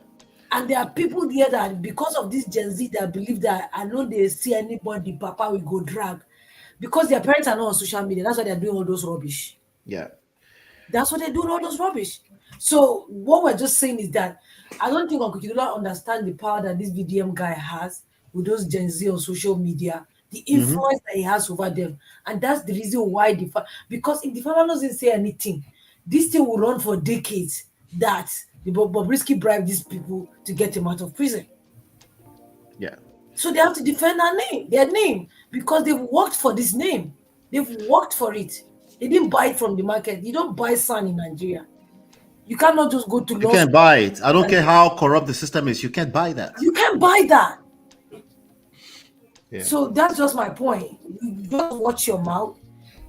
And there are people there that because of this Gen Z that believe that I know they see anybody, Papa will go drag. Because their parents are not on social media. That's why they're doing all those rubbish. Yeah. That's what they're doing, all those rubbish. So what we're just saying is that I don't think Uncle Kidola understand the power that this VDM guy has with those Gen Z on social media, the influence that he has over them. And that's the reason why because if the father doesn't say anything, this thing will run for decades that the Bobrisky bribed these people to get him out of prison. Yeah. So they have to defend their name, because they've worked for this name. They've worked for it. They didn't buy it from the market. You don't buy sand in Nigeria. You cannot just go to law. You can't buy it. I don't care how corrupt the system is. You can't buy that. You can't buy that. Yeah. So that's just my point. You just watch your mouth.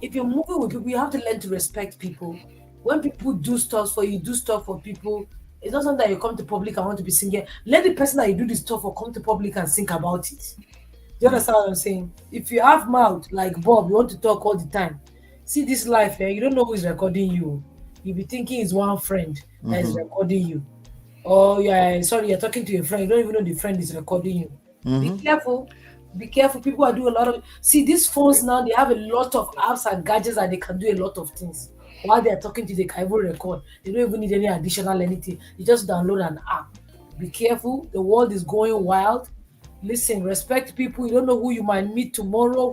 If you're moving with people, you have to learn to respect people. When people do stuff for you, do stuff for people. It's not something that you come to public and want to be singing. Let the person that you do this stuff for come to public and think about it. Do you understand what I'm saying? If you have mouth like Bob, you want to talk all the time. See this life here, you don't know who is recording you. You'll be thinking it's one friend that is recording you. Or you're talking to a friend, you don't even know the friend is recording you. Be careful. Be careful. People are doing a lot of. See, these phones now, they have a lot of apps and gadgets and they can do a lot of things. While they are talking to you, they can even record. They don't even need any additional anything. You just download an app. Be careful. The world is going wild. Listen, respect people. You don't know who you might meet tomorrow,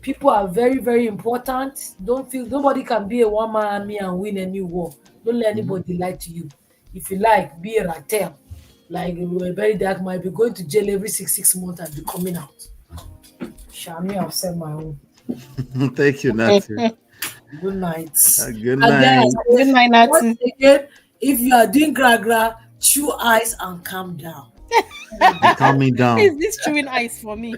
People are very, very important. Don't feel nobody can be a one-man army and win any war. Don't let anybody lie to you. If you like, be a ratel. Like VeryDarkMan might be going to jail every six months and be coming out. Shami, I've said my own. Thank you, Natty. Good night. Good night. Good night, Natty. Once again, if you are doing gra, chew eyes and calm down. Calm me down. Is this chewing ice for me?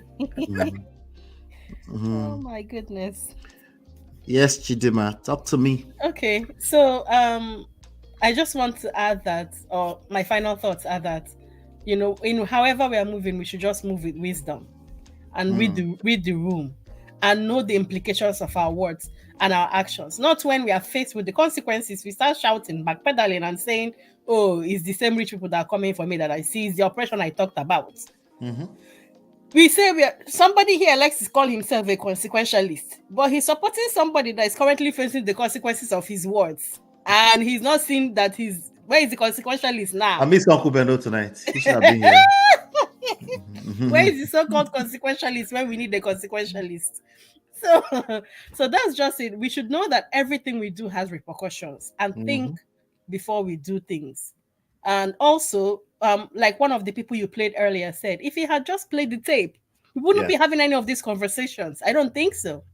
Oh my goodness. Yes, Chidima, talk to me. Okay, so I just want to add that, or my final thoughts are that, however we are moving, we should just move with wisdom and read the room and know the implications of our words and our actions. Not when we are faced with the consequences, we start shouting, backpedaling and saying, oh, it's the same rich people that are coming for me that I see, it's the oppression I talked about. We say somebody here likes to call himself a consequentialist, but he's supporting somebody that is currently facing the consequences of his words. And he's not seeing that where is the consequentialist now? I miss Uncle Beno tonight. He should have been here. Where is the so-called consequentialist when we need the consequentialist? So that's just it. We should know that everything we do has repercussions and think before we do things. And also, like one of the people you played earlier said, if he had just played the tape, we wouldn't be having any of these conversations. I don't think so.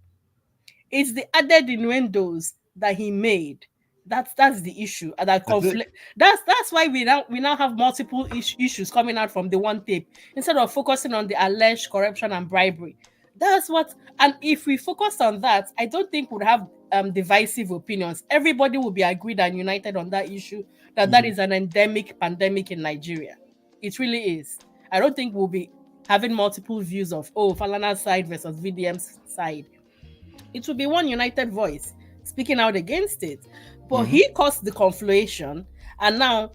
It's the added innuendos that he made. That's the issue. That conflict. That's why we now have multiple issues coming out from the one tape instead of focusing on the alleged corruption and bribery. That's what. And if we focus on that, I don't think we'd have divisive opinions. Everybody will be agreed and united on that issue. That is an endemic pandemic in Nigeria. It really is. I don't think we'll be having multiple views of Falanas side versus VDM's side. It will be one united voice speaking out against it. But he caused the conflation, and now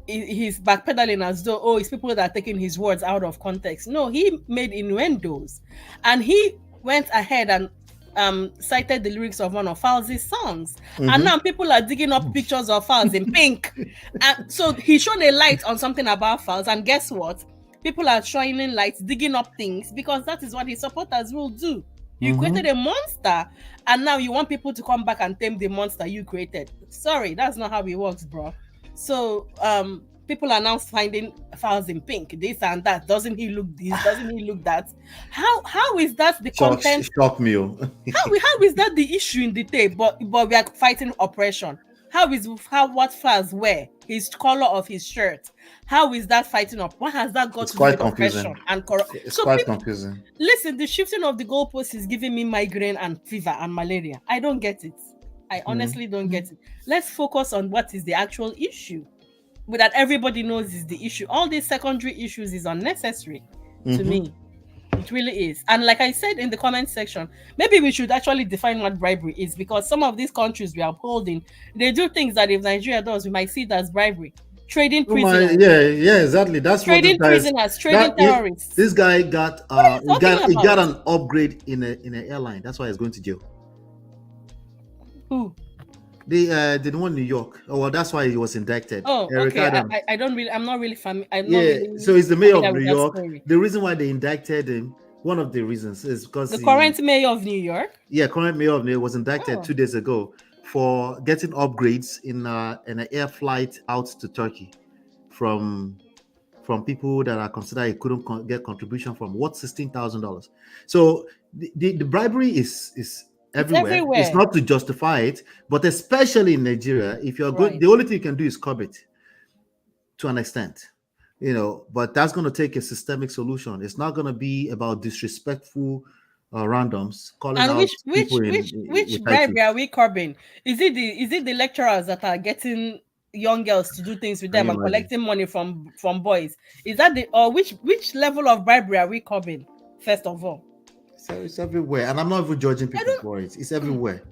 he's backpedaling as though, it's people that are taking his words out of context. No, he made innuendos, and he went ahead and cited the lyrics of one of Falz's songs. Mhm. And now people are digging up pictures of Falz in pink. And so he shone a light on something about Falz, and guess what? People are shining lights, digging up things, because that is what his supporters will do. You Mhm. created a monster, and now you want people to come back and tame the monster you created. Sorry, that's not how it works, bro. So people are now finding Falz in pink, this and that. Doesn't he look this? Doesn't he look that? How is that the content? Shock me. Oh. how is that the issue in the tape? But we are fighting oppression. How is what Falz wear, his color of his shirt? How is that fighting up? What has that got It's to do quite with confusing. oppression and corruption? It's quite confusing. Listen, the shifting of the goalposts is giving me migraine and fever and malaria. I don't get it. I honestly don't get it. Let's focus on what is the actual issue, but that everybody knows is the issue. All these secondary issues is unnecessary to me. It really is. And like I said in the comment section, maybe we should actually define what bribery is, because some of these countries we are upholding, they do things that if Nigeria does, we might see it as bribery. Trading prisoners. Yeah, exactly. That's trading what prisoners, trading terrorists. This guy got he got an upgrade in an airline. That's why he's going to jail. Who? The one in New York. Oh, well, that's why he was indicted. Oh, Eric okay. Adams. I'm not really familiar. So he's the mayor of New York. The reason why they indicted him, one of the reasons, is because the current mayor of New York. Yeah, current mayor of New York was indicted 2 days ago for getting upgrades in an air flight out to Turkey from people that are considered he couldn't get contribution from. What, $16,000? So the bribery is everywhere. It's not to justify it, but especially in Nigeria, if you're good, the only thing you can do is curb it to an extent, but that's going to take a systemic solution. It's not going to be about disrespectful randoms calling and out which bribery are we curbing? Is it the lecturers that are getting young girls to do things with them and collecting money from boys? Is that which level of bribery are we curbing, first of all? So it's everywhere, and I'm not even judging people for it. It's everywhere,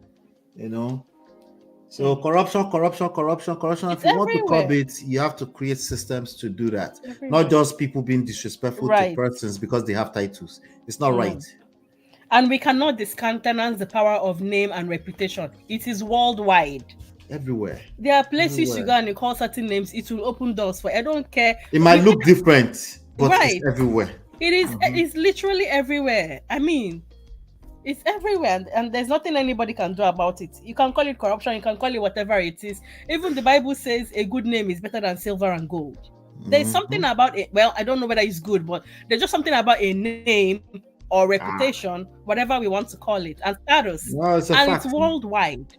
So corruption. If you want to curb it, you have to create systems to do that. Not just people being disrespectful to persons because they have titles. It's not right. And we cannot discountenance the power of name and reputation. It is worldwide. Everywhere. There are places you go and you call certain names, it will open doors for. I don't care. It might look different, but it's everywhere. It is. It's literally everywhere. I mean, it's everywhere, and there's nothing anybody can do about it. You can call it corruption, you can call it whatever it is. Even the Bible says a good name is better than silver and gold. There's something about it. Well, I don't know whether it's good, but there's just something about a name or reputation, whatever we want to call it, and status. No, it's worldwide.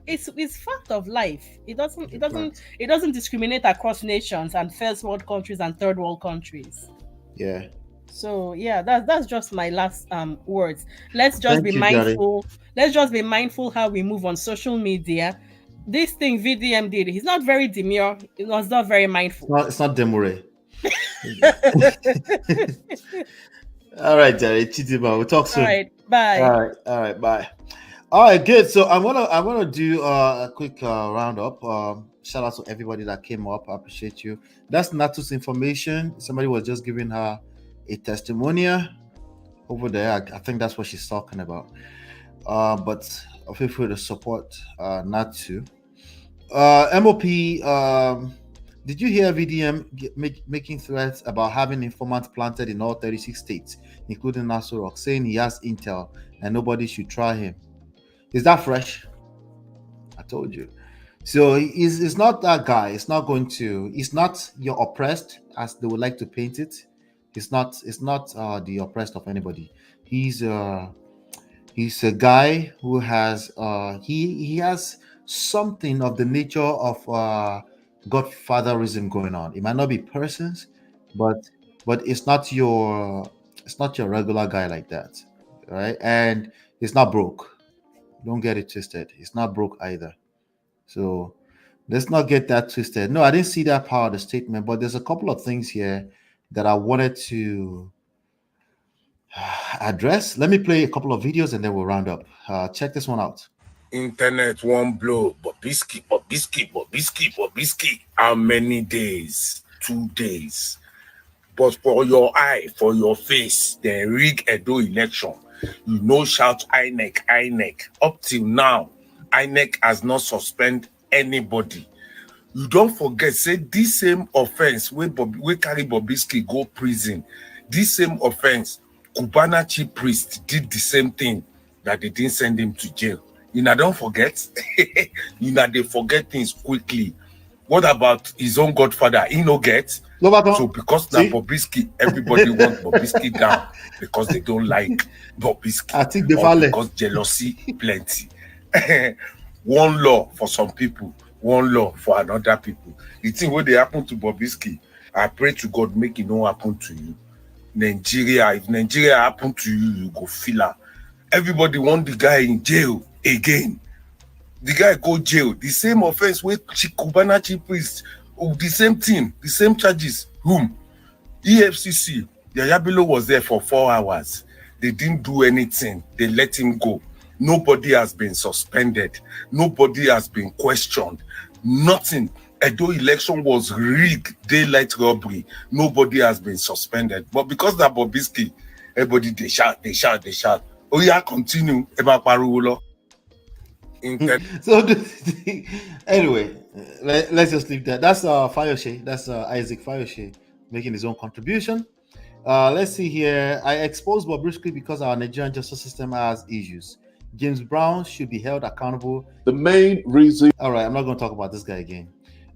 It's fact of life. It doesn't discriminate across nations and first world countries and third world countries. Yeah. So yeah, that's just my last words. Let's just be mindful. Gary. Let's just be mindful how we move on social media. This thing VDM did, he's not very demure. He was not very mindful. It's not demure. All right, Jerry. Chidiba, we'll talk soon. All right, bye. All right, bye. All right, good. So I'm gonna do a quick roundup. Shout out to everybody that came up. I appreciate you. That's Natu's information. Somebody was just giving her a testimonial over there. I think that's what she's talking about. But feel free to support Natu. MOP. Did you hear VDM making threats about having informants planted in all 36 states, including Nassau Rock, saying he has intel and nobody should try him? Is that fresh? I told you. So he's not that guy. He's not your oppressed, as they would like to paint it. It's not the oppressed of anybody. He's a guy who has he has something of the nature of godfatherism going on. It might not be persons, but it's not your regular guy like that, right? And it's not broke. Don't get it twisted. It's not broke either. So let's not get that twisted. No, I didn't see that part of the statement, but there's a couple of things here that I wanted to address. Let me play a couple of videos and then we'll round up. Check this one out. Internet won't blow. Bobrisky. How many days? 2 days. But for your eye, for your face, they rig Edo election. You know, shout INEC. Up till now, INEC has not suspended anybody. You don't forget, say this same offense we carry Bobrisky go prison. This same offense, Cubana chief priest did the same thing that they didn't send him to jail. You know, don't forget. You know, they forget things quickly. What about his own godfather? He no get. So because now Bobrisky, everybody wants Bobrisky down because they don't like Bobrisky. I think they or because jealousy plenty. One law for some people, one law for another people. The thing what they happen to Bobrisky, I pray to God make it not happen to you. Nigeria, if Nigeria happen to you, you go feel her. Everybody want the guy in jail again. The guy go jail. The same offense with Cubana chief priest, the same thing, the same charges. Whom? EFCC. Yayabilo was there for 4 hours. They didn't do anything. They let him go. Nobody has been suspended. Nobody has been questioned. Nothing. Edo election was rigged, daylight robbery. Nobody has been suspended. But because that Bobrisky, everybody they shout. Oh yeah, continue. So anyway, let's just leave that. That's Fayoshe. That's Isaac Fayoshe making his own contribution. Let's see here. I exposed Bobrisky because our Nigerian justice system has issues. James Brown should be held accountable. The main reason. All right, I'm not going to talk about this guy again.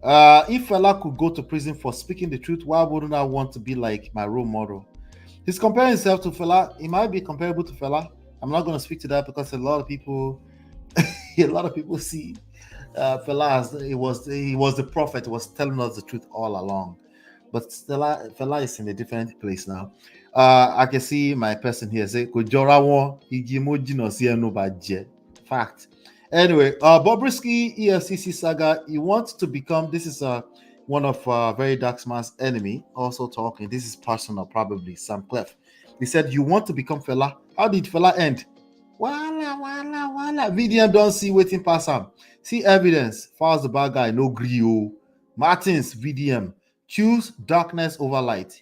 If Fela could go to prison for speaking the truth, why wouldn't I want to be like my role model? He's comparing himself to Fela. He might be comparable to Fela. I'm not going to speak to that because a lot of people see Fela as he was the prophet. He was telling us the truth all along. But Fela is in a different place now. I can see my person here say, fact. Anyway, Bobrisky EFCC saga, he wants to become, this is one of VeryDarkMan's enemy also talking. This is personal, probably, Sam Clef. He said, you want to become Fela? How did Fela end? Wala. VDM don't see waiting past him. See evidence. Falls the bad guy, no grio. Martins, VDM. Choose darkness over light.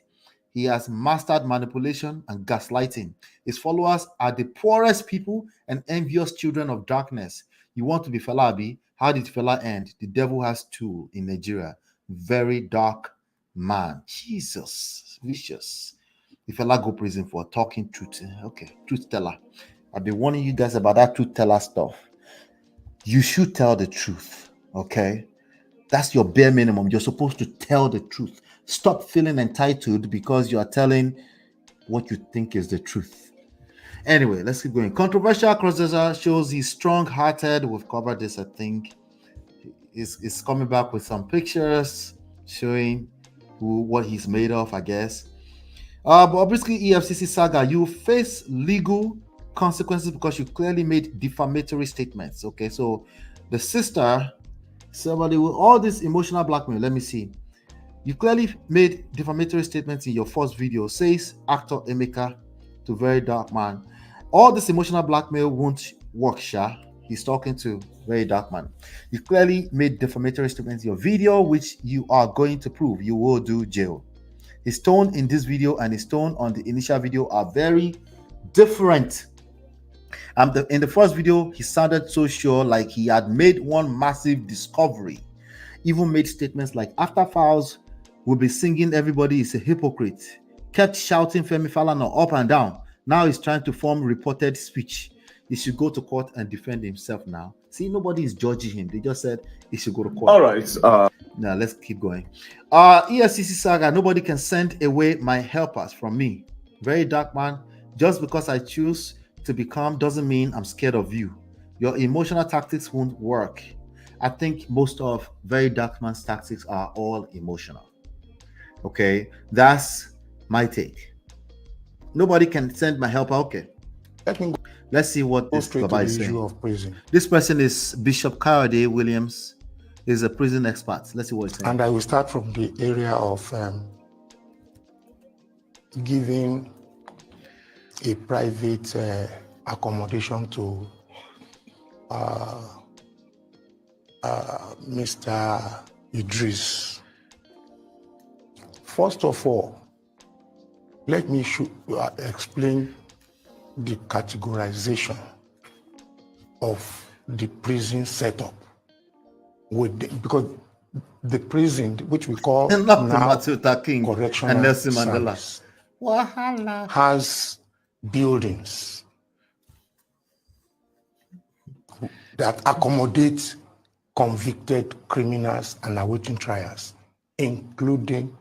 He has mastered manipulation and gaslighting. His followers are the poorest people and envious children of darkness. You want to be Fela Abi? How did Fela end? The devil has two in Nigeria. Very dark man. Jesus. Vicious. If Fela go prison for talking truth. Okay. Truth teller. I've been warning you guys about that truth teller stuff. You should tell the truth. Okay? That's your bare minimum. You're supposed to tell the truth. Stop feeling entitled because you are telling what you think is the truth. Anyway, let's keep going. Controversial crossover shows he's strong-hearted. We've covered this, I think. He's coming back with some pictures showing what he's made of, I guess. Bobrisky EFCC saga, you face legal consequences because you clearly made defamatory statements. Okay, so the sister, somebody with all this emotional blackmail, let me see. You clearly made defamatory statements in your first video, says actor Emeka to VeryDarkMan. All this emotional blackmail won't work, Sha. He's talking to VeryDarkMan. You clearly made defamatory statements in your video, which you are going to prove. You will do jail. His tone in this video and his tone on the initial video are very different. In the first video, he sounded so sure, like he had made one massive discovery. Even made statements like, after Files will be singing everybody is a hypocrite. Kept shouting Femi Falana up and down. Now he's trying to form reported speech. He should go to court and defend himself now. See, nobody is judging him. They just said he should go to court. All right. Now let's keep going. EFCC saga, nobody can send away my helpers from me. VeryDarkMan, just because I choose to become doesn't mean I'm scared of you. Your emotional tactics won't work. I think most of VeryDarkMan's tactics are all emotional. Okay, that's my take. Nobody can send my helper. Okay, let's see what this Baba is saying. This person is Bishop Kayode Williams. He's a prison expert. Let's see what he's saying. And I will start from the area of giving a private accommodation to Mr. Idris. First of all, let me explain the categorization of the prison setup because the prison, which we call now correctional and Nelson Mandela, service, has buildings that accommodate convicted criminals and awaiting trials, including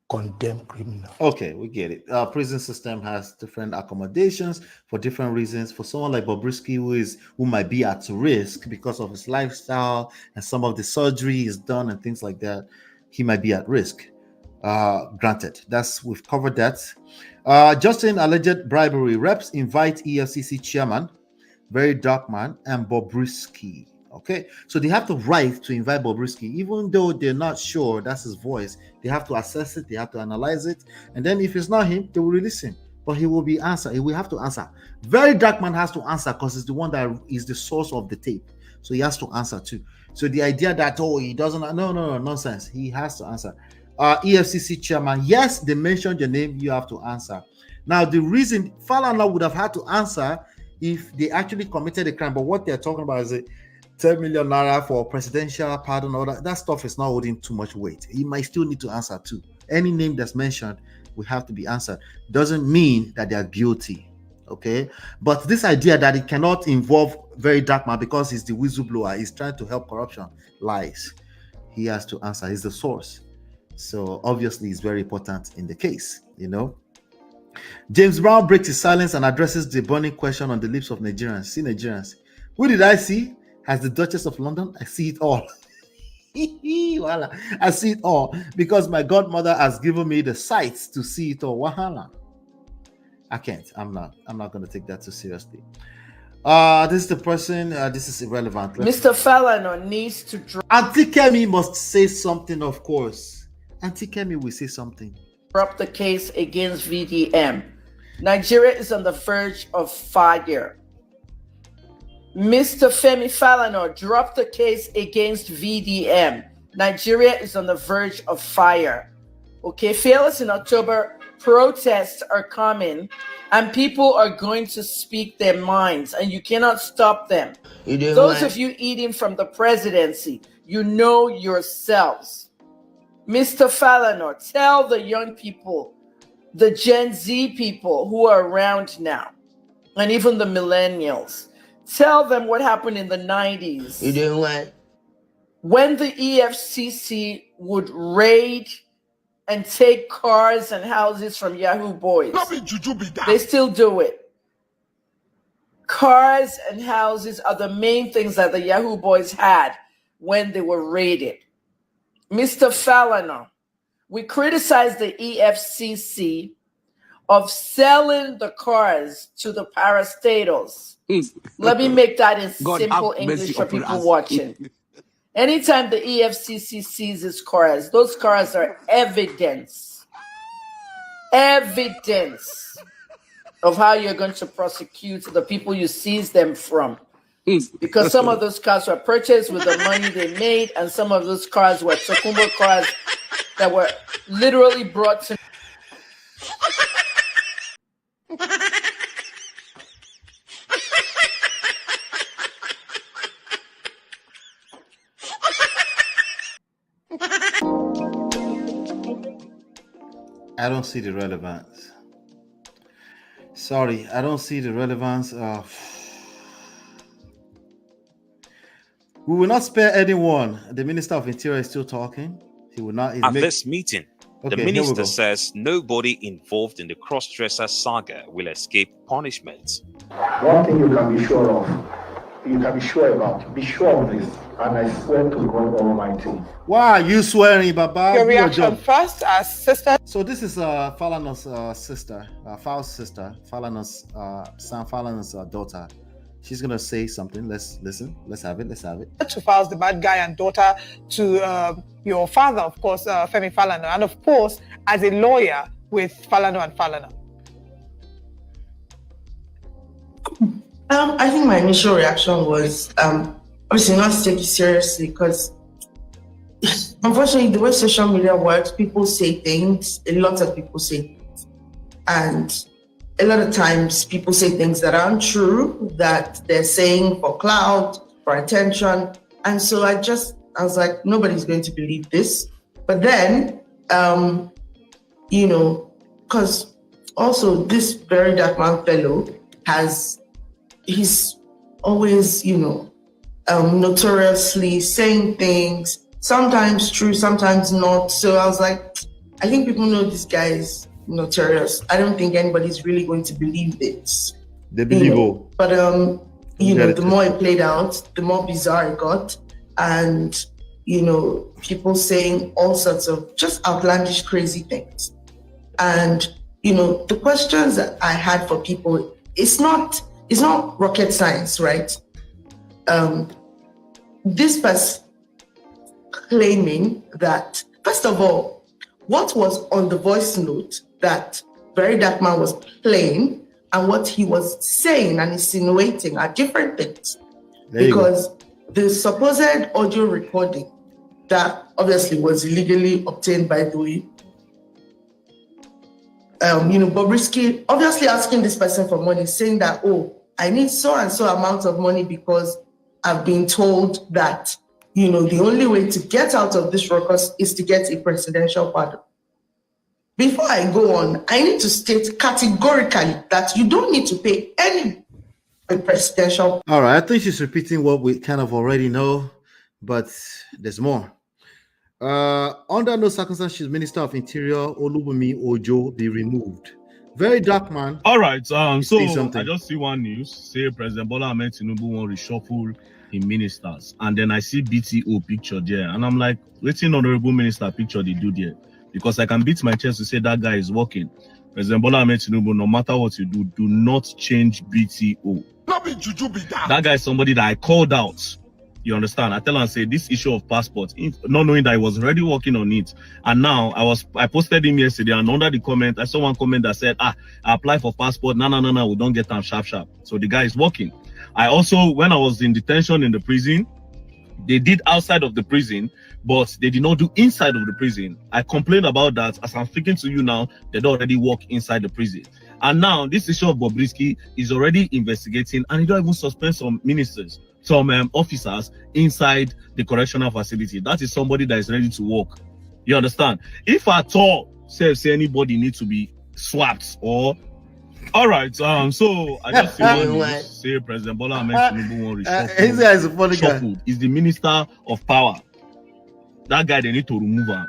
condemned criminals. Okay, we get it. Our prison system has different accommodations for different reasons. For someone like Bobrisky, who might be at risk because of his lifestyle and some of the surgery he's done and things like that, he might be at risk. Granted, we've covered that. Just in alleged bribery, reps invite EFCC chairman, VeryDarkMan, and Bobrisky. Okay, so they have the right to invite Bobrisky, even though they're not sure that's his voice. They have to assess it, they have to analyze it, and then if it's not him, they will release him. But he will be answered. He will have to answer. VeryDarkMan has to answer because he's the one that is the source of the tape, so he has to answer too. So the idea that he doesn't, no, nonsense. He has to answer. EFCC chairman, yes, they mentioned your name. You have to answer. Now the reason Falana would have had to answer if they actually committed a crime, but what they're talking about is 10 million naira for presidential pardon, all that stuff is not holding too much weight. He might still need to answer too. Any name that's mentioned will have to be answered. Doesn't mean that they are guilty, okay? But this idea that it cannot involve VeryDarkMan because he's the whistleblower, he's trying to help corruption, lies. He has to answer. He's the source. So obviously it's very important in the case, James Brown breaks his silence and addresses the burning question on the lips of Nigerians. See, Nigerians, who did I see? As the Duchess of London, I see it all. I see it all because my godmother has given me the sights to see it all. Wahala. I can't. I'm not going to take that too seriously. This is the person. This is irrelevant. Mr. Falanas needs to drop. Auntie Kemi must say something, of course. Auntie Kemi will say something. Drop the case against VDM. Nigeria is on the verge of fire. Mr. Femi Falanas dropped the case against VDM. Nigeria is on the verge of fire. Okay, fearless in October, protests are coming and people are going to speak their minds and you cannot stop them. Those of you eating from the presidency, you know yourselves. Mr. Falanas, tell the young people, the Gen Z people who are around now, and even the millennials, tell them what happened in the 90s. You doing what? When the EFCC would raid and take cars and houses from Yahoo boys. They still do it. Cars and houses are the main things that the Yahoo boys had when they were raided. Mr. Falanas, we criticize the EFCC of selling the cars to the parastatals. Let me make that in simple English for people watching. Anytime the EFCC seizes cars, those cars are evidence of how you're going to prosecute the people you seize them from. Because some of those cars were purchased with the money they made, and some of those cars were Tokumbo cars that were literally brought to. I don't see the relevance. Sorry, I don't see the relevance of. We will not spare anyone. The Minister of Interior is still talking. He will not. At this meeting, the minister says nobody involved in the cross-dresser saga will escape punishment. One thing you can be sure of, you can be sure about, be sure of this, and I swear to God Almighty. Why are you swearing, Baba? Your reaction first as sister. So this is Falanas' sister, Fal's sister, Falanas, Sam Falanas' daughter. She's gonna say something. Let's listen. Let's have it. To Fal's the bad guy and daughter to your father, of course, Femi Falanas, and of course, as a lawyer with Falanas and Falanas. I think my initial reaction was obviously not to take it seriously because unfortunately the way social media works, people say things, a lot of people say things. And a lot of times people say things that aren't true, that they're saying for clout, for attention. And so I was like, nobody's going to believe this. But then, you know, because also this VeryDarkMan fellow he's always, you know, notoriously saying things, sometimes true, sometimes not. So I was like, I think people know this guy is notorious. I don't think anybody's really going to believe it. They believe all. But you know, the more it played out, the more bizarre it got. And, you know, people saying all sorts of just outlandish, crazy things. And, you know, the questions that I had for people, it's not rocket science, right? This person claiming that, first of all, what was on the voice note that VeryDarkMan was playing and what he was saying and insinuating are different things. Because the supposed audio recording that obviously was illegally obtained by the way, you know, Bobrisky obviously asking this person for money, saying that, oh, I need so and so amount of money because I've been told that, you know, the only way to get out of this ruckus is to get a presidential pardon. Before I go on, I need to state categorically that you don't need to pay any presidential. All right, I think she's repeating what we kind of already know, but there's more. Under no circumstances, Minister of Interior Olubunmi Ojo be removed. VeryDarkMan. All right, so I just see one news say President Bola Ahmed Tinubu won't reshuffle in ministers, and then I see BTO picture there, and I'm like, waiting honorable minister picture they do there, because I can beat my chest to say that guy is working. President Bola Ahmed Tinubu, no matter what you do not change BTO. Not be juju be that. That guy is somebody that I called out. You understand? I tell him, say this issue of passport, not knowing that I was already working on it. And now I posted him yesterday, and under the comment, I saw one comment that said, I apply for passport. No, we don't get them sharp. So the guy is working. I also, when I was in detention in the prison, they did outside of the prison, but they did not do inside of the prison. I complained about that. As I'm speaking to you now, they don't already work inside the prison. And now this issue of Bobrisky is already investigating, and he don't even suspend some ministers, some officers inside the correctional facility. That is somebody that is ready to work. You understand? If at all, say anybody needs to be swapped or all right, so I just say President Bola Ahmed Tinubu won't reshuffle. He's the minister of power. That guy, they need to remove him.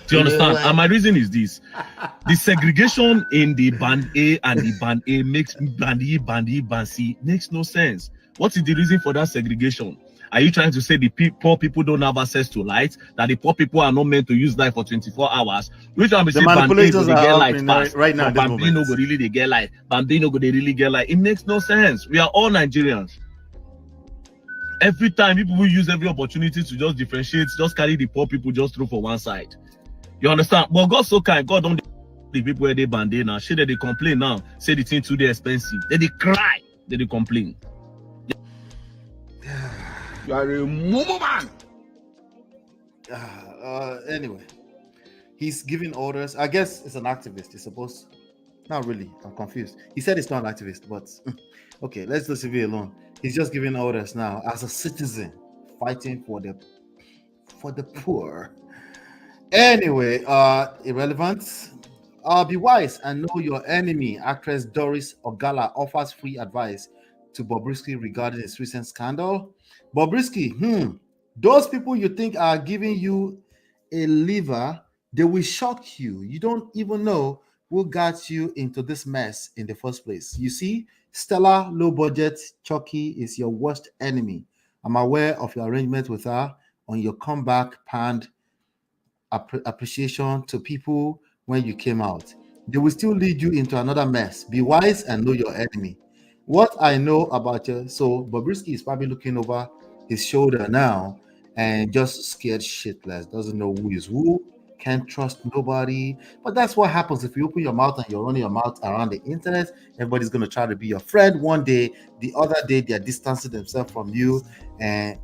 Do you understand? And my reason is this: the segregation in the band A and the band A makes band E, band C makes no sense. What is the reason for that segregation? Are you trying to say the poor people don't have access to light? That the poor people are not meant to use light for 24 hours? Which one be say manipulators they get light fast? right now. Bambino go really they get light. Bambino go they really get light. It makes no sense. We are all Nigerians. Every time people will use every opportunity to just differentiate, just carry the poor people just through for one side. You understand? But God so kind. God don't the people where they bandit now. Shit that they complain now. Say the thing too expensive. Then they cry. Then they complain. You are a mumu man. Anyway, he's giving orders. I guess it's an activist. He's supposed. Not really. I'm confused. He said he's not an activist, but okay, let's just leave it alone. He's just giving orders now as a citizen fighting for the poor. Anyway, irrelevant. Be wise and know your enemy. Actress Doris Ogala offers free advice to Bobrisky regarding his recent scandal. Bobrisky, those people you think are giving you a liver, they will shock you. You don't even know who got you into this mess in the first place. You see, Stella, low budget, Chucky is your worst enemy. I'm aware of your arrangement with her on your comeback panned appreciation to people when you came out. They will still lead you into another mess. Be wise and know your enemy. What I know about you, so Bobrisky is probably looking over his shoulder now and just scared shitless, doesn't know who is who, can't trust nobody. But that's what happens if you open your mouth and you're running your mouth around the internet. Everybody's going to try to be your friend one day, the other day they're distancing themselves from you, and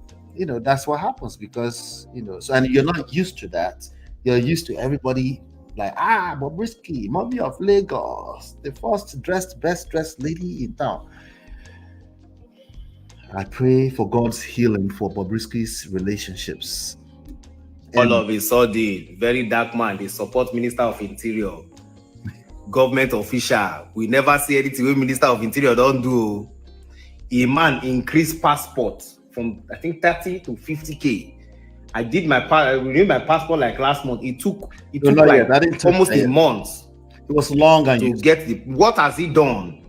that's what happens because so, and you're not used to that. You're used to everybody Like, Bobrisky, mommy of Lagos, the first best dressed lady in town. I pray for God's healing for Bobrisky's relationships. All of a sudden, very dark man, they support Minister of Interior, government official. We never see anything with Minister of Interior don't do. A man increased passport from, I think, 30 to 50K. I did renewed my passport like last month. It took almost a month. It was long to get what has he done?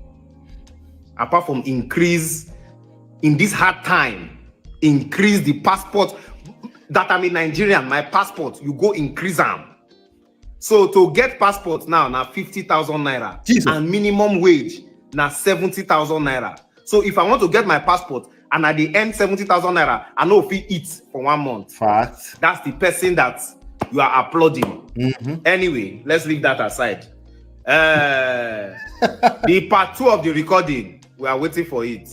Apart from increase in this hard time, increase the passport that I'm in Nigerian, my passport, you go increase them. So to get passport now 50,000 naira. Jesus. And minimum wage now 70,000 naira. So if I want to get my passport and at the end 70,000 naira, I know if he eats for 1 month. Fact. That's the person that you are applauding. Anyway, let's leave that aside. The part 2 of the recording, we are waiting for it.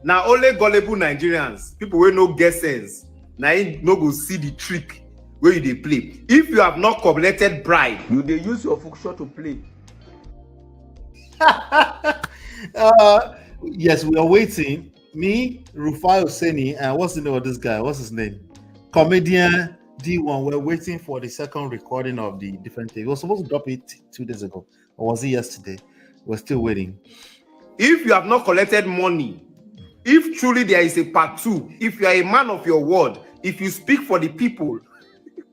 Now only gullible Nigerians, people will no get sense. Now you no go see the trick where you they play. If you have not collected bribe, you they use your function to play. Yes, we are waiting. Me, Rufai Oseni, and what's the name of this guy? What's his name? Comedian D1. We're waiting for the second recording of the different thing. We were supposed to drop it 2 days ago, or was it yesterday? We're still waiting. If you have not collected money, if truly there is a part 2, if you are a man of your word, if you speak for the people,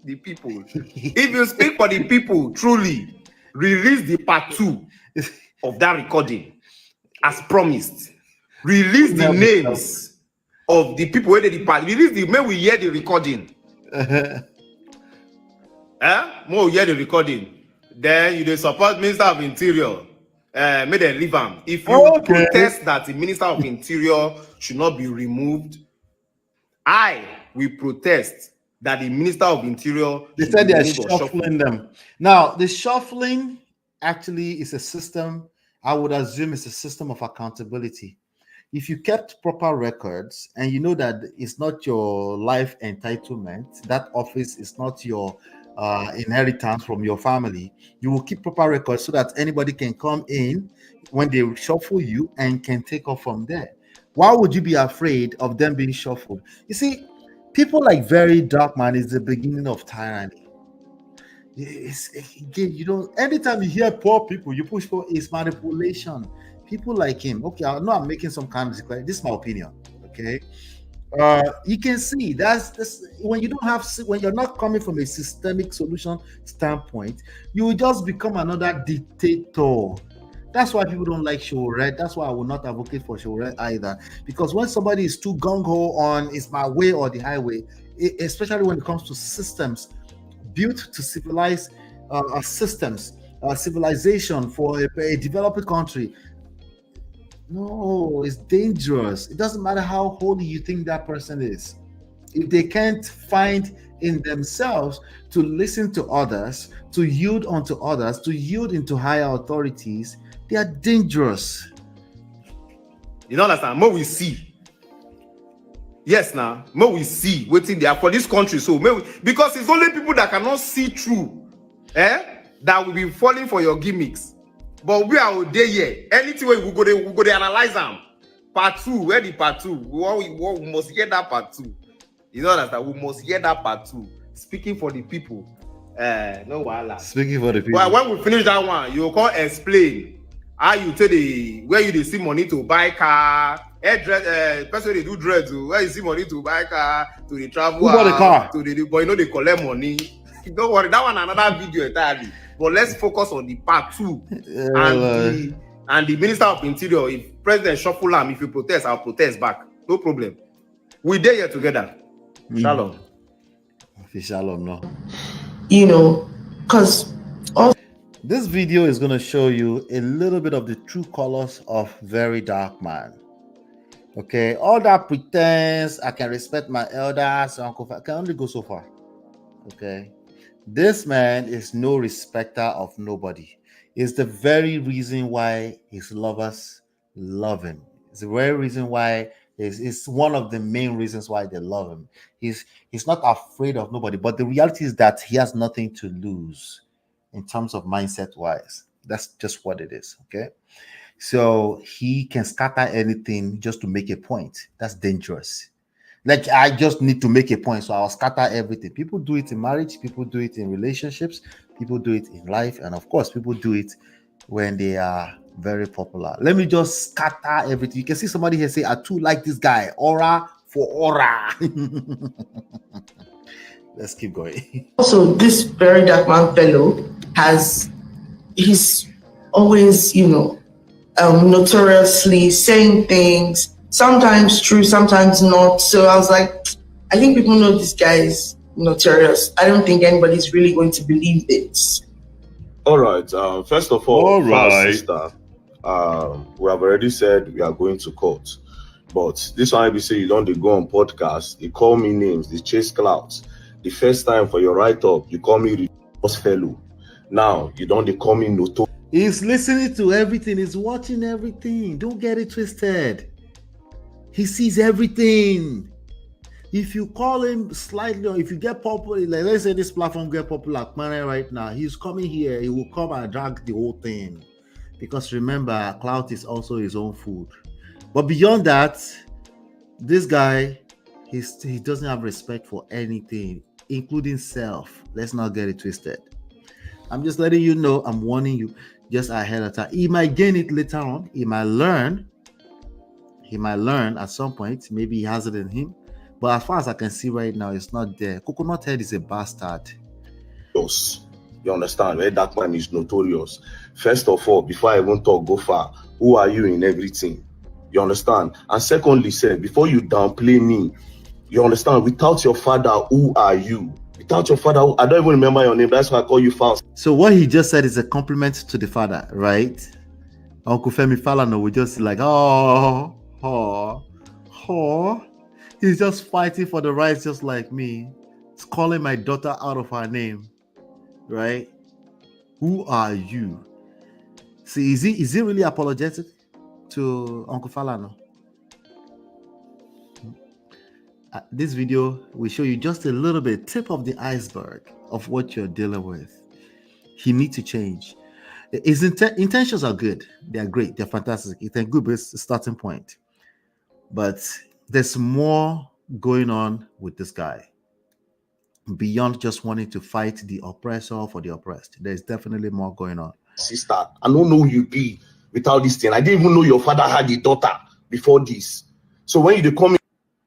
if you speak for the people, truly release the part 2 of that recording as promised. Release the names of the people where they depart. Release the may we hear the recording. More hear the recording. Then you support Minister of Interior. May they leave him. If you protest that the Minister of Interior should not be removed, I will protest that the Minister of Interior. They said they are shuffling them. Now, the shuffling actually is a system. I would assume it's a system of accountability. If you kept proper records and you know that it's not your life entitlement, that office is not your inheritance from your family, you will keep proper records so that anybody can come in when they shuffle you and can take off from there. Why would you be afraid of them being shuffled? You see, people like VeryDarkMan is the beginning of tyranny. Anytime you hear poor people, you push for is manipulation. People like him. Okay, I know I'm making some kind of this is my opinion. Okay, you can see that's when you're not coming from a systemic solution standpoint, you will just become another dictator. That's why people don't like Showred. That's why I will not advocate for Showred either. Because when somebody is too gung-ho on it's my way or the highway, especially when it comes to systems built to civilize civilization for a developing country, no, it's dangerous. It doesn't matter how holy you think that person is. If they can't find in themselves to listen to others, to yield unto others, to yield into higher authorities, they are dangerous. You know understand? More we see. Yes, now more we see waiting there for this country. So because it's only people that cannot see through, that will be falling for your gimmicks. But we are there here. Anything we go to analyze them. Part 2, where the part 2? We must hear that part 2. You know that we must hear that part 2. Speaking for the people. No wala. Speaking for the people. Well, when we finish that one, you can explain how you tell where you see money to buy car. Person they do dreads. Where you see money to buy car, to the travel. Who bought the car? But you know they collect money. Don't worry, that one another video entirely. But let's focus on the part 2 and the Minister of Interior. If President shuffle him, if you protest, I'll protest back. No problem. We're there here together. Shalom. Shalom, no. Because this video is going to show you a little bit of the true colors of VeryDarkMan. Okay, all that pretense, I can respect my elders, uncle, I can only go so far. Okay. This man is no respecter of nobody. It's the very reason why his lovers love him. It's the very reason why it's one of the main reasons why they love him. He's not afraid of nobody. But the reality is that he has nothing to lose. in terms of mindset wise. That's just what it is. Okay. So he can scatter anything just to make a point. That's dangerous. Like, I just need to make a point, so I'll scatter everything. People do it in marriage, people do it in relationships, people do it in life, and of course, people do it when they are very popular. Let me just scatter everything. You can see somebody here say, I too like this guy. Aura for aura. Let's keep going. Also, this VeryDarkMan fellow he's always, notoriously saying things, sometimes true, sometimes not. So I was like, I think people know this guy is notorious. I don't think anybody's really going to believe it. All right. First of all, sister, we have already said we are going to court. But this one, we say you don't go on podcast. They call me names. They chase clouds. The first time for your write-up, you call me ridiculous fellow. Now, you don't they call me notorious. He's listening to everything. He's watching everything. Don't get it twisted. He sees everything. If you call him slightly, or if you get popular, like let's say this platform get popular right now, he's coming here. He will come and drag the whole thing. Because remember, clout is also his own food. But beyond that, this guy, he doesn't have respect for anything, including self. Let's not get it twisted. I'm just letting you know, I'm warning you just ahead of time. He might gain it later on. He might learn at some point. Maybe he has it in him. But as far as I can see right now, it's not there. Coconut Head is a bastard. Yes. You understand? VeryDarkMan is notorious. First of all, before I even talk, go far. Who are you in everything? You understand? And secondly, sir, before you downplay me, you understand? Without your father, who are you? Without your father, I don't even remember your name. That's why I call you Fals. So what he just said is a compliment to the father, right? Uncle Femi Falana will just like, he's just fighting for the rights just like me. He's calling my daughter out of her name, right? Who are you? See, is he really apologetic to Uncle Falana? This video will show you just a little bit, tip of the iceberg of what you're dealing with. He needs to change. His intentions are good. They're great. They're fantastic. It's a good starting point. But there's more going on with this guy beyond just wanting to fight the oppressor for the oppressed. There's definitely more going on. Sister, I don't know who you be without this thing. I didn't even know your father had a daughter before this. So when they call me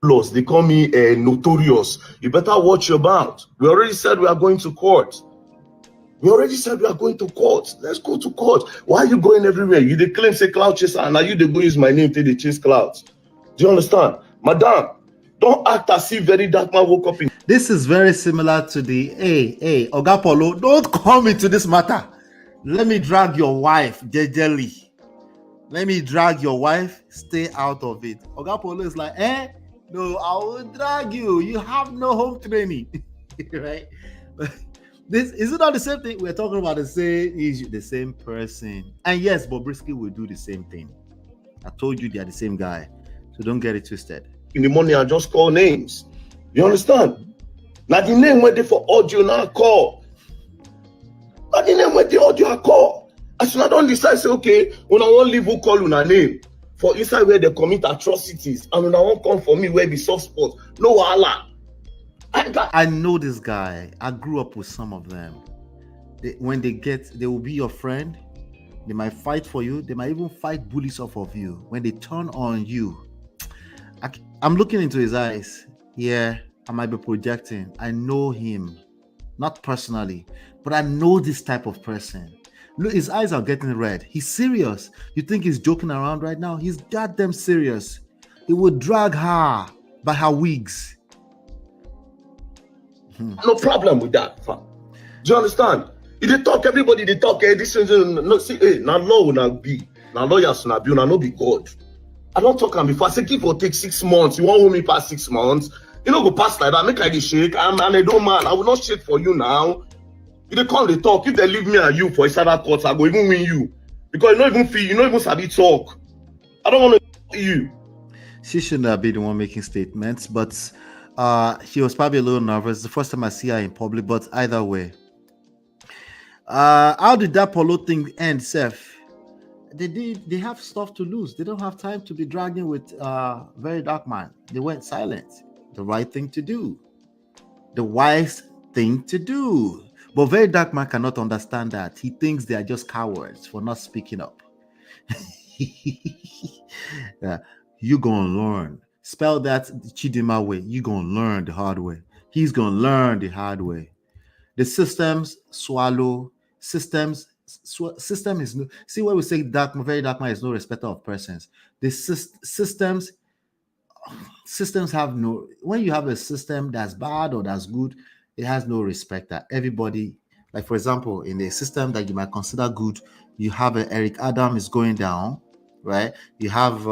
lost, they call me notorious. You better watch your mouth. We already said we are going to court. Let's go to court. Why are you going everywhere? You they claim say cloud chaser, and now you they go use my name till they chase clouds. Do you understand? Madam, don't act as if VeryDarkMan woke up in. This is very similar to the hey, Oga Polo, don't come into this matter. Let me drag your wife, jejely. Let me drag your wife, stay out of it. Oga Polo is like, no, I will drag you. You have no home training. Right? This is it not the same thing? We're talking about the same issue, the same person. And yes, Bobrisky will do the same thing. I told you they are the same guy. So don't get it twisted. In the morning, I just call names. You understand? Now the name went there for audio, now call. Now the name went there audio, I call. As soon as I don't decide, say, okay, when I want leave, who call una name for inside where they commit atrocities, and when I want come for me where be soft spot, no wahala. I know this guy. I grew up with some of them. They will be your friend. They might fight for you. They might even fight bullies off of you. When they turn on you, I'm looking into his eyes. Yeah, I might be projecting. I know him, not personally, but I know this type of person. Look, his eyes are getting red. He's serious. You think he's joking around right now? He's goddamn serious. He would drag her by her wigs. No problem with that. Do you understand? If they talk, everybody they talk. This is no see. Now law will not be. Now lawyers will not be. Will not be God. I don't talk on before. I say give or take 6 months. You want hold me past 6 months? You know go past like that. Make I dey shake. And I don't man. I will not shake for you now. If they come, they talk. If they leave me and you for inside that court, I go even win you because you don't even feel. You don't even sabi talk. I don't want to you. She shouldn't be the one making statements, but she was probably a little nervous. The first time I see her in public, but either way, How did that Polo thing end, Seth? They have stuff to lose. They don't have time to be dragging with VeryDarkMan. They went silent. The right thing to do. The wise thing to do. But VeryDarkMan cannot understand that. He thinks they are just cowards for not speaking up. Yeah, you gonna learn. Spell that Chidima way. You gonna learn the hard way. He's gonna learn the hard way. The systems swallow. System is no. See where we say VeryDarkMan is no respecter of persons. The systems have no. When you have a system that's bad or that's good, it has no respect that everybody. Like for example, in a system that you might consider good, you have Eric Adam is going down, right? You have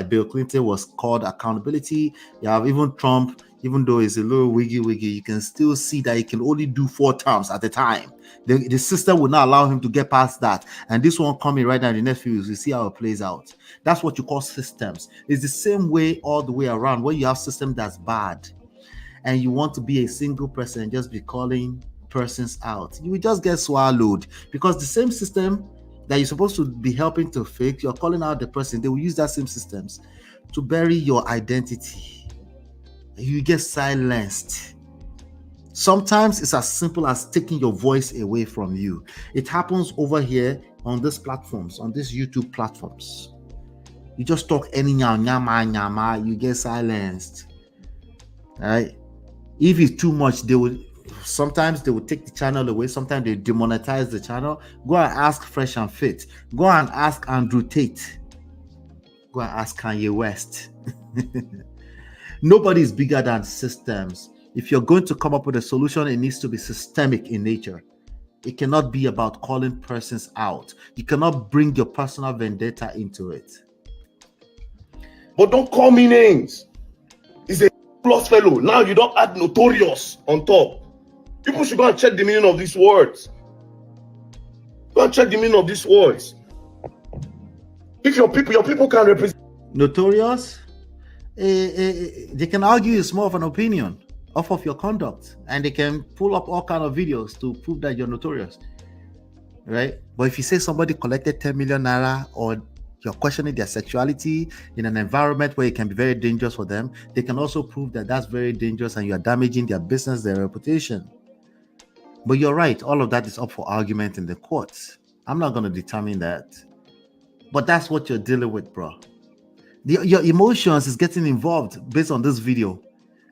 Bill Clinton was called accountability. You have even Trump, even though it's a little wiggy, you can still see that he can only do 4 terms at a time. The system will not allow him to get past that. And this one coming right now in the next few years, we see how it plays out. That's what you call systems. It's the same way all the way around. When you have system that's bad and you want to be a single person and just be calling persons out, you will just get swallowed, because the same system that you're supposed to be helping to fix, you're calling out the person, they will use that same systems to bury your identity. You get silenced. Sometimes it's as simple as taking your voice away from you. It happens over here on these platforms, on these YouTube platforms. You just talk any nyama, you get silenced. Right? If it's too much, sometimes they will take the channel away. Sometimes they demonetize the channel. Go and ask Fresh and Fit. Go and ask Andrew Tate. Go and ask Kanye West. Nobody is bigger than systems. If you're going to come up with a solution, it needs to be systemic in nature. It cannot be about calling persons out. You cannot bring your personal vendetta into it. But don't call me names. He's a plus fellow. Now you don't add notorious on top. People should go and check the meaning of these words. Go and check the meaning of these words. If your people can represent notorious, they can argue it's more of an opinion off of your conduct, and they can pull up all kind of videos to prove that you're notorious, right? But if you say somebody collected 10 million naira, or you're questioning their sexuality in an environment where it can be very dangerous for them, they can also prove that that's very dangerous and you're damaging their business, their reputation. But you're right, all of that is up for argument in the courts. I'm not going to determine that. But that's what you're dealing with, bro. Your emotions is getting involved based on this video.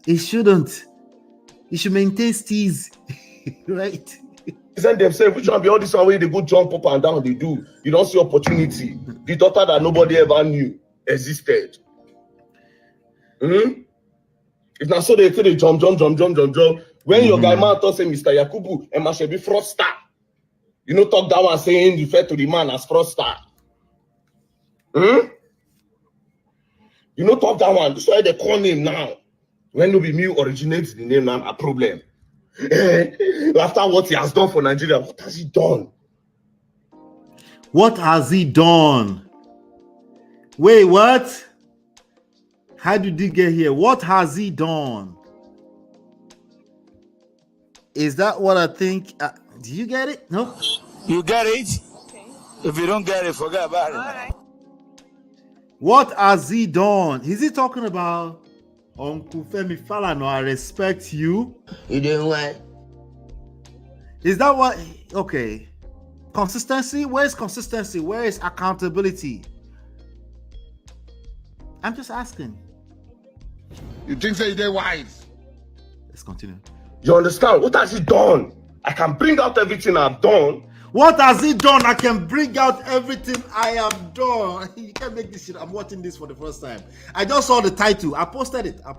It shouldn't. You should maintain steez, right? Present themselves, which one be all this one way they go jump up and down, they do. You don't see opportunity. The daughter that nobody ever knew existed. If not so they say they jump. When your guy man talks say Mr. Yakubu and Mashebi fraudster, you know, talk that one saying refer to the man as fraudster. You know, talk that one. That's why they call him now. When no be me originates the name, now a problem. After what he has done for Nigeria, what has he done? What has he done? Wait, what? How did he get here? What has he done? Is that what I think? Do you get it? No? You get it? Okay. If you don't get it, forget about it. All right. What has he done? Is he talking about Uncle Femi Falana? I respect you. You doing what? Is that what? Okay. Consistency? Where is consistency? Where is accountability? I'm just asking. You think so they're wise? Let's continue. You understand? What has he done? I can bring out everything I've done. What has he done? I can bring out everything I have done. You can't make this shit. I'm watching this for the first time. I just saw the title. I posted it. I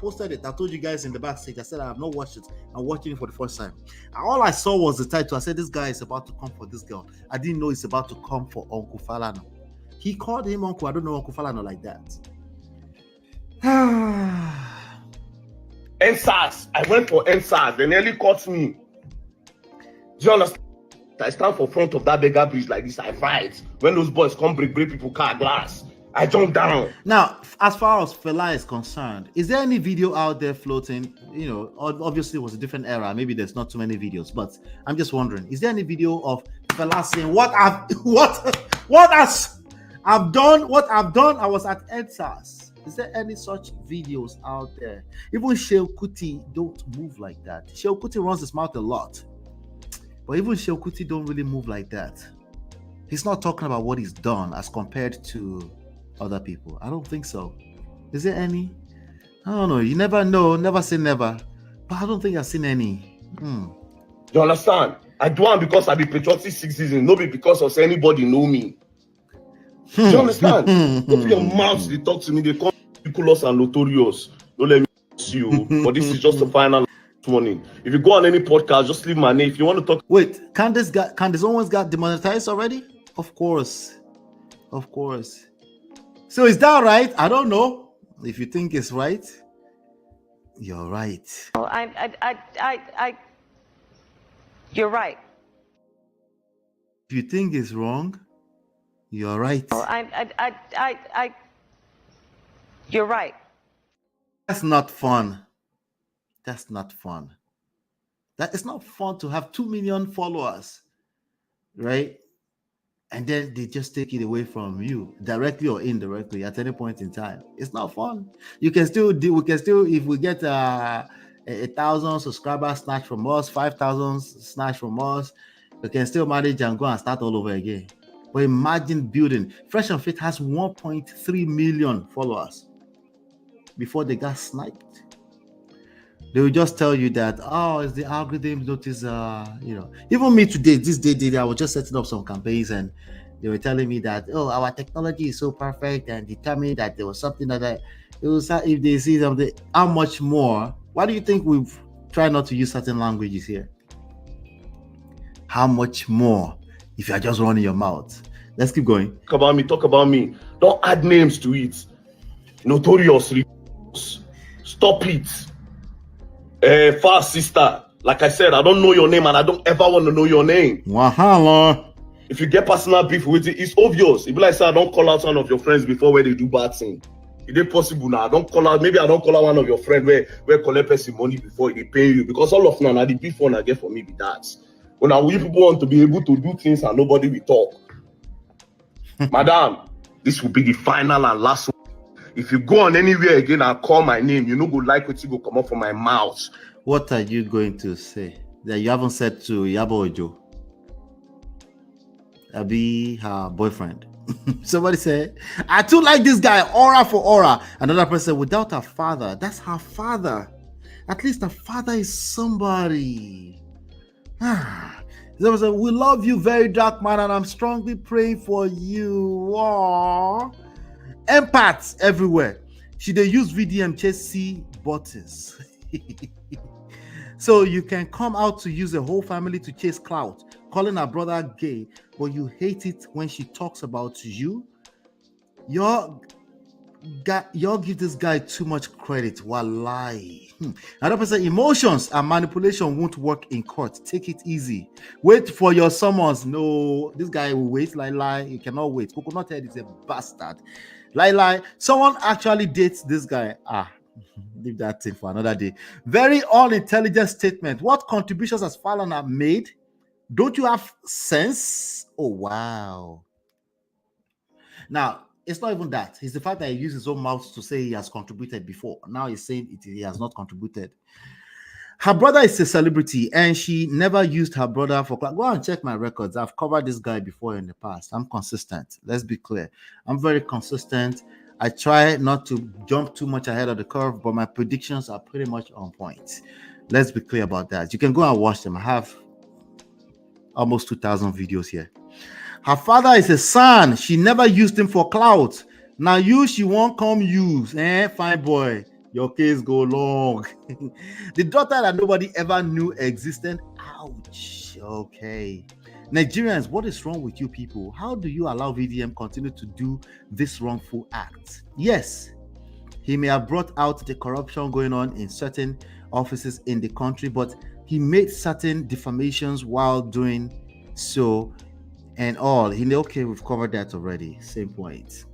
told you guys in the backstage. I said I have not watched it. I'm watching it for the first time. And all I saw was the title. I said this guy is about to come for this girl. I didn't know he's about to come for Uncle Falana. He called him Uncle. I don't know Uncle Falana like that. NSAS. I went for NSAS. They nearly caught me. Do you understand? I stand for front of that beggar bridge like this. I fight. When those boys come break people car glass, I jump down. Now, as far as Fela is concerned, is there any video out there floating? You know, obviously it was a different era. Maybe there's not too many videos, but I'm just wondering, is there any video of Fela saying what I've done. I was at EDSAS. Is there any such videos out there? Even Shehu Kuti don't move like that. Shehu Kuti runs his mouth a lot, but even Shehu Kuti don't really move like that. He's not talking about what he's done as compared to other people. I don't think so. Is there any? I don't know. You never know. Never say never. But I don't think I've seen any. You understand? I do it because I be patriotic citizen, not because of anybody know me. Do you understand? Open your mouth, they talk to me, they call me ridiculous and notorious. Don't let me see you. But this is just the final warning. If you go on any podcast, just leave my name. If you want to talk. Wait, Candace Owens got demonetized already? Of course. So is that right? I don't know. If you think it's right, you're right. You're right. If you think it's wrong, you're right. You're right. That's not fun. That is not fun to have 2 million followers, right? And then they just take it away from you, directly or indirectly, at any point in time. It's not fun. We can still, if we get 1,000 subscribers snatched from us, 5,000 snatched from us, we can still manage and go and start all over again. But imagine building. Fresh and Fit has 1.3 million followers before they got sniped. They will just tell you that, oh, it's the algorithm notice, Even me today, this day, I was just setting up some campaigns and they were telling me that, oh, our technology is so perfect and determined that there was something that it was, if they see something, how much more? Why do you think we've tried not to use certain languages here? How much more if you are just running your mouth? Let's keep going. Talk about me. Don't add names to it. Notorious. Stop it. Fast sister. Like I said, I don't know your name and I don't ever want to know your name. Wahala. If you get personal beef with it, it's obvious. If like say I don't call out one of your friends before where they do bad thing. Is it possible now? I don't call out one of your friends where collect person money before they pay you, because all of now the beef one I get for me be that. When now we people want to be able to do things and nobody will talk. Madam, this will be the final and last one. If you go on anywhere again and call my name, you know go like what you go come up from my mouth. What are you going to say that you haven't said to Yabo Ojo? Abi, her boyfriend. Somebody said, I too like this guy, aura for aura. Another person, without her father, that's her father. At least her father is somebody. Somebody said, we love you, VeryDarkMan, and I'm strongly praying for you. Aww. Empaths everywhere. Should they use VDM chase C buttons? So you can come out to use a whole family to chase clout, calling her brother gay, but you hate it when she talks about you. Y'all give this guy too much credit. Wallahi. Another person, emotions and manipulation won't work in court. Take it easy. Wait for your summons. No, this guy will wait. Lie. You cannot wait. Coconut Head is a bastard. Lie. Someone actually dates this guy. Leave that thing for another day. Very unintelligent statement. What contributions has Falanas made? Don't you have sense? Oh, wow. Now, it's not even that. It's the fact that he used his own mouth to say he has contributed before. Now he's saying he has not contributed. Her brother is a celebrity and she never used her brother for class. Go and check my records. I've covered this guy before in the past. I'm consistent. Let's be clear. I'm very consistent. I try not to jump too much ahead of the curve, but my predictions are pretty much on point. Let's be clear about that. You can go and watch them. I have almost 2,000 videos here. Her father is a son. She never used him for clout. Now she won't come use. Fine boy. Your case go long. The daughter that nobody ever knew existed. Ouch. Okay. Nigerians, what is wrong with you people? How do you allow VDM continue to do this wrongful act? Yes, he may have brought out the corruption going on in certain offices in the country, but he made certain defamations while doing so and all. Okay, we've covered that already. Same point.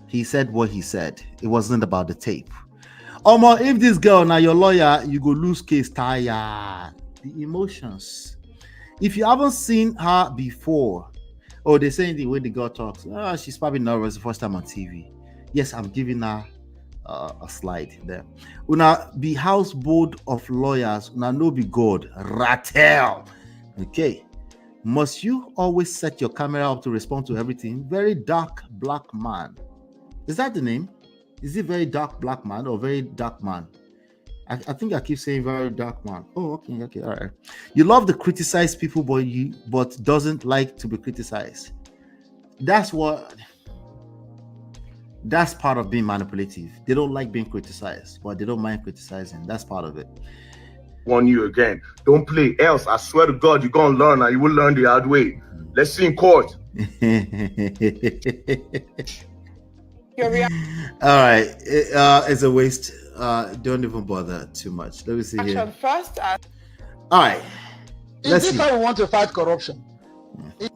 He said what he said. It wasn't about the tape. If this girl now your lawyer, you go lose case tired. The emotions. If you haven't seen her before, or they say the way the girl talks, she's probably nervous the first time on TV. Yes, I'm giving her a slide there. Una be houseboard of lawyers, una no be God. Rattel. Okay. Must you always set your camera up to respond to everything? Very dark black man. Is that the name? Is it very dark black man or very dark man? I think I keep saying very dark man. Oh, okay, all right. You love to criticize people, but doesn't like to be criticized. That's part of being manipulative. They don't like being criticized, but they don't mind criticizing. That's part of it. Warn you again. Don't play, else I swear to God, you're gonna learn and you will learn the hard way. Let's see in court. All right, it's a waste. Don't even bother too much. Let me see here. First. All right. Is this how we want to fight corruption?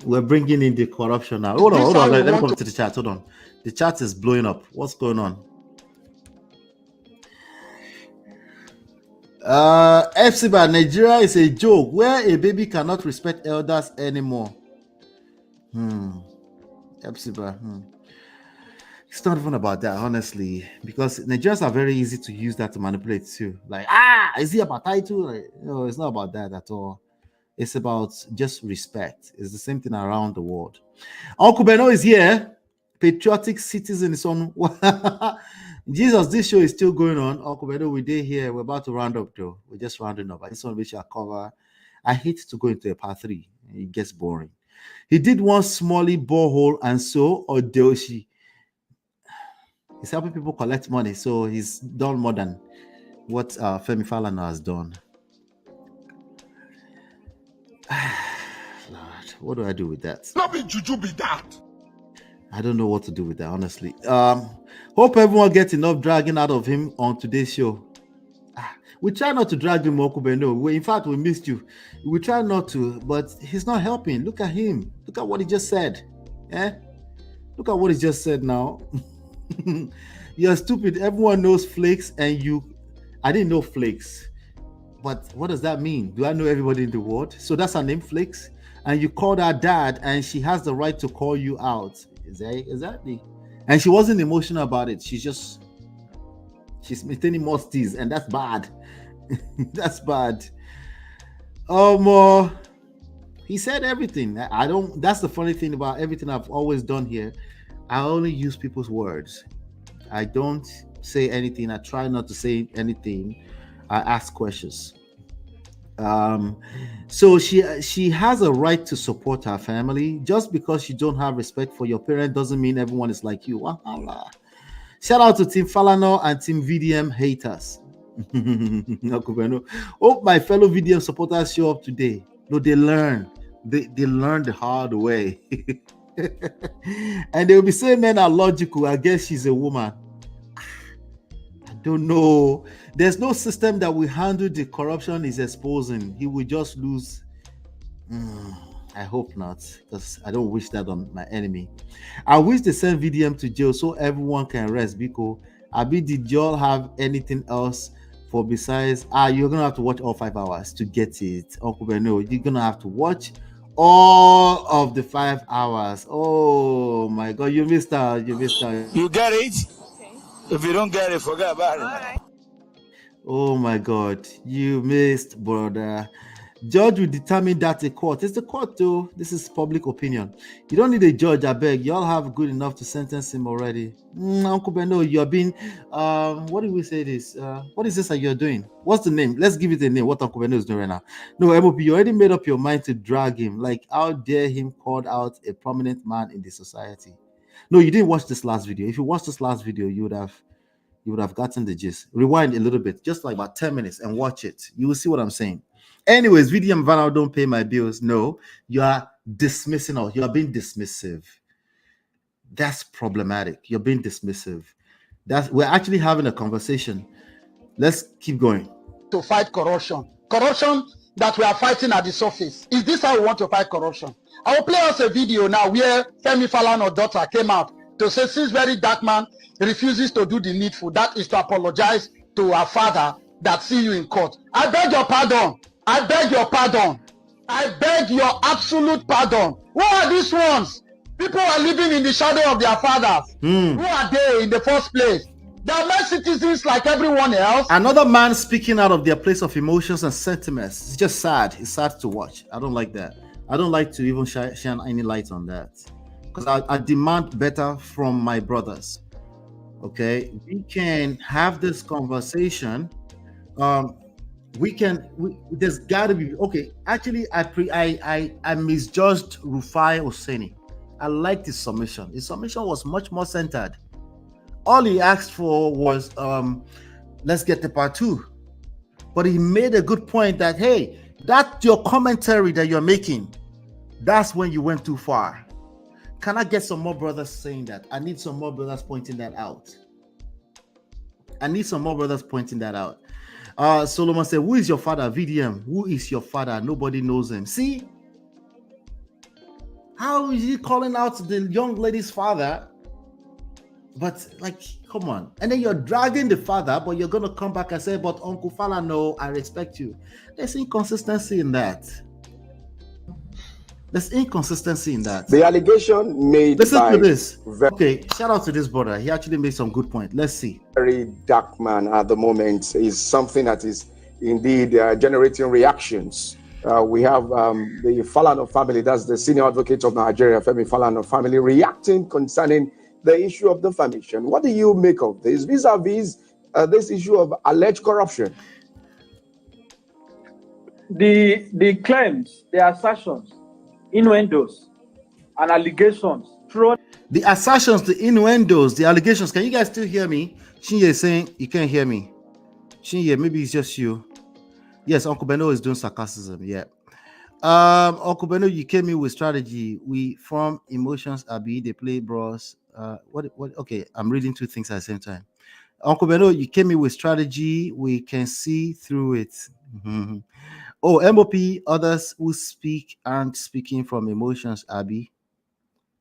We're bringing in the corruption now. Hold on. Let me come to the chat. Hold on. The chat is blowing up. What's going on? Epsiba, Nigeria is a joke where a baby cannot respect elders anymore. Epsiba. It's not even about that, honestly, because Nigerians are very easy to use that to manipulate too. Like, is it about title? Like, no, it's not about that at all. It's about just respect. It's the same thing around the world. Uncle Beno is here. Patriotic citizen is on. Jesus, this show is still going on. Uncle Beno, we did here. We're about to round up, though. We're just rounding up. I just want to make sure I cover. I hate to go into a part 3. It gets boring. He did one smally borehole, and so Odeoshi. He's helping people collect money, so he's done more than what Femi Falana has done. Lord, what do I do with that? Not be juju be that. I don't know what to do with that, honestly. Hope everyone gets enough dragging out of him on today's show. We try not to drag him, Okubeno. In fact, we missed you. We try not to, but he's not helping. Look at him. Look at what he just said. Look at what he just said now. You're stupid. Everyone knows Flakes, and I didn't know Flakes. But what does that mean? Do I know everybody in the world? So that's her name, Flakes? And you called her dad, and she has the right to call you out. Exactly. And she wasn't emotional about it. She's maintaining modesties, and that's bad. That's bad. He said everything. That's the funny thing about everything I've always done here. I only use people's words. I don't say anything. I try not to say anything. I ask questions. So she has a right to support her family. Just because you don't have respect for your parent doesn't mean everyone is like you. Shout out to Team Falana and Team VDM haters. Hope my fellow VDM supporters show up today. No, they learn. They learn the hard way. And they will be saying men are logical. I guess she's a woman. I don't know. There's no system that will handle the corruption he's exposing. He will just lose. I hope not, because I don't wish that on my enemy. I wish they send VDM to jail so everyone can rest. Because did y'all have anything else for besides? You're gonna have to watch all 5 hours to get it. Uncle Beno, you're gonna have to watch all of the 5 hours. Oh my God, you missed out. You get it? Okay. If you don't get it, forget about it. Right. Oh my God, you missed, brother. Judge will determine that a court. It's the court, though. This is public opinion. You don't need a judge, I beg. Y'all have good enough to sentence him already. Uncle Beno, you're being what do we say this? What is this that you're doing? What's the name? Let's give it a name. What Uncle Beno is doing right now. No, MOP, you already made up your mind to drag him. Like, how dare him call out a prominent man in the society? No, you didn't watch this last video. If you watched this last video, you would have gotten the gist. Rewind a little bit, just like about 10 minutes, and watch it. You will see what I'm saying. Anyways, VDM Vanal don't pay my bills. No, you are dismissing us. You are being dismissive. That's problematic. You're being dismissive. We're actually having a conversation. Let's keep going. To fight corruption. Corruption that we are fighting at the surface. Is this how we want to fight corruption? I will play us a video now where Femi Falana's daughter came out to say since VeryDarkMan refuses to do the needful, that is to apologize to her father that see you in court. I beg your pardon. I beg your pardon. I beg your absolute pardon. Who are these ones? People are living in the shadow of their fathers. Who are they in the first place? They are men citizens like everyone else. Another man speaking out of their place of emotions and sentiments. It's just sad. It's sad to watch. I don't like that. I don't like to even shine any light on that. Because I demand better from my brothers. Okay? We can have this conversation. There's got to be, okay, actually, I misjudged Rufai Hosseini. I liked his submission. His submission was much more centered. All he asked for was, let's get to part 2. But he made a good point that, hey, that's your commentary that you're making. That's when you went too far. Can I get some more brothers saying that? I need some more brothers pointing that out. Solomon said, who is your father? VDM. Who is your father? Nobody knows him. See? How is he calling out the young lady's father? But, like, come on. And then you're dragging the father, but you're going to come back and say, but Uncle Falana, I respect you. There's inconsistency in that. The allegation made Listen by to this. Okay, shout out to this brother. He actually made some good point. Let's see. VeryDarkMan at the moment is something that is indeed generating reactions. We have the Falana family, that's the senior advocate of Nigeria, Femi Falana family, reacting concerning the issue of defamation. What do you make of this vis-a-vis this issue of alleged corruption? The claims, the assertions, innuendos, and allegations thrown. The assertions, the innuendos, the allegations. Can you guys still hear me? Shinye is saying you can't hear me. Shinye, maybe it's just you. Yes, Uncle Beno is doing sarcasm. Yeah. Uncle Beno, you came in with strategy. We from emotions, Abi, they play bros. What? Okay, I'm reading two things at the same time. Uncle Beno, you came in with strategy. We can see through it. Mm-hmm. Oh, MOP, others who speak aren't speaking from emotions, Abi.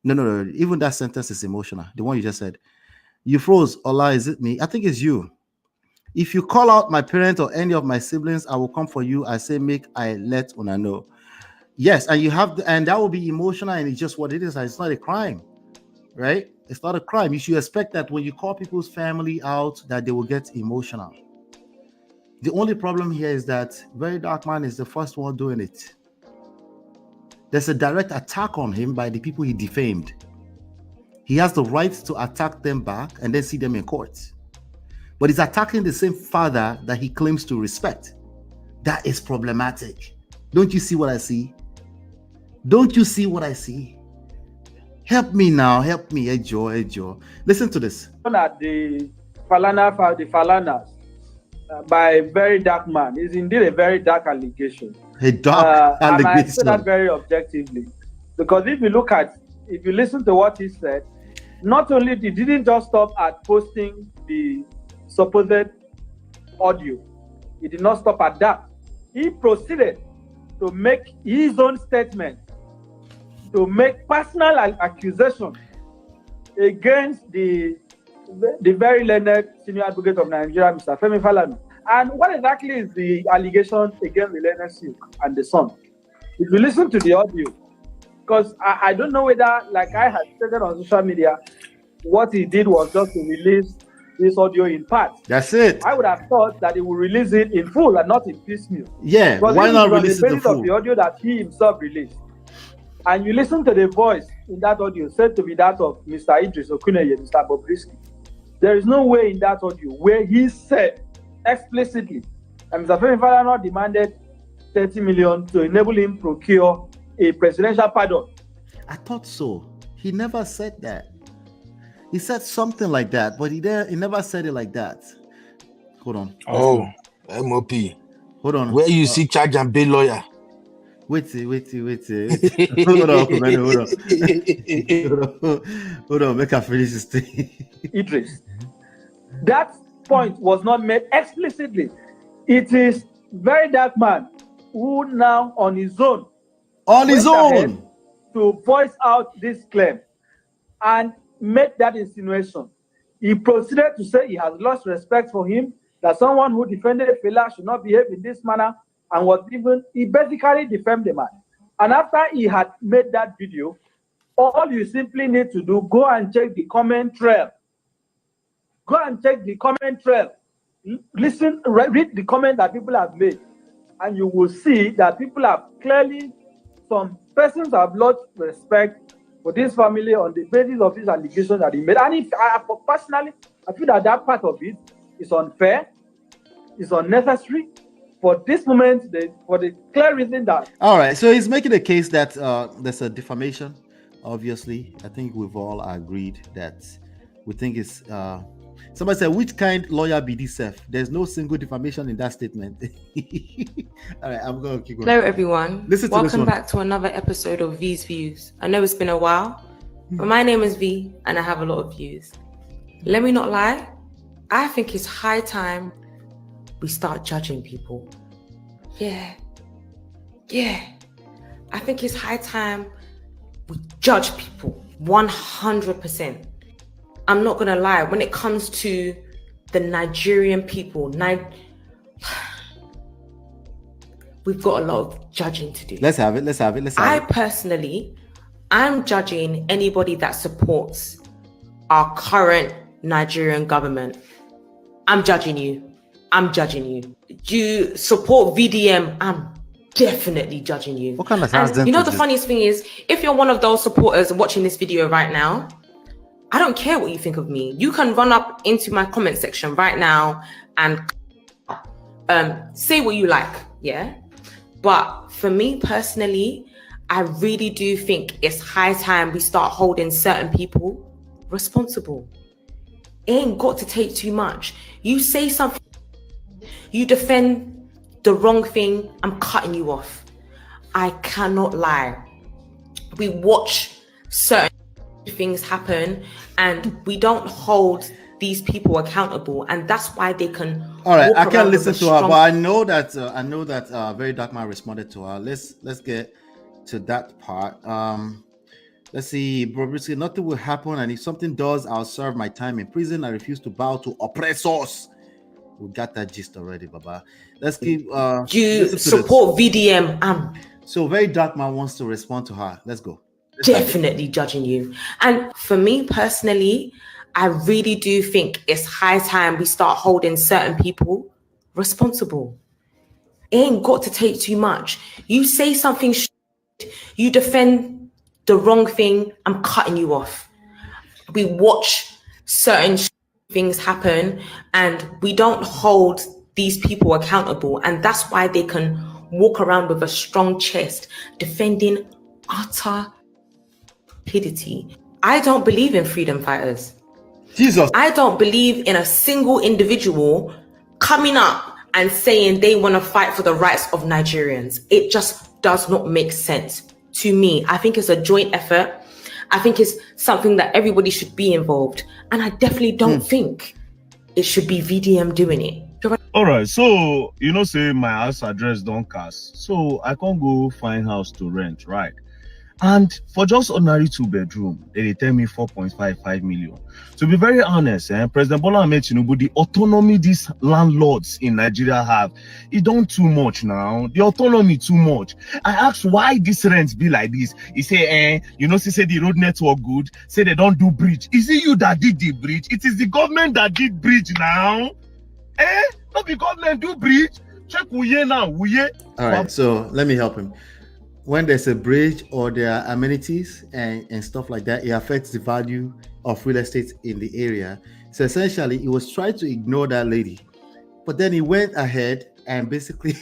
No. Even that sentence is emotional. The one you just said. You froze. Ola, is it me? I think it's you. If you call out my parent or any of my siblings, I will come for you. I say, make I let una know. Yes, and you have, and that will be emotional, and it's just what it is. It's not a crime, right? It's not a crime. You should expect that when you call people's family out, that they will get emotional. The only problem here is that VeryDarkMan is the first one doing it. There's a direct attack on him by the people he defamed. He has the right to attack them back and then see them in court. But he's attacking the same father that he claims to respect. That is problematic. Don't you see what I see? Don't you see what I see? Help me now. Help me, Ejo. Listen to this. At the Falanas by VeryDarkMan is indeed a very dark allegation. A dark allegation. And I say that very objectively. Because if you listen to what he said, not only he didn't just stop at posting the supposed audio, he did not stop at that. He proceeded to make his own statement, to make personal accusation against the very learned senior advocate of Nigeria, Mr. Femi Falana. And what exactly is the allegation against the learned Silk and the son? If you listen to the audio, because I don't know whether, like I had stated on social media, what he did was just to release this audio in part. That's it. I would have thought that he would release it in full and not in piecemeal. Yeah, why not release it in full? Of the audio that he himself released. And you listen to the voice in that audio said to be that of Mr. Idris Okuneye, Mr. Bobrisky. There is no way in that audio where he said explicitly that Mr. Femi Falana demanded 30 million to enable him procure a presidential pardon. I thought so. He never said that. He said something like that, but he never said it like that. Hold on. Oh, MOP. Hold on. Where you see charge and bail lawyer? Wait. Hold on, man. Hold on. Make her finish this thing. Idris. That point was not made explicitly. It is VeryDarkMan who now on his own to voice out this claim and make that insinuation. He proceeded to say he has lost respect for him, that someone who defended Fela should not behave in this manner. and he basically defamed the man. And after he had made that video, all you simply need to do, go and check the comment trail. Go and check the comment trail. Listen, read the comment that people have made, and you will see that people have clearly, some persons have lost respect for this family on the basis of this allegation that he made. And personally, I feel that part of it is unfair, is unnecessary. For this moment, for the clear reason that... All right, so he's making a case that there's a defamation. Obviously, I think we've all agreed that we think it's... somebody said, which kind lawyer be this? There's no single defamation in that statement. All right, I'm going to keep going. Hello, everyone. Listen to Welcome back to another episode of V's Views. I know it's been a while, but my name is V, and I have a lot of views. Let me not lie. I think it's high time we start judging people. Yeah. I think it's high time we judge people 100%. I'm not gonna lie, when it comes to the Nigerian people, we've got a lot of judging to do. Let's have it. I personally, I'm judging anybody that supports our current Nigerian government. I'm judging you. You support VDM, I'm definitely judging you. What kind of and you know the funniest thing is, if you're one of those supporters watching this video right now, I don't care what you think of me. You can run up into my comment section right now and say what you like, yeah? But for me personally, I really do think it's high time we start holding certain people responsible. It ain't got to take too much. You say something, you defend the wrong thing, I'm cutting you off. I cannot lie. We watch certain things happen and we don't hold these people accountable, and that's why they can... All right, I can't listen to her, but I know that VeryDarkMan responded to her. Let's get to that part. Let's see, Bobrisky, nothing will happen, and if something does, I'll serve my time in prison. I refuse to bow to oppressors. We got that gist already, Baba. Let's keep... you support VDM. So VeryDarkMan wants to respond to her. Let's go. Definitely judging you. And for me personally, I really do think it's high time we start holding certain people responsible. It ain't got to take too much. You say something, you defend the wrong thing, I'm cutting you off. We watch certain things happen and we don't hold these people accountable, and that's why they can walk around with a strong chest defending utter stupidity. I don't believe in freedom fighters. Jesus. I don't believe in a single individual coming up and saying they want to fight for the rights of Nigerians. It just does not make sense to me. I think it's a joint effort. I think it's something that everybody should be involved. And I definitely don't think it should be VDM doing it. All right, so say my house address don't cast, so I can't go find house to rent, right? And for just ordinary 2-bedroom, they tell me 4.55 million. To be very honest, President Bola Ahmed Tinubu, the autonomy these landlords in Nigeria have, it don't too much now. The autonomy too much. I asked why this rent be like this. He say, say the road network good, say they don't do bridge. Is it you that did the bridge? It is the government that did bridge now. Not the government do bridge. Check Wuye now, Wuye. All right, so let me help him. When there's a bridge or there are amenities and stuff like that, it affects the value of real estate in the area. So essentially, he was trying to ignore that lady. But then he went ahead and basically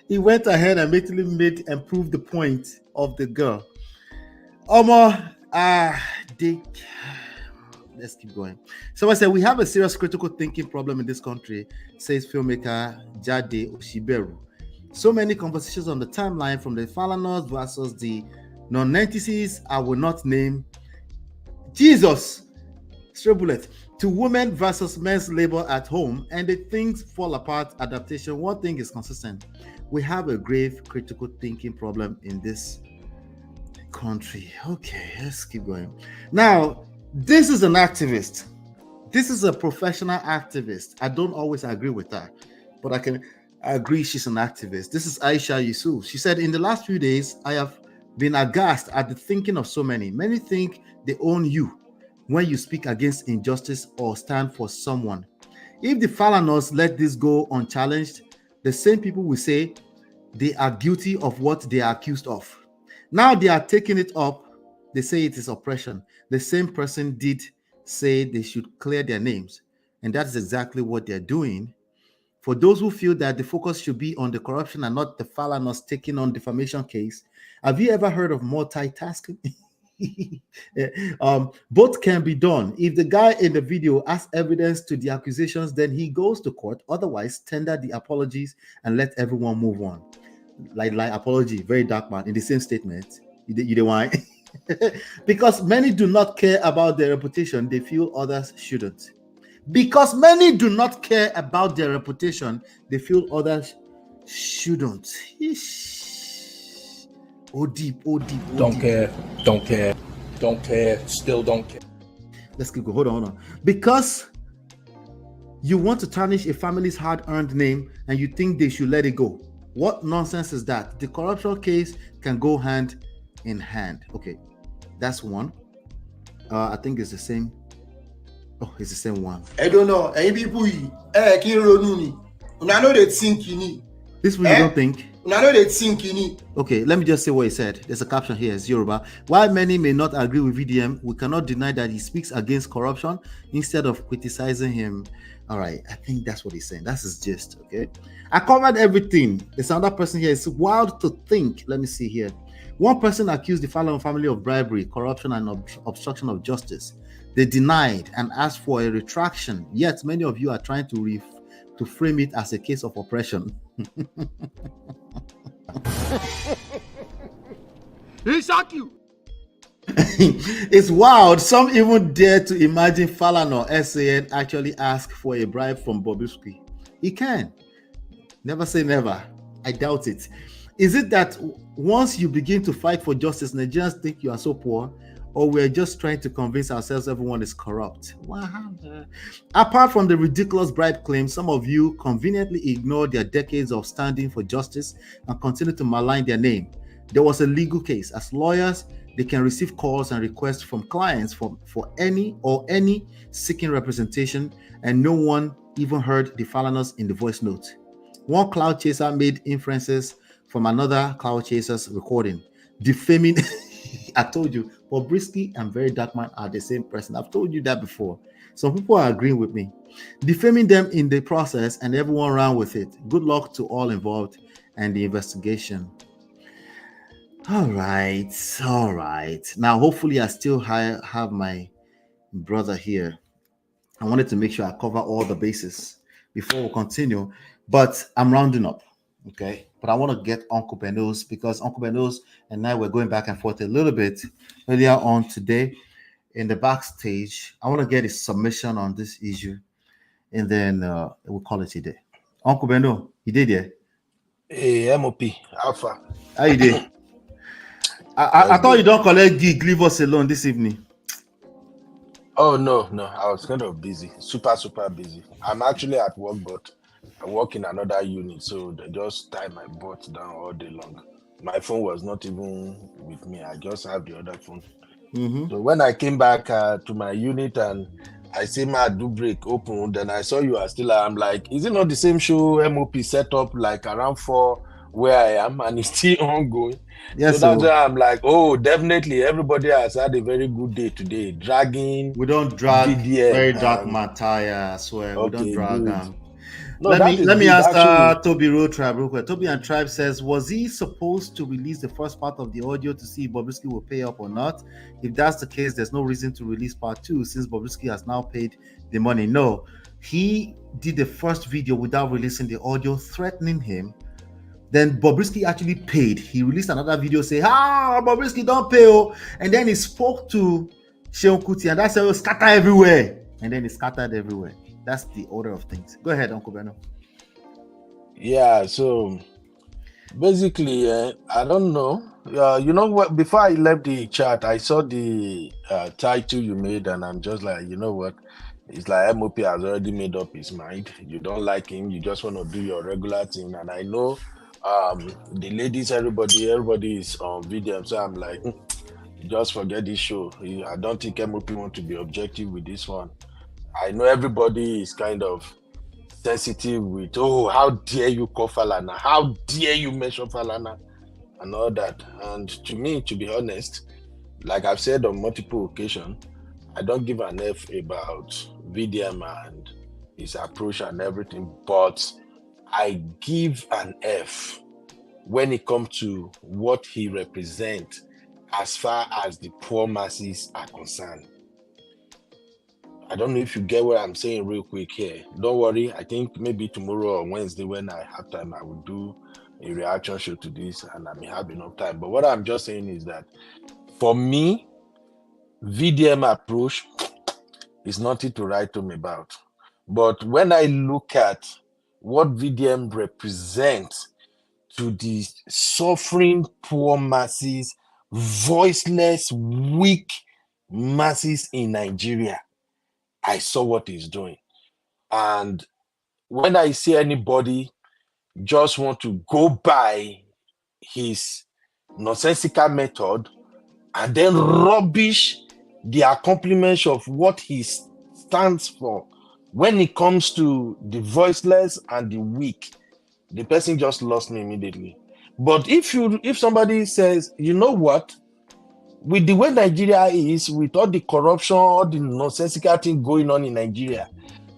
he went ahead and basically proved the point of the girl. Let's keep going. Someone said, we have a serious critical thinking problem in this country, says filmmaker Jade Oshiberu. So many conversations on the timeline from the Falanas versus the non-entities I will not name. Jesus, straight bullet. To women versus men's labor at home, and the things fall apart. Adaptation. One thing is consistent. We have a grave critical thinking problem in this country. Okay, let's keep going. Now, this is an activist. This is a professional activist. I don't always agree with that. but I agree she's an activist. This is Aisha Yusuf. She said, in the last few days, I have been aghast at the thinking of so many. Many think they own you when you speak against injustice or stand for someone. If the Falanas let this go unchallenged, the same people will say they are guilty of what they are accused of. Now they are taking it up. They say it is oppression. The same person did say they should clear their names. And that is exactly what they're doing. For those who feel that the focus should be on the corruption and not the Falanas taking on defamation case, have you ever heard of multitasking? Both can be done. If the guy in the video has evidence to the accusations, then he goes to court. Otherwise, tender the apologies and let everyone move on. Like apology, very dark man in the same statement. You don't want because many do not care about their reputation. They feel others shouldn't. Because many do not care about their reputation, they feel others shouldn't. Oh deep. Don't care, still don't care. Let's keep going. Hold on. Because you want to tarnish a family's hard-earned name and you think they should let it go. What nonsense is that? The corruption case can go hand in hand. Okay, that's one. I think it's the same. Oh, it's the same one. I don't know. Any people, I know they think you need. This one you don't think? I know they think you need. Okay, let me just say what he said. There's a caption here, it's Yoruba. While many may not agree with VDM, we cannot deny that he speaks against corruption instead of criticizing him. All right, I think that's what he's saying. That's his gist, okay? I covered everything. There's another person here. It's wild to think. Let me see here. One person accused the Falanas family of bribery, corruption, and obstruction of justice. They denied and asked for a retraction. Yet many of you are trying to frame it as a case of oppression. He shot you. It's wild. Some even dare to imagine Falana or SAN actually ask for a bribe from Bobrisky. He can. Never say never. I doubt it. Is it that once you begin to fight for justice, Nigerians think you are so poor, or we're just trying to convince ourselves everyone is corrupt? Wow. Apart from the ridiculous bribe claims, some of you conveniently ignore their decades of standing for justice and continue to malign their name. There was a legal case. As lawyers, they can receive calls and requests from clients for any seeking representation, and no one even heard the Falanas in the voice note. One cloud chaser made inferences from another cloud chaser's recording, defaming. I told you, Bobrisky and VeryDarkMan are the same person. I've told you that before. Some people are agreeing with me. Defaming them in the process, and everyone ran with it. Good luck to all involved and the investigation. All right. Now, hopefully, I still have my brother here. I wanted to make sure I cover all the bases before we continue, but I'm rounding up. Okay, but I want to get Uncle Benos, because Uncle Benos and I were going back and forth a little bit earlier on today in the backstage. I want to get his submission on this issue, and then we'll call it a day. Uncle Beno, you did it? Hey, MOP, Alpha. How you did? I thought you don't collect gig. Leave us alone this evening. Oh no, I was kind of busy, super busy. I'm actually at work, but I work in another unit, so they just tie my butt down all day long. My phone was not even with me. I just have the other phone. So when I came back to my unit and I see my do break open, then I saw you are still. I'm like, is it not the same show MOP set up like around 4 where I am, and it's still ongoing? Yes, so that's why I'm like, oh, definitely everybody has had a very good day today. Dragging. We don't drag VDM, VeryDarkMan tire, I swear. Okay, we don't drag good. them. No, let me ask actually... Toby Road Tribe real quick. Toby and Tribe says, was he supposed to release the first part of the audio to see if Bobrisky will pay up or not? If that's the case, there's no reason to release part 2 since Bobrisky has now paid the money. No, he did the first video without releasing the audio, threatening him. Then Bobrisky actually paid. He released another video saying, Bobrisky don't pay. And then he spoke to Sheon Kuti, and that said, oh, scatter everywhere. And then it scattered everywhere. That's the order of things. Go ahead, Uncle Beno. Yeah, so basically, I don't know. You know what? Before I left the chat, I saw the title you made, and I'm just like, you know what? It's like MOP has already made up his mind. You don't like him, you just want to do your regular thing. And I know the ladies, everybody is on VDM. So I'm like, just forget this show. I don't think MOP want to be objective with this one. I know everybody is kind of sensitive with, oh, how dare you call Falana? How dare you mention Falana? And all that. And to me, to be honest, like I've said on multiple occasions, I don't give an F about VDM and his approach and everything, but I give an F when it comes to what he represents as far as the poor masses are concerned. I don't know if you get what I'm saying real quick here. Don't worry. I think maybe tomorrow or Wednesday when I have time, I will do a reaction show to this and I may have enough time. But what I'm just saying is that for me, VDM approach is nothing to write home about. But when I look at what VDM represents to the suffering poor masses, voiceless, weak masses in Nigeria, I saw what he's doing. And when I see anybody just want to go by his nonsensical method and then rubbish the accomplishments of what he stands for when it comes to the voiceless and the weak, the person just lost me immediately. But if somebody says, you know what, with the way Nigeria is, with all the corruption, all the nonsensical thing going on in Nigeria,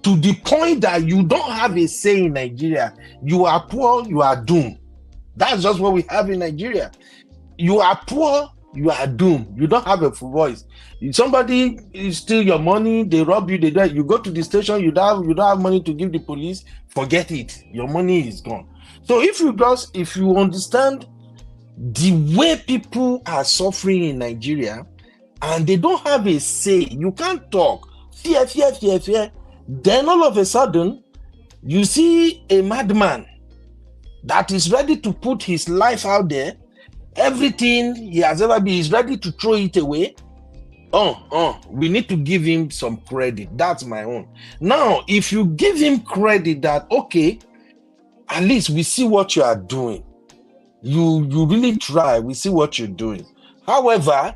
to the point that you don't have a say in Nigeria, you are poor, you are doomed. That's just what we have in Nigeria. You are poor, you are doomed. You don't have a voice. If somebody steal your money, they rob you, you go to the station, you don't have money to give the police, forget it. Your money is gone. So if you understand the way people are suffering in Nigeria and they don't have a say, you can't talk. Fear. Then all of a sudden, you see a madman that is ready to put his life out there. Everything he has ever been is ready to throw it away. We need to give him some credit. That's my own. Now, if you give him credit that, okay, at least we see what you are doing. You really try. We see what you're doing. However,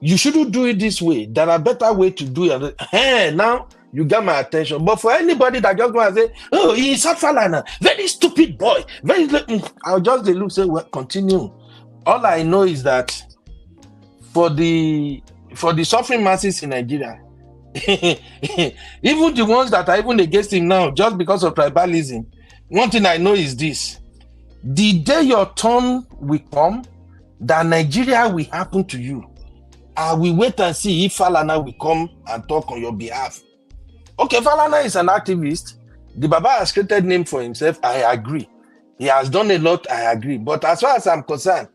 you shouldn't do it this way. There are better ways to do it. Hey, now you got my attention. But for anybody that just want to say, oh, he's a Falana, very stupid boy. I'll just look, say, well, continue. All I know is that for the suffering masses in Nigeria, even the ones that are even against him now, just because of tribalism, one thing I know is this. The day your turn will come, that Nigeria will happen to you. I will wait and see if Falana will come and talk on your behalf. Okay, Falana is an activist. The Baba has created name for himself. I agree. He has done a lot. I agree. But as far as I'm concerned,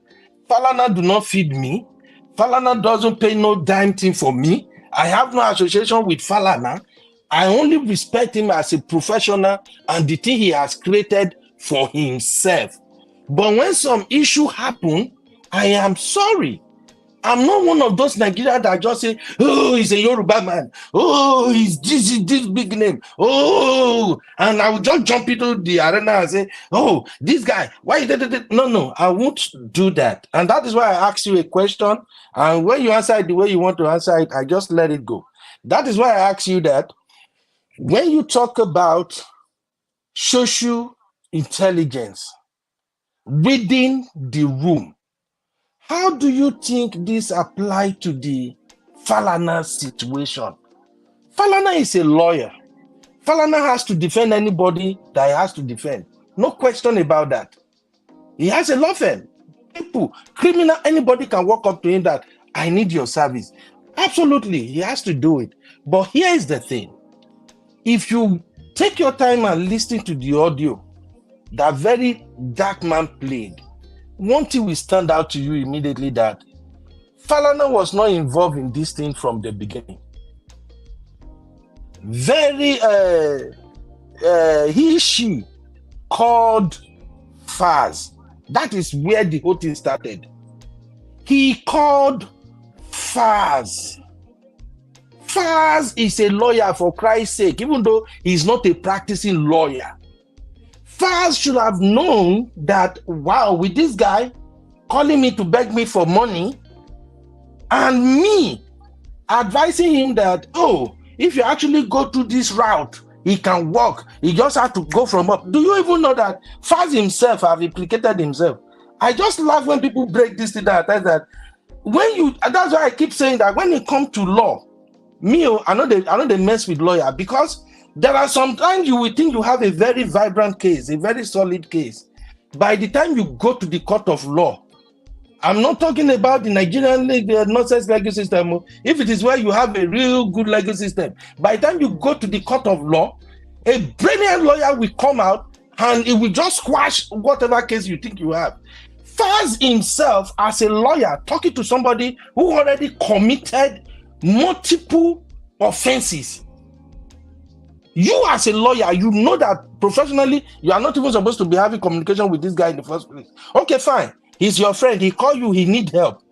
Falana do not feed me. Falana doesn't pay no dime thing for me. I have no association with Falana. I only respect him as a professional and the thing he has created for himself. But when some issue happen, I am sorry. I'm not one of those Nigerians that just say, oh, he's a Yoruba man. Oh, he's this big name. Oh, and I will just jump into the arena and say, oh, this guy, why did it? No, I won't do that. And that is why I asked you a question. And when you answer it the way you want to answer it, I just let it go. That is why I asked you that. When you talk about social intelligence, reading the room, how do you think this applies to the Falana situation? Falana is a lawyer. Falana has to defend anybody that he has to defend. No question about that. He has a law firm. People, criminal, anybody can walk up to him that, I need your service. Absolutely, he has to do it. But here is the thing. If you take your time and listen to the audio that VeryDarkMan played, one thing will stand out to you immediately that Falana was not involved in this thing from the beginning. She called Faz. That is where the whole thing started. He called Faz. Faz is a lawyer, for Christ's sake, even though he's not a practicing lawyer. Faz should have known that, wow, with this guy calling me to beg me for money and me advising him that, oh, if you actually go through this route, he can walk. He just have to go from up. Do you even know that Faz himself have implicated himself? I just laugh when people break this thing that when you, that's why I keep saying that when it comes to law, I know they mess with lawyer, because there are sometimes you will think you have a very vibrant case, a very solid case. By the time you go to the court of law, I'm not talking about the Nigerian nonsense legal system. If it is where you have a real good legal system, by the time you go to the court of law, a brilliant lawyer will come out and it will just squash whatever case you think you have. Faz himself, as a lawyer, talking to somebody who already committed multiple offenses. You as a lawyer, you know that professionally, you are not even supposed to be having communication with this guy in the first place. Okay, fine. He's your friend. He called you. He need help.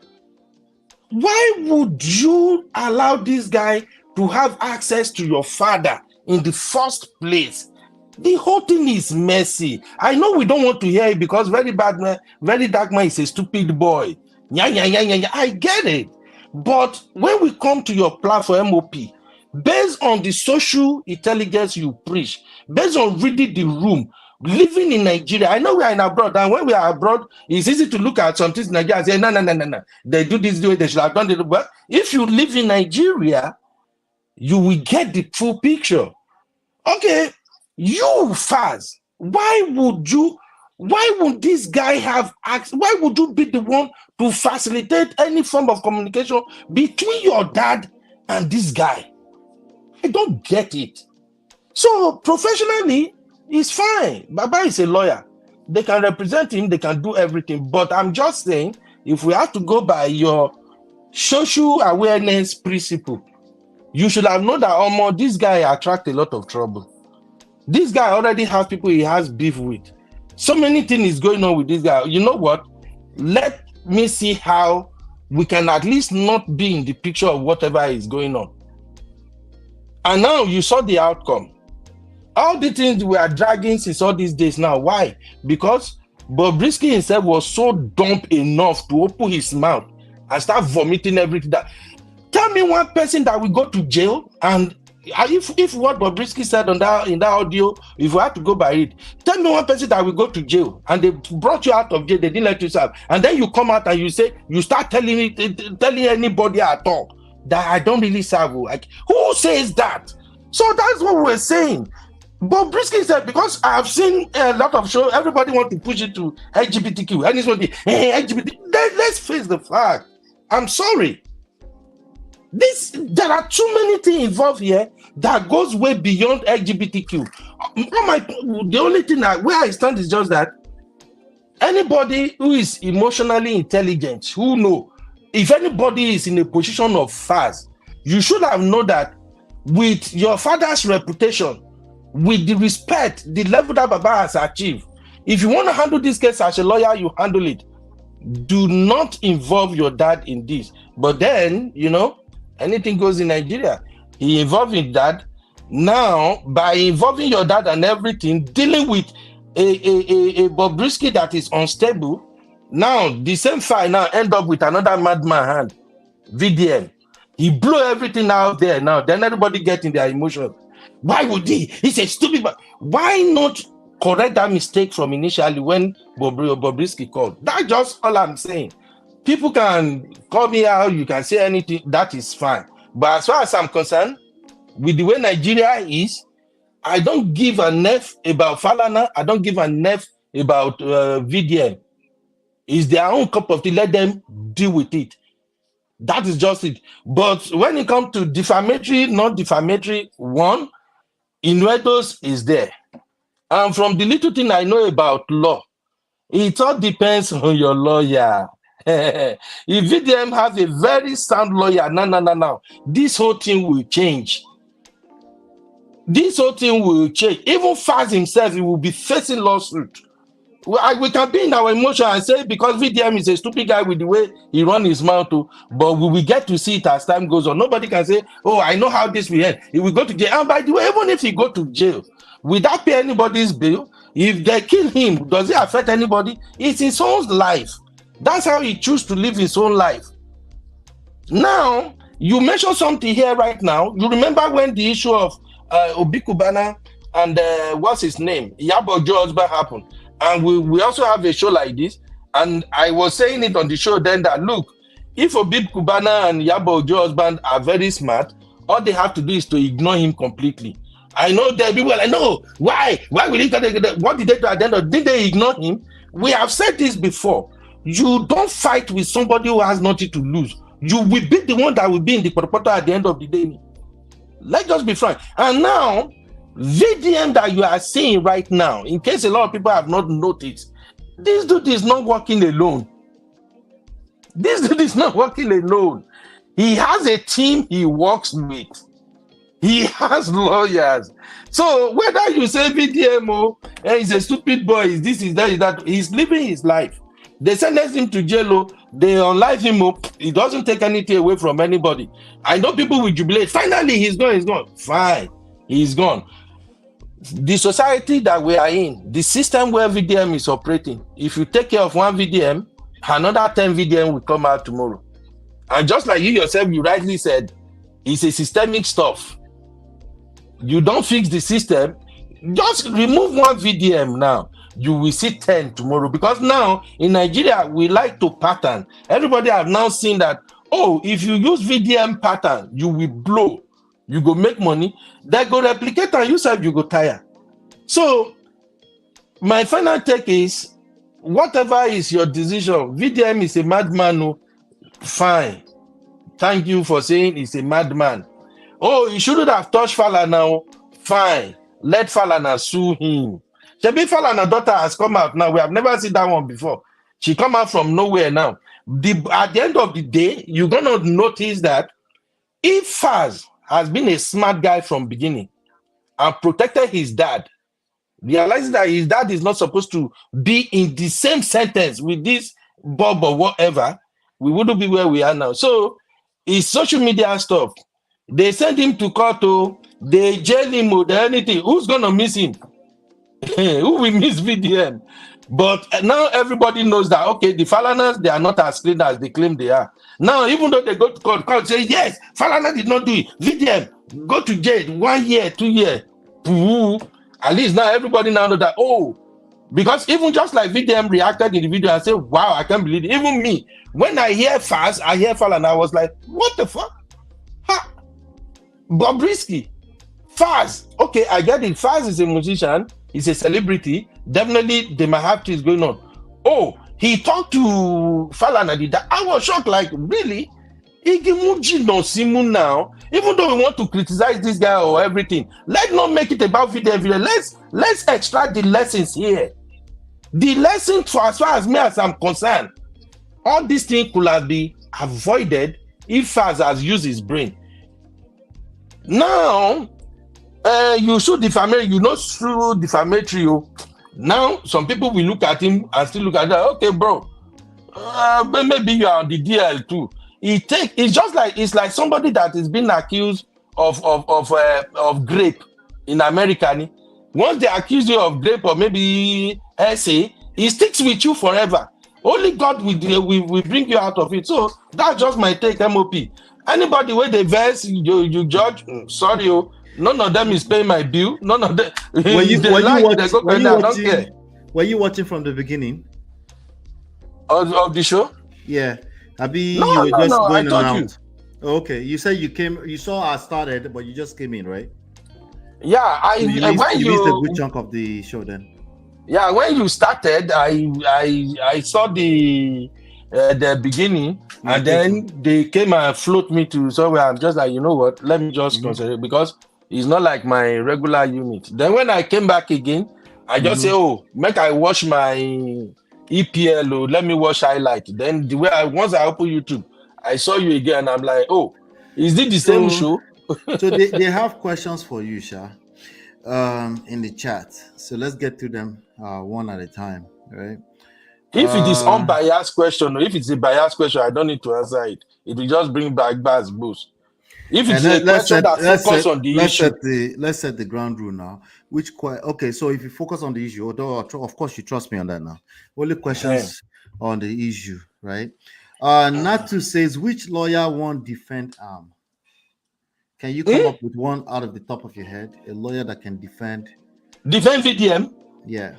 Why would you allow this guy to have access to your father in the first place? The whole thing is messy. I know we don't want to hear it because VeryDarkMan is a stupid boy. I get it. But when we come to your platform, MOP, based on the social intelligence you preach, based on reading the room, living in Nigeria, I know we are in abroad, and when we are abroad, it's easy to look at some things in Nigeria and say, no. They do this way, they should have done it. But if you live in Nigeria, you will get the full picture. Okay, you Faz, why would this guy have access? Why would you be the one to facilitate any form of communication between your dad and this guy? I don't get it. So professionally, it's fine. Baba is a lawyer. They can represent him, they can do everything. But I'm just saying, if we have to go by your social awareness principle, you should have known that this guy attracts a lot of trouble. This guy already has people he has beef with. So many things going on with this guy. You know what? Let me see how we can at least not be in the picture of whatever is going on. And now you saw the outcome. All the things we are dragging since all these days now. Why? Because Bobrisky himself was so dumb enough to open his mouth and start vomiting everything. Tell me one person that will go to jail, and if what Bobrisky said in that audio, if we have to go by it, tell me one person that will go to jail and they brought you out of jail, they didn't let you serve, and then you come out and you say, you start telling anybody at all that I don't really serve. Like, who says that? So that's what we're saying. Bobrisky said, because I've seen a lot of shows, everybody want to push it to LGBTQ, and it's going to be LGBT. Let's face the fact. I'm sorry. There are too many things involved here that goes way beyond LGBTQ. The only thing where I stand is just that anybody who is emotionally intelligent, who know, if anybody is in a position of Faz, you should have known that with your father's reputation, with the respect, the level that Baba has achieved, if you want to handle this case as a lawyer, you handle it. Do not involve your dad in this. But then, anything goes in Nigeria. He involved in that. Now, by involving your dad and everything, dealing with a Bobrisky that is unstable, now the same file now end up with another madman hand, VDM. He blew everything out there now. Then everybody getting their emotion. Why would he? He's a stupid man. Why not correct that mistake from initially when Bobrisky called? That's just all I'm saying. People can call me out, you can say anything, that is fine. But as far as I'm concerned, with the way Nigeria is, I don't give an F about Falanas, I don't give an F about VDM. It's their own cup of tea, let them deal with it. That is just it. But when it comes to defamatory, not defamatory, one, Innuendos is there. And from the little thing I know about law, it all depends on your lawyer. If VDM has a very sound lawyer, no, this whole thing will change. This whole thing will change. Even Faz himself, he will be facing lawsuit. We can be in our emotion and say because VDM is a stupid guy with the way he run his mouth, but we will get to see it as time goes on. Nobody can say, oh, I know how this will end. He will go to jail. And by the way, even if he go to jail, without pay anybody's bill, if they kill him, does it affect anybody? It's his own life. That's how he chooses to live his own life. Now, you mentioned something here right now. You remember when the issue of Obi Kubana and what's his name, Yabo Joe husband happened, and we also have a show like this, and I was saying it on the show then that look, if Obi Kubana and Yabo Joe husband are very smart, all they have to do is to ignore him completely. I know that people are like, no, why will he get what did they do at the end of? Did they ignore him? We have said this before. You don't fight with somebody who has nothing to lose. You will be the one that will be in the portfolio at the end of the day. Let's just be frank. And now, VDM that you are seeing right now, in case a lot of people have not noticed, this dude is not working alone. This dude is not working alone. He has a team he works with. He has lawyers. So whether you say VDM, he's a stupid boy, is this, is that, is that, he's living his life. They sentenced him to jail, they unlife him up. He doesn't take anything away from anybody. I know people will jubilate. Finally, he's gone. Fine, he's gone. The society that we are in, the system where VDM is operating, if you take care of one VDM, another 10 VDM will come out tomorrow. And just like you yourself, you rightly said, it's a systemic stuff. You don't fix the system, just remove one VDM now. You will see 10 tomorrow, because now in Nigeria we like to pattern. Everybody have now seen that, oh, if you use VDM pattern, you will blow, you go make money. They go replicate and yourself, you go tire. So my final take is, whatever is your decision, VDM is a madman. Fine, thank you for saying he's a madman. Oh, he shouldn't have touched Falana. Fine, let Falana sue him. Shebi Falana's daughter has come out now. We have never seen that one before. She come out from nowhere now. At the end of the day, you're going to notice that if Faz has been a smart guy from beginning and protected his dad, realizing that his dad is not supposed to be in the same sentence with this Bob or whatever, we wouldn't be where we are now. So it's social media stuff. They send him to court, they jail him, or anything. Who's going to miss him? Who will miss VDM? But now everybody knows that, okay, the Falanas, they are not as clean as they claim they are. Now, even though they go to court say, yes, Falana did not do it. VDM, go to jail 1 year, 2 years. At least now everybody now know that, oh, because even just like VDM reacted in the video and said, wow, I can't believe it. Even me, when I hear Faz, I hear Falana, I was like, what the fuck? Ha! Bobrisky, Faz, okay, I get it. Faz is a musician. He's a celebrity. Definitely, they might have things going on. Oh, he talked to Falana. I was shocked. Like, really? Now, even though we want to criticize this guy or everything, let's not make it about video. Let's extract the lessons here. The lesson, for as far as me as I'm concerned, all these things could have been avoided if Faz has used his brain. Now, you should defamatory, you know, through defamatory. Now, some people will look at him and still look at that. Okay, bro, maybe you are on the DL too. It's just like, it's like somebody that is being accused of grape in America. Once they accuse you of grape or maybe essay, it sticks with you forever. Only God will bring you out of it. So that's just my take, MOP. Anybody where they verse, you judge, sorry, none of them is paying my bill. None of them. Were you watching from the beginning of the show? Yeah. Abi, No, you were just going I told around. Okay, you said you saw I started, but you just came in, right? Yeah, So you missed a good chunk of the show then. Yeah, when you started, I saw the beginning, and then they came and float me to somewhere. I'm just like, you know what? Let me just consider it, because it's not like my regular unit. Then when I came back again, I just say, oh, make I watch my EPL, or let me watch highlight. Then the way once I open YouTube, I saw you again. I'm like, oh, is it the same show? So they have questions for you, Sha, in the chat. So let's get to them one at a time. right? If it is unbiased question, or if it's a biased question, I don't need to answer it. It will just bring back buzz boost. If it's a question that focuses on the issue, let's set the ground rule now. Okay, so if you focus on the issue, although of course you trust me on that now, only questions on the issue, right? Natu says, which lawyer won't defend arm? Can you come up with one out of the top of your head? A lawyer that can defend VDM? Yeah.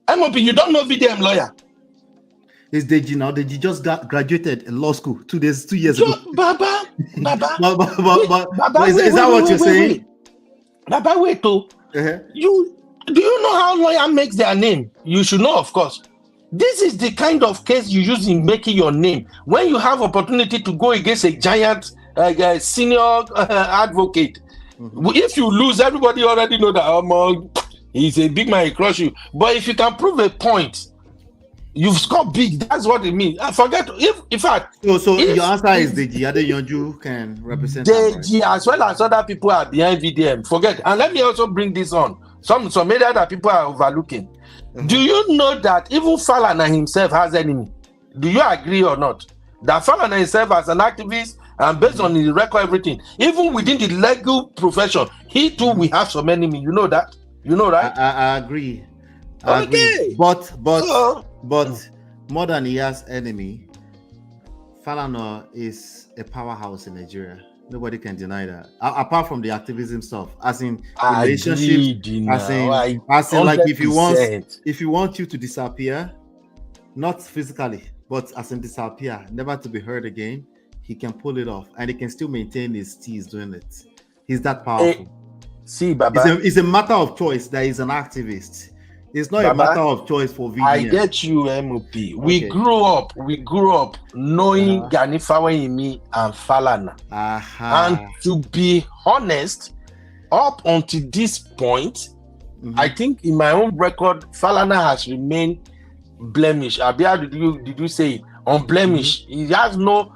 MOP, you don't know VDM lawyer? It's Deji now. Deji just graduated in law school 2 years ago. Baba. Is that what you're saying? Baba, wait, do you know how lawyer makes their name? You should know, of course. This is the kind of case you use in making your name. When you have opportunity to go against a giant senior advocate, if you lose, everybody already know that he's a big man, he crush you. But if you can prove a point, you've scored big. That's what it means. I forget. In fact, so your answer is Deji Adeyonju can represent Deji, as well as other people are behind VDM. Forget. And let me also bring this on. Some area that people are overlooking. Do you know that even Falana himself has enemy? Do you agree or not? That Falana himself as an activist, and based on his record, everything, even within the legal profession, he too will have some enemy. You know that? You know, right? I agree. I agree. But more than he has enemy, Falana is a powerhouse in Nigeria. Nobody can deny that. Apart from the activism stuff, as in relationships, as in like if you want you to disappear, not physically, but as in disappear, never to be heard again, he can pull it off, and he can still maintain his teeth doing it. He's that powerful. See, Baba, it's a matter of choice that he's an activist. It's not a matter of choice for VDM. I get you, MOP. We grew up knowing Gani Fawayimi and Falana. And to be honest, up until this point, I think in my own record, Falana has remained blemish. Abia, did you say it? Unblemished. He has no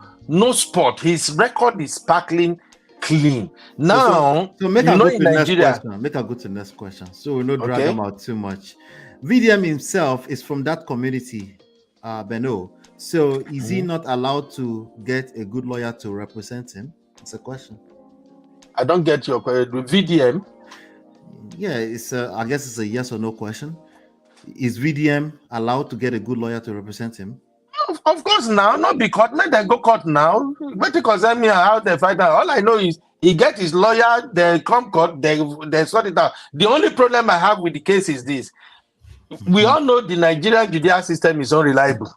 spot. His record is sparkling clean. Now, so make a go to Nigeria. Make a go to the next question. So we don't drag him out too much. VDM himself is from that community, Beno. So is he not allowed to get a good lawyer to represent him? It's a question. I don't get your question. VDM? Yeah, I guess it's a yes or no question. Is VDM allowed to get a good lawyer to represent him? Of course now, not because let them go court now. But because I mean how they fight out. All I know is he get his lawyer, they come court, they sort it out. The only problem I have with the case is this. We all know the Nigerian judicial system is unreliable.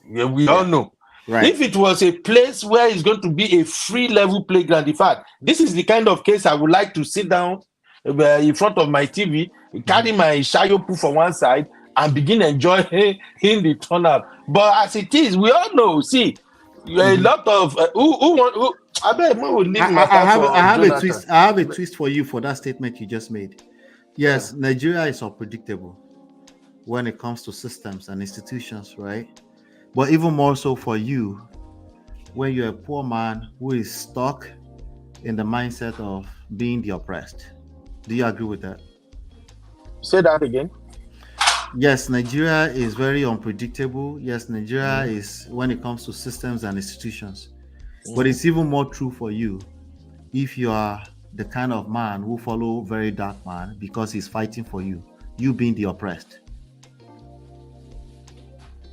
Yeah, we all know. Right. If it was a place where it's going to be a free level playground, in fact, this is the kind of case I would like to sit down in front of my TV, carry my shayopu for one side, and begin enjoying the turnout. But as it is, we all know. See, a lot of I have a twist for you for that statement you just made. Yes, Nigeria is unpredictable when it comes to systems and institutions, right? But even more so for you, when you're a poor man who is stuck in the mindset of being the oppressed. Do you agree with that? Say that again. Yes, Nigeria is very unpredictable. Yes, Nigeria is when it comes to systems and institutions. But it's even more true for you if you are the kind of man who follow VeryDarkMan because he's fighting for you, you being the oppressed.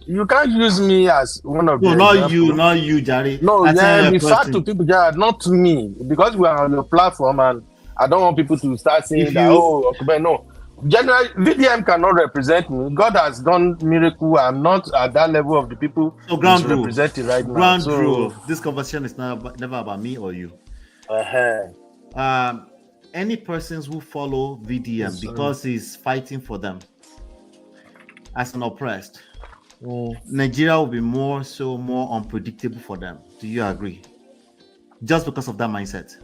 You can't use me as one of them. Not you, Jerry. No, refer to people, Jared, not me, because we are on your platform, and I don't want people to start saying no. Generally, VDM cannot represent me. God has done miracle. I'm not at that level of the people representing right now. Ground rule. This conversation is never about me or you. Any persons who follow VDM because he's fighting for them as an oppressed, Nigeria will be more unpredictable for them. Do you agree? Just because of that mindset.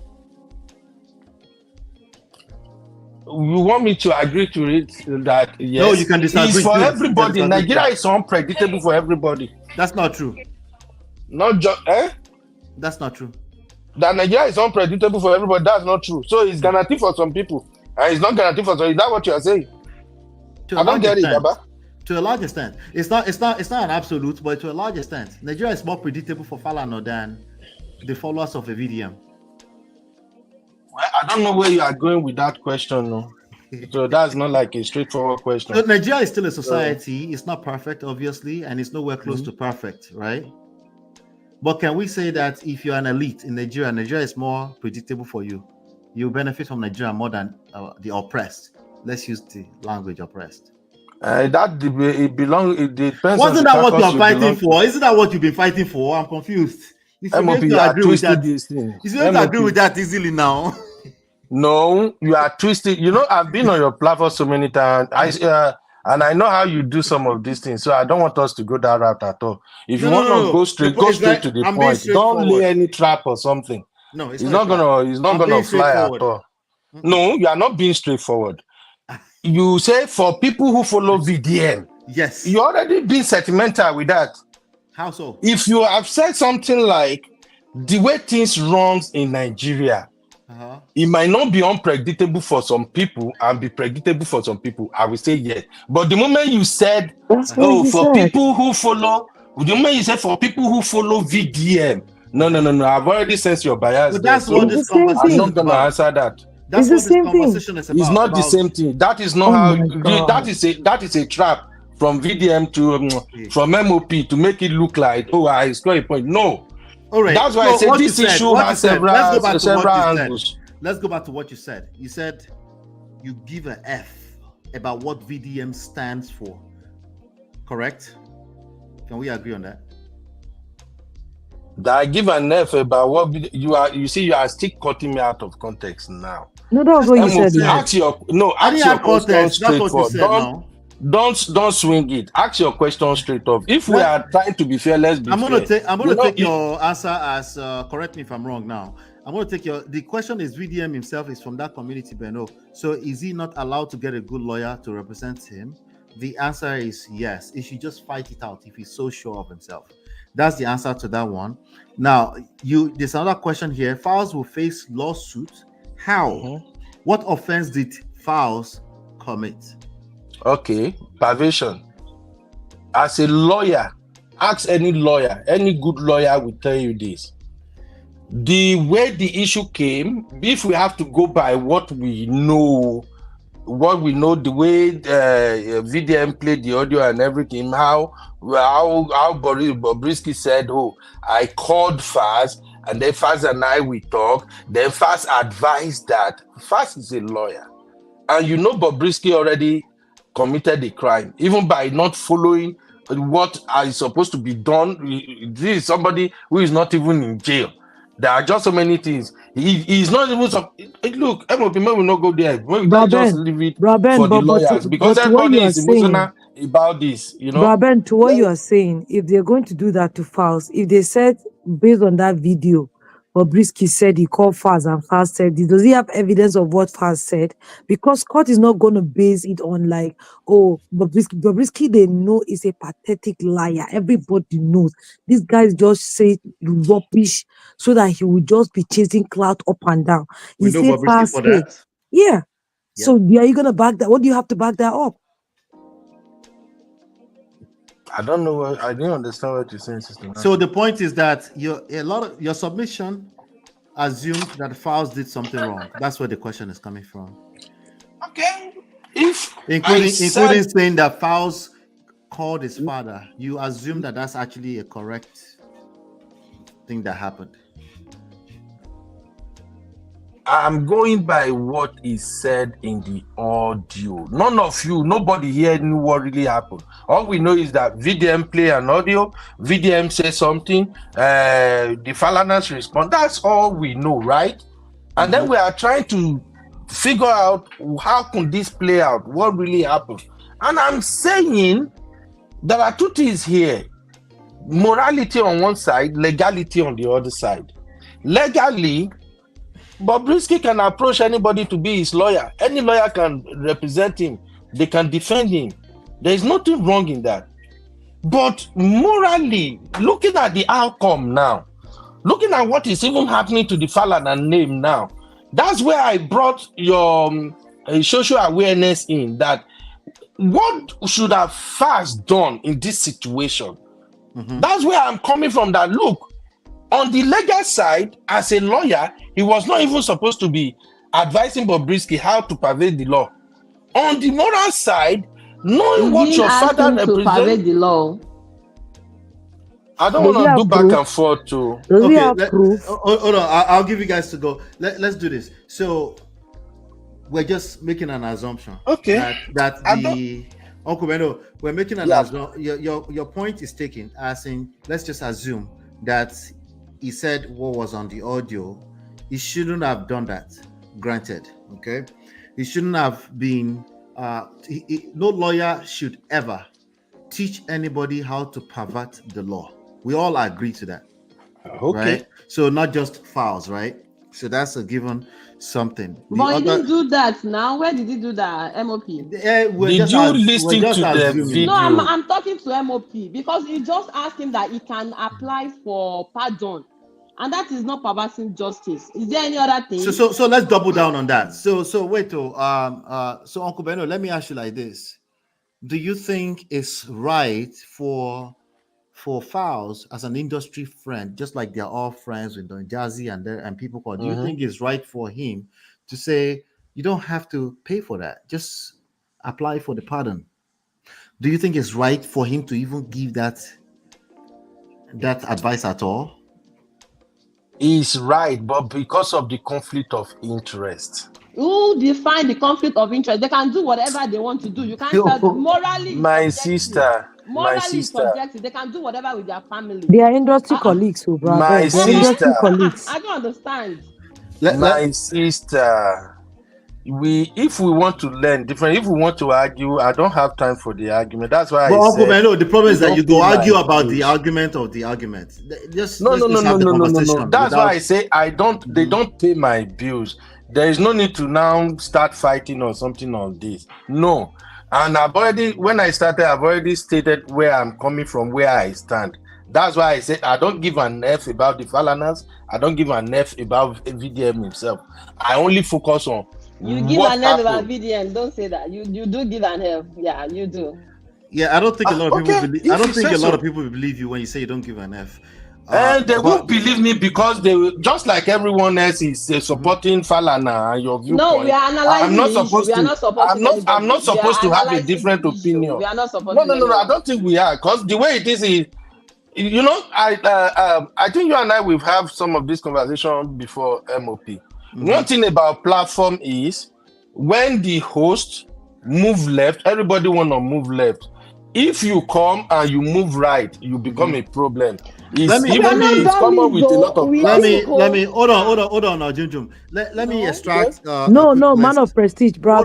You want me to agree to it that yes? No, you can disagree. It's for everybody. Nigeria is unpredictable for everybody. That's not true. Not just That's not true. That Nigeria is unpredictable for everybody. That's not true. So it's guaranteed for some people, and it's not guaranteed for some. Is that what you are saying? I don't get it, Baba. To a large extent, it's not an absolute, but to a large extent, Nigeria is more predictable for Falana than the followers of a VDM. Well, I don't know where you are going with that question, no. So that's not like a straightforward question. So Nigeria is still a society. It's not perfect, obviously, and it's nowhere close to perfect, right? But can we say that if you're an elite in Nigeria, Nigeria is more predictable for you? You benefit from Nigeria more than the oppressed. Let's use the language oppressed. It depends. Wasn't that what you're fighting for? Isn't that what you've been fighting for? I'm confused. You should MOP, you are twisting this thing. You should agree with that easily now. No, you are twisted. You know, I've been on your platform so many times. And I know how you do some of these things. So I don't want us to go that route at all. If you want to go straight to the point. Don't lay any trap or something. No, it's not gonna fly at all. No, you are not being straightforward. You say for people who follow VDM. Yes. You already been sentimental with that. How so? If you have said something like the way things runs in Nigeria, it might not be unpredictable for some people and be predictable for some people. I will say yes. But the moment you said, people who follow, the moment you said for people who follow VDM, no. I've already sensed your bias. But that's what this conversation I'm not going to answer that. That's what this conversation is about. It's not the same thing. That is not how. That is a trap from VDM to from MOP to make it look like I score a point. No. All right. That's why I said this issue has several angles. Let's go back to what you said. You said you give an F about what VDM stands for. Correct? Can we agree on that? That I give an F about what you are. You see, you are still cutting me out of context now. No, that's what you said. Ask your question straightforward. Don't swing it. Ask your question straight up. If we are trying to be fair, let's be fair. I'm gonna take your answer as correct me if I'm wrong now. I'm gonna take the question is VDM himself is from that community, Beno. So is he not allowed to get a good lawyer to represent him? The answer is yes. He should just fight it out if he's so sure of himself. That's the answer to that one. Now, there's another question here. Fowles will face lawsuit. How? What offense did Fowles commit? Okay, perversion. As a lawyer, ask any lawyer, any good lawyer will tell you this. The way the issue came, if we have to go by what we know, the way VDM played the audio and everything, how Bobrisky said, I called Faz, and then Faz and I we talk. Then Faz advised that Faz is a lawyer, and Bobrisky already committed a crime, even by not following what is supposed to be done. This is somebody who is not even in jail. There are just so many things. He's not even. Look, MOP will not go there. Let's just leave it for the lawyers because everybody is emotional about this. Braben, to what you are saying, if they're going to do that to Fowles, if they said based on that video, Bobrisky said he called Faz and Faz said this, does he have evidence of what Faz said? Because court is not going to base it on like, Bobrisky they know is a pathetic liar. Everybody knows. These guys just say rubbish so that he will just be chasing clout up and down. We know Bobrisky for that. Yeah. So are you going to back that? What do you have to back that up? I don't know. I didn't understand what you're saying, Sister. So the point is that your submission assumed that Fowles did something wrong. That's where the question is coming from. Okay. Including saying that Fowles called his father, you assume that that's actually a correct thing that happened. I'm going by what is said in the audio. Nobody here knew what really happened. All we know is that VDM play an audio, VDM say something, the Falanas respond. That's all we know, right? And then we are trying to figure out how can this play out, what really happened. And I'm saying there are two things here. Morality on one side, legality on the other side. Legally, Bobrisky can approach anybody to be his lawyer. Any lawyer can represent him. They can defend him. There is nothing wrong in that. But morally, looking at the outcome now, looking at what is even happening to the Falana name now, that's where I brought your social awareness in, that what should have first done in this situation? That's where I'm coming from. That look, on the legal side, as a lawyer, he was not even supposed to be advising Bobrisky how to pervade the law. On the moral side, knowing what your father represents, the law. I don't want to do back and forth to. Okay, hold on. I'll give you guys to go. Let's do this. So we're just making an assumption. Okay. That the Uncle Beno, we're making an assumption. Your point is taken, as in, let's just assume that he said what was on the audio. He shouldn't have done that. Granted, okay. He shouldn't have been. No lawyer should ever teach anybody how to pervert the law. We all agree to that. Okay. Right? So not just files, right? So that's a given something. But he didn't do that now. Where did he do that? MOP. Did you listen to the video? No, I'm talking to MOP because he just asked him that he can apply for pardon. And that is not perversing justice. Is there any other thing? So let's double down on that. So wait, so Uncle Beno, let me ask you like this. Do you think it's right for Fowles as an industry friend, just like they're all friends with Don Jazzy and people called, do you think it's right for him to say you don't have to pay for that, just apply for the pardon? Do you think it's right for him to even give that advice at all? Is right, but because of the conflict of interest. Who define the conflict of interest? They can do whatever they want to do. You can't tell them morally. My sister. Morally subjective. They can do whatever with their family. They are industry colleagues, so brother. My sister. Colleagues. I don't understand. My sister. If we want to learn different, if we want to argue, I don't have time for the argument. That's why Uncle Beno, the problem is that you go argue about the argument of the argument. No. That's why I say they don't pay my bills. There is no need to now start fighting or something on this. No. And when I started, I've already stated where I'm coming from, where I stand. That's why I said I don't give an F about the Falanas. I don't give an F about VDM himself. I only focus on you give an F about VDM. Don't say that. You do give an F. Yeah, you do. Yeah, I don't think a lot of people believe. I don't think a lot of people believe you when you say you don't give an F. And they won't believe me because they will, just like everyone else is supporting Falana and your viewpoint. No, we are analyzing. I'm not supposed to have a different opinion. We are not supporting. No. I don't think we are, because the way it is, I think you and I will have some of this conversation before MOP. One thing about platform is when the host move left, everybody wanna move left. If you come and you move right, you become a problem. Let me hold on, Junjun. Let me extract. No, man of prestige, bro.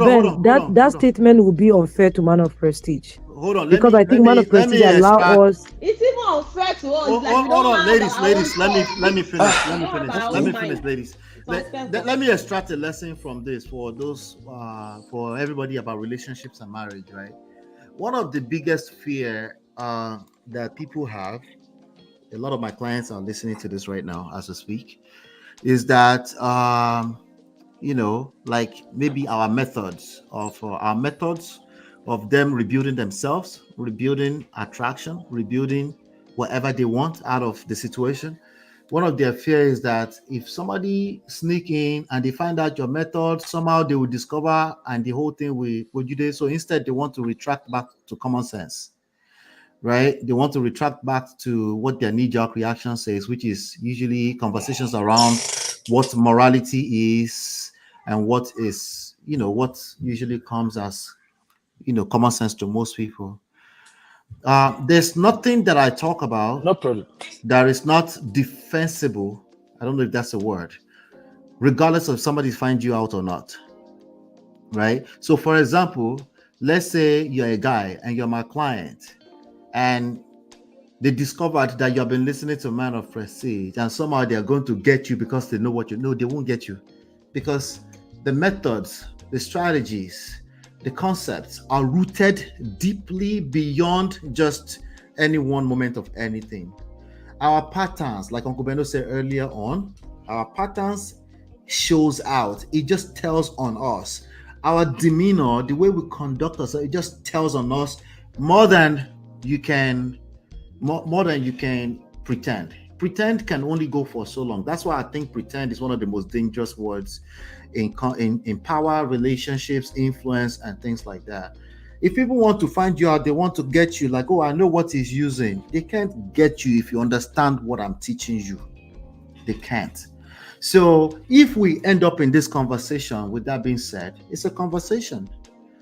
That statement will be unfair to man of prestige. Hold on, because I think man of prestige allow us. It's even unfair to us. Hold on, ladies. Let me finish, ladies. Let me extract a lesson from this for those for everybody about relationships and marriage, right? One of the biggest fear that people have, a lot of my clients are listening to this right now as I speak, is that like maybe our methods of them rebuilding themselves, rebuilding attraction, rebuilding whatever they want out of the situation. One of their fears is that if somebody sneak in and they find out your method, somehow they will discover and the whole thing will do this. So instead, they want to retract back to common sense, right? They want to retract back to what their knee-jerk reaction says, which is usually conversations around what morality is and what is, what usually comes as, common sense to most people. There's nothing that I talk about that is not defensible. I don't know if that's a word, regardless of somebody finds you out or not, right? So for example, let's say you're a guy and you're my client and they discovered that you have been listening to Man of Prestige and somehow they're going to get you because they know what you know. They won't get you because the methods, the strategies, the concepts are rooted deeply beyond just any one moment of anything. Our patterns, like Uncle Beno said earlier on, our patterns shows out. It just tells on us. our demeanor, the way we conduct ourselves, it just tells on us more than you can pretend. Pretend can only go for so long. That's why I think pretend is one of the most dangerous words in power, relationships, influence, and things like that. If people want to find you out, they want to get you like, oh, I know what he's using. They can't get you if you understand what I'm teaching you. They can't. So if we end up in this conversation, with that being said, it's a conversation.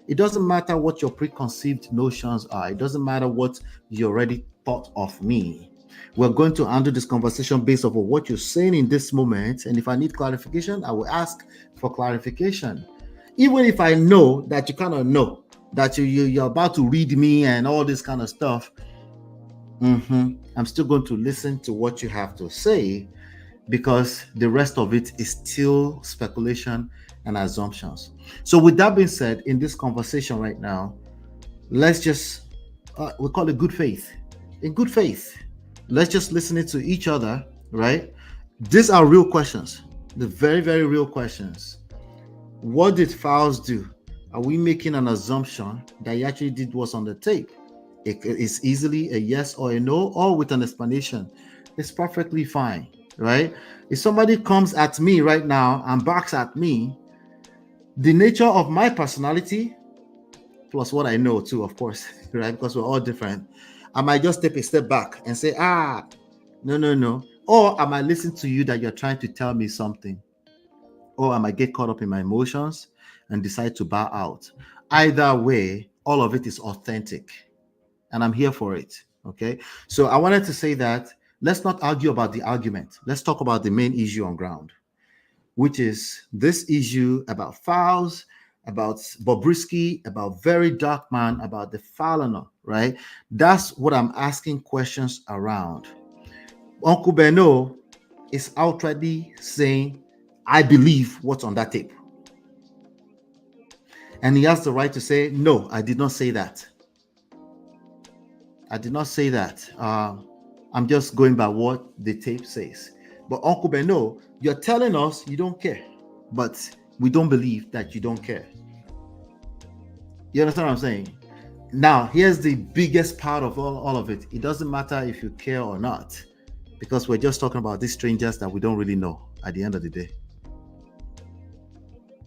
It doesn't matter what your preconceived notions are. It doesn't matter what you already thought of me. We're going to handle this conversation based off of what you're saying in this moment. And if I need clarification, I will ask for clarification. Even if I know that you kind of know that you're about to read me and all this kind of stuff, I'm still going to listen to what you have to say, because the rest of it is still speculation and assumptions. So with that being said, in this conversation right now, let's just, we call it good faith. In good faith, let's just listen to each other, right? These are real questions, the very, very real questions. What did Fowles do? Are we making an assumption that he actually did what's on the tape? It is easily a yes or a no, or with an explanation. It's perfectly fine, right? If somebody comes at me right now and barks at me, the nature of my personality, plus what I know too, of course, right? Because we're all different. I might just take a step back and say, no. Or I might listen to you that you're trying to tell me something. Or I might get caught up in my emotions and decide to bow out. Either way, all of it is authentic. And I'm here for it, okay? So I wanted to say that let's not argue about the argument. Let's talk about the main issue on ground, which is this issue about Fowles, about Bobrisky, about VeryDarkMan, about the Falanas, right? That's what I'm asking questions around. Uncle Beno is outrightly saying, I believe what's on that tape. And he has the right to say, no, I did not say that. I did not say that. I'm just going by what the tape says. But Uncle Beno, you're telling us you don't care, but we don't believe that you don't care. You understand what I'm saying? Now, here's the biggest part of all of it. It doesn't matter if you care or not, because we're just talking about these strangers that we don't really know at the end of the day.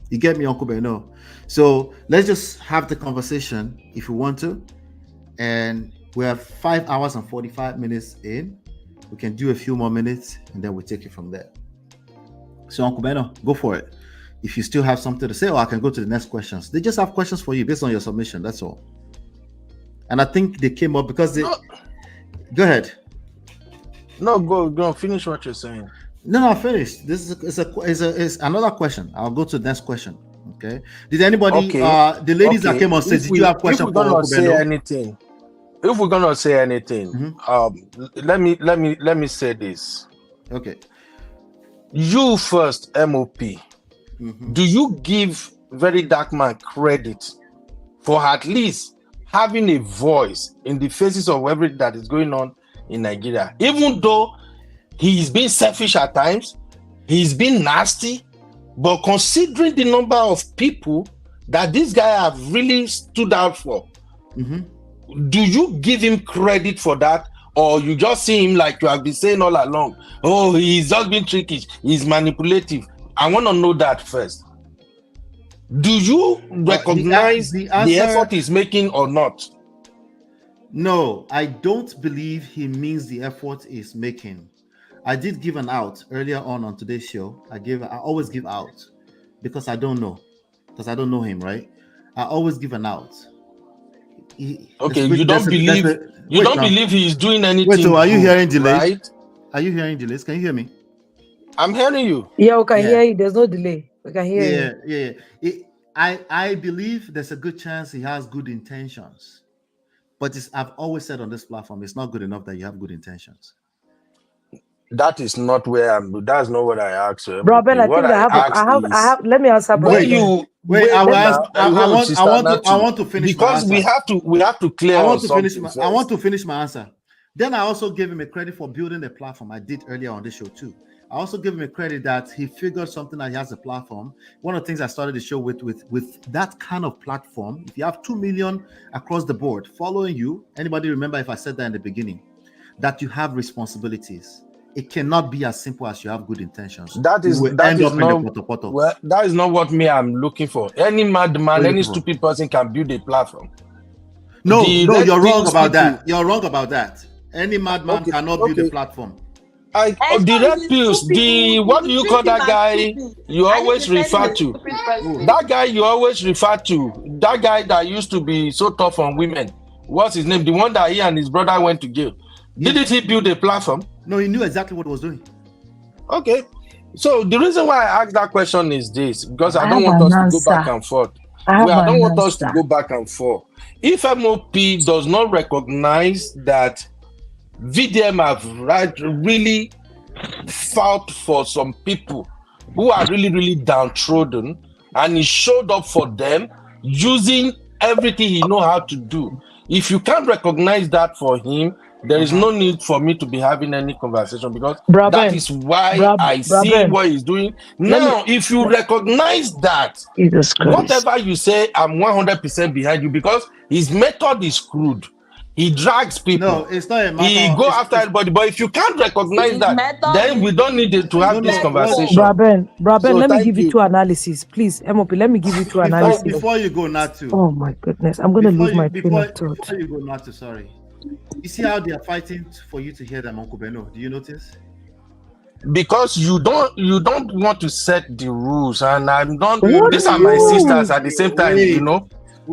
You get me, Uncle Beno? So let's just have the conversation if you want to. And we have 5 hours and 45 minutes in. We can do a few more minutes and then we'll take it from there. So Uncle Beno, go for it. If you still have something to say, or I can go to the next questions. They just have questions for you based on your submission. That's all. And I think they came up because they... Go ahead. No, go finish what you're saying. No, I finished. This is another question. I'll go to the next question. Okay. Did anybody, the ladies that came on stage, did you have questions for Uncle Beno? If we're gonna say anything, let me say this. Okay. You first, MOP. Do you give VeryDarkMan credit for at least having a voice in the faces of everything that is going on in Nigeria? Even though he's been selfish at times, he's been nasty, but considering the number of people that this guy have really stood out for, do you give him credit for that, or you just see him like you have been saying all along? Oh, he's just been tricky, he's manipulative. I want to know that first. Do you recognize the effort he's making or not? No, I don't believe he means the effort he's making. I did give an out earlier on today's show. I always give out because I don't know, because I don't know him, right? I always give an out. Okay, you don't believe he's doing anything. Wait, so are you hearing delays? Right? Are you hearing delays? Can you hear me? I'm hearing you. Yeah, we can hear you. There's no delay. We can hear you. Yeah. I believe there's a good chance he has good intentions, but I've always said on this platform, it's not good enough that you have good intentions. That is not where I'm. That's not what I asked you. Bro, Ben, I think I have. Let me answer, bro. Wait, I want to finish because my answer. we have to clear. I want to finish my answer. Then I also gave him a credit for building the platform. I did earlier on this show too. I also give him a credit that he figured something that he has a platform. One of the things I started the show with that kind of platform, if you have 2 million across the board following you, anybody remember if I said that in the beginning, that you have responsibilities. It cannot be as simple as you have good intentions. That is You will that end is up in the not poto-poto. well. That is not what I'm looking for. Any madman, any stupid person can build a platform. No, you're wrong about people, that. You're wrong about that. Any madman cannot build a platform. The red pills, what do you call that guy you always refer to? That guy you always refer to, that guy that used to be so tough on women. What's his name? The one that he and his brother went to jail. Didn't he build a platform? No, he knew exactly what he was doing. Okay. So the reason why I asked that question is this, because I don't want us to go back and forth. I don't want us to go back and forth. If MOP does not recognize that VDM have really fought for some people who are really downtrodden, and he showed up for them using everything he knows how to do. If you can't recognize that for him, there is no need for me to be having any conversation, because that is why I see what he's doing. Now, if you recognize that, whatever you say, I'm 100% behind you, because his method is crude. He drags people. No, it's not a matter. He go after everybody. But if you can't recognize that, then we don't need to have this conversation. Braben, let me give you two analysis, please. MOP, let me give you two analysis. Before you go, Natu. Oh my goodness, I'm going to lose my train of thought. Before you go, Natu, sorry. You see how they are fighting for you to hear them, Uncle Beno? Do you notice? Because you don't want to set the rules, and I'm not. These are my sisters at the same time, you know.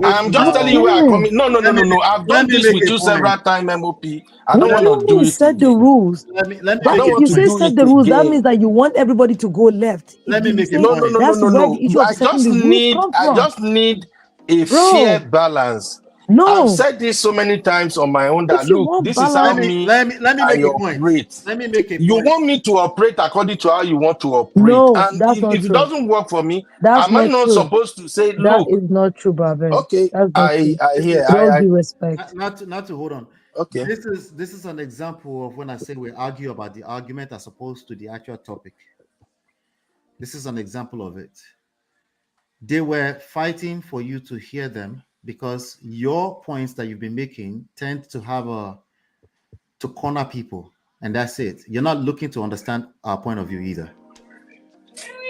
I'm just telling you where I'm coming. No. I've done this with you several times, MOP. I don't want to do it. Set the rules. If you say set the rules, that means that you want everybody to go left. Let me make it. No. I just need a fair balance. No, I've said this so many times on my own that look, this is how let me make a point. Let me make it. You want me to operate according to how you want to operate. No, and that's if it doesn't work for me, that's am I not supposed to say, look? That is not true, Braben. Okay, I hear. All due respect. Not to hold on. Okay. This is an example of when I say we argue about the argument as opposed to the actual topic. This is an example of it. They were fighting for you to hear them, because your points that you've been making tend to have to corner people, and that's it. You're not looking to understand our point of view either,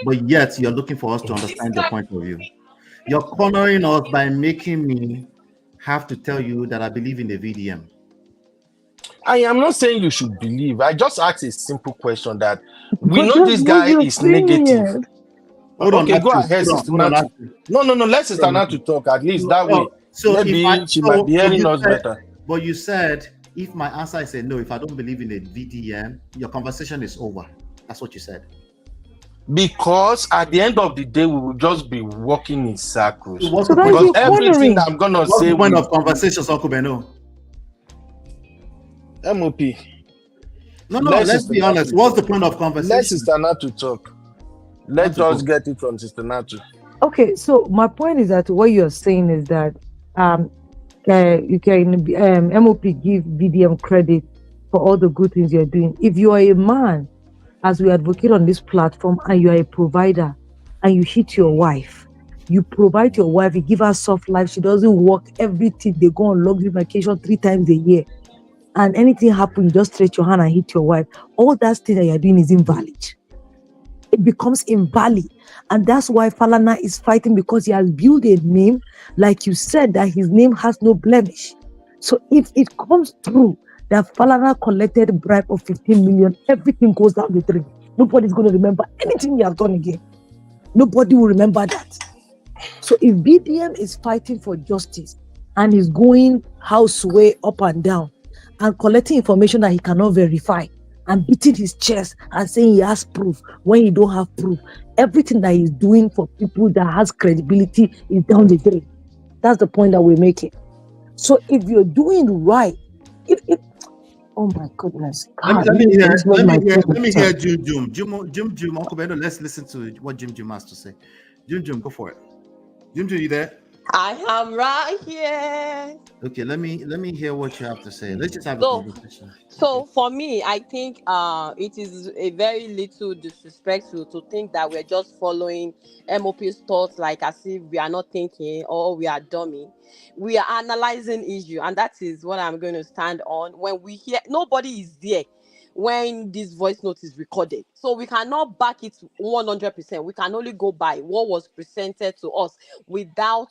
but yet you're looking for us to understand your point of view. You're cornering us by making me have to tell you that I believe in the VDM. I am not saying you should believe. I just asked a simple question that we know this guy is negative. Hold on, go ahead, Sister Natu. No. Let Sister Natu talk. At least that way. So maybe she might be hearing us better. But you said, if my answer is a no, if I don't believe in a VDM, your conversation is over. That's what you said. Because at the end of the day, we will just be walking in circles. Because everything I'm gonna say. What's the point of conversations, Uncle Beno? MOP. No, let's be honest. What's the point of conversation? Let Sister Natu talk. Let us get it from Sister Natu. Okay, so my point is that what you're saying is that you can MOP give VDM credit for all the good things you're doing. If you are a man, as we advocate on this platform, and you are a provider, and you hit your wife, you provide your wife, you give her soft life, she doesn't work, everything, they go on luxury vacation 3 times a year, and anything happens, you just stretch your hand and hit your wife. All that thing that you're doing is invalid. It becomes invalid. And that's why Falana is fighting, because he has built a name, like you said, that his name has no blemish. So if it comes through that Falana collected a bribe of 15 million, everything goes down the drain. Nobody's going to remember anything he has done again. Nobody will remember that. So if BDM is fighting for justice and is going house way up and down and collecting information that he cannot verify, and beating his chest and saying he has proof when he don't have proof, everything that he's doing for people that has credibility is down the drain. That's the point that we're making. So if you're doing right, oh my goodness. Let me hear Jim. Uncle Beno, let's listen to what Jim has to say. Jim, go for it. Jim, you there? I am right here. Okay, let me hear what you have to say. Let's just have a So, conversation. so for me, I think it is a very little disrespectful to think that we're just following MOP's thoughts like as if we are not thinking or we are dummy. We are analyzing issue, and that is what I'm going to stand on. When we hear nobody is there when this voice note is recorded, so we cannot back it 100%. We can only go by what was presented to us without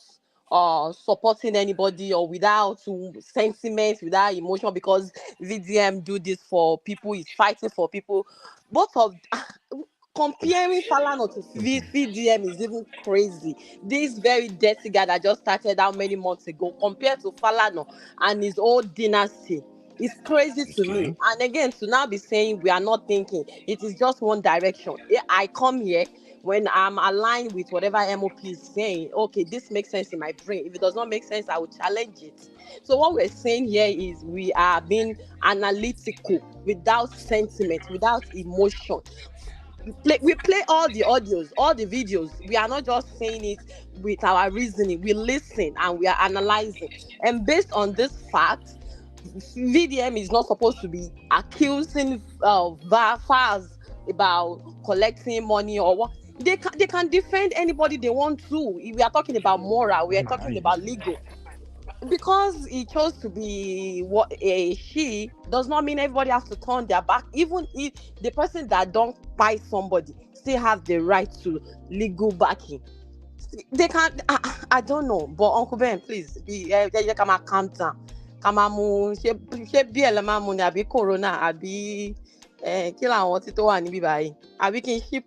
supporting anybody or without sentiment, without emotion, because VDM do this for people, is fighting for people. Both of comparing Falana to VDM is even crazy. This very dirty guy that just started how many months ago compared to Falana and his old dynasty. It's crazy to me. Okay. And again, to now be saying we are not thinking, it is just one direction. I come here when I'm aligned with whatever MOP is saying. Okay, this makes sense in my brain. If it does not make sense, I will challenge it. So what we're saying here is we are being analytical, without sentiment, without emotion. We play all the audios, all the videos. We are not just saying it with our reasoning. We listen and we are analyzing. And based on this fact, VDM is not supposed to be accusing FARS about collecting money or what. They can defend anybody they want to. If we are talking about moral, we are talking about legal. Because he chose to be what a she does not mean everybody has to turn their back. Even if the person that don't buy somebody still have the right to legal backing, they can't. I don't know, but Uncle Ben, please be come and calm down. Come on, she be elema money abi corona abi kill àwọn tí tó wà níbí báyìí àbí kí n ship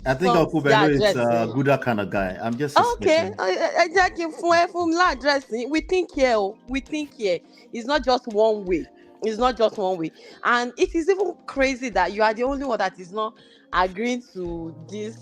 I think Uncle Beno is a good kind of guy. I'm just okay. suspecting. Jẹ́ kí n fún address. We think here. We think here. It's not just one way. It's not just one way. And it is even crazy that you are the only one that is not agreeing to this.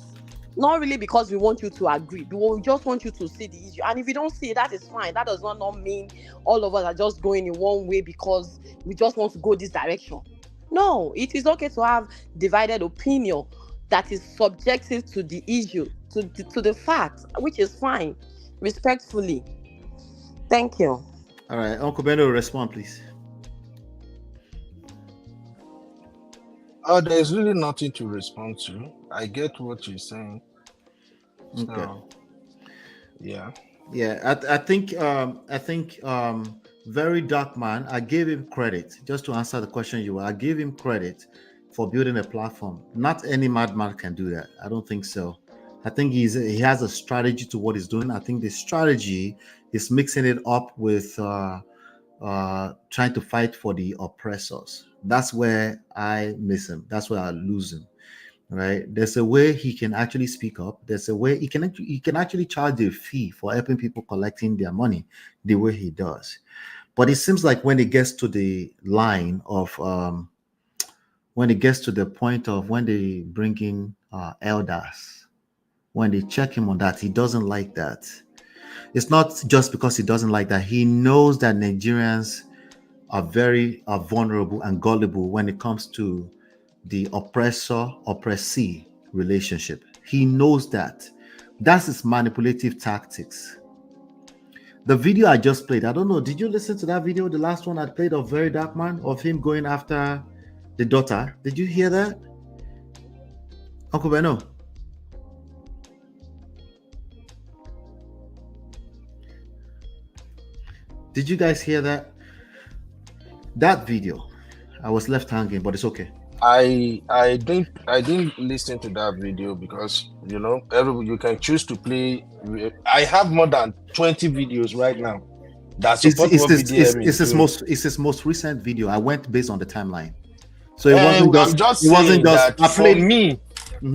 Not really because we want you to agree. We just want you to see the issue. And if you don't see it, that is fine. That does not mean all of us are just going in one way because we just want to go this direction. No, it is okay to have divided opinion that is subjective to the issue, to the fact, which is fine, respectfully. Thank you. All right, Uncle Beno, respond, please. There's really nothing to respond to. I get what you're saying. So, Okay. yeah. Yeah, I think VeryDarkMan, I gave him credit just to answer the question you were. I gave him credit for building a platform. Not any madman can do that. I don't think so. I think he has a strategy to what he's doing. I think the strategy is mixing it up with trying to fight for the oppressors. That's where I miss him. That's where I lose him. Right? There's a way he can actually speak up. There's a way he can actually charge a fee for helping people collecting their money the way he does. But it seems like when it gets to the line of when it gets to the point of when they bring in elders, when they check him on that, he doesn't like that. It's not just because he doesn't like that. He knows that Nigerians are very vulnerable and gullible when it comes to the oppressor-oppressee relationship. He knows that. That's his manipulative tactics. The video I just played, I don't know, did you listen to that video, the last one I played of VeryDarkMan, of him going after the daughter? Did you hear that? Uncle Beno? Did you guys hear that? That video, I was left hanging, but it's okay. I didn't listen to that video because you can choose to play. I have more than 20 videos right now that support what VDM is doing. It's his most recent video. I went based on the timeline, so it wasn't just. I'm just it wasn't saying just. that for me,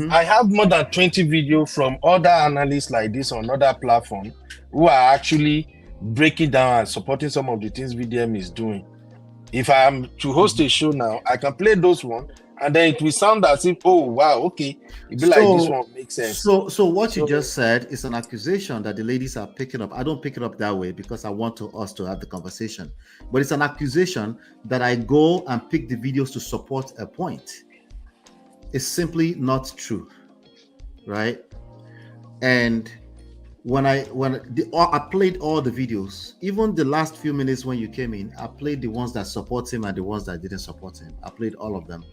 I have more than 20 videos from other analysts like this on other platforms who are actually breaking down and supporting some of the things VDM is doing. If I am to host a show now, I can play those one, and then it will sound as if, oh wow, okay, it be like this one makes sense. So what you just said is an accusation that the ladies are picking up. I don't pick it up that way because I want us to have the conversation, but it's an accusation that I go and pick the videos to support a point. It's simply not true, right? And I played all the videos, even the last few minutes when you came in, I played the ones that support him and the ones that didn't support him. I played all of them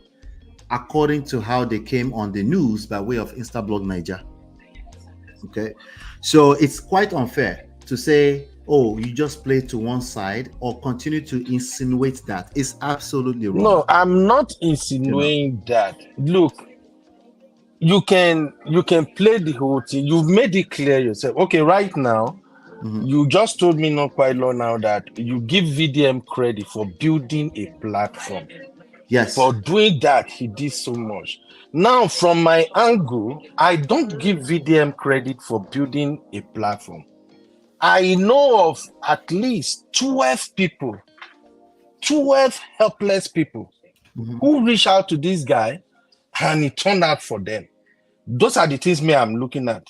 according to how they came on the news by way of Instablog Niger. Okay, so it's quite unfair to say, oh, you just play to one side or continue to insinuate that. It's absolutely wrong. No, I'm not insinuating that. Look, you can play the whole thing. You've made it clear yourself. Okay, right now, you just told me not quite long now that you give VDM credit for building a platform. Yes. For doing that, he did so much. Now, from my angle, I don't give VDM credit for building a platform. I know of at least 12 people, 12 helpless people who reach out to this guy and it turned out for them. Those are the things I'm looking at.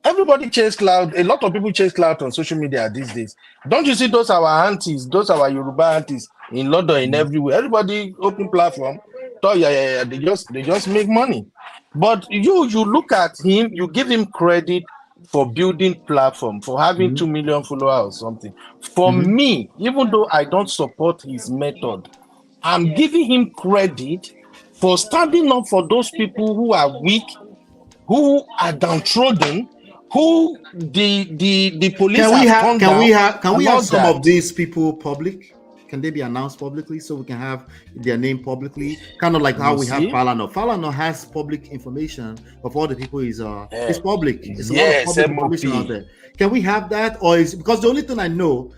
Everybody chase cloud. A lot of people chase cloud on social media these days. Don't you see those our aunties, those our Yoruba aunties in London, in everywhere? Everybody open platform. So yeah. They just make money. But you look at him, you give him credit for building platform, for having 2 million followers or something. For me, even though I don't support his method, I'm giving him credit for standing up for those people who are weak, who are downtrodden, who the police Can we have some of these people public? Can they be announced publicly so we can have their name publicly? Kind of like how we have Falana. Falana has public information of all the people it's public. It's a lot of public information out there. Can we have that? Or is because the only thing I know,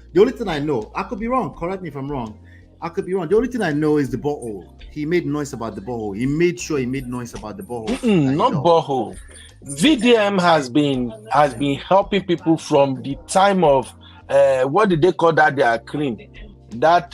I could be wrong, correct me if I'm wrong. I could be wrong. The only thing I know is the borehole. He made noise about the borehole. He made sure he made noise about the borehole. Not borehole. VDM has been helping people from the time of what did they call that? Their cream, that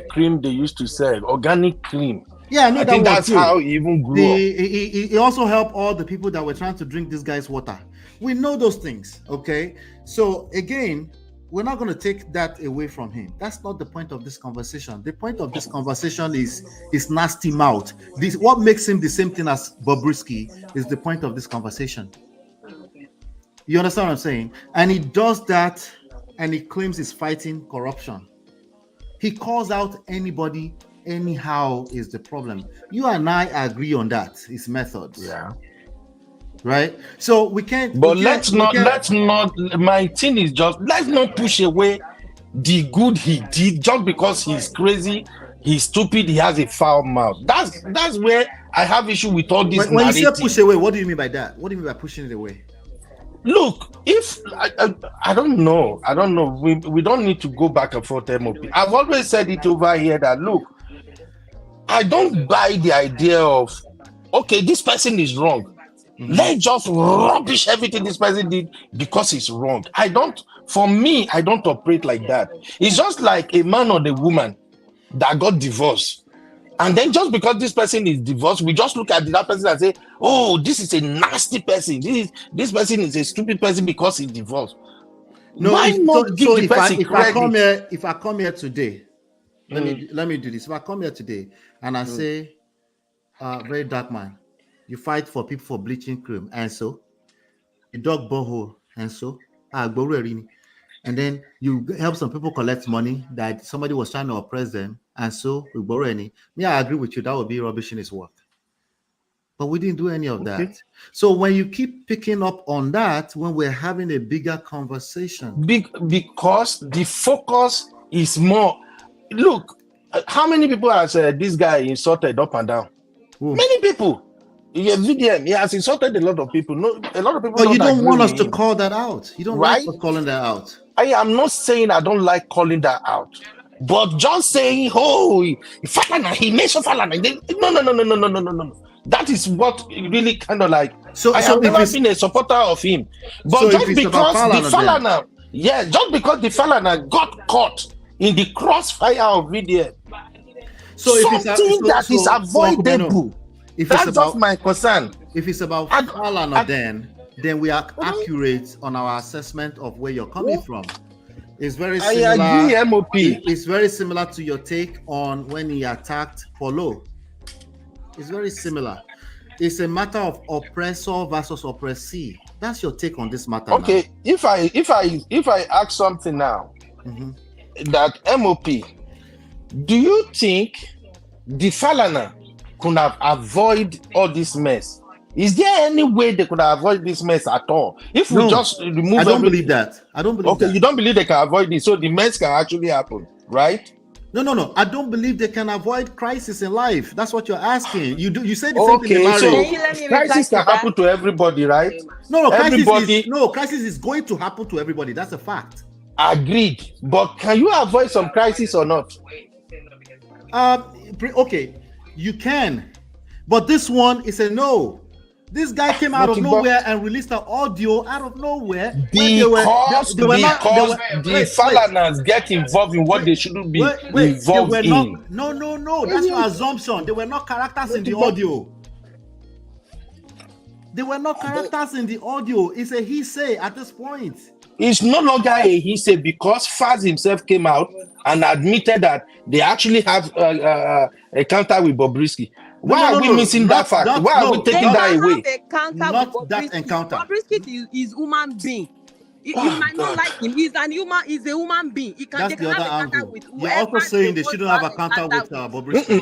cream they used to sell, organic cream. Yeah, I know. I think that's how he even grew up. He also helped all the people that were trying to drink this guy's water. We know those things, okay? So again, we're not going to take that away from him. That's not the point of this conversation. The point of this conversation is his nasty mouth. What makes him the same thing as Bobrisky is the point of this conversation. You understand what I'm saying? And he does that, and he claims he's fighting corruption. He calls out anybody anyhow is the problem. You and I agree on that. His methods. Yeah. Right, so we can't. But let's not. My thing is just let's not push away the good he did just because he's crazy, he's stupid, he has a foul mouth. That's where I have issue with all this. When you say push away, what do you mean by that? What do you mean by pushing it away? Look, if I don't know, we don't need to go back and forth. MOP. I've always said it over here that look, I don't buy the idea of okay, this person is wrong. Let's just rubbish everything this person did because it's wrong. For me, I don't operate like that. It's just like a man or a woman that got divorced. And then just because this person is divorced, we just look at that person and say, oh, this is a nasty person. This person is a stupid person because he's divorced. No, why not give the person credit? If I come here today, let me do this. If I come here today and I say, VeryDarkMan, you fight for people for bleaching cream, and so you dog borehole, and so and then you help some people collect money that somebody was trying to oppress them, and so we borrow any. I agree with you, that would be rubbish in his work. But we didn't do any of that. So when you keep picking up on that, when we're having a bigger conversation, because the focus is more. Look, how many people has this guy insulted up and down? Many people. Yeah, VDM, he has insulted a lot of people. No, a lot of people. But you don't want us to call that out. You don't like us calling that out. I am not saying I don't like calling that out, but just saying, oh, Falana, he mentioned Falana. No. That is what really kind of like. I have never been a supporter of him, but just because the Falana, just because the Falana got caught in the crossfire of VDM, so something that is avoidable. That's just my concern. If it's about Falana, then we are accurate on our assessment of where you're coming from. It's very similar. I agree, MOP. It's very similar to your take on when he attacked Polo. It's very similar. It's a matter of oppressor versus oppressee. That's your take on this matter. Okay, now. if I ask something now, that MOP, do you think the Falana could have avoided all this mess? Is there any way they could have avoided this mess at all? If we just remove, I don't believe that. I don't believe. Okay, you don't believe they can avoid this, so the mess can actually happen, right? No. I don't believe they can avoid crisis in life. That's what you're asking. You do. You said the same thing in marriage. So crisis can happen to everybody, right? No. Everybody. Crisis is going to happen to everybody. That's a fact. Agreed. But can you avoid some crisis or not? Okay, you can, but this one is a no. This guy came out of nowhere and released an audio out of nowhere. Because the Falanas get involved in what they shouldn't be involved in. No. That's your assumption. They were not characters in the audio. They were not characters in the audio. It's a he say at this point. It's no longer a he say because Faz himself came out and admitted that they actually have a counter with Bobrisky. Why are we missing that fact? Why are we taking that away? Not that encounter. Bobrisky is human being. You might not like him. He's a human being. That's the other angle. You're also saying they shouldn't have a counter with Bobrisky.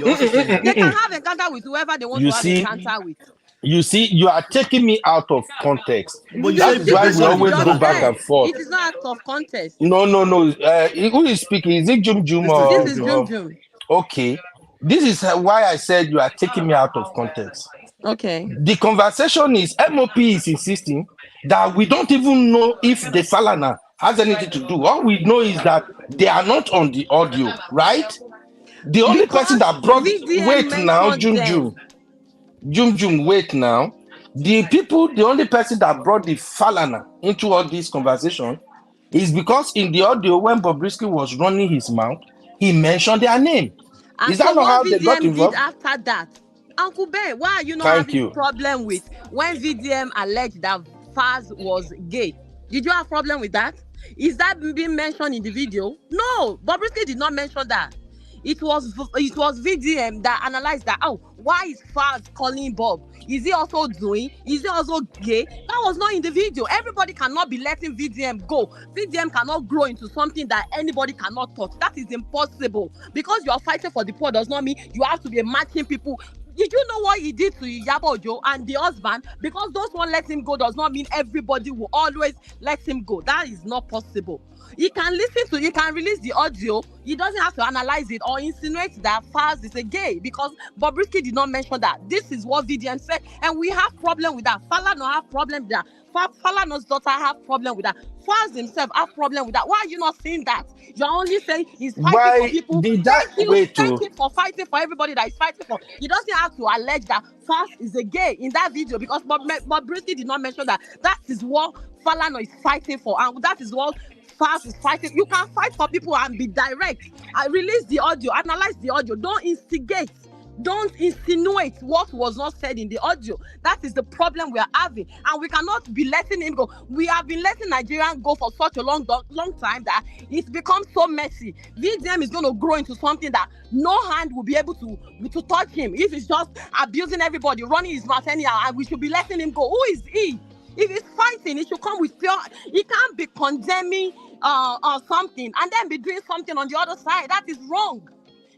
They can have a counter with whoever they want to have a counter with. You see, you are taking me out of context. But that's why we always go back and forth. It is not out of context. No. Who is speaking? Is it Jum? This is Jum. Okay. This is why I said you are taking me out of context. Okay. The conversation is MOP is insisting that we don't even know if the Falana has anything to do. All we know is that they are not on the audio, right? The only person that brought Jum, wait now. The only person that brought the Falana into all this conversation is because in the audio when Bobrisky was running his mouth, he mentioned their name. And is that not how they got involved? After that, Uncle Ben, why are you not having problem with when VDM alleged that Faz was gay? Did you have problem with that? Is that being mentioned in the video? No, Bobrisky did not mention that. It was VDM that analyzed that. Oh, why is Faz calling Bob? Is he also doing? Is he also gay? That was not in the video. Everybody cannot be letting VDM go. VDM cannot grow into something that anybody cannot touch. That is impossible. Because you are fighting for the poor does not mean you have to be matching people. Did you know what he did to Iyabo Ojo and the husband? Because those one let him go does not mean everybody will always let him go. That is not possible. He can he can release the audio. He doesn't have to analyze it or insinuate that Faz is a gay because Bobrisky did not mention that. This is what VDM said, and we have problem with that. Falana have problem with that. Falana's daughter have problem with that. Faz himself have problem with that. Why are you not saying that? You're only saying he's fighting for people. Thank you for fighting for everybody that is fighting for. He doesn't have to allege that Faz is a gay in that video because Bobrisky did not mention that. That is what Falana is fighting for, and that is what Faz is fighting. You can fight for people and be direct. I release the audio, analyze the audio. Don't instigate. Don't insinuate what was not said in the audio. That is the problem we are having, and we cannot be letting him go. We have been letting Nigerians go for such a long time that it's become so messy. VDM is going to grow into something that no hand will be able to touch him. If he's just abusing everybody, running his mouth anyhow, and we should be letting him go. Who is he? If he's fighting, he should come with pure. He can't be condemning or something and then be doing something on the other side. That is wrong.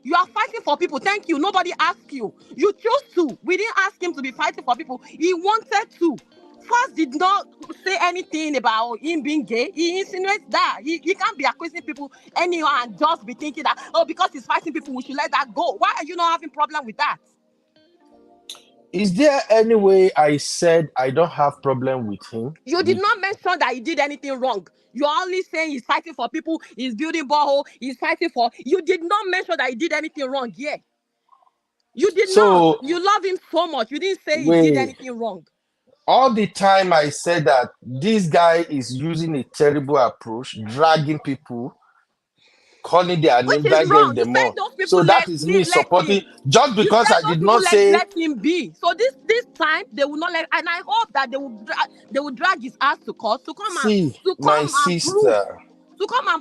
You are fighting for people. Thank you. Nobody asked you. You chose to. We didn't ask him to be fighting for people. He wanted to. First did not say anything about him being gay. He insinuates that. He can't be accusing people anyhow and just be thinking that, oh, because he's fighting people, we should let that go. Why are you not having problem with that? Is there any way I said I don't have problem with him? You did not mention that he did anything wrong. You're only saying he's fighting for people, he's building borehole, he's fighting for... You did not mention that he did anything wrong yet. You did not. You love him so much. You didn't say he did anything wrong. All the time I said that this guy is using a terrible approach, dragging people, calling their name, dragging them on. So that is me supporting, just because I did not say... Let him be. So this time, they will not let... And I hope that they will drag his ass to court to come and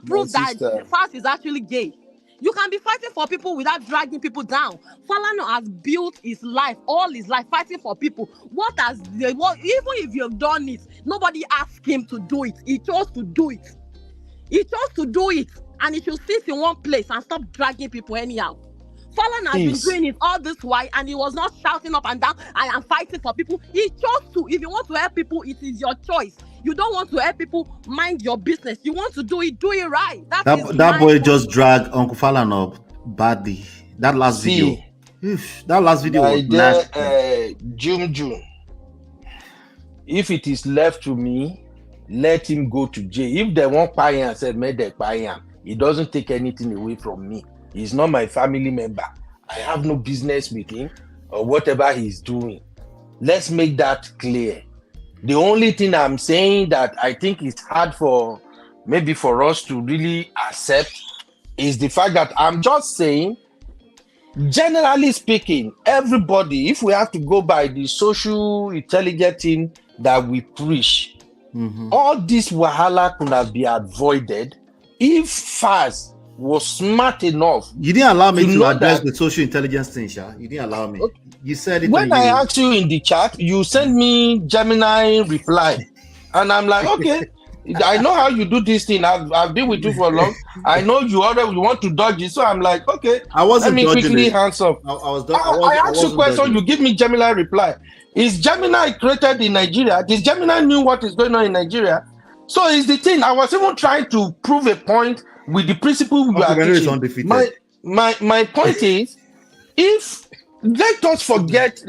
prove that Faz is actually gay. You can be fighting for people without dragging people down. Falana has built his life, all his life, fighting for people. Even if you've done it, nobody asked him to do it. He chose to do it. And he should sit in one place and stop dragging people anyhow. Falana has been doing it all this while, and he was not shouting up and down, I am fighting for people. He chose to. If you want to help people, it is your choice. You don't want to help people, mind your business. You want to do it right. That boy just dragged Uncle Falana up badly. That last video. That last video was nasty. Jum. If it is left to me, let him go to jail. If they won't pay him, said may they pay him. It doesn't take anything away from me. He's not my family member. I have no business with him or whatever he's doing. Let's make that clear. The only thing I'm saying that I think is hard for us to really accept is the fact that I'm just saying, generally speaking, everybody, if we have to go by the social intelligence thing that we preach, all this wahala could have been avoided if FAS was smart enough. You didn't allow me to address the social intelligence thing, Sha. You didn't allow me. You said it when I asked you in the chat, you sent me Gemini reply, and I'm like, okay, I know how you do this thing. I've been with you for long. I know you want to dodge it, so I'm like, okay. Let me quickly hands up. I asked you a question. You give me Gemini reply. Is Gemini created in Nigeria? Does Gemini knew what is going on in Nigeria? So is the thing. I was even trying to prove a point with the principle we are teaching. My point is, if let's just forget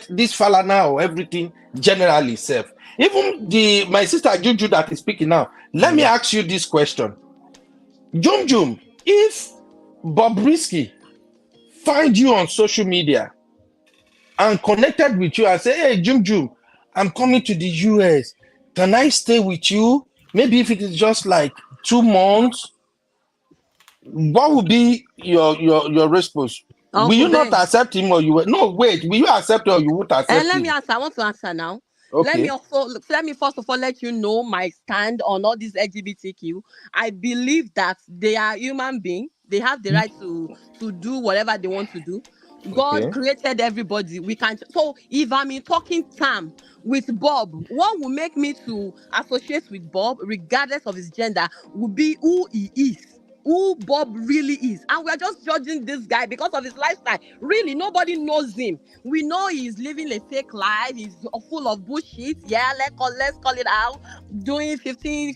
this Falana or everything generally self. Even my sister Juju that is speaking now, let me ask you this question. Jum, if Bobrisky find you on social media and connected with you and say, hey, Jum, I'm coming to the US. Can I stay with you? Maybe if it is just like 2 months, what would be your response? Will you not accept him or you will? No, wait. Will you accept or you won't accept him? Let me answer. I want to answer now. Okay. Let me first of all let you know my stand on all this LGBTQ. I believe that they are human beings. They have the right to do whatever they want to do. God created everybody. We can. So if I'm in talking term with Bob, what will make me to associate with Bob, regardless of his gender, would be who he is. Who Bob really is, and we're just judging this guy because of his lifestyle. Really, nobody knows him. We know he's living a fake life. He's full of bullshit. Yeah, let's call it out. Doing 15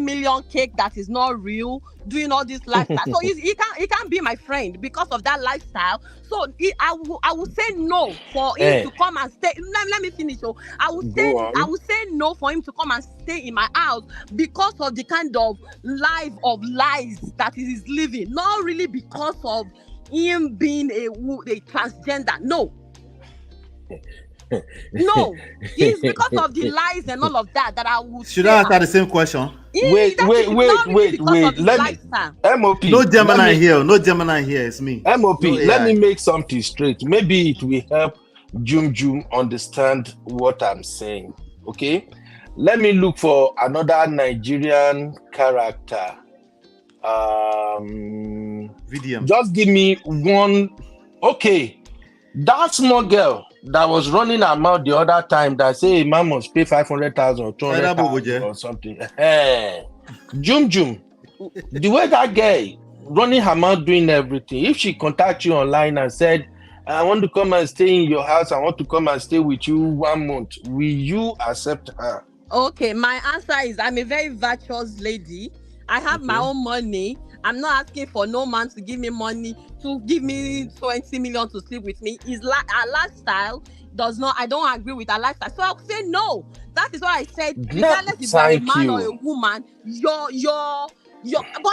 million cake that is not real. Doing all this lifestyle. So he can't be my friend because of that lifestyle. So I will say no for him to come and stay. Let me finish. So I will say no for him to come and stay in my house because of the kind of life of lies that he is living. Not really because of him being a transgender. No, it's because of the lies and all of that I would. Should I answer the same question? Wait. Let me. MOP. No Gemini here. It's me. MOP. Let me make something straight. Maybe it will help Jum understand what I'm saying. Okay. Let me look for another Nigerian character. VDM. Just give me one. Okay. That small girl that was running her mouth the other time that say a man must pay 500,000 or 200,000 or something. Jum, the way that guy running her mouth doing everything, if she contact you online and said, I want to come and stay in your house, I want to come and stay with you 1 month, will you accept her? Okay, my answer is I'm a very virtuous lady. I have my own money. I'm not asking for no man to give me money, to give me 20 million to sleep with me. Our lifestyle does not, I don't agree with our lifestyle. So I'll say no. That is what I said. Regardless if you're a man or a woman, but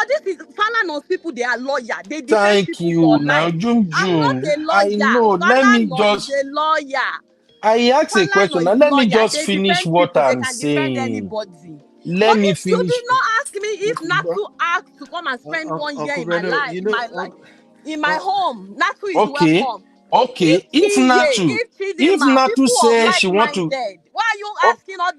this is Falanas people, they are lawyers. They defend people for life. Jum. I'm not a lawyer. I know. Let me just. A lawyer. I asked a question and let me just finish what I'm saying. Let me finish. You did not ask me if Natu asked to come and spend 1 year in my life, in my home. Natu is welcome. Okay, if Natu says she want to, why are you asking all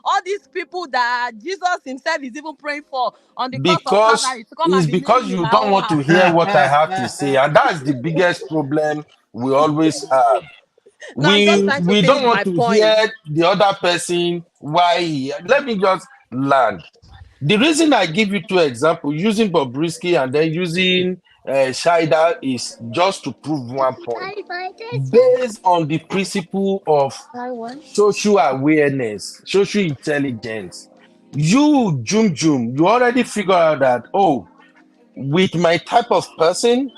All these people that Jesus himself is even praying for on the cross of Because Calvary to come and it's be because living in you my don't own want to house. hear what I have to say, and that's the biggest problem we always have. No, I'm just trying to We say don't want my to point. hear the other person why let me just land. The reason I give you two examples using Bobrisky and then using Shida is just to prove one point based on the principle of social awareness, social intelligence. You you already figure out that with my type of person,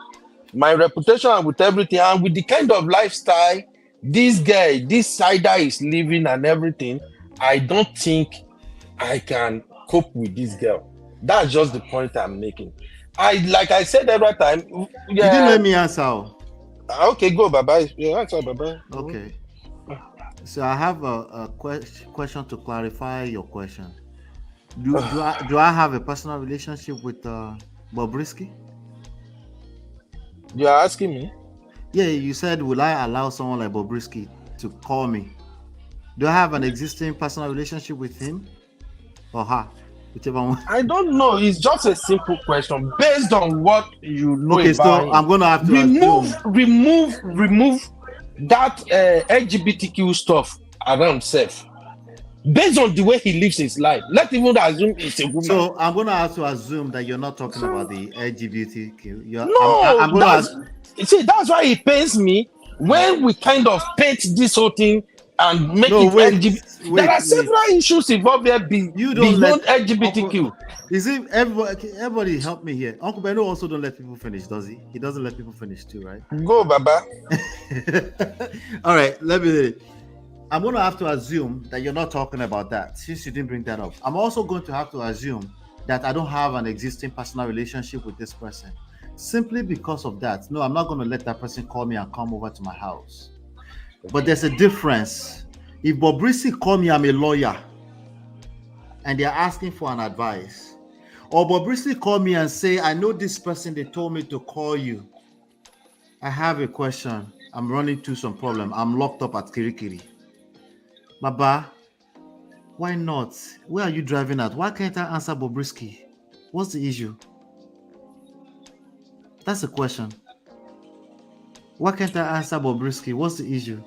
my reputation, and with everything, and with the kind of lifestyle this guy, this Sider is living and everything, I don't think I can cope with this girl. That's just the point I'm making. Like I said every time. You didn't let me answer. Okay, go, bye-bye. Yeah, answer, bye-bye. Okay. So I have a question to clarify your question. Do I have a personal relationship with Bobrisky? You are asking me? Yeah, you said, will I allow someone like Bobrisky to call me? Do I have an existing personal relationship with him or her? Whichever one. I don't know. It's just a simple question based on what you know Okay, about so him. I'm going to have to remove that LGBTQ stuff around self. Based on the way he lives his life, let's even assume he's a woman. So I'm going to have to assume that you're not talking about the LGBTQ. That's why it pains me when we kind of paint this whole thing and make it LGBT. There are several issues involved there beyond LGBTQ. Is it everybody help me here? Uncle Beno also don't let people finish, does he? He doesn't let people finish too, right? Go, Baba. All right, I'm going to have to assume that you're not talking about that since you didn't bring that up. I'm also going to have to assume that I don't have an existing personal relationship with this person. Simply because of that. No, I'm not going to let that person call me and come over to my house. But there's a difference. If Bobrisky call me, I'm a lawyer, and they're asking for an advice. Or Bobrisky call me and say, I know this person, they told me to call you. I have a question. I'm running through some problem. I'm locked up at Kirikiri. Baba, why not? Where are you driving at? Why can't I answer Bobrisky? What's the issue? That's the question. Why can't I answer Bobrisky? What's the issue?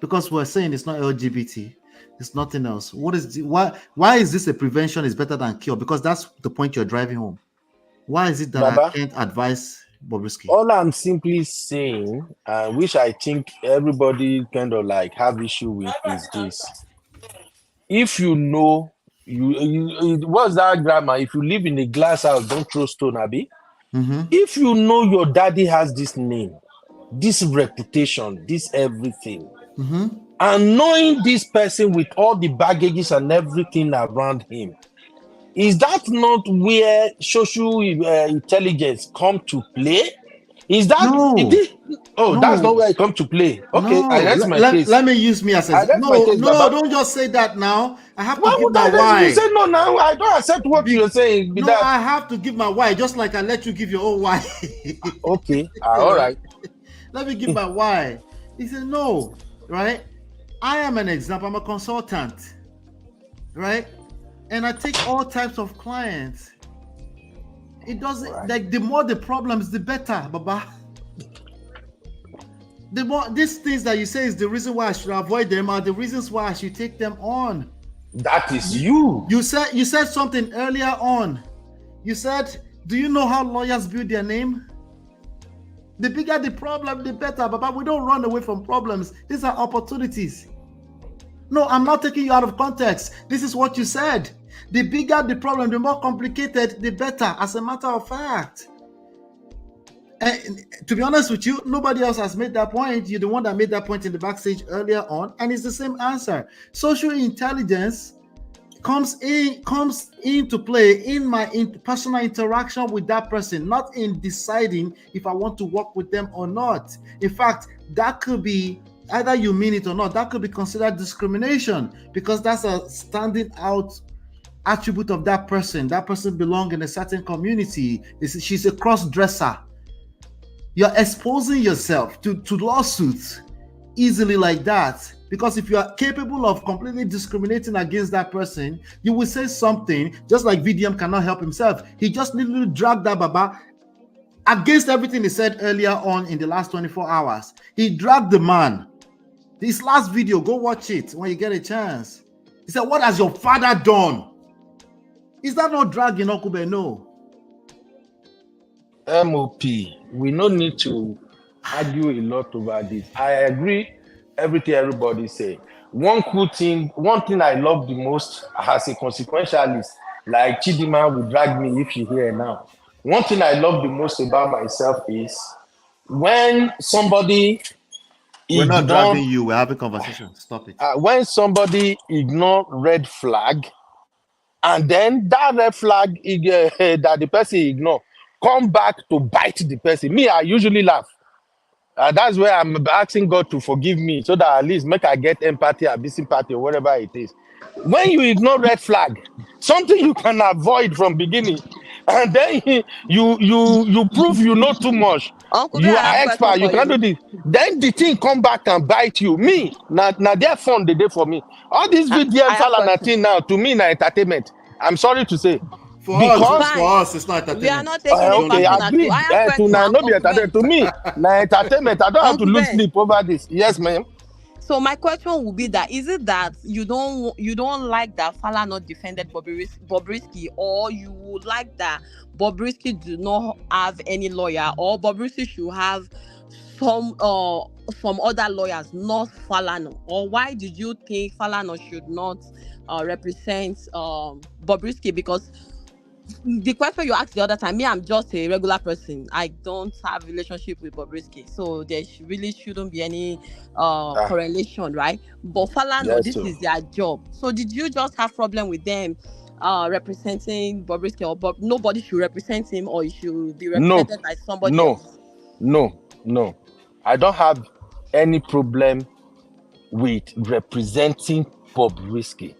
Because we're saying it's not LGBT, it's nothing else. What is why is this a prevention is better than cure? Because that's the point you're driving home. Why is it that Baba, I can't advise Bobrisky? All I'm simply saying, which I think everybody kind of like have issue with, is this. If you know, what's that grammar? If you live in a glass house, don't throw stone, Abi. Mm-hmm. If you know your daddy has this name, this reputation, this everything, mm-hmm. and knowing this person with all the baggages and everything around him, is that not where social intelligence come to play? Is that no. That's not where it come to play? Okay, no. I rest my case. Let me use me as a no, don't just say that now. I have to give my why. You say no now. I don't accept what you're saying. No, I have to give my why, just like I let you give your own why. Okay, all right. Let me give my why. He said no, right? I am an example. I'm a consultant, right? And I take all types of clients. It doesn't like the more the problems, the better, Baba. The more these things that you say is the reason why I should avoid them are the reasons why I should take them on. That is you. You said something earlier on. You said, do you know how lawyers build their name? The bigger the problem, the better, Baba. We don't run away from problems. These are opportunities. No, I'm not taking you out of context. This is what you said. The bigger the problem, the more complicated, the better, as a matter of fact. And to be honest with you, nobody else has made that point. You're the one that made that point in the backstage earlier on, and it's the same answer. Social intelligence comes into play in my personal interaction with that person, not in deciding if I want to work with them or not. In fact, that could be either you mean it or not. That could be considered discrimination because that's a standing out attribute of that person. That person belongs in a certain community. She's a cross-dresser. You're exposing yourself to lawsuits easily like that. Because if you are capable of completely discriminating against that person, you will say something, just like VDM cannot help himself. He just literally dragged that Baba against everything he said earlier on in the last 24 hours. He dragged the man. This last video, go watch it when you get a chance. He said, what has your father done? Is that not dragging, Okube? No. MOP, we no need to argue a lot over this. I agree everything everybody say. One thing I love the most as a consequentialist, like Chidima will drag me if you hear now. One thing I love the most about myself is when somebody we're not dragging you, we're having conversation. Stop it. When somebody ignore red flag, and then that red flag that the person ignore come back to bite the person. Me, I usually laugh. That's where I'm asking God to forgive me so that at least make I get empathy or sympathy or whatever it is. When you ignore red flag, something you can avoid from beginning, and then you prove you know too much. Uncle, you are expert, you can do this. Then the thing come back and bite you. Me, now they're fun the day for me. All these VDM Falanas thing now, to me, na entertainment. I'm sorry to say. For us, it's not entertainment. We are not taking it personal. To me, na entertainment. I don't have to lose sleep over this. Yes, ma'am. So my question would be that is it that you don't like that Falana defended Bobrisky, or you would like that Bobrisky do not have any lawyer, or Bobrisky should have some other lawyers, not Falana? Or why did you think Falana should not represent Bobrisky? Because the question you asked the other time, me, I'm just a regular person. I don't have a relationship with Bobrisky, so there really shouldn't be any correlation, right? But Falana, this is their job. So did you just have problem with them representing Bobrisky, or nobody should represent him, or he should be represented by somebody else? No. I don't have any problem with representing Bobrisky.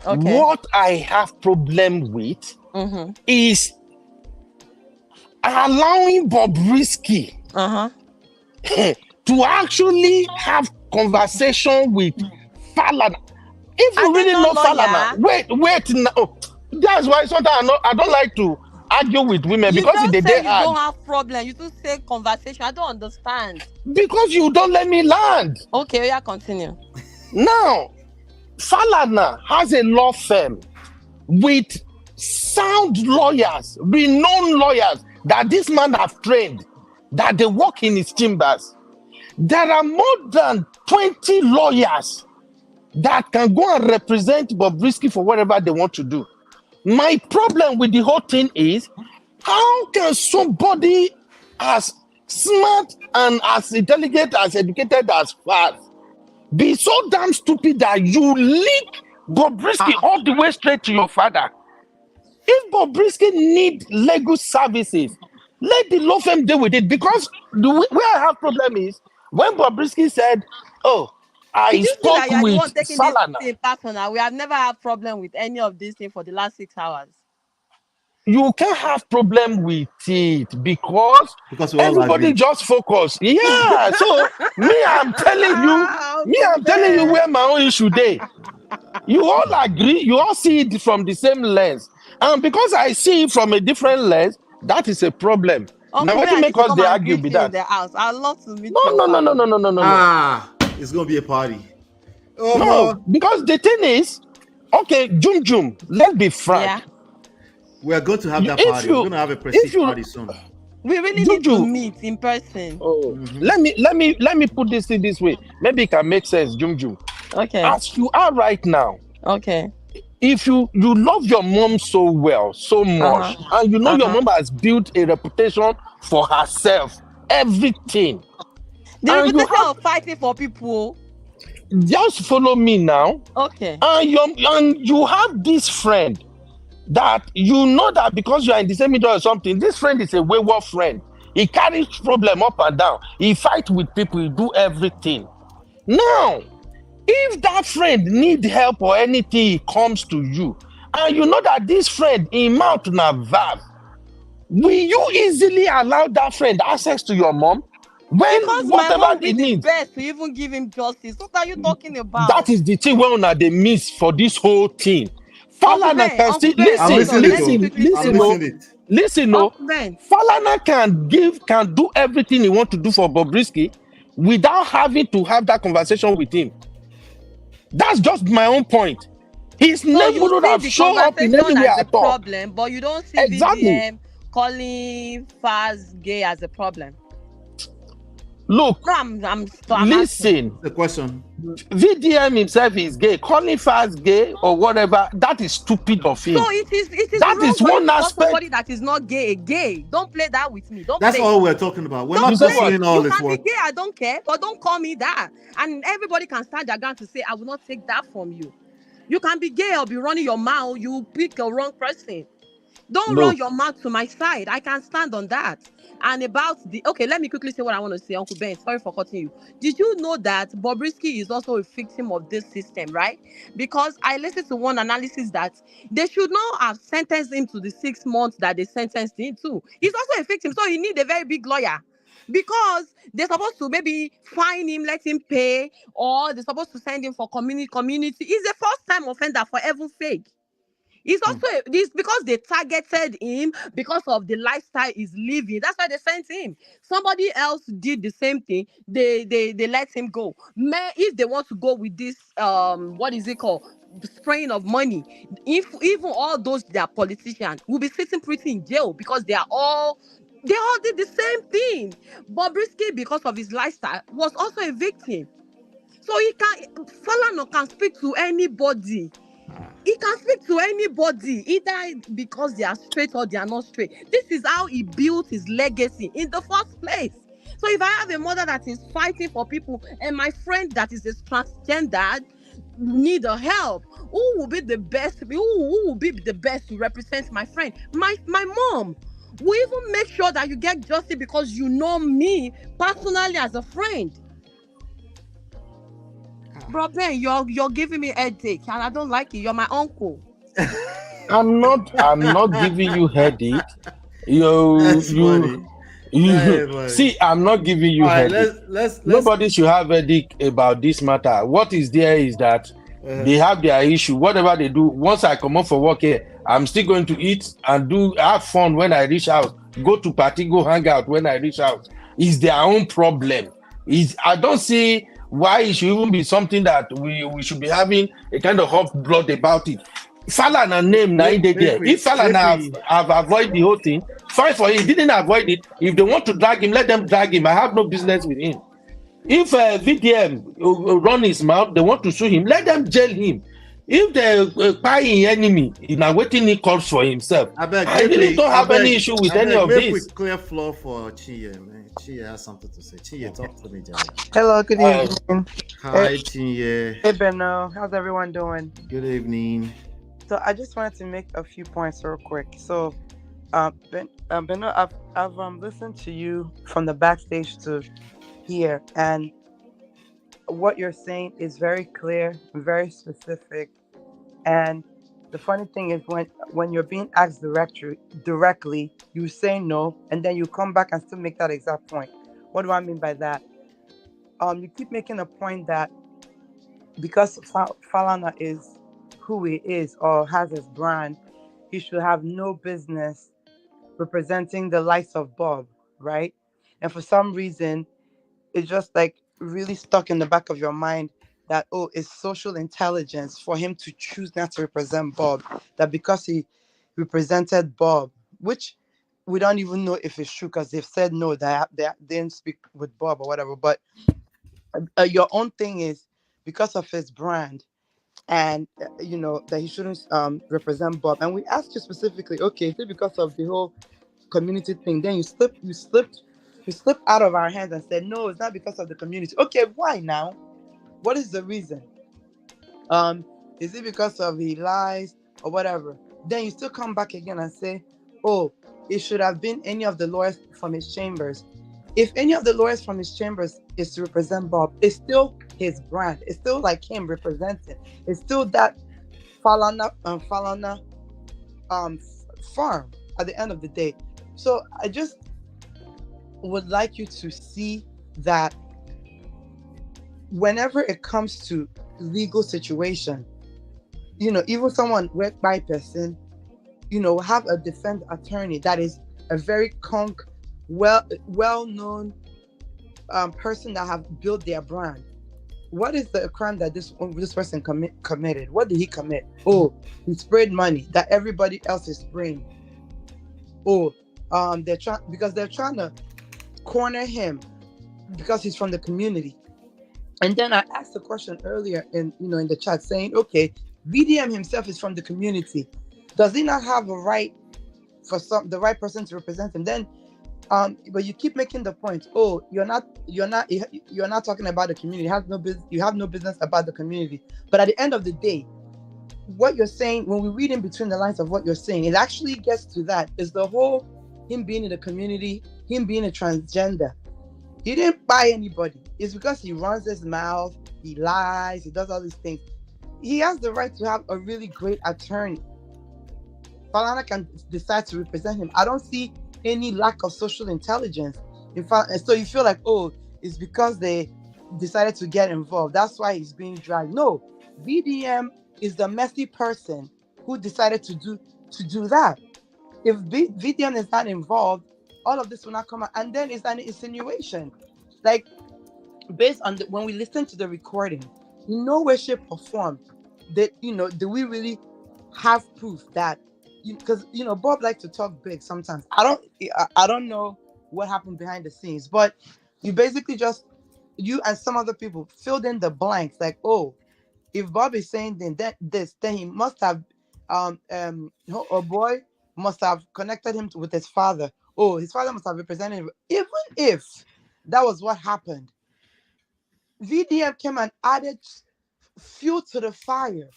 Okay. What I have problem with is allowing Bobrisky to actually have conversation with Falana. If you really know Falana, wait now. That's why sometimes I don't like to argue with women, because you they don't have problem. You just say conversation. I don't understand. Because you don't let me land. Okay, yeah, continue. Now, Falana has a law firm with sound lawyers, renowned lawyers that this man have trained, that they work in his chambers. There are more than 20 lawyers that can go and represent Bobrisky for whatever they want to do. My problem with the whole thing is, how can somebody as smart and as intelligent, as educated as Faz be so damn stupid that you link Bobrisky all the way straight to your father? If Bobrisky need legal services, let the law firm deal with it. Because where I have problem is when Bobrisky said, "Oh, I spoke with Falana." We have never had problem with any of these things for the last 6 hours. You can't have problem with it because everybody just focus. Yeah. So I'm telling you where my own issue day. You all agree, you all see it from the same lens. And because I see it from a different lens, that is a problem. Now what make us they argue with that? I'd love to meet No. It's gonna be a party. No, because the thing is, okay, Jum, let's be frank. Yeah. We're going to have that party. We're going to have a prestige party soon. We really need to meet in person. Let me put this in this way. Maybe it can make sense, Jum. Okay. As you are right now. Okay. If you love your mom so well, so much, and you know your mom has built a reputation for herself, everything. The reputation of fighting for people. Just follow me now. Okay. And you have this friend that you know that because you are in the same middle or something, this friend is a wayward friend. He carries problem up and down. He fights with people. He do everything. Now, if that friend need help or anything, he comes to you, and you know that this friend in mouth na valve, will you easily allow that friend access to your mom? When Because my whatever mom it did his means, best to even give him justice. What are you talking that about? is the thing where una they miss for this whole thing. Falana can still Uncle Ben, I've hold listen, on. listened it. Let me quickly I've say one listened thing. it. listen. Uncle Ben, Falana can do everything he want to do for Bobrisky without having to have that conversation with him. That's just my own point. His so name you wouldn't see have the shown up in conversation anywhere as a at all. problem, but you don't see Exactly. VDM calling Faz gay as a problem. Look, No, I'm asking. listen. The question. VDM himself is gay. Calling Faz gay or whatever, that is stupid of him. So it is That wrong is for you one to call aspect. somebody that is not gay gay. Don't play that with me. Don't That's play. all we're talking about. We're Don't not say play. what? pursuing all You this can be work. gay, I don't care, but don't call me that. And everybody can stand their ground to say, I will not take that from you. You can be gay or be running your mouth. You pick a wrong person. Don't run Look, your mouth to my side. I can stand on that. And about the okay, let me quickly say what I want to say, Uncle Ben. Sorry for cutting you. Did you know that Bobrisky is also a victim of this system, right? Because I listened to one analysis that they should not have sentenced him to the 6 months that they sentenced him to. He's also a victim, so he need a very big lawyer. Because they're supposed to maybe fine him, let him pay, or they're supposed to send him for community. He's a first-time offender, for heaven's sake. It's also this because they targeted him because of the lifestyle he's living. That's why they sent him. Somebody else did the same thing. They let him go. If they want to go with this what is it called? Spraying of money. If even all those they are politicians will be sitting pretty in jail because they all did the same thing. Bobrisky, because of his lifestyle, was also a victim. So Falana can speak to anybody. He can speak to anybody, either because they are straight or they are not straight. This is how he built his legacy in the first place. So if I have a mother that is fighting for people and my friend that is a transgender need a help, who will be the best? Who will be the best to represent my friend? My mom. We even make sure that you get justice because you know me personally as a friend. Bro, Ben, you're giving me a headache, and I don't like it. You're my uncle. I'm not giving you headache. You see, I'm not giving you headache. Let's Nobody should have headache about this matter. What is there is that they have their issue. Whatever they do, once I come up for work here, I'm still going to eat and have fun when I reach out. Go to party, go hang out when I reach out. It's their own problem. I don't see why it should even be something that we should be having a kind of hot blood about it. Falana name now there. If Falana have avoided the whole thing, fine for him. He didn't avoid it. If they want to drag him, let them drag him. I have no business with him. If VDM run his mouth, they want to sue him, let them jail him. If they buying enemy, now waiting he calls for himself. I really don't have any issue with any of this. Clear floor for Chia, man. Chia has something to say. Chia, talk to me, Jerry. Hello, good evening. Hi, Chia. Hey, Benno. How's everyone doing? Good evening. So I just wanted to make a few points real quick. So, Benno, I've listened to you from the backstage to here, and what you're saying is very clear, very specific. And the funny thing is when you're being asked directly, you say no, and then you come back and still make that exact point. What do I mean by that? You keep making a point that because Falana is who he is or has his brand, he should have no business representing the likes of Bob, right? And for some reason, it's just like really stuck in the back of your mind that, oh, it's social intelligence for him to choose not to represent Bob, that because he represented Bob, which we don't even know if it's true because they've said no, that they didn't speak with Bob or whatever. But your own thing is because of his brand and, that he shouldn't represent Bob. And we asked you specifically, okay, is it because of the whole community thing? Then you slipped out of our hands and said, no, it's not because of the community. Okay, why now? What is the reason? Is it because of he lies or whatever? Then you still come back again and say, oh, it should have been any of the lawyers from his chambers. If any of the lawyers from his chambers is to represent Bob, it's still his brand. It's still like him representing. It's still that Falana farm at the end of the day. So I just would like you to see that whenever it comes to legal situation, even someone work by person, have a defense attorney that is a very well-known person that have built their brand. What is the crime that this person committed? What did he commit? Oh, he sprayed money that everybody else is spraying. Oh, they're trying to corner him because he's from the community. And then I asked a question earlier in the chat saying, okay, VDM himself is from the community. Does he not have a right for the right person to represent him? Then, but you keep making the point. Oh, you're not talking about the community. You have no business about the community. But at the end of the day, what you're saying, when we read in between the lines of what you're saying, it actually gets to that. Is the whole him being in the community, him being a transgender. He didn't buy anybody. It's because he runs his mouth, he lies, he does all these things. He has the right to have a really great attorney. Falana can decide to represent him. I don't see any lack of social intelligence. In fact, and so you feel like, oh, it's because they decided to get involved. That's why he's being dragged. No, VDM is the messy person who decided to do that. If VDM is not involved, all of this will not come out. And then it's an insinuation. Like, based on when we listen to the recording, in no way, shape, or form, that do we really have proof that? Because Bob likes to talk big sometimes. I don't know what happened behind the scenes, but you basically you and some other people filled in the blanks. Like, oh, if Bob is saying then he must have a boy must have connected him with his father. Oh, his father must have represented him. Even if that was what happened, VDM came and added fuel to the fire.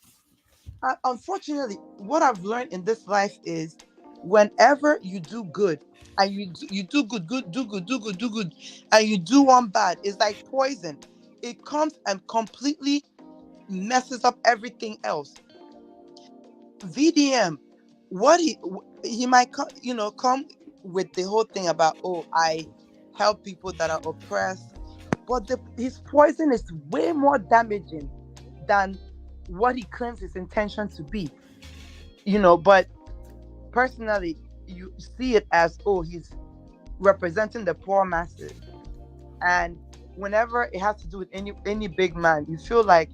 Unfortunately, what I've learned in this life is whenever you do good and you do good, and you do one bad, it's like poison. It comes and completely messes up everything else. VDM, what he might come with the whole thing about, oh, I help people that are oppressed, but his poison is way more damaging than what he claims his intention to be. But personally, you see it as, oh, he's representing the poor masses, and whenever it has to do with any big man, you feel like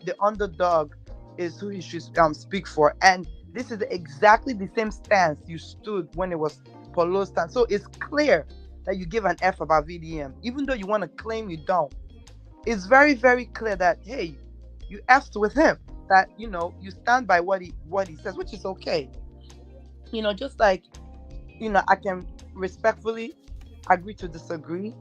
the underdog is who he should speak for. And this is exactly the same stance you stood when it was Polo's stance. So it's clear that you give an F about VDM, even though you want to claim you don't. It's very, very clear that, hey, you F'd with him, that you stand by what he says, which is okay. Just like I can respectfully agree to disagree,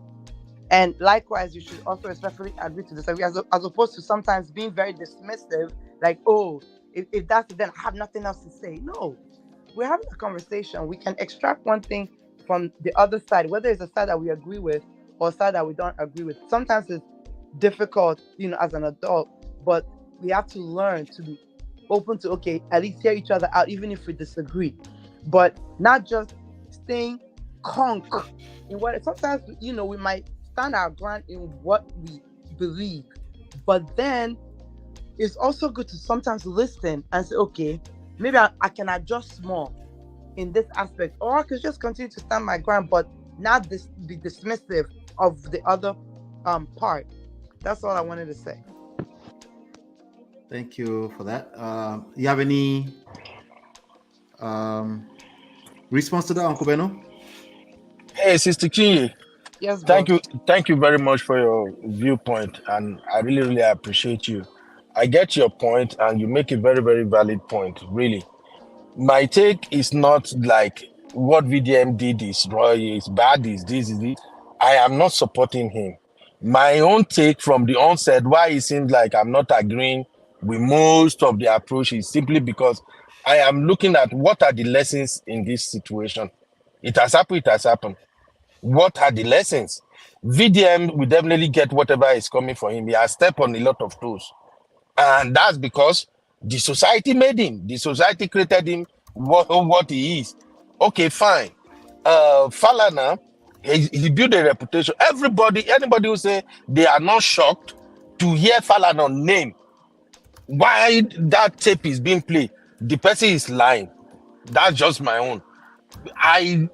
and likewise you should also respectfully agree to disagree, as opposed to sometimes being very dismissive, like, oh, if that's it, then I have nothing else to say. No, we're having a conversation. We can extract one thing from the other side, whether it's a side that we agree with or a side that we don't agree with. Sometimes it's difficult, as an adult, but we have to learn to be open to, okay, at least hear each other out, even if we disagree, but not just staying conk in what. Sometimes we might stand our ground in what we believe, but then it's also good to sometimes listen and say, okay, maybe I can adjust more in this aspect, or I could just continue to stand my ground, but not be dismissive of the other part. That's all I wanted to say. Thank you for that. You have any response to that, Uncle Beno? Hey, Sister Kinyi. Yes, thank you very much for your viewpoint, and I really, really appreciate you. I get your point, and you make a very, very valid point, really. My take is not like what VDM did is wrong, is bad, is this, is it. I am not supporting him. My own take from the onset, why it seems like I'm not agreeing with most of the approach, is simply because I am looking at what are the lessons in this situation. It has happened. What are the lessons? VDM will definitely get whatever is coming for him. He has stepped on a lot of toes. And that's because the society made him. The society created him what he is. Okay, fine. Falana He built a reputation. Anybody who say they are not shocked to hear Falanas name, why that tape is being played, the person is lying. That's just my own. I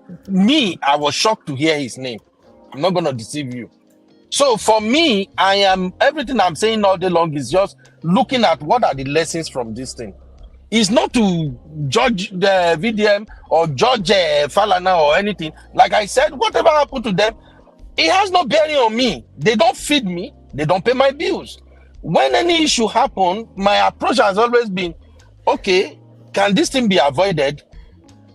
was shocked to hear his name. I'm not gonna deceive you. So for me, everything I'm saying all day long is just looking at what are the lessons from this thing. It's not to judge the VDM or judge Falanas or anything. Like I said, whatever happened to them, it has no bearing on me. They don't feed me. They don't pay my bills. When any issue happen, my approach has always been, okay, can this thing be avoided?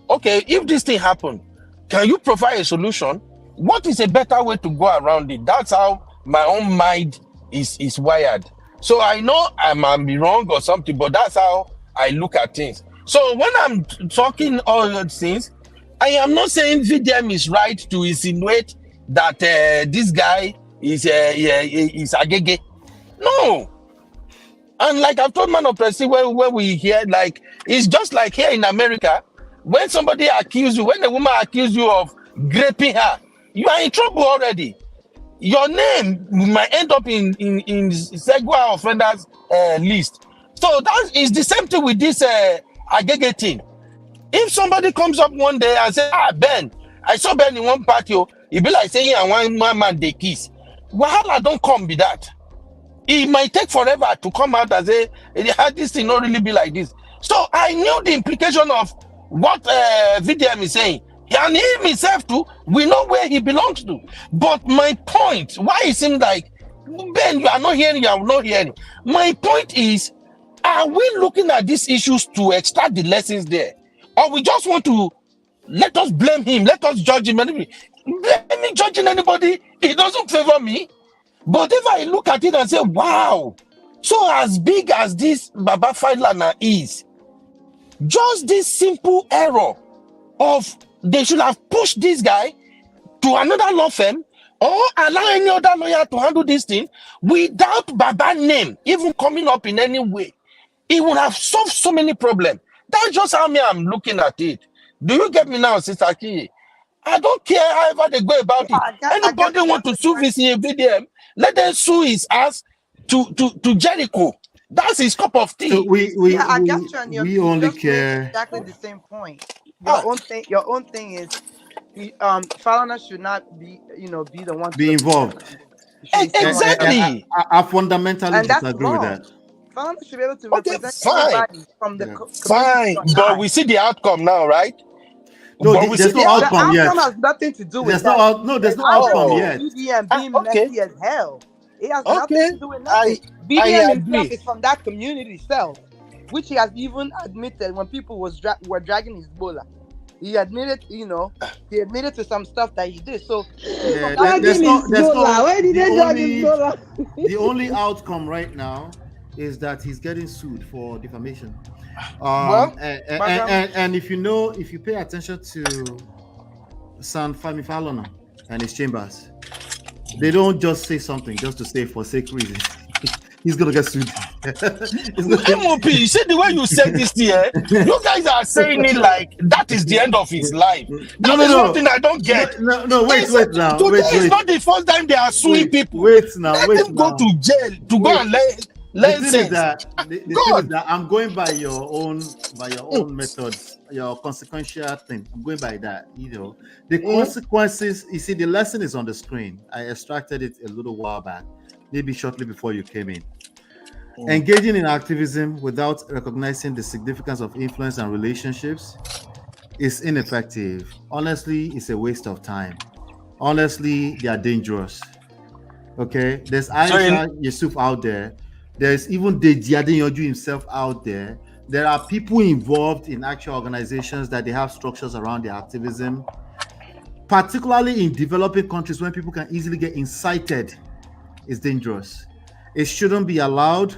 Okay, if this thing happen, can you provide a solution? What is a better way to go around it? That's how my own mind is wired. So I know I might be wrong or something, but that's how I look at things. So when I'm talking all those things, I am not saying VDM is right to insinuate that this guy is agege. No. And like I've told Man of Presi when we hear, like, it's just like here in America, when somebody accuses you, when a woman accuses you of raping her, you are in trouble already. Your name might end up in sexual offenders list. So that is the same thing with this agege thing. If somebody comes up one day and says, Ben, I saw Ben in one party, it be like saying and one man they kiss. Wahala don't come be that. It might take forever to come out and say, this thing not really be like this. So I knew the implication of what VDM is saying. And him himself too, we know where he belongs to. But my point, why it seems like, Ben, you are not hearing, you are not hearing. My point is, are we looking at these issues to extract the lessons there? Or we just want to let us blame him, let us judge him? Blaming, judging anybody, it doesn't favor me. But if I look at it and say, wow, so as big as this Baba Falanas is, just this simple error of they should have pushed this guy to another law firm or allow any other lawyer to handle this thing without Baba's name even coming up in any way. It would have solved so many problems. That's just how I'm looking at it. Do you get me now, Sister Ki? I don't care however they go about it. Anybody want to sue VDM, let them sue his ass to Jericho. That's his cup of tea. So we only just care exactly the same point. Your own thing is, Falanas should not be the one to be involved. Exactly. I fundamentally And that's disagree with wrong. that. Falanas should be able to represent fine. everybody from the Fine, but we see the outcome now, right? No, But we there's see no the outcome yet. outcome has nothing to do with There's that. there's no outcome yet. VDM being okay. messy as hell. It has Okay. nothing to do with nothing. I VDM himself agree. is from that community itself, which he has even admitted when people were dragging his bola. He admitted, he admitted to some stuff that he did. So There's the only outcome right now is that he's getting sued for defamation. And if you pay attention to Femi Falanas and his chambers, they don't just say something just to say for sake reason. He's gonna get sued. MOP, you see the way you said this here, you guys are saying it like that is the end of his life. That is one thing I don't get. No, wait now. Today Wait. is not the first time they are suing people. Wait now. Let them go to jail to go and learn The thing is sense. that I'm going by your own methods, your consequential thing. I'm going by that. The consequences. You see, the lesson is on the screen. I extracted it a little while back, maybe shortly before you came in. Engaging in activism without recognizing the significance of influence and relationships is ineffective. Honestly, it's a waste of time. Honestly, they are dangerous. Okay, there's Aisha Yusuf out there. There's even Deji Adeyanju himself out there. There are people involved in actual organizations that they have structures around their activism, particularly in developing countries when people can easily get incited. It's dangerous. It shouldn't be allowed.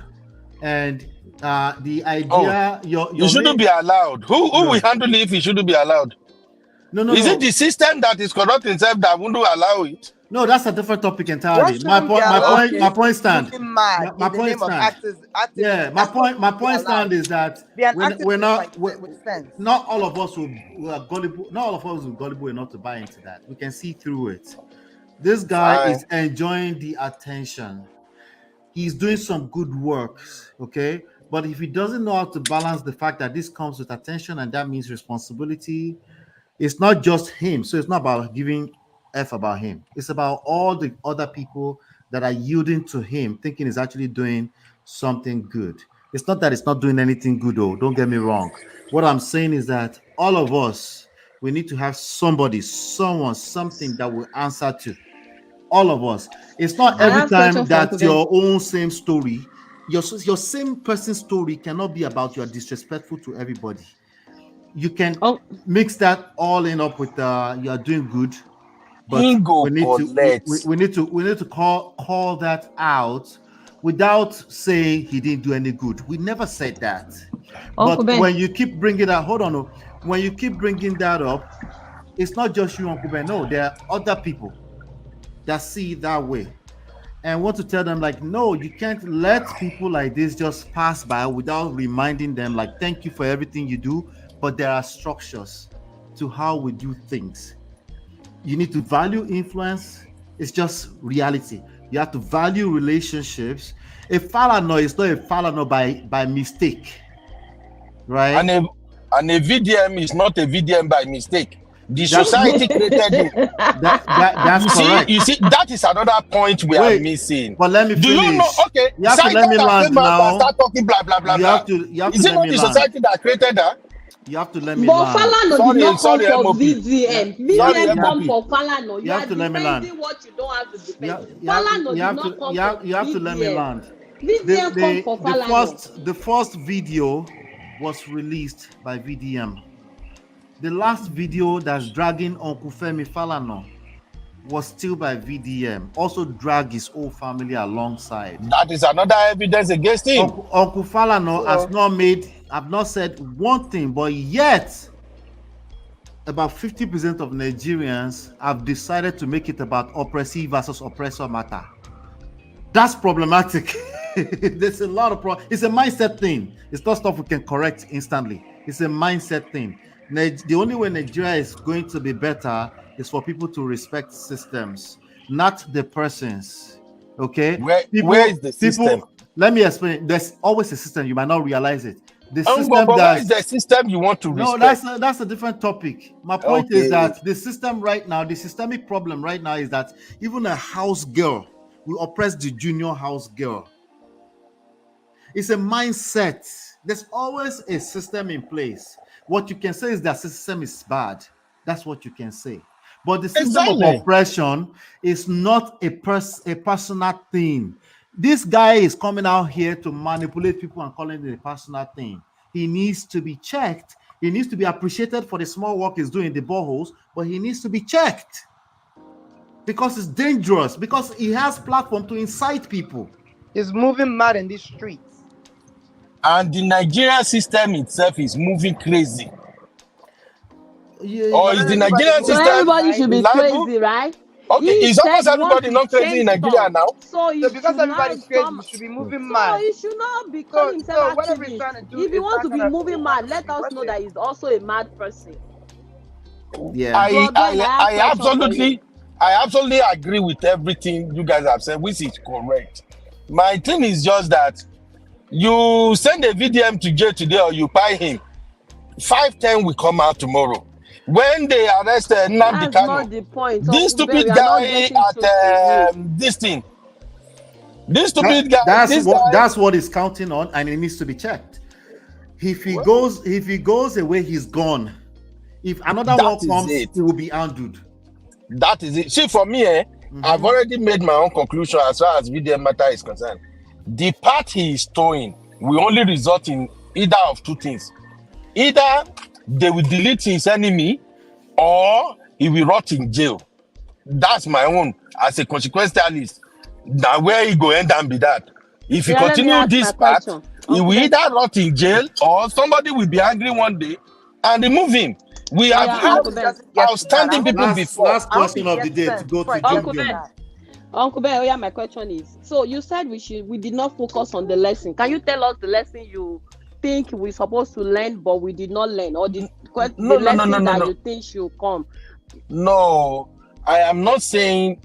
And the idea you shouldn't be allowed. Who will handle it if it shouldn't be allowed? No. Is it the system that is corrupt itself that wouldn't allow it? No, that's a different topic What entirely. My shouldn't be point, my allowed point, is my point stand. moving mad My in the point name of stand. activism. Yeah, That's what my shouldn't be point stand allowed. is that Be an we're activist not with sense. not all of us who are gullible. Not all of us are gullible enough to buy into that. We can see through it. This guy Fine. is enjoying the attention. He's doing some good works, okay? But if he doesn't know how to balance the fact that this comes with attention and that means responsibility, it's not just him. So it's not about giving F about him. It's about all the other people that are yielding to him, thinking he's actually doing something good. It's not that it's not doing anything good, though. Don't get me wrong. What I'm saying is that all of us, we need to have somebody, someone, something that will answer to. All of us. It's not I every have question time for that Uncle Ben. your own same story, your same person's story cannot be about you are disrespectful to everybody. You can mix that all in up with you are doing good, but we need to call that out without saying he didn't do any good. We never said that. Uncle But Ben. when you keep bringing that, hold on, when you keep bringing that up, it's not just you, Uncle Ben. No, there are other people that see it that way and want to tell them like, no, you can't let people like this just pass by without reminding them like, thank you for everything you do, but there are structures to how we do things. You need to value influence. It's just reality. You have to value relationships. A Falana is not a Falana by mistake, right? And a VDM is not a VDM by mistake. The society created you. That's correct. You see, that is another point we are missing. But let me finish. Do you know? Okay, you have to let me land now. Start talking blah blah blah. You have to is it not the society that created that? You have to let me But land. Falana did not come for MOP. VDM. VDM come for Falana. You have to let me land. What you don't have to defend. You have to let me land. VDM come for Falana. The first video was released by VDM. The last video that's dragging Uncle Femi Falana was still by VDM. Also drag his whole family alongside. That is another evidence against him. Uncle Falana have not said one thing, but yet about 50% of Nigerians have decided to make it about oppressive versus oppressor matter. That's problematic. There's a lot of it's a mindset thing. It's not stuff we can correct instantly. It's a mindset thing. The only way Nigeria is going to be better is for people to respect systems, not the persons. Okay? Where is the system? Let me explain. There's always a system. You might not realize it. The system but where is the system you want to respect? No, that's a different topic. My point is that the system right now, the systemic problem right now is that even a house girl will oppress the junior house girl. It's a mindset. There's always a system in place. What you can say is that system is bad. That's what you can say. But the system of oppression is not a personal thing. This guy is coming out here to manipulate people and calling it a personal thing. He needs to be checked. He needs to be appreciated for the small work he's doing in the boreholes, but he needs to be checked because it's dangerous, because he has platform to incite people. He's moving mad in these streets. And the Nigerian system itself is moving crazy. Or is the Nigerian system? Everybody should be crazy, right? Okay, is almost everybody not crazy in Nigeria now? So because everybody's crazy, he should be moving mad. So he should not be calling himself activist. If he wants to be moving mad, let us know that he's also a mad person. Yeah, I absolutely agree with everything you guys have said, which is correct. My thing is just that you send a VDM to jail today or you buy him, 5-10 will come out tomorrow. When they arrested Nnamdi Kanu, this stupid guy at this thing, this stupid guy. That's what he's counting on, and it needs to be checked. If he goes away, he's gone. If another one comes, he will be undone. That is it. See, for me, I've already made my own conclusion as far as VDM matter is concerned. The path he is towing will only result in either of two things. Either they will delete his enemy or he will rot in jail. That's my own as a consequentialist. Now where he go end and be that. If he continue this path, he will either rot in jail or somebody will be angry one day and remove him. We have had Uncle Ben. outstanding people before. Last question of the day to go to Uncle John. Ben. Uncle Ben, yeah, my question is, so you said we did not focus on the lesson. Can you tell us the lesson you think we're supposed to learn, but we did not learn, or the lesson that you think should come? No, I am not saying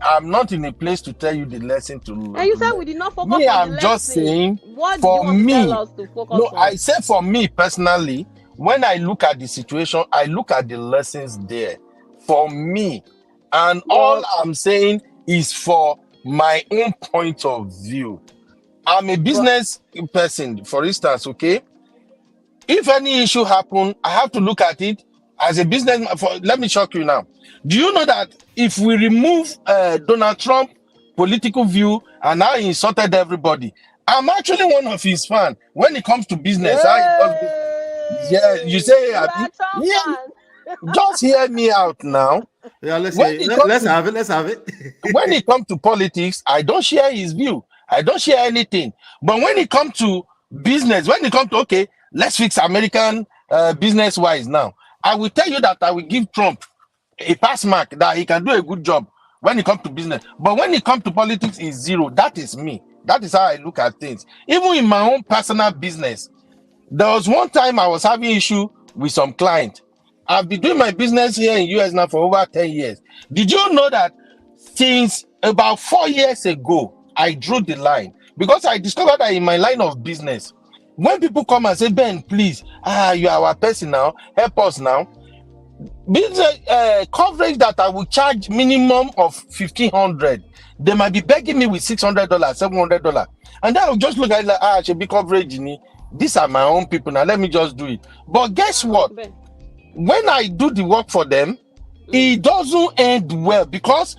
I'm not in a place to tell you the lesson to learn. And you said we did not focus on the lesson. I'm just saying, what for do you want me, to tell us to focus on? I say for me personally, when I look at the situation, I look at the lessons there. For me, and all I'm saying is for my own point of view. I'm a business person, for instance, okay? If any issue happen, I have to look at it as a businessman. Let me shock you now. Do you know that if we remove Donald Trump political view and how he insulted everybody, I'm actually one of his fans when it comes to business. Yeah, you say, yeah, just hear me out now. Yeah, let's have it. When it comes to politics, I don't share his view. I don't share anything. But when it comes to business, when it comes to, okay, let's fix American business-wise now, I will tell you that I will give Trump a pass mark that he can do a good job when it comes to business. But when it comes to politics, it's zero. That is me. That is how I look at things. Even in my own personal business, there was one time I was having issue with some client. I've been doing my business here in US now for over 10 years. Did you know that since about 4 years ago, I drew the line? Because I discovered that in my line of business, when people come and say, Ben, please, you are our person now, help us now. Business coverage that I will charge minimum of $1,500, they might be begging me with $600, $700. And then I'll just look at it like, I should be coverage in it. These are my own people now, let me just do it. But guess what? When I do the work for them, it doesn't end well because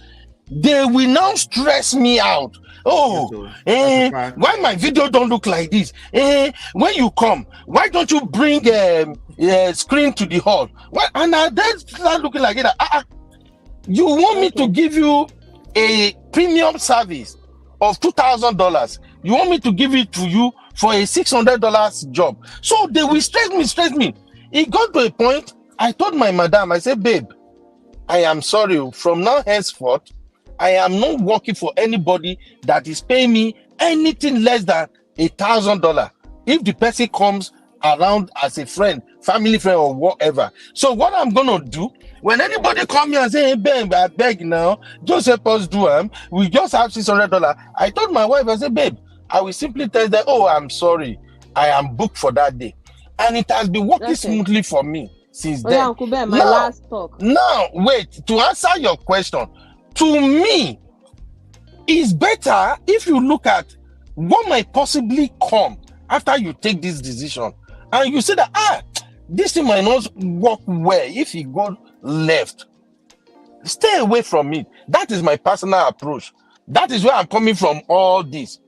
they will now stress me out. Why my video don't look like this? When you come, why don't you bring a screen to the hall? And I then start looking like it. You want me to give you a premium service of $2,000? You want me to give it to you for a $600 job? So they will stress me. It got to a point, I told my madam, I said, babe, I am sorry. From now henceforth, I am not working for anybody that is paying me anything less than $1,000. If the person comes around as a friend, family friend, or whatever. So what I'm gonna do, when anybody come here and say, hey, Ben, I beg now, just help us do we just have $600. I told my wife, I said, babe, I will simply tell them, oh, I'm sorry, I am booked for that day. And it has been working smoothly for me since then. Uncle Ben, my last talk. Now, wait, to answer your question, to me, it's better if you look at what might possibly come after you take this decision and you say that, this thing might not work well if it goes left. Stay away from it. That is my personal approach. That is where I'm coming from all this.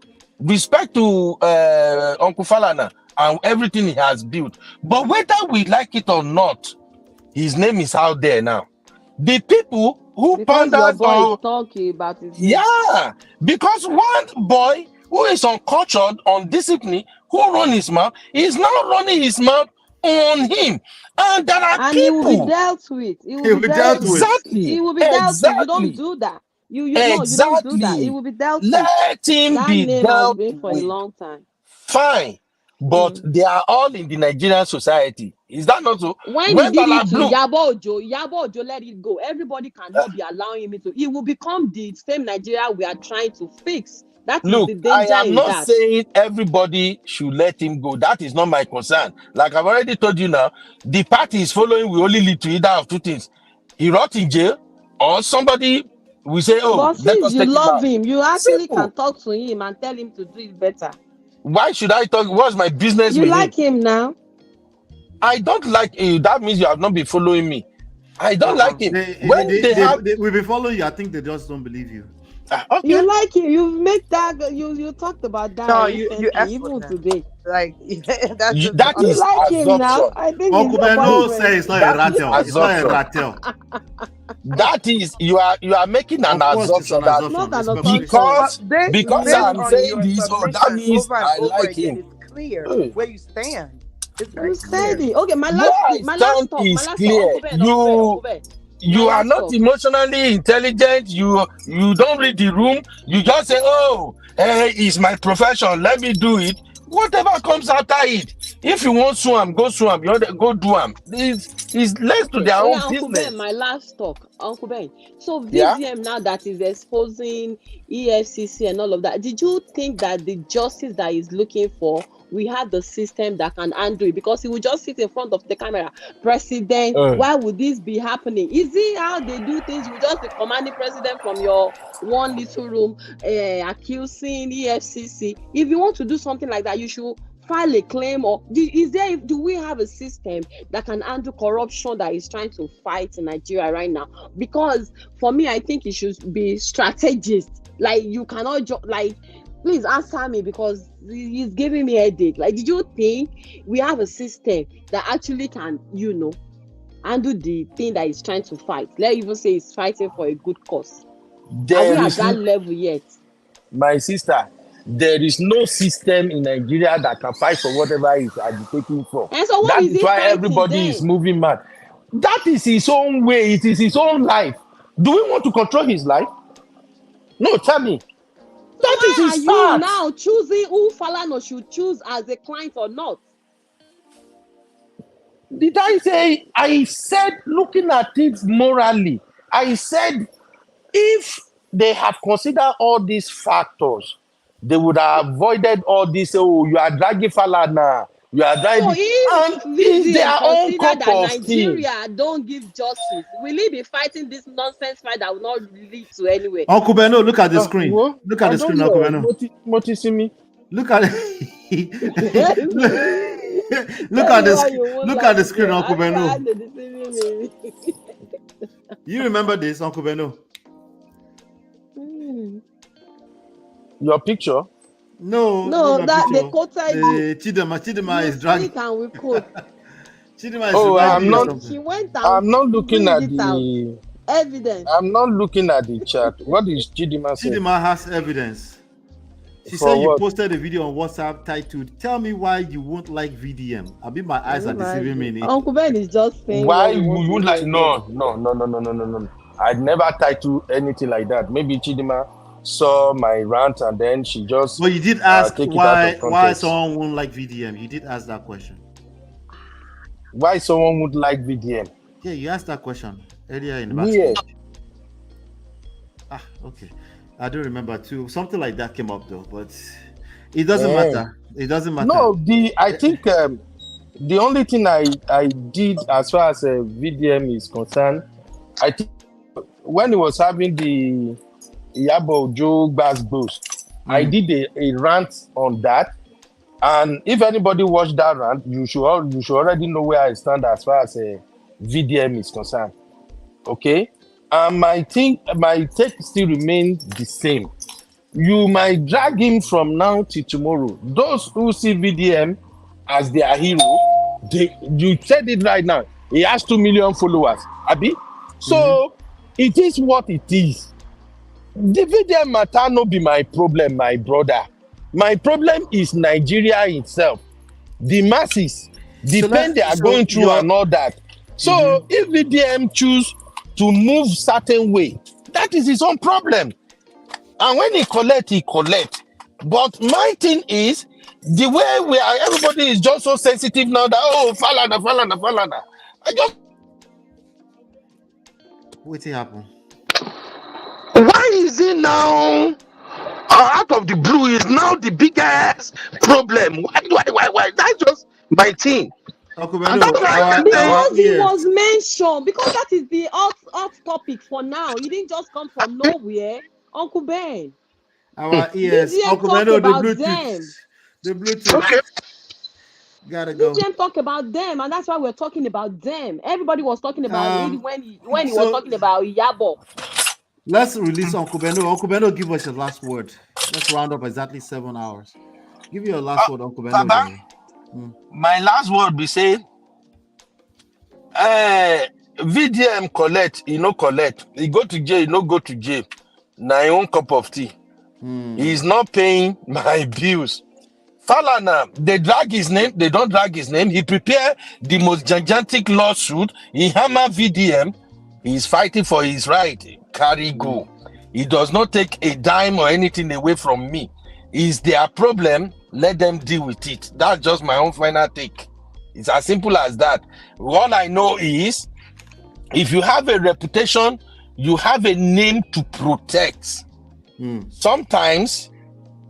Respect to Uncle Falana and everything he has built. But whether we like it or not, his name is out there now. The people who pandered talking about it. Yeah, because one boy who is uncultured, undisciplined, who run his mouth, is now running his mouth on him. And there are people. He will be dealt with. He will be dealt with. Exactly. He will be dealt with. You don't do that. You don't do that. He will be dealt with. Let him be dealt with. For a long time. Fine. But they are all in the Nigerian society. Is that not so? When he did it to Yabo Ojo let it go. Everybody cannot be allowing him to. It will become the same Nigeria we are trying to fix. That is the danger. I am not saying everybody should let him go. That is not my concern. Like I've already told you now, the party is following will only lead to either of two things. He rot in jail, or somebody will say, but since you love him, you actually can talk to him and tell him to do it better. Why should I talk? What's my business with him? You like him now? I don't like you. That means you have not been following me. I don't like him. We'll be following you. I think they just don't believe you. Okay. You like him. You make that. You talked about that. No, you even today. Like that you is like him now. I think Uncle Ben no say it's not a rattle. It's not a rattle. That is you are making an assumption because I'm saying this. So that means I like him. It's clear where you stand. You said it. Okay, my Your last talk. is clear. You are not emotionally intelligent. You don't read the room. You just say, "Oh, it's my profession. Let me do it." Whatever comes after it. If you want swam, go swam. You want to go do them. It's left to their own Uncle business. Ben, my last talk, Uncle Ben. So Yeah? VDM now that is exposing EFCC and all of that, did you think that the justice that is looking for, we have the system that can undo it? Because he will just sit in front of the camera, President, why would this be happening? Is it how they do things? You just be commanding President from your one little room, accusing EFCC. If you want to do something like that, you should file a claim, or do we have a system that can handle corruption that is trying to fight in Nigeria right now? Because for me, I think it should be strategist. Like, you cannot please answer me, because he's giving me a headache. Like, did you think we have a system that actually can, handle the thing that he's trying to fight? Let's even say he's fighting for a good cause. Are we at that level yet? My sister, there is no system in Nigeria that can fight for whatever he's agitating for. And so that is why everybody is moving mad. That is his own way. It is his own life. Do we want to control his life? No, tell me. That is his part. Are you now choosing who Falanas should choose as a client or not? Did I say? I said, looking at it morally, I said, if they have considered all these factors, they would have avoided all this. Oh, you are dragging Falana. You are dragging. So if it's their own consider cup that of Nigeria don't give justice, will he be fighting this nonsense fight that will not lead to anywhere? Uncle Beno, look at the screen. Look at the screen, Uncle Beno. What you see me? Look at it. look at the screen, Uncle Beno. You remember this, Uncle Beno? Your picture? No, that picture. they quoted you. Chidema is dragging. Chidema is she went out. I'm not looking at the evidence. I'm not looking at the chat. What is Chidema saying? Chidema has evidence. She For said you what? posted a video on WhatsApp titled "Tell me why you won't like VDM." I mean, my eyes are deceiving me. Uncle Ben is just saying why you would like no. I'd never titled anything like that. Maybe Chidema saw my rant and then she just. But you did ask why someone won't like VDM. You did ask that question. Why someone would like VDM? Yeah, you asked that question earlier in the backstage. Yeah. Okay. I don't remember too. Something like that came up though, but it doesn't matter. It doesn't matter. No, I think the only thing I did as far as VDM is concerned, I think when he was having the Yabo Joe Bass boost, I did a rant on that. And if anybody watched that rant, you should already know where I stand as far as VDM is concerned. Okay? My take still remains the same. You might drag him from now till tomorrow. Those who see VDM as their hero, you said it right now. He has 2 million followers. Abi? So it is what it is. The VDM matter no be my problem, my brother. My problem is Nigeria itself. The masses, the pain they are going through and all that. So if VDM choose to move certain way, that is his own problem. And when he collect. But my thing is, the way everybody is just so sensitive now that, Falana. I just... What's happened? Why is it now, out of the blue, is now the biggest problem? Why? That's just my thing. Because he was mentioned, because that is the hot topic for now. He didn't just come from nowhere, Uncle Ben. Yes, Uncle Ben, the Bluetooth. The Bluetooth. Okay. Gotta go. VDM talk about them, and that's why we're talking about them. Everybody was talking about it when he was talking about Yabo. Let's release Uncle Beno. Uncle Beno, give us your last word. Let's round up exactly 7 hours. Give your last word, Uncle Beno. Baba, my last word be say, VDM collect, he no collect. He go to jail, he no go to jail. Now he own cup of tea. He's not paying my bills. Falana, they drag his name, they don't drag his name. He prepared the most gigantic lawsuit. He hammer VDM. He's fighting for his right. Carry go. He does not take a dime or anything away from me. Is their problem? Let them deal with it. That's just my own final take. It's as simple as that. All I know is, if you have a reputation, you have a name to protect. Sometimes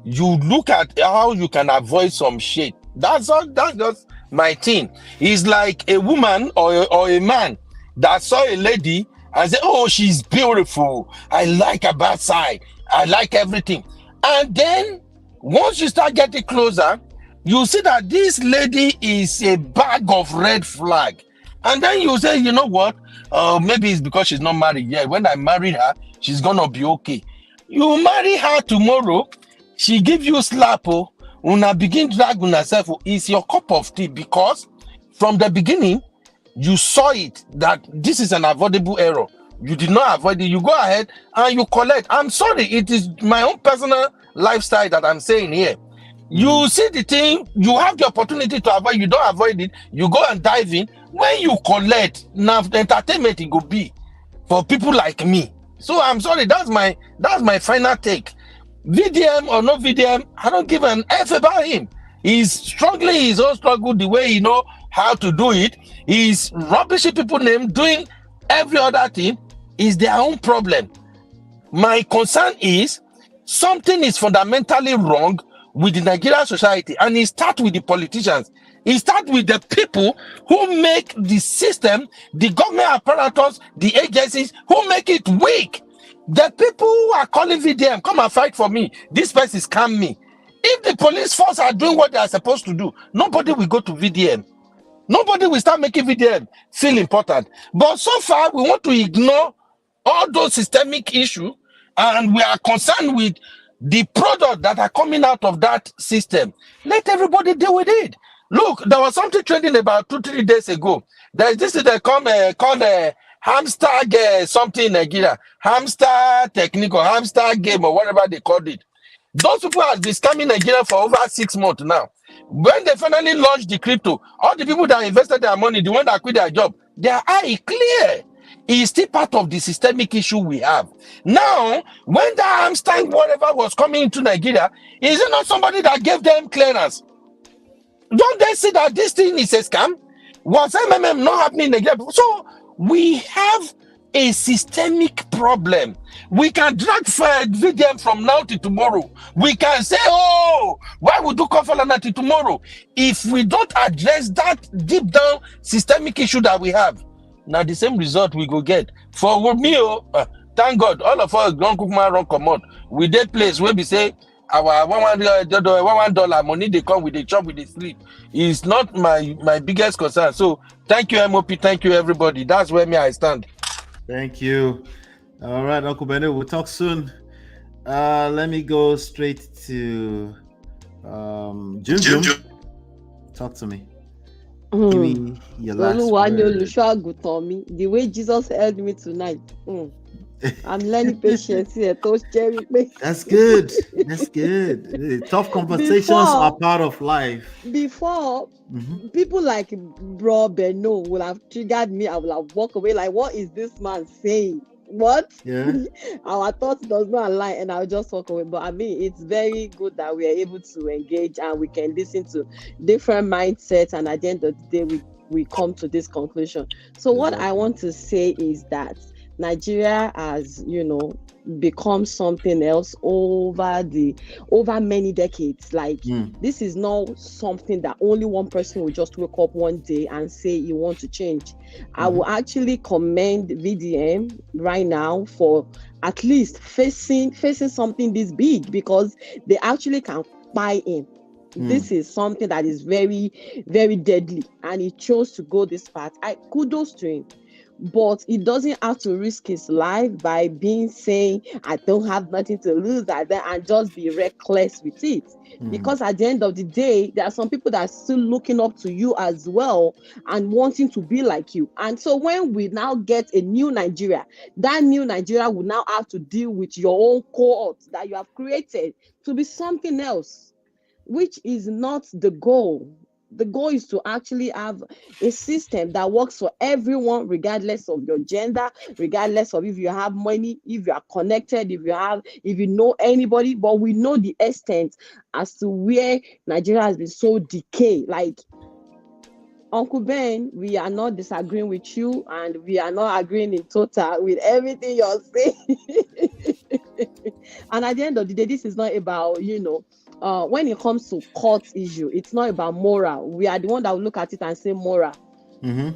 you look at how you can avoid some shit. That's just my thing. It's like a woman or a man that saw a lady and say, oh, she's beautiful. I like her backside. I like everything. And then once you start getting closer, you see that this lady is a bag of red flag. And then you say, you know what? Maybe it's because she's not married yet. When I marry her, she's gonna be okay. You marry her tomorrow, she give you slap, una begin drag una self. It's your cup of tea, because from the beginning, you saw it that this is an avoidable error. You did not avoid it. You go ahead and you collect. I'm sorry, it is my own personal lifestyle that I'm saying here. You see the thing, you have the opportunity to avoid, you don't avoid it, you go and dive in. When you collect, now entertainment it go be for people like me. So I'm sorry, that's my final take. VDM or no VDM, I don't give an F about him. He's struggling his own struggle the way he know how to do it. He's rubbishing people's name, doing every other thing. Is their own problem. My concern is something is fundamentally wrong with the Nigerian society, and it starts with the politicians. It starts with the people who make the system, the government apparatus, the agencies, who make it weak. The people who are calling VDM, come and fight for me. This person scam me. If the police force are doing what they are supposed to do, nobody will go to VDM. Nobody will start making VDM feel important. But so far, we want to ignore all those systemic issues, and we are concerned with the product that are coming out of that system. Let everybody deal with it. Look, there was something trending about 2-3 days ago. There's this is called hamster something in Nigeria. Hamster technique or hamster game or whatever they called it. Those people have been scamming Nigeria for over 6 months now. When they finally launched the crypto, all the people that invested their money, the one that quit their job, their eye clear. It's still part of the systemic issue we have. Now, when the hamster whatever was coming into Nigeria, is it not somebody that gave them clearance? Don't they see that this thing is a scam? Was MMM not happening in Nigeria? So we have a systemic problem. We can drag VDM from now to tomorrow. We can say, oh, why would you call Falana till tomorrow? If we don't address that deep down systemic issue that we have, now the same result we go get. For me, thank God, all of us don't cook my wrong commode. We that place where we say our $1 money they come with the chop with the sleep. It's not my biggest concern. So thank you, MOP. Thank you, everybody. That's where I stand. Thank you. All right, Uncle Benny, we'll talk soon. Let me go straight to Jim. Talk to me. Give me your last word. The way Jesus held me tonight. I'm learning patience here. That's good. That's good. Tough conversations are part of life. Before, people like Bro Beno will have triggered me. I will have walked away like, what is this man saying? What? Yeah. Our thoughts does not align, and I'll just walk away. But I mean, it's very good that we are able to engage and we can listen to different mindsets, and at the end of the day, we come to this conclusion. So what I want to say is that Nigeria has, become something else over many decades. Like this is not something that only one person will just wake up one day and say he wants to change. I will actually commend VDM right now for at least facing something this big, because they actually can buy in. This is something that is very, very deadly, and he chose to go this path. Kudos to him. But he doesn't have to risk his life by saying, I don't have nothing to lose, and just be reckless with it. Because at the end of the day, there are some people that are still looking up to you as well and wanting to be like you. And so when we now get a new Nigeria, that new Nigeria will now have to deal with your own cohort that you have created to be something else. which is not the goal. The goal is to actually have a system that works for everyone, regardless of your gender, regardless of if you have money, if you are connected, if you know anybody. But we know the extent as to where Nigeria has been so decayed. Like, Uncle Ben, we are not disagreeing with you, and we are not agreeing in total with everything you're saying. And at the end of the day, this is not about, when it comes to court issue, it's not about moral. We are the one that will look at it and say moral.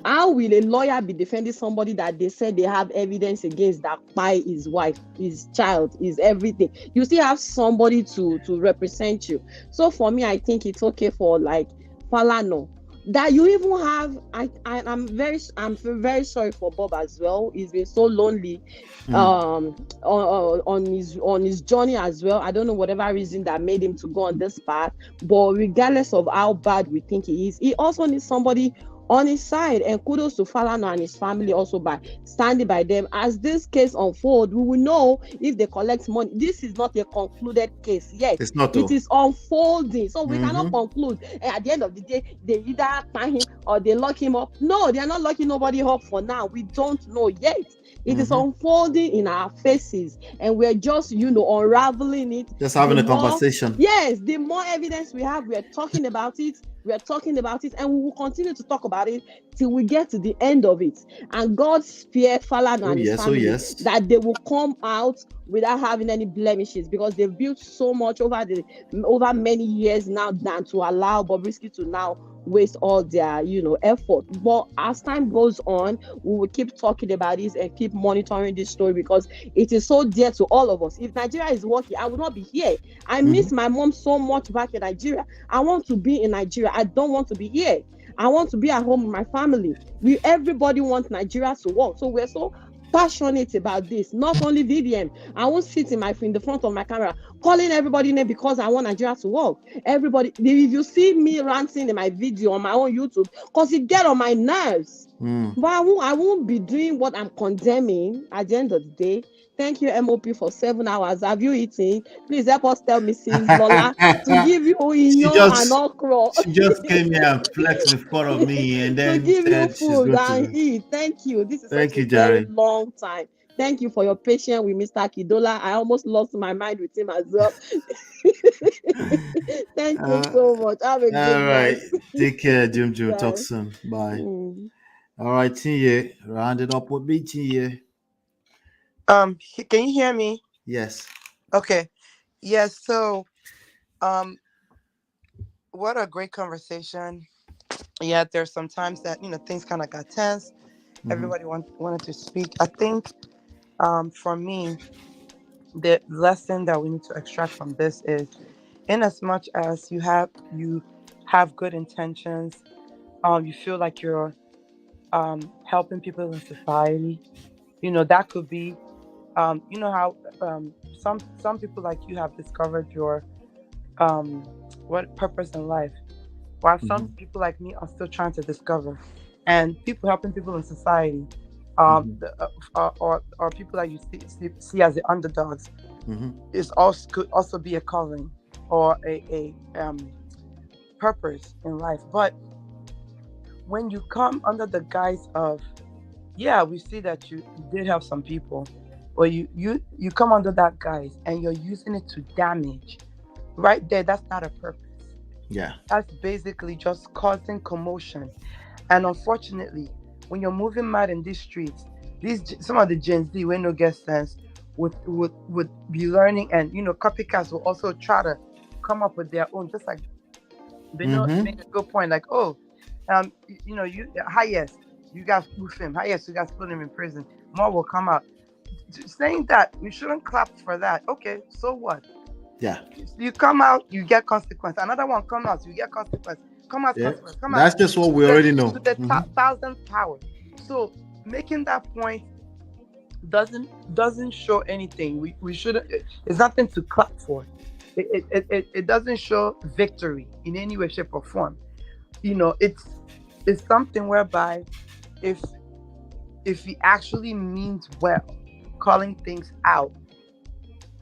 How will a lawyer be defending somebody that they said they have evidence against, that by his wife, his child, his everything? You still have somebody to represent you. So for me, I think it's okay for like Falana that you even have. I'm very sorry for Bob as well. He's been so lonely on his journey as well. I don't know whatever reason that made him to go on this path, but regardless of how bad we think he is, he also needs somebody on his side. And kudos to Falana and his family also by standing by them. As this case unfolds, we will know if they collect money. This is not a concluded case yet. It's not. It is unfolding. So we cannot conclude. And at the end of the day, they either find him or they lock him up. No, they are not locking nobody up for now. We don't know yet. It is unfolding in our faces, and we're just, unraveling it. Just having a conversation. Yes, the more evidence we have, we're talking about it. And we will continue to talk about it till we get to the end of it. And God spare Falana and his family that they will come out without having any blemishes, because they've built so much over many years now than to allow Bobrisky to now waste all their effort. But as time goes on, we will keep talking about this and keep monitoring this story, because it is so dear to all of us. If Nigeria is working, I would not be here. I miss my mom so much back in Nigeria. I want to be in Nigeria. I don't want to be here. I want to be at home with my family. Everybody wants Nigeria to work, so we're so passionate about this. Not only VDM. I won't sit in the front of my camera calling everybody name because I want Nigeria to work. Everybody, if you see me ranting in my video on my own YouTube, because it get on my nerves. But I won't be doing what I'm condemning at the end of the day. Thank you, MOP, for 7 hours. Have you eaten? Please help us tell Mrs. Lola to give you and okra. She just came here and flexed in front of me and then to give you said food and eat. Thank you. This is such a very long time. Thank you for your patience with Mr. Kidola. I almost lost my mind with him as well. Thank you so much. Have a good night. Take care, Jim. Talk soon. Bye. All right, Tinye. Round it up with me, Tinye. Can you hear me? Yes. Okay. Yes. So, what a great conversation. Yeah, there's some times that things kind of got tense. Everybody wanted to speak. I think, for me, the lesson that we need to extract from this is, in as much as you have good intentions, you feel like you're helping people in society. That could be. How some people like you have discovered your what purpose in life, while some people like me are still trying to discover. And people helping people in society, or people that you see as the underdogs, could also be a calling or a purpose in life. But when you come under the guise of, we see that you did help some people, or you come under that guise and you're using it to damage, right there, that's not a purpose. Yeah. That's basically just causing commotion. And unfortunately, when you're moving mad in these streets, some of the Gen Z, when no get sense, would be learning, and copycats will also try to come up with their own, just like make a good point, like, highest, you guys proof him, highest, you guys put him in prison, more will come out. Saying that we shouldn't clap for that. Okay, so what? Yeah. You come out, you get consequence. Another one come out, you get consequence. Consequence. That's just what we already know. To the 1,000th power. So making that point doesn't show anything. We shouldn't. It's nothing to clap for. It doesn't show victory in any way, shape, or form. It's something whereby if he actually means well, calling things out,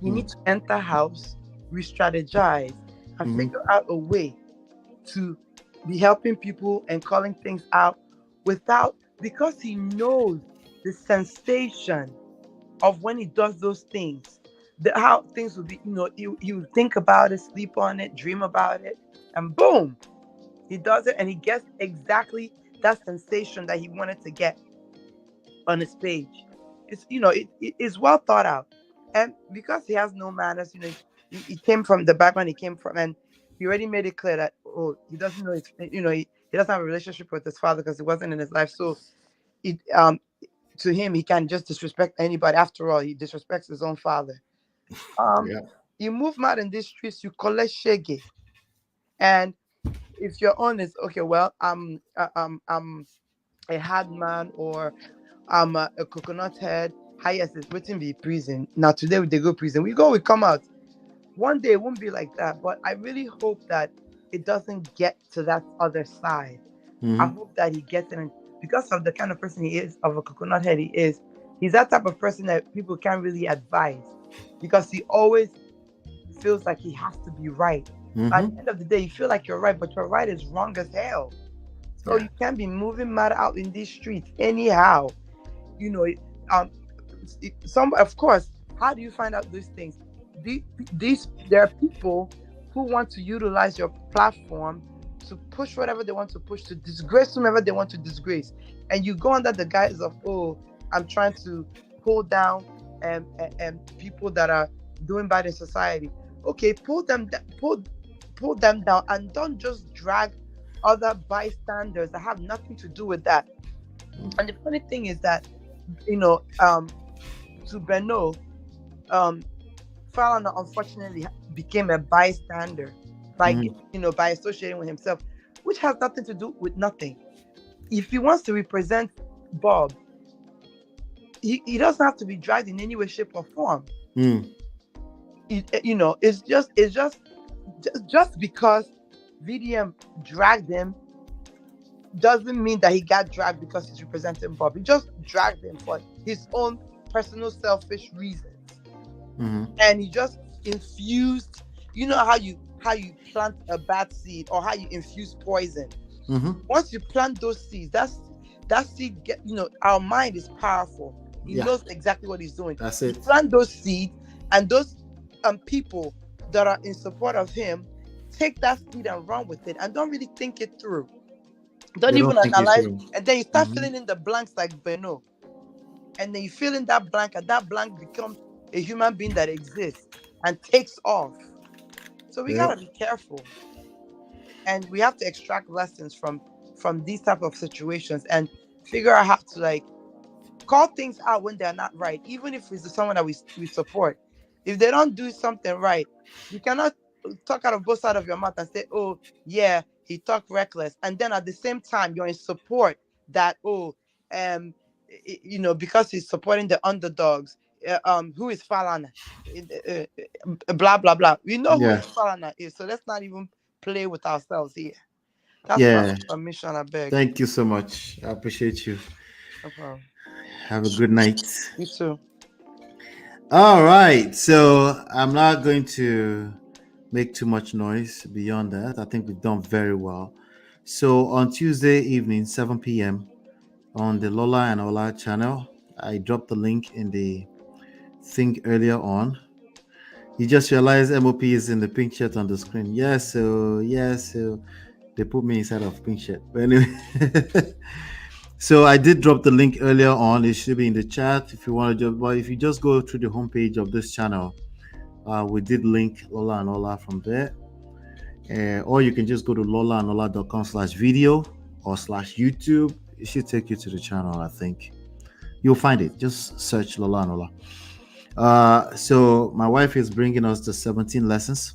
you need to enter house, re-strategize, and figure out a way to be helping people and calling things out because he knows the sensation of when he does those things, how things will be, he will think about it, sleep on it, dream about it, and boom, he does it, and he gets exactly that sensation that he wanted to get on his page. It's it's well thought out, and because he has no manners, he came from the background he came from, and he already made it clear that he doesn't know he doesn't have a relationship with his father because it wasn't in his life, so to him he can just disrespect anybody. After all, he disrespects his own father. You move mad in these streets, you collect shege, and if you're honest, okay, well, I'm a hard man, or I'm a coconut head. Highest is waiting be prison. Now today they go prison. We come out. One day it won't be like that. But I really hope that it doesn't get to that other side. I hope that he gets it, and because of the kind of person he is, of a coconut head he is, he's that type of person that people can't really advise because he always feels like he has to be right. At the end of the day, you feel like you're right, but your right is wrong as hell. So you can't be moving mad out in these streets anyhow. Of course, how do you find out these things? There are people who want to utilize your platform to push whatever they want to push, to disgrace whomever they want to disgrace, and you go under the guise of, I'm trying to pull down and people that are doing bad in society. Okay, pull them down, and don't just drag other bystanders that have nothing to do with that. And the funny thing is that, to Beno, Falana unfortunately became a bystander by associating with himself, which has nothing to do with nothing. If he wants to represent Bob, he doesn't have to be dragged in any way, shape, or form. It's just because VDM dragged him doesn't mean that he got dragged because he's representing Bob. He just dragged him for his own personal selfish reasons. And he just infused, how you plant a bad seed, or how you infuse poison. Once you plant those seeds, that seed our mind is powerful. He knows exactly what he's doing. That's it. You plant those seeds, and those people that are in support of him take that seed and run with it, and don't really think it through. Don't even analyze, and then you start filling in the blanks like Beno, and then you fill in that blank, and that blank becomes a human being that exists and takes off. So we gotta be careful, and we have to extract lessons from these type of situations and figure out how to call things out when they're not right, even if it's someone that we support. If they don't do something right, you cannot talk out of both sides of your mouth and say, oh yeah, he talked reckless, and then at the same time you're in support that because he's supporting the underdogs. Who is Falana? Blah blah blah. We know who Falana is, so let's not even play with ourselves here. That's my submission. I beg. Thank you so much. I appreciate you. No problem. Have a good night. You too. All right. So I'm not going to make too much noise beyond that. I think we've done very well. So on Tuesday evening, 7 p.m. on the Lola and Ola channel, I dropped the link in the thing earlier on. You just realize MOP is in the pink shirt on the screen. So they put me inside of pink shirt. But anyway, so I did drop the link earlier on. It should be in the chat if you want to. But if you just go through the homepage of this channel, we did link Lola and Ola from there. Or you can just go to lolaandola.com/video or /YouTube. It should take you to the channel, I think. You'll find it. Just search Lola and Ola. So my wife is bringing us the 17 lessons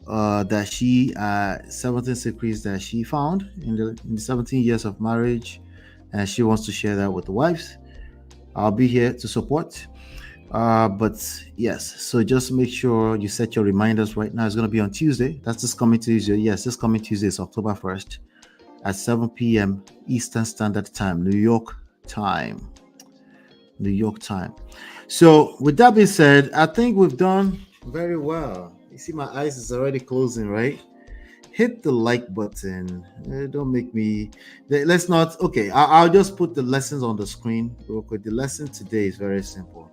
that she 17 secrets that she found in the 17 years of marriage, and she wants to share that with the wives. I'll be here to support. But yes, so just make sure you set your reminders right now. It's going to be on Tuesday. That's this coming Tuesday. Yes, this coming Tuesday is October 1st at 7 p.m. Eastern Standard Time, New York time. So with that being said, I think we've done very well. You see, my eyes is already closing, right? Hit the like button. Don't make me. Let's not. Okay, I'll just put the lessons on the screen real quick. The lesson today is very simple.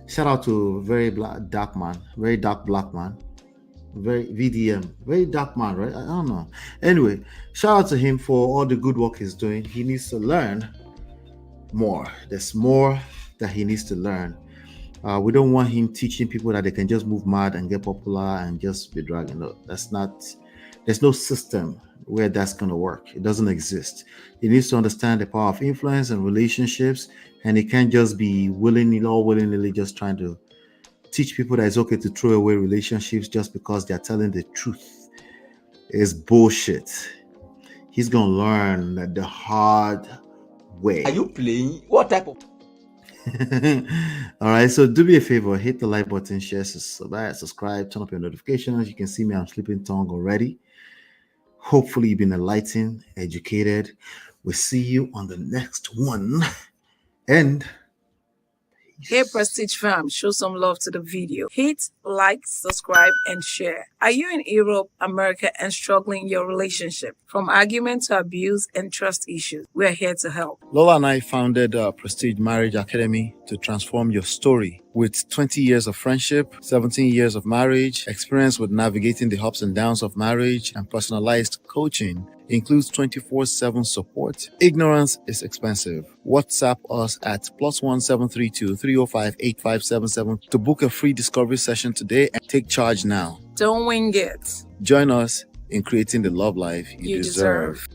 Shout out to very dark man, very dark black man, very VDM, very dark man, right? I don't know. Anyway, shout out to him for all the good work he's doing. He needs to learn more. There's more that he needs to learn. We don't want him teaching people that they can just move mad and get popular and just be dragging. No, that's not. There's no system where that's going to work. It doesn't exist. He needs to understand the power of influence and relationships, and he can't just be willingly just trying to teach people that it's okay to throw away relationships just because they're telling the truth. It's bullshit. He's going to learn the hard way. Are you playing? What type of? All right, so do me a favor, hit the like button, share, subscribe, turn up your notifications. You can see me, I'm sleeping tongue already. Hopefully you've been enlightened, educated. We'll see you on the next one. And hey Prestige fam, show some love to the video. Hit like, subscribe, and share. Are you in Europe, America, and struggling in your relationship? From argument to abuse and trust issues, we are here to help. Lola and I founded Prestige Marriage Academy to transform your story. With 20 years of friendship, 17 years of marriage, experience with navigating the ups and downs of marriage, and personalized coaching, includes 24/7 support. Ignorance is expensive. WhatsApp us at +1 732 305 8577 to book a free discovery session today and take charge now. Don't wing it. Join us in creating the love life you deserve.